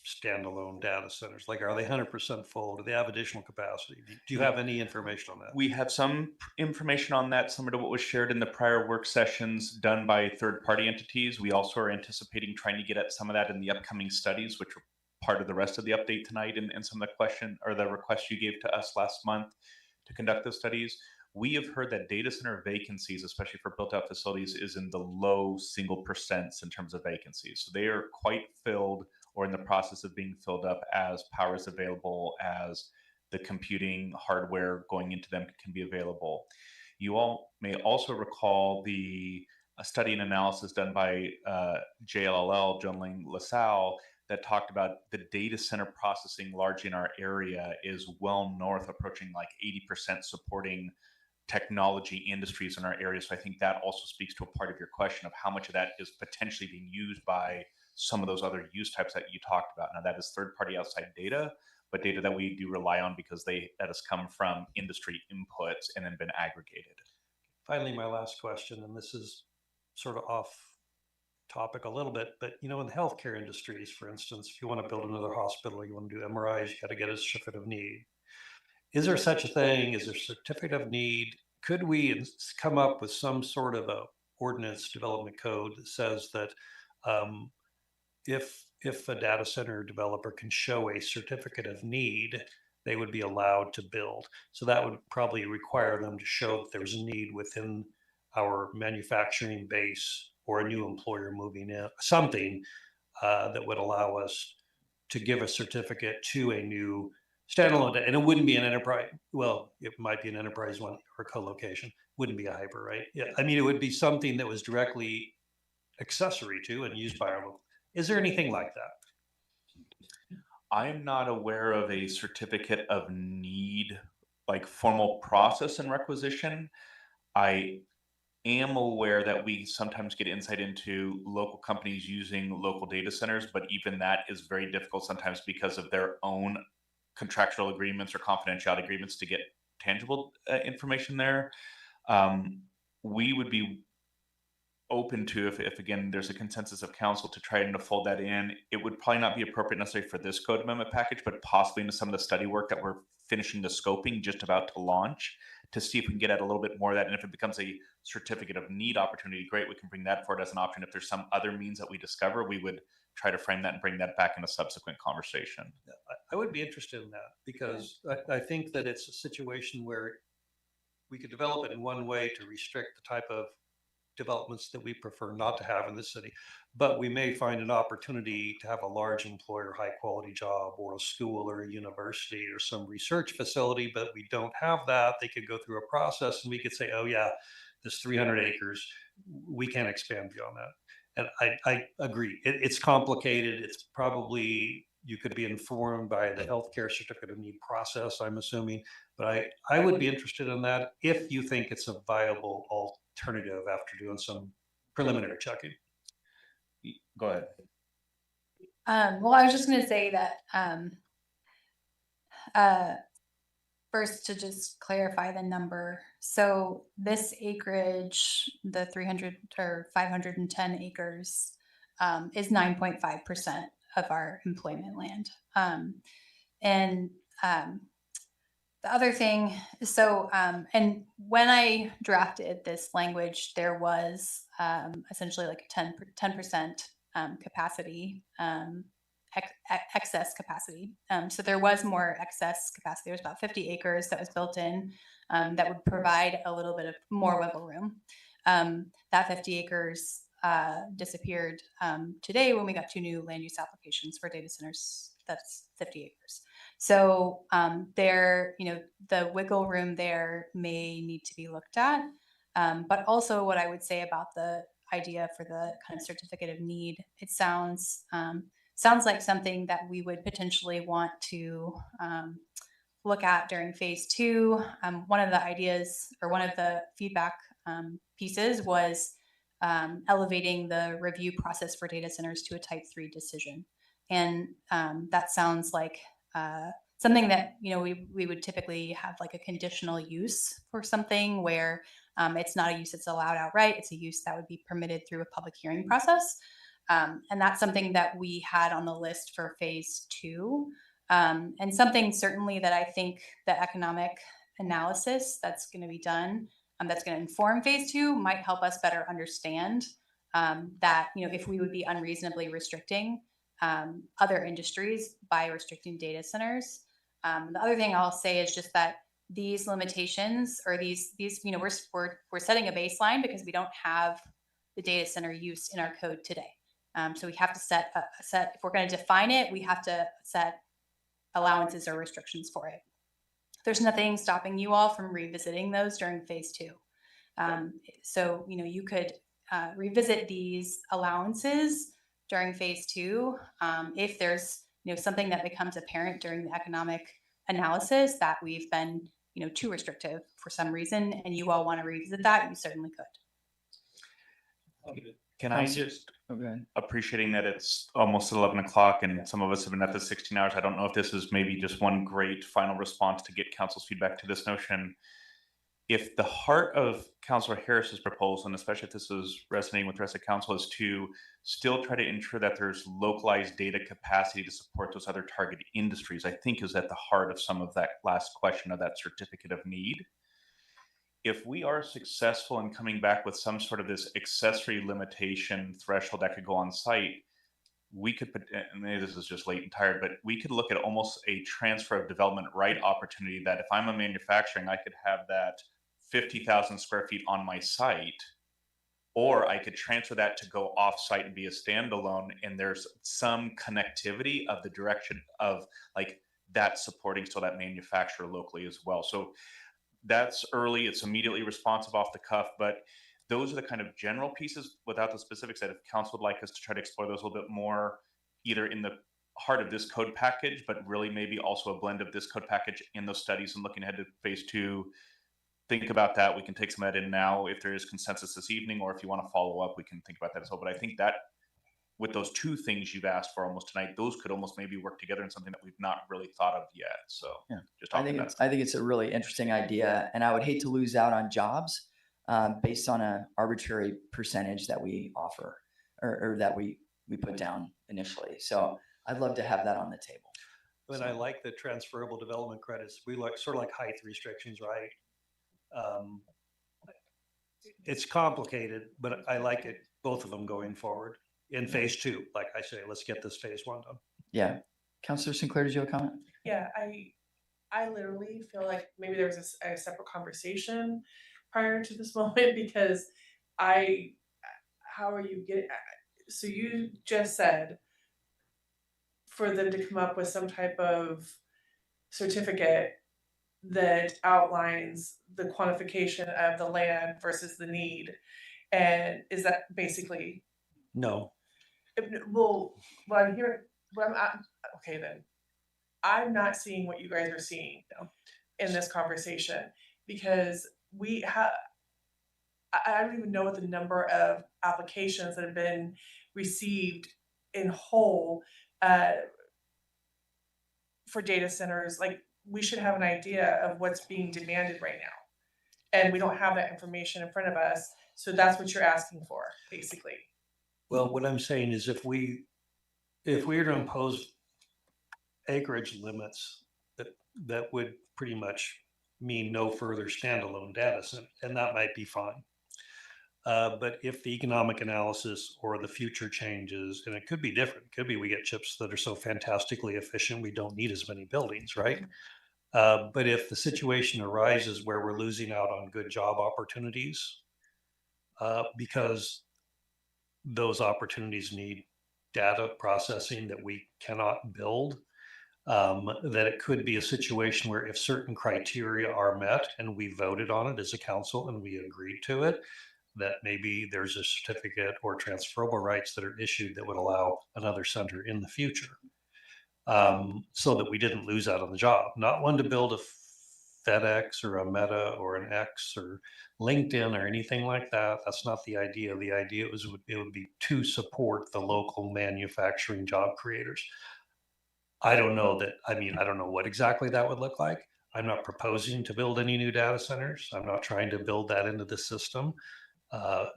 standalone data centers? Like, are they 100% full? Do they have additional capacity? Do you have any information on that? We have some information on that, similar to what was shared in the prior work sessions done by third-party entities. We also are anticipating trying to get at some of that in the upcoming studies, which are part of the rest of the update tonight, and some of the question or the request you gave to us last month to conduct those studies. We have heard that data center vacancies, especially for built-out facilities, is in the low single percents in terms of vacancies. So they are quite filled or in the process of being filled up as power is available, as the computing hardware going into them can be available. You all may also recall a study and analysis done by JLL, Junling LaSalle, that talked about the data center processing largely in our area is well north, approaching like 80% supporting technology industries in our area. So I think that also speaks to a part of your question of how much of that is potentially being used by some of those other use types that you talked about. Now, that is third-party outside data, but data that we do rely on because that has come from industry inputs and then been aggregated. Finally, my last question, and this is sort of off topic a little bit, but in the healthcare industries, for instance, if you want to build another hospital, you want to do MRIs, you got to get a certificate of need. Is there such a thing? Is there a certificate of need? Could we come up with some sort of a ordinance development code that says that if a data center developer can show a certificate of need, they would be allowed to build? So that would probably require them to show that there's a need within our manufacturing base or a new employer moving in, something that would allow us to give a certificate to a new standalone, and it wouldn't be an enterprise. Well, it might be an enterprise one or co-location. Wouldn't be a hyper, right? Yeah, I mean, it would be something that was directly accessory to and used by our local. Is there anything like that? I am not aware of a certificate of need, like formal process and requisition. I am aware that we sometimes get insight into local companies using local data centers, but even that is very difficult sometimes because of their own contractual agreements or confidentiality agreements to get tangible information there. We would be open to, if again there's a consensus of council to try and fold that in. It would probably not be appropriate necessarily for this code amendment package, but possibly into some of the study work that we're finishing the scoping, just about to launch, to see if we can get at a little bit more of that. And if it becomes a certificate of need opportunity, great, we can bring that forward as an option. If there's some other means that we discover, we would try to frame that and bring that back in a subsequent conversation. I would be interested in that because I think that it's a situation where we could develop it in one way to restrict the type of developments that we prefer not to have in the city, but we may find an opportunity to have a large employer, high quality job, or a school or a university or some research facility, but we don't have that. They could go through a process and we could say, oh yeah, this 300 acres, we can't expand beyond that. And I agree, it's complicated. It's probably, you could be informed by the healthcare certificate of need process, I'm assuming, but I would be interested in that if you think it's a viable alternative after doing some preliminary checking. Go ahead. Well, I was just going to say that first, to just clarify the number. So this acreage, the 300 or 510 acres, is 9.5% of our employment land. The other thing, so, and when I drafted this language, there was essentially like a 10% capacity, excess capacity. So there was more excess capacity. There was about 50 acres that was built in that would provide a little bit of more wiggle room. That 50 acres disappeared today when we got 2 new land use applications for data centers. That's 50 acres. So there, the wiggle room there may need to be looked at. But also what I would say about the idea for the kind of certificate of need, it sounds sounds like something that we would potentially want to look at during phase 2. One of the ideas or one of the feedback pieces was elevating the review process for data centers to a type 3 decision. And that sounds like something that, you know, we would typically have like a conditional use for something where it's not a use that's allowed outright. It's a use that would be permitted through a public hearing process. And that's something that we had on the list for phase 2. And something certainly that I think the economic analysis that's going to be done, that's going to inform phase 2 might help us better understand that, you know, if we would be unreasonably restricting other industries by restricting data centers. The other thing I'll say is just that these limitations or these, you know, we're setting a baseline because we don't have the data center use in our code today. So we have to set, if we're going to define it, we have to set allowances or restrictions for it. There's nothing stopping you all from revisiting those during phase 2. So, you know, you could revisit these allowances during phase 2 if there's, you know, something that becomes apparent during the economic analysis that we've been, you know, too restrictive for some reason, and you all want to revisit that, you certainly could. Can I just, appreciating that it's almost 11 o'clock and some of us have been at this 16 hours, I don't know if this is maybe just one great final response to get council's feedback to this notion. If the heart of Councilor Harris's proposal, and especially if this is resonating with the rest of council, is to still try to ensure that there's localized data capacity to support those other target industries, I think is at the heart of some of that last question of that certificate of need. If we are successful in coming back with some sort of this accessory limitation threshold that could go on site, we could, and maybe this is just late and tired, but we could look at almost a transfer of development right opportunity that if I'm a manufacturing, I could have that 50,000 square feet on my site, or I could transfer that to go off site and be a standalone. And there's some connectivity of the direction of like that supporting still that manufacturer locally as well. So that's early, it's immediately responsive off the cuff, but those are the kind of general pieces without the specifics that if council would like us to try to explore those a little bit more, either in the heart of this code package, but really maybe also a blend of this code package in those studies and looking ahead to phase 2, think about that. We can take some of that in now if there is consensus this evening, or if you want to follow up, we can think about that as well. But I think that with those two things you've asked for almost tonight, those could almost maybe work together in something that we've not really thought of yet. So yeah, just I think it's a really interesting idea, and I would hate to lose out on jobs based on an arbitrary percentage that we offer or that we put down initially. So I'd love to have that on the table. And I like the transferable development credits. We like sort of like height restrictions, right? It's complicated, but I like it, both of them going forward in phase 2. Like I say, let's get this phase 1 done. Yeah. Councilor Sinclair, did you have a comment? Yeah, I literally feel like maybe there was a separate conversation prior to this moment because how are you getting, so you just said for them to come up with some type of certificate that outlines the quantification of the land versus the need. And is that basically? No. Well, I'm here, okay then. I'm not seeing what you guys are seeing in this conversation because we have, I don't even know what the number of applications that have been received in whole for data centers. Like, we should have an idea of what's being demanded right now. And we don't have that information in front of us. So that's what you're asking for, basically. Well, what I'm saying is if we were to impose acreage limits, that would pretty much mean no further standalone data center, and that might be fine. But if the economic analysis or the future changes, and it could be different, it could be we get chips that are so fantastically efficient we don't need as many buildings, right? But if the situation arises where we're losing out on good job opportunities because those opportunities need data processing that we cannot build, that it could be a situation where if certain criteria are met and we voted on it as a council and we agreed to it, that maybe there's a certificate or transferable rights that are issued that would allow another center in the future. So that we didn't lose out on the job. Not one to build a FedEx or a Meta or an X or LinkedIn or anything like that. That's not the idea. The idea was it would be to support the local manufacturing job creators. I don't know what exactly that would look like. I'm not proposing to build any new data centers. I'm not trying to build that into the system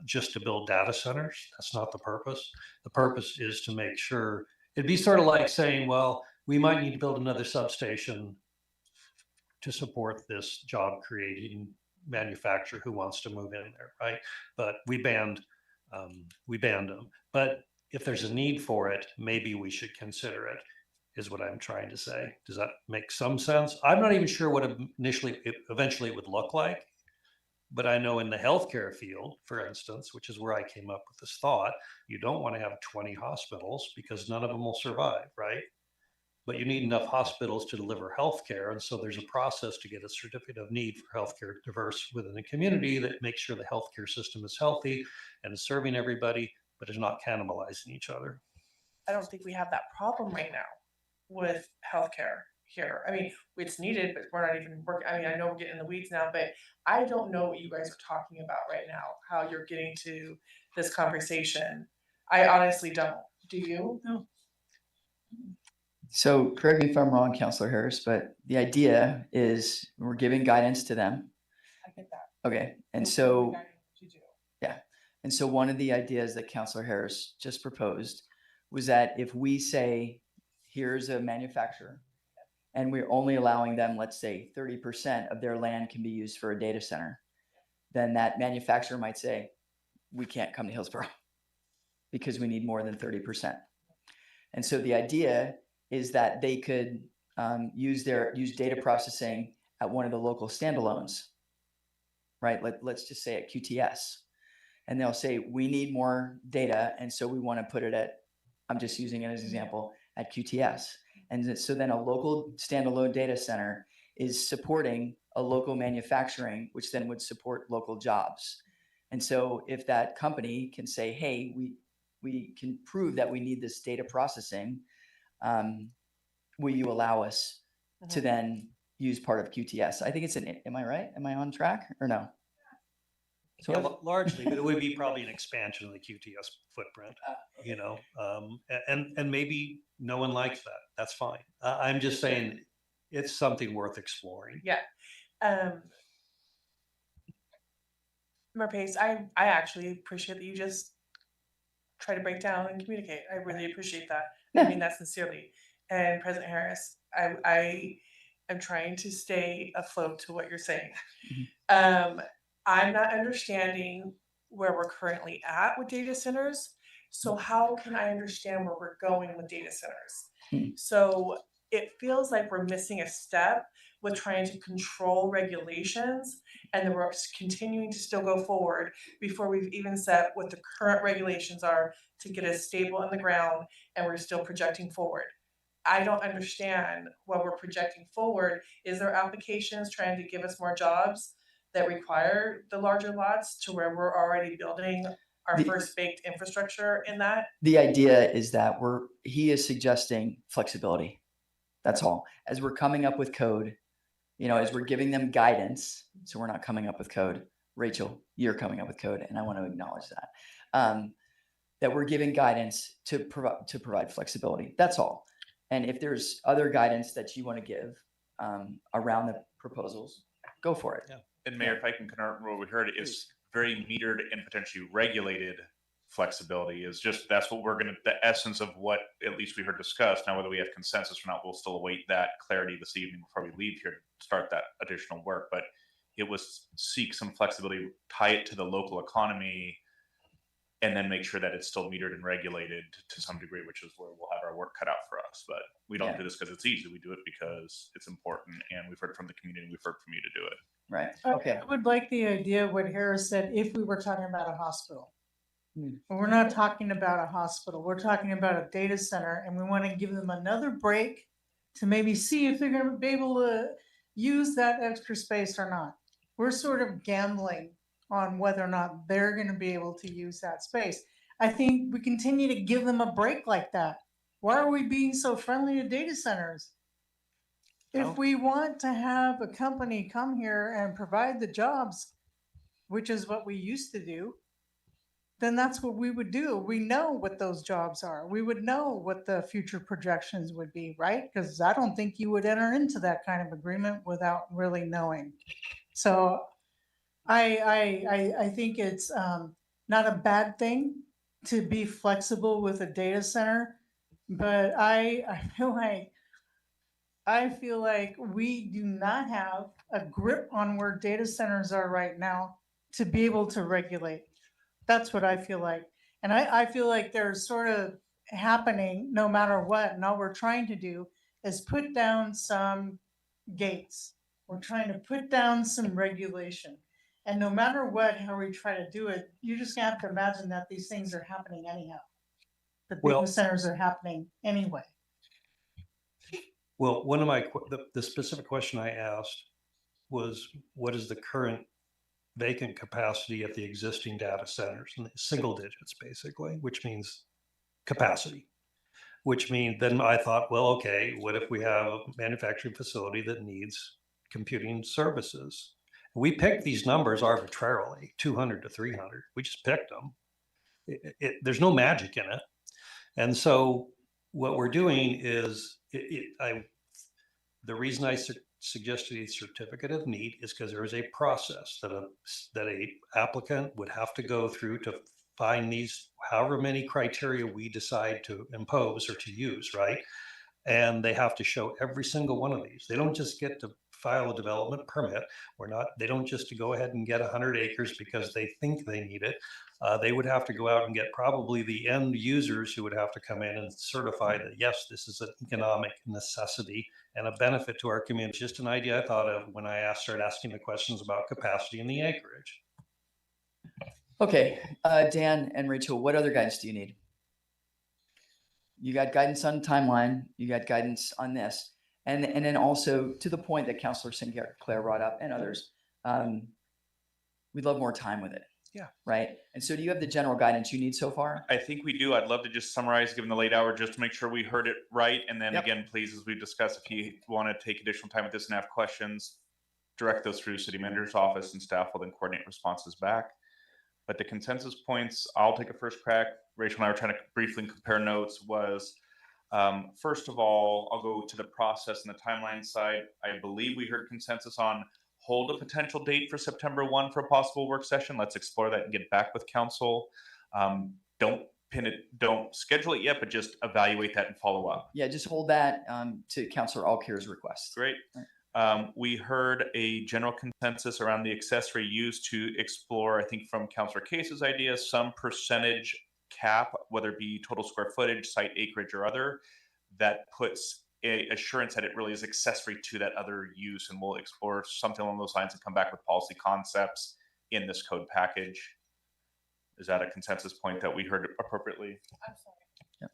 just to build data centers. That's not the purpose. The purpose is to make sure. It'd be sort of like saying, well, we might need to build another substation to support this job creating manufacturer who wants to move in there, right? But we banned them. But if there's a need for it, maybe we should consider it, is what I'm trying to say. Does that make some sense? I'm not even sure what eventually it would look like. But I know in the healthcare field, for instance, which is where I came up with this thought, you don't want to have 20 hospitals because none of them will survive, right? But you need enough hospitals to deliver healthcare. And so there's a process to get a certificate of need for healthcare diverse within the community that makes sure the healthcare system is healthy and is serving everybody, but is not cannibalizing each other. I don't think we have that problem right now with healthcare here. I mean, it's needed, but we're not even working. I mean, I know we're getting in the weeds now, but I don't know what you guys are talking about right now, how you're getting to this conversation. I honestly don't. Do you? No. So correct me if I'm wrong, Councilor Harris, but the idea is we're giving guidance to them. I get that. Okay, and so, yeah. And so one of the ideas that Councilor Harris just proposed was that if we say, here's a manufacturer, and we're only allowing them, let's say 30% of their land can be used for a data center, then that manufacturer might say, we can't come to Hillsboro because we need more than 30%. And so the idea is that they could use data processing at one of the local standalones, right? Let's just say at QTS. And they'll say, we need more data, and so we want to put it at, I'm just using it as an example, at QTS. And so then a local standalone data center is supporting a local manufacturing, which then would support local jobs. And so if that company can say, hey, we can prove that we need this data processing, will you allow us to then use part of QTS? I think am I right? Am I on track or no? So yeah, largely, but it would be probably an expansion of the QTS footprint, and maybe no one likes that. That's fine. I'm just saying it's something worth exploring. Yeah. Mayor Pace, I actually appreciate that you just try to break down and communicate. I really appreciate that. I mean that sincerely. And President Harris, I am trying to stay afloat to what you're saying. I'm not understanding where we're currently at with data centers. So how can I understand where we're going with data centers? So it feels like we're missing a step with trying to control regulations, and then we're continuing to still go forward before we've even set what the current regulations are to get us stable on the ground, and we're still projecting forward. I don't understand what we're projecting forward. Is there applications trying to give us more jobs that require the larger lots to where we're already building our first baked infrastructure in that? The idea is that he is suggesting flexibility. That's all. As we're coming up with code, as we're giving them guidance, so we're not coming up with code. Rachel, you're coming up with code, and I want to acknowledge that. That we're giving guidance to provide flexibility. That's all. And if there's other guidance that you want to give around the proposals, go for it. Yeah. And Mayor, if I can confirm what we heard, it's very metered and potentially regulated flexibility is just, that's what the essence of what at least we heard discussed. Now, whether we have consensus or not, we'll still await that clarity this evening before we leave here to start that additional work. But it was seek some flexibility, tie it to the local economy, and then make sure that it's still metered and regulated to some degree, which is where we'll have our work cut out for us. But we don't do this because it's easy. We do it because it's important, and we've heard from the community, we've heard from you to do it. Right. Okay. I would like the idea of what Harris said, if we were talking about a hospital. We're not talking about a hospital. We're talking about a data center, and we want to give them another break to maybe see if they're going to be able to use that extra space or not. We're sort of gambling on whether or not they're going to be able to use that space. I think we continue to give them a break like that. Why are we being so friendly to data centers? If we want to have a company come here and provide the jobs, which is what we used to do, then that's what we would do. We know what those jobs are. We would know what the future projections would be, right? Because I don't think you would enter into that kind of agreement without really knowing. So I think it's not a bad thing to be flexible with a data center, but I feel like we do not have a grip on where data centers are right now to be able to regulate. That's what I feel like. And I feel like they're sort of happening no matter what. And all we're trying to do is put down some gates. We're trying to put down some regulation. And no matter what, how we try to do it, you just have to imagine that these things are happening anyhow. The data centers are happening anyway. Well, the specific question I asked was, what is the current vacant capacity at the existing data centers? And single digits, basically, which means capacity. Which means then I thought, well, okay, what if we have a manufacturing facility that needs computing services? We picked these numbers arbitrarily, 200 to 300. We just picked them. There's no magic in it. And so what we're doing is, the reason I suggested a certificate of need is because there is a process that a applicant would have to go through to find these, however many criteria we decide to impose or to use, right? And they have to show every single one of these. They don't just get to file a development permit. They don't just to go ahead and get 100 acres because they think they need it. They would have to go out and get probably the end users who would have to come in and certify that, yes, this is an economic necessity and a benefit to our community. Just an idea I thought of when I started asking the questions about capacity and the acreage. Okay, Dan and Rachel, what other guidance do you need? You got guidance on timeline, you got guidance on this. And then also to the point that Councilor Sinclair brought up and others, we'd love more time with it. Yeah. Right. And so do you have the general guidance you need so far? I think we do. I'd love to just summarize, given the late hour, just to make sure we heard it right. And then again, please, as we've discussed, if you want to take additional time with this and have questions, direct those through City Manager's office and staff will then coordinate responses back. But the consensus points, I'll take a first crack. Rachel and I were trying to briefly compare notes, was first of all, I'll go to the process and the timeline side. I believe we heard consensus on hold a potential date for September 1 for a possible work session. Let's explore that and get back with council. Don't pin it, don't schedule it yet, but just evaluate that and follow up. Yeah, just hold that to Councilor Alkir's request. Great. We heard a general consensus around the accessory use to explore, I think from Councilor Case's idea, some percentage cap, whether it be total square footage, site acreage, or other, that puts a assurance that it really is accessory to that other use. And we'll explore something along those lines and come back with policy concepts in this code package. Is that a consensus point that we heard appropriately? I'm sorry. Yep.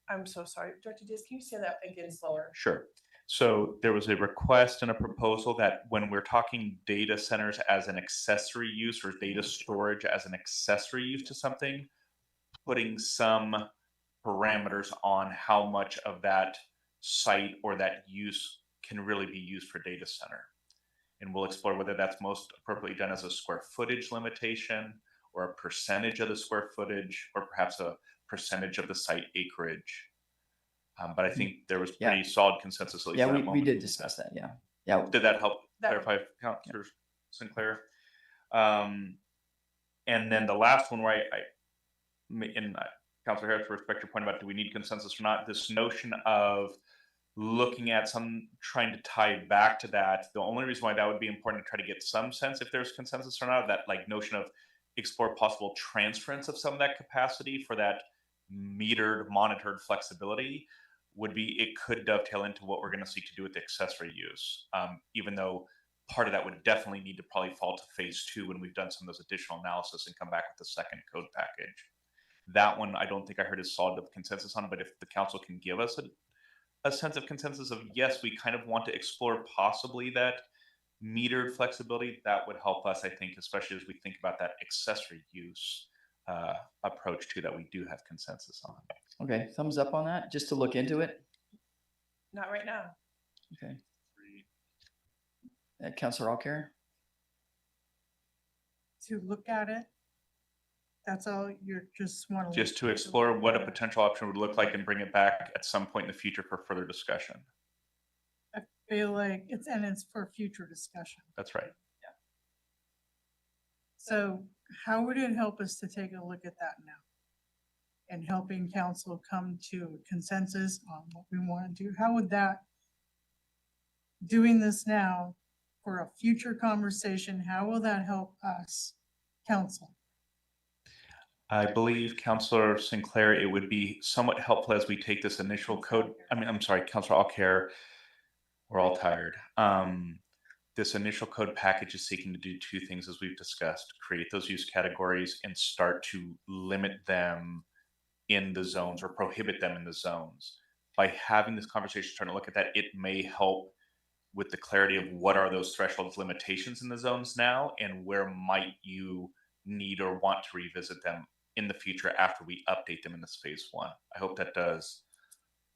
I'm so sorry. Director Diaz, can you say that again slower? Sure. So there was a request and a proposal that when we're talking data centers as an accessory use or data storage as an accessory use to something, putting some parameters on how much of that site or that use can really be used for data center. And we'll explore whether that's most appropriately done as a square footage limitation or a percentage of the square footage or perhaps a percentage of the site acreage. But I think there was pretty solid consensus. At least yeah, we did discuss that. Yeah. Yeah. Did that help clarify, Councilor Sinclair? And then the last one where Councilor Harris, respect your point about do we need consensus or not? This notion of looking at trying to tie back to that. The only reason why that would be important to try to get some sense if there's consensus or not, that like notion of explore possible transference of some of that capacity for that metered, monitored flexibility would be, it could dovetail into what we're going to seek to do with the accessory use. Even though part of that would definitely need to probably fall to phase 2 when we've done some of those additional analysis and come back with the second code package. That one, I don't think I heard as solid of consensus on, but if the council can give us a sense of consensus of, yes, we kind of want to explore possibly that metered flexibility, that would help us, I think, especially as we think about that accessory use approach too, that we do have consensus on. Okay, thumbs up on that, just to look into it. Not right now. Okay. Councilor Alcare? To look at it? That's all, you're just want to. Just to explore what a potential option would look like and bring it back at some point in the future for further discussion. I feel like it's for future discussion. That's right. So how would it help us to take a look at that now? And helping council come to a consensus on what we want to do? How would that, doing this now for a future conversation, how will that help us, council? I believe, Councilor Sinclair, it would be somewhat helpful as we take this initial code. I'm sorry, Councilor Alcare, we're all tired. This initial code package is seeking to do two things, as we've discussed: create those use categories and start to limit them in the zones or prohibit them in the zones. By having this conversation, trying to look at that, it may help with the clarity of what are those thresholds limitations in the zones now, and where might you need or want to revisit them in the future after we update them in this phase one. I hope that does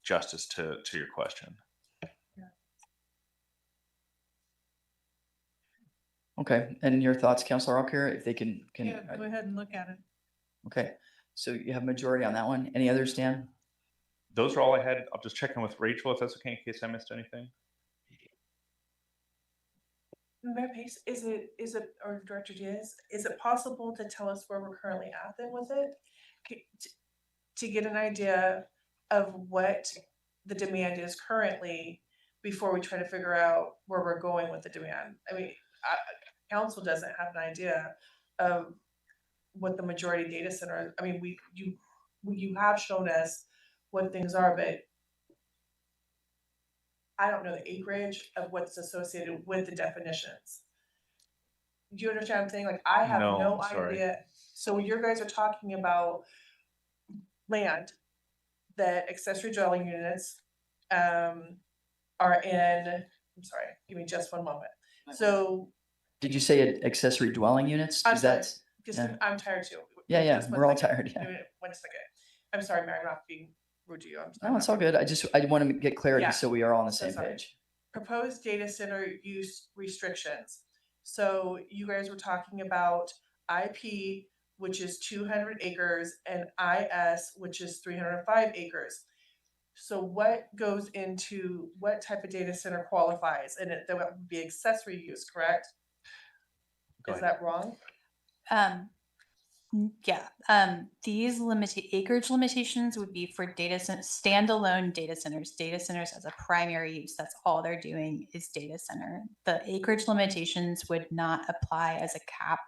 justice to your question. Okay, and your thoughts, Councilor Alcare, if they can. Yeah, go ahead and look at it. Okay, so you have majority on that one. Any others, Dan? Those are all I had. I'll just check in with Rachel if that's okay, in case I missed anything. Mayor Pace, is it, or Director Diaz, is it possible to tell us where we're currently at then with it? To get an idea of what the demand is currently before we try to figure out where we're going with the demand. I mean, council doesn't have an idea of what the majority data center, I mean, you have shown us what things are, but I don't know the acreage of what's associated with the definitions. Do you understand what I'm saying? Like, I have no idea. So when you guys are talking about land, that accessory dwelling units are in, I'm sorry, give me just one moment. So. Did you say accessory dwelling units? I'm sorry, Yeah. I'm tired too. Yeah, we're all tired, yeah. 1 second. I'm sorry, Mary, I'm not being rude to you. No, it's all good. I want to get clarity Yeah. so we are all on the So same sorry. page. Proposed data center use restrictions. So you guys were talking about IP, which is 200 acres, and IS, which is 305 acres. So what goes into what type of data center qualifies? And that would be accessory use, correct? Is that wrong? Yeah, these acreage limitations would be for standalone data centers as a primary use. That's all they're doing is data center. The acreage limitations would not apply as a cap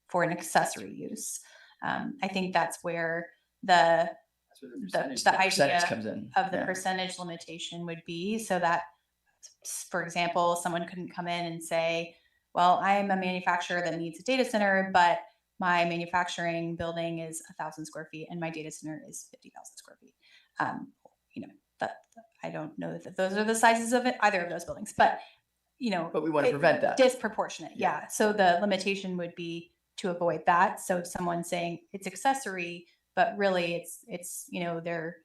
for an accessory use. I think that's where the idea comes in. of the percentage limitation would be, so that, for example, someone couldn't come in and say, well, I'm a manufacturer that needs a data center, but my manufacturing building is 1,000 square feet and my data center is 50,000 square feet. That I don't know that those are the sizes of either of those buildings, but But we want to prevent that. Disproportionate, yeah. So the limitation would be to avoid that. So if someone's saying it's accessory, but really it's they're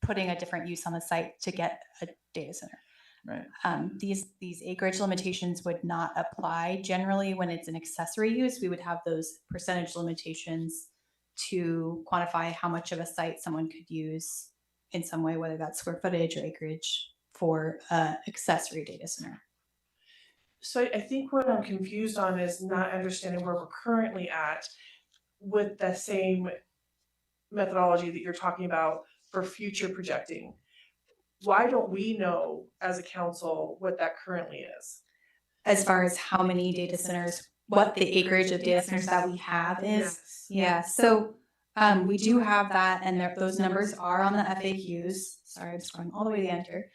putting a different use on the site to get a data center. Right. These acreage limitations would not apply generally when it's an accessory use. We would have those percentage limitations to quantify how much of a site someone could use in some way, whether that's square footage or acreage for accessory data center. So I think what I'm confused on is not understanding where we're currently at with the same methodology that you're talking about for future projecting. Why don't we know as a council what that currently is? As far as how many data centers, what the acreage of data centers that we have is? Yes. Yeah, so we do have that, and those numbers are on the FAQs. Sorry, I'm scrolling all the way to the enter.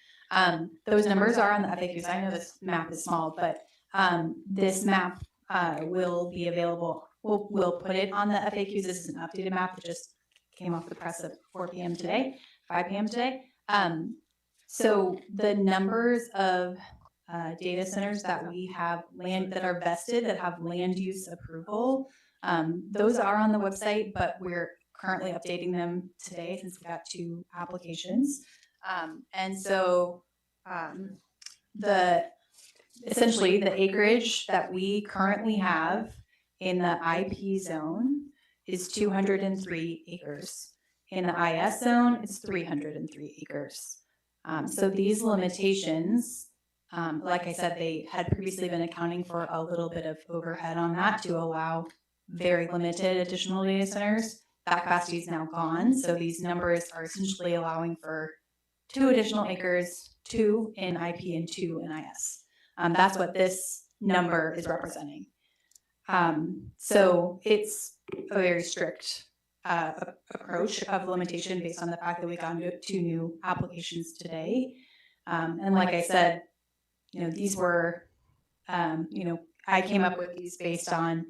Those numbers are on the FAQs. I know this map is small, but this map will be available. We'll put it on the FAQs. This is an updated map that just came off the press at 4 p.m. today, 5 p.m. today. So the numbers of data centers that we have land that are vested, that have land use approval. Those are on the website, but we're currently updating them today since we got 2 applications. And so essentially the acreage that we currently have in the IP zone is 203 acres. In the IS zone, it's 303 acres. So these limitations, like I said, they had previously been accounting for a little bit of overhead on that to allow very limited additional data centers. That capacity is now gone. So these numbers are essentially allowing for 2 additional acres, 2 in IP and 2 in IS. That's what this number is representing. So it's a very strict approach of limitation based on the fact that we got 2 new applications today. And like I said, these were, I came up with these based on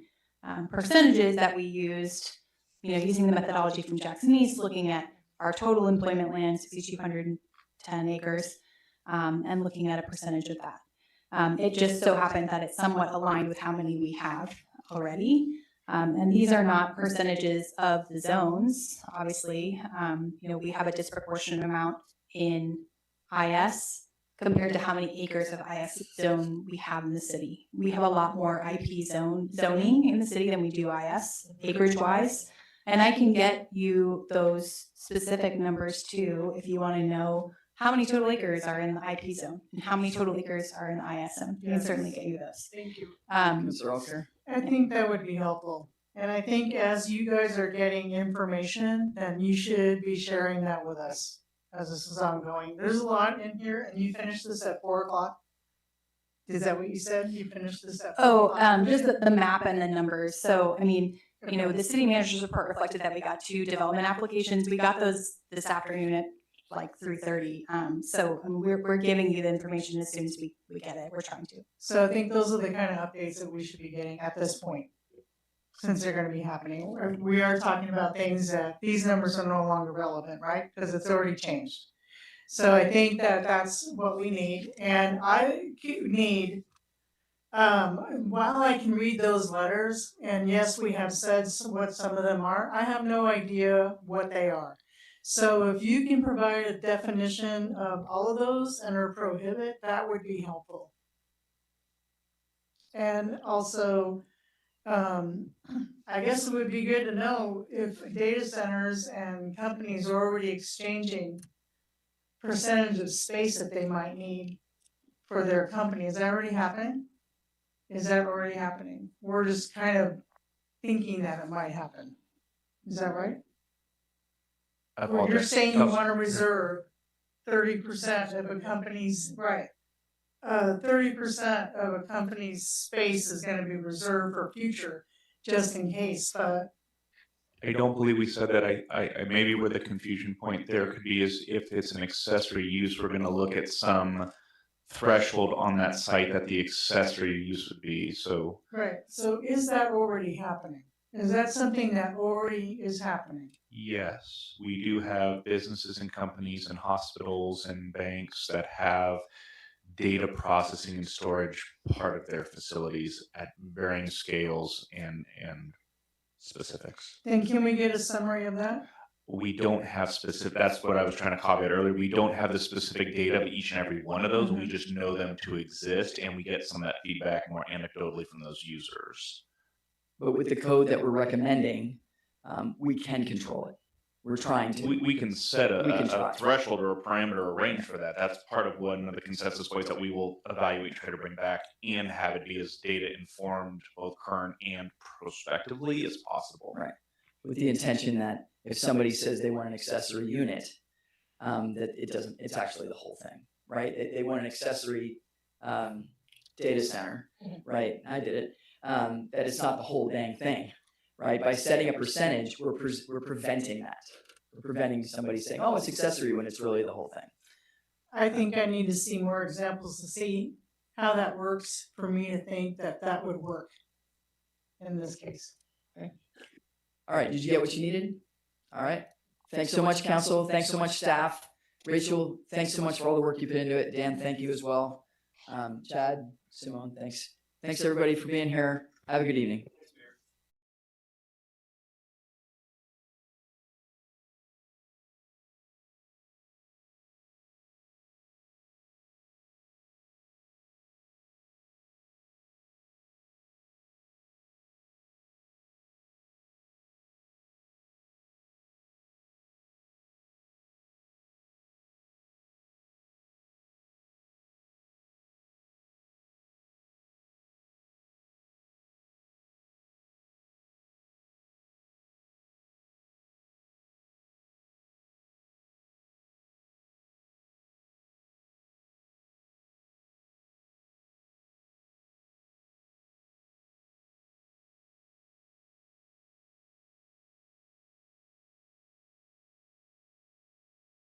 percentages that we used, using the methodology from Jackson East, looking at our total employment land, 6,210 acres, and looking at a percentage of that. It just so happened that it's somewhat aligned with how many we have already. And these are not percentages of the zones, obviously. We have a disproportionate amount in IS compared to how many acres of IS zone we have in the city. We have a lot more IP zoning in the city than we do IS, acreage-wise. And I can get you those specific numbers too, if you want to know how many total acres are in the IP zone and how many total acres are in the IS zone. We can certainly get you those. Thank you. Mr. Alker? I think that would be helpful. And I think as you guys are getting information, then you should be sharing that with us as this is ongoing. There's a lot in here, and you finished this at 4 o'clock? Is that what you said? You finished this at 4 o'clock? Just the map and the numbers. So, I mean, the city manager's report reflected that we got 2 development applications. We got those this afternoon at like 3:30. So we're giving you the information as soon as we get it. We're trying to. So I think those are the kind of updates that we should be getting at this point, since they're going to be happening. We are talking about things that these numbers are no longer relevant, right? Because it's already changed. So I think that that's what we need. And I need, while I can read those letters, and yes, we have said what some of them are, I have no idea what they are. So if you can provide a definition of all of those and or prohibit, that would be helpful. And also, I guess it would be good to know if data centers and companies are already exchanging percentage of space that they might need for their company. Is that already happening? Is that already happening? We're just kind of thinking that it might happen. Is that right? You're saying you want to reserve 30% of a company's, right. 30% of a company's space is going to be reserved for future, just in case, but. I don't believe we said that. I maybe where the confusion point there could be is if it's an accessory use, we're going to look at some threshold on that site that the accessory use would be, so. Right, so is that already happening? Is that something that already is happening? Yes, we do have businesses and companies and hospitals and banks that have data processing and storage part of their facilities at varying scales and specifics. Then can we get a summary of that? We don't have specific, that's what I was trying to caveat earlier. We don't have the specific data of each and every one of those. We just know them to exist, and we get some of that feedback more anecdotally from those users. But with the code that we're recommending, we can control it. We're trying to. We can set a threshold or a parameter or a range for that. That's part of one of the consensus points that we will evaluate, try to bring back, and have it be as data informed, both current and prospectively as possible. Right. With the intention that if somebody says they want an accessory unit, that it doesn't, it's actually the whole thing, right? They want an accessory data center, right? I did it. That it's not the whole dang thing, right? By setting a percentage, we're preventing that. We're preventing somebody saying, oh, it's accessory when it's really the whole thing. I think I need to see more examples to see how that works for me to think that that would work in this case. Okay. All right, did you get what you needed? All right. Thanks so much, council. Thanks so much, staff. Rachel, thanks so much for all the work you put into it. Dan, thank you as well. Chad, Simone, thanks. Thanks everybody for being here. Have a good evening.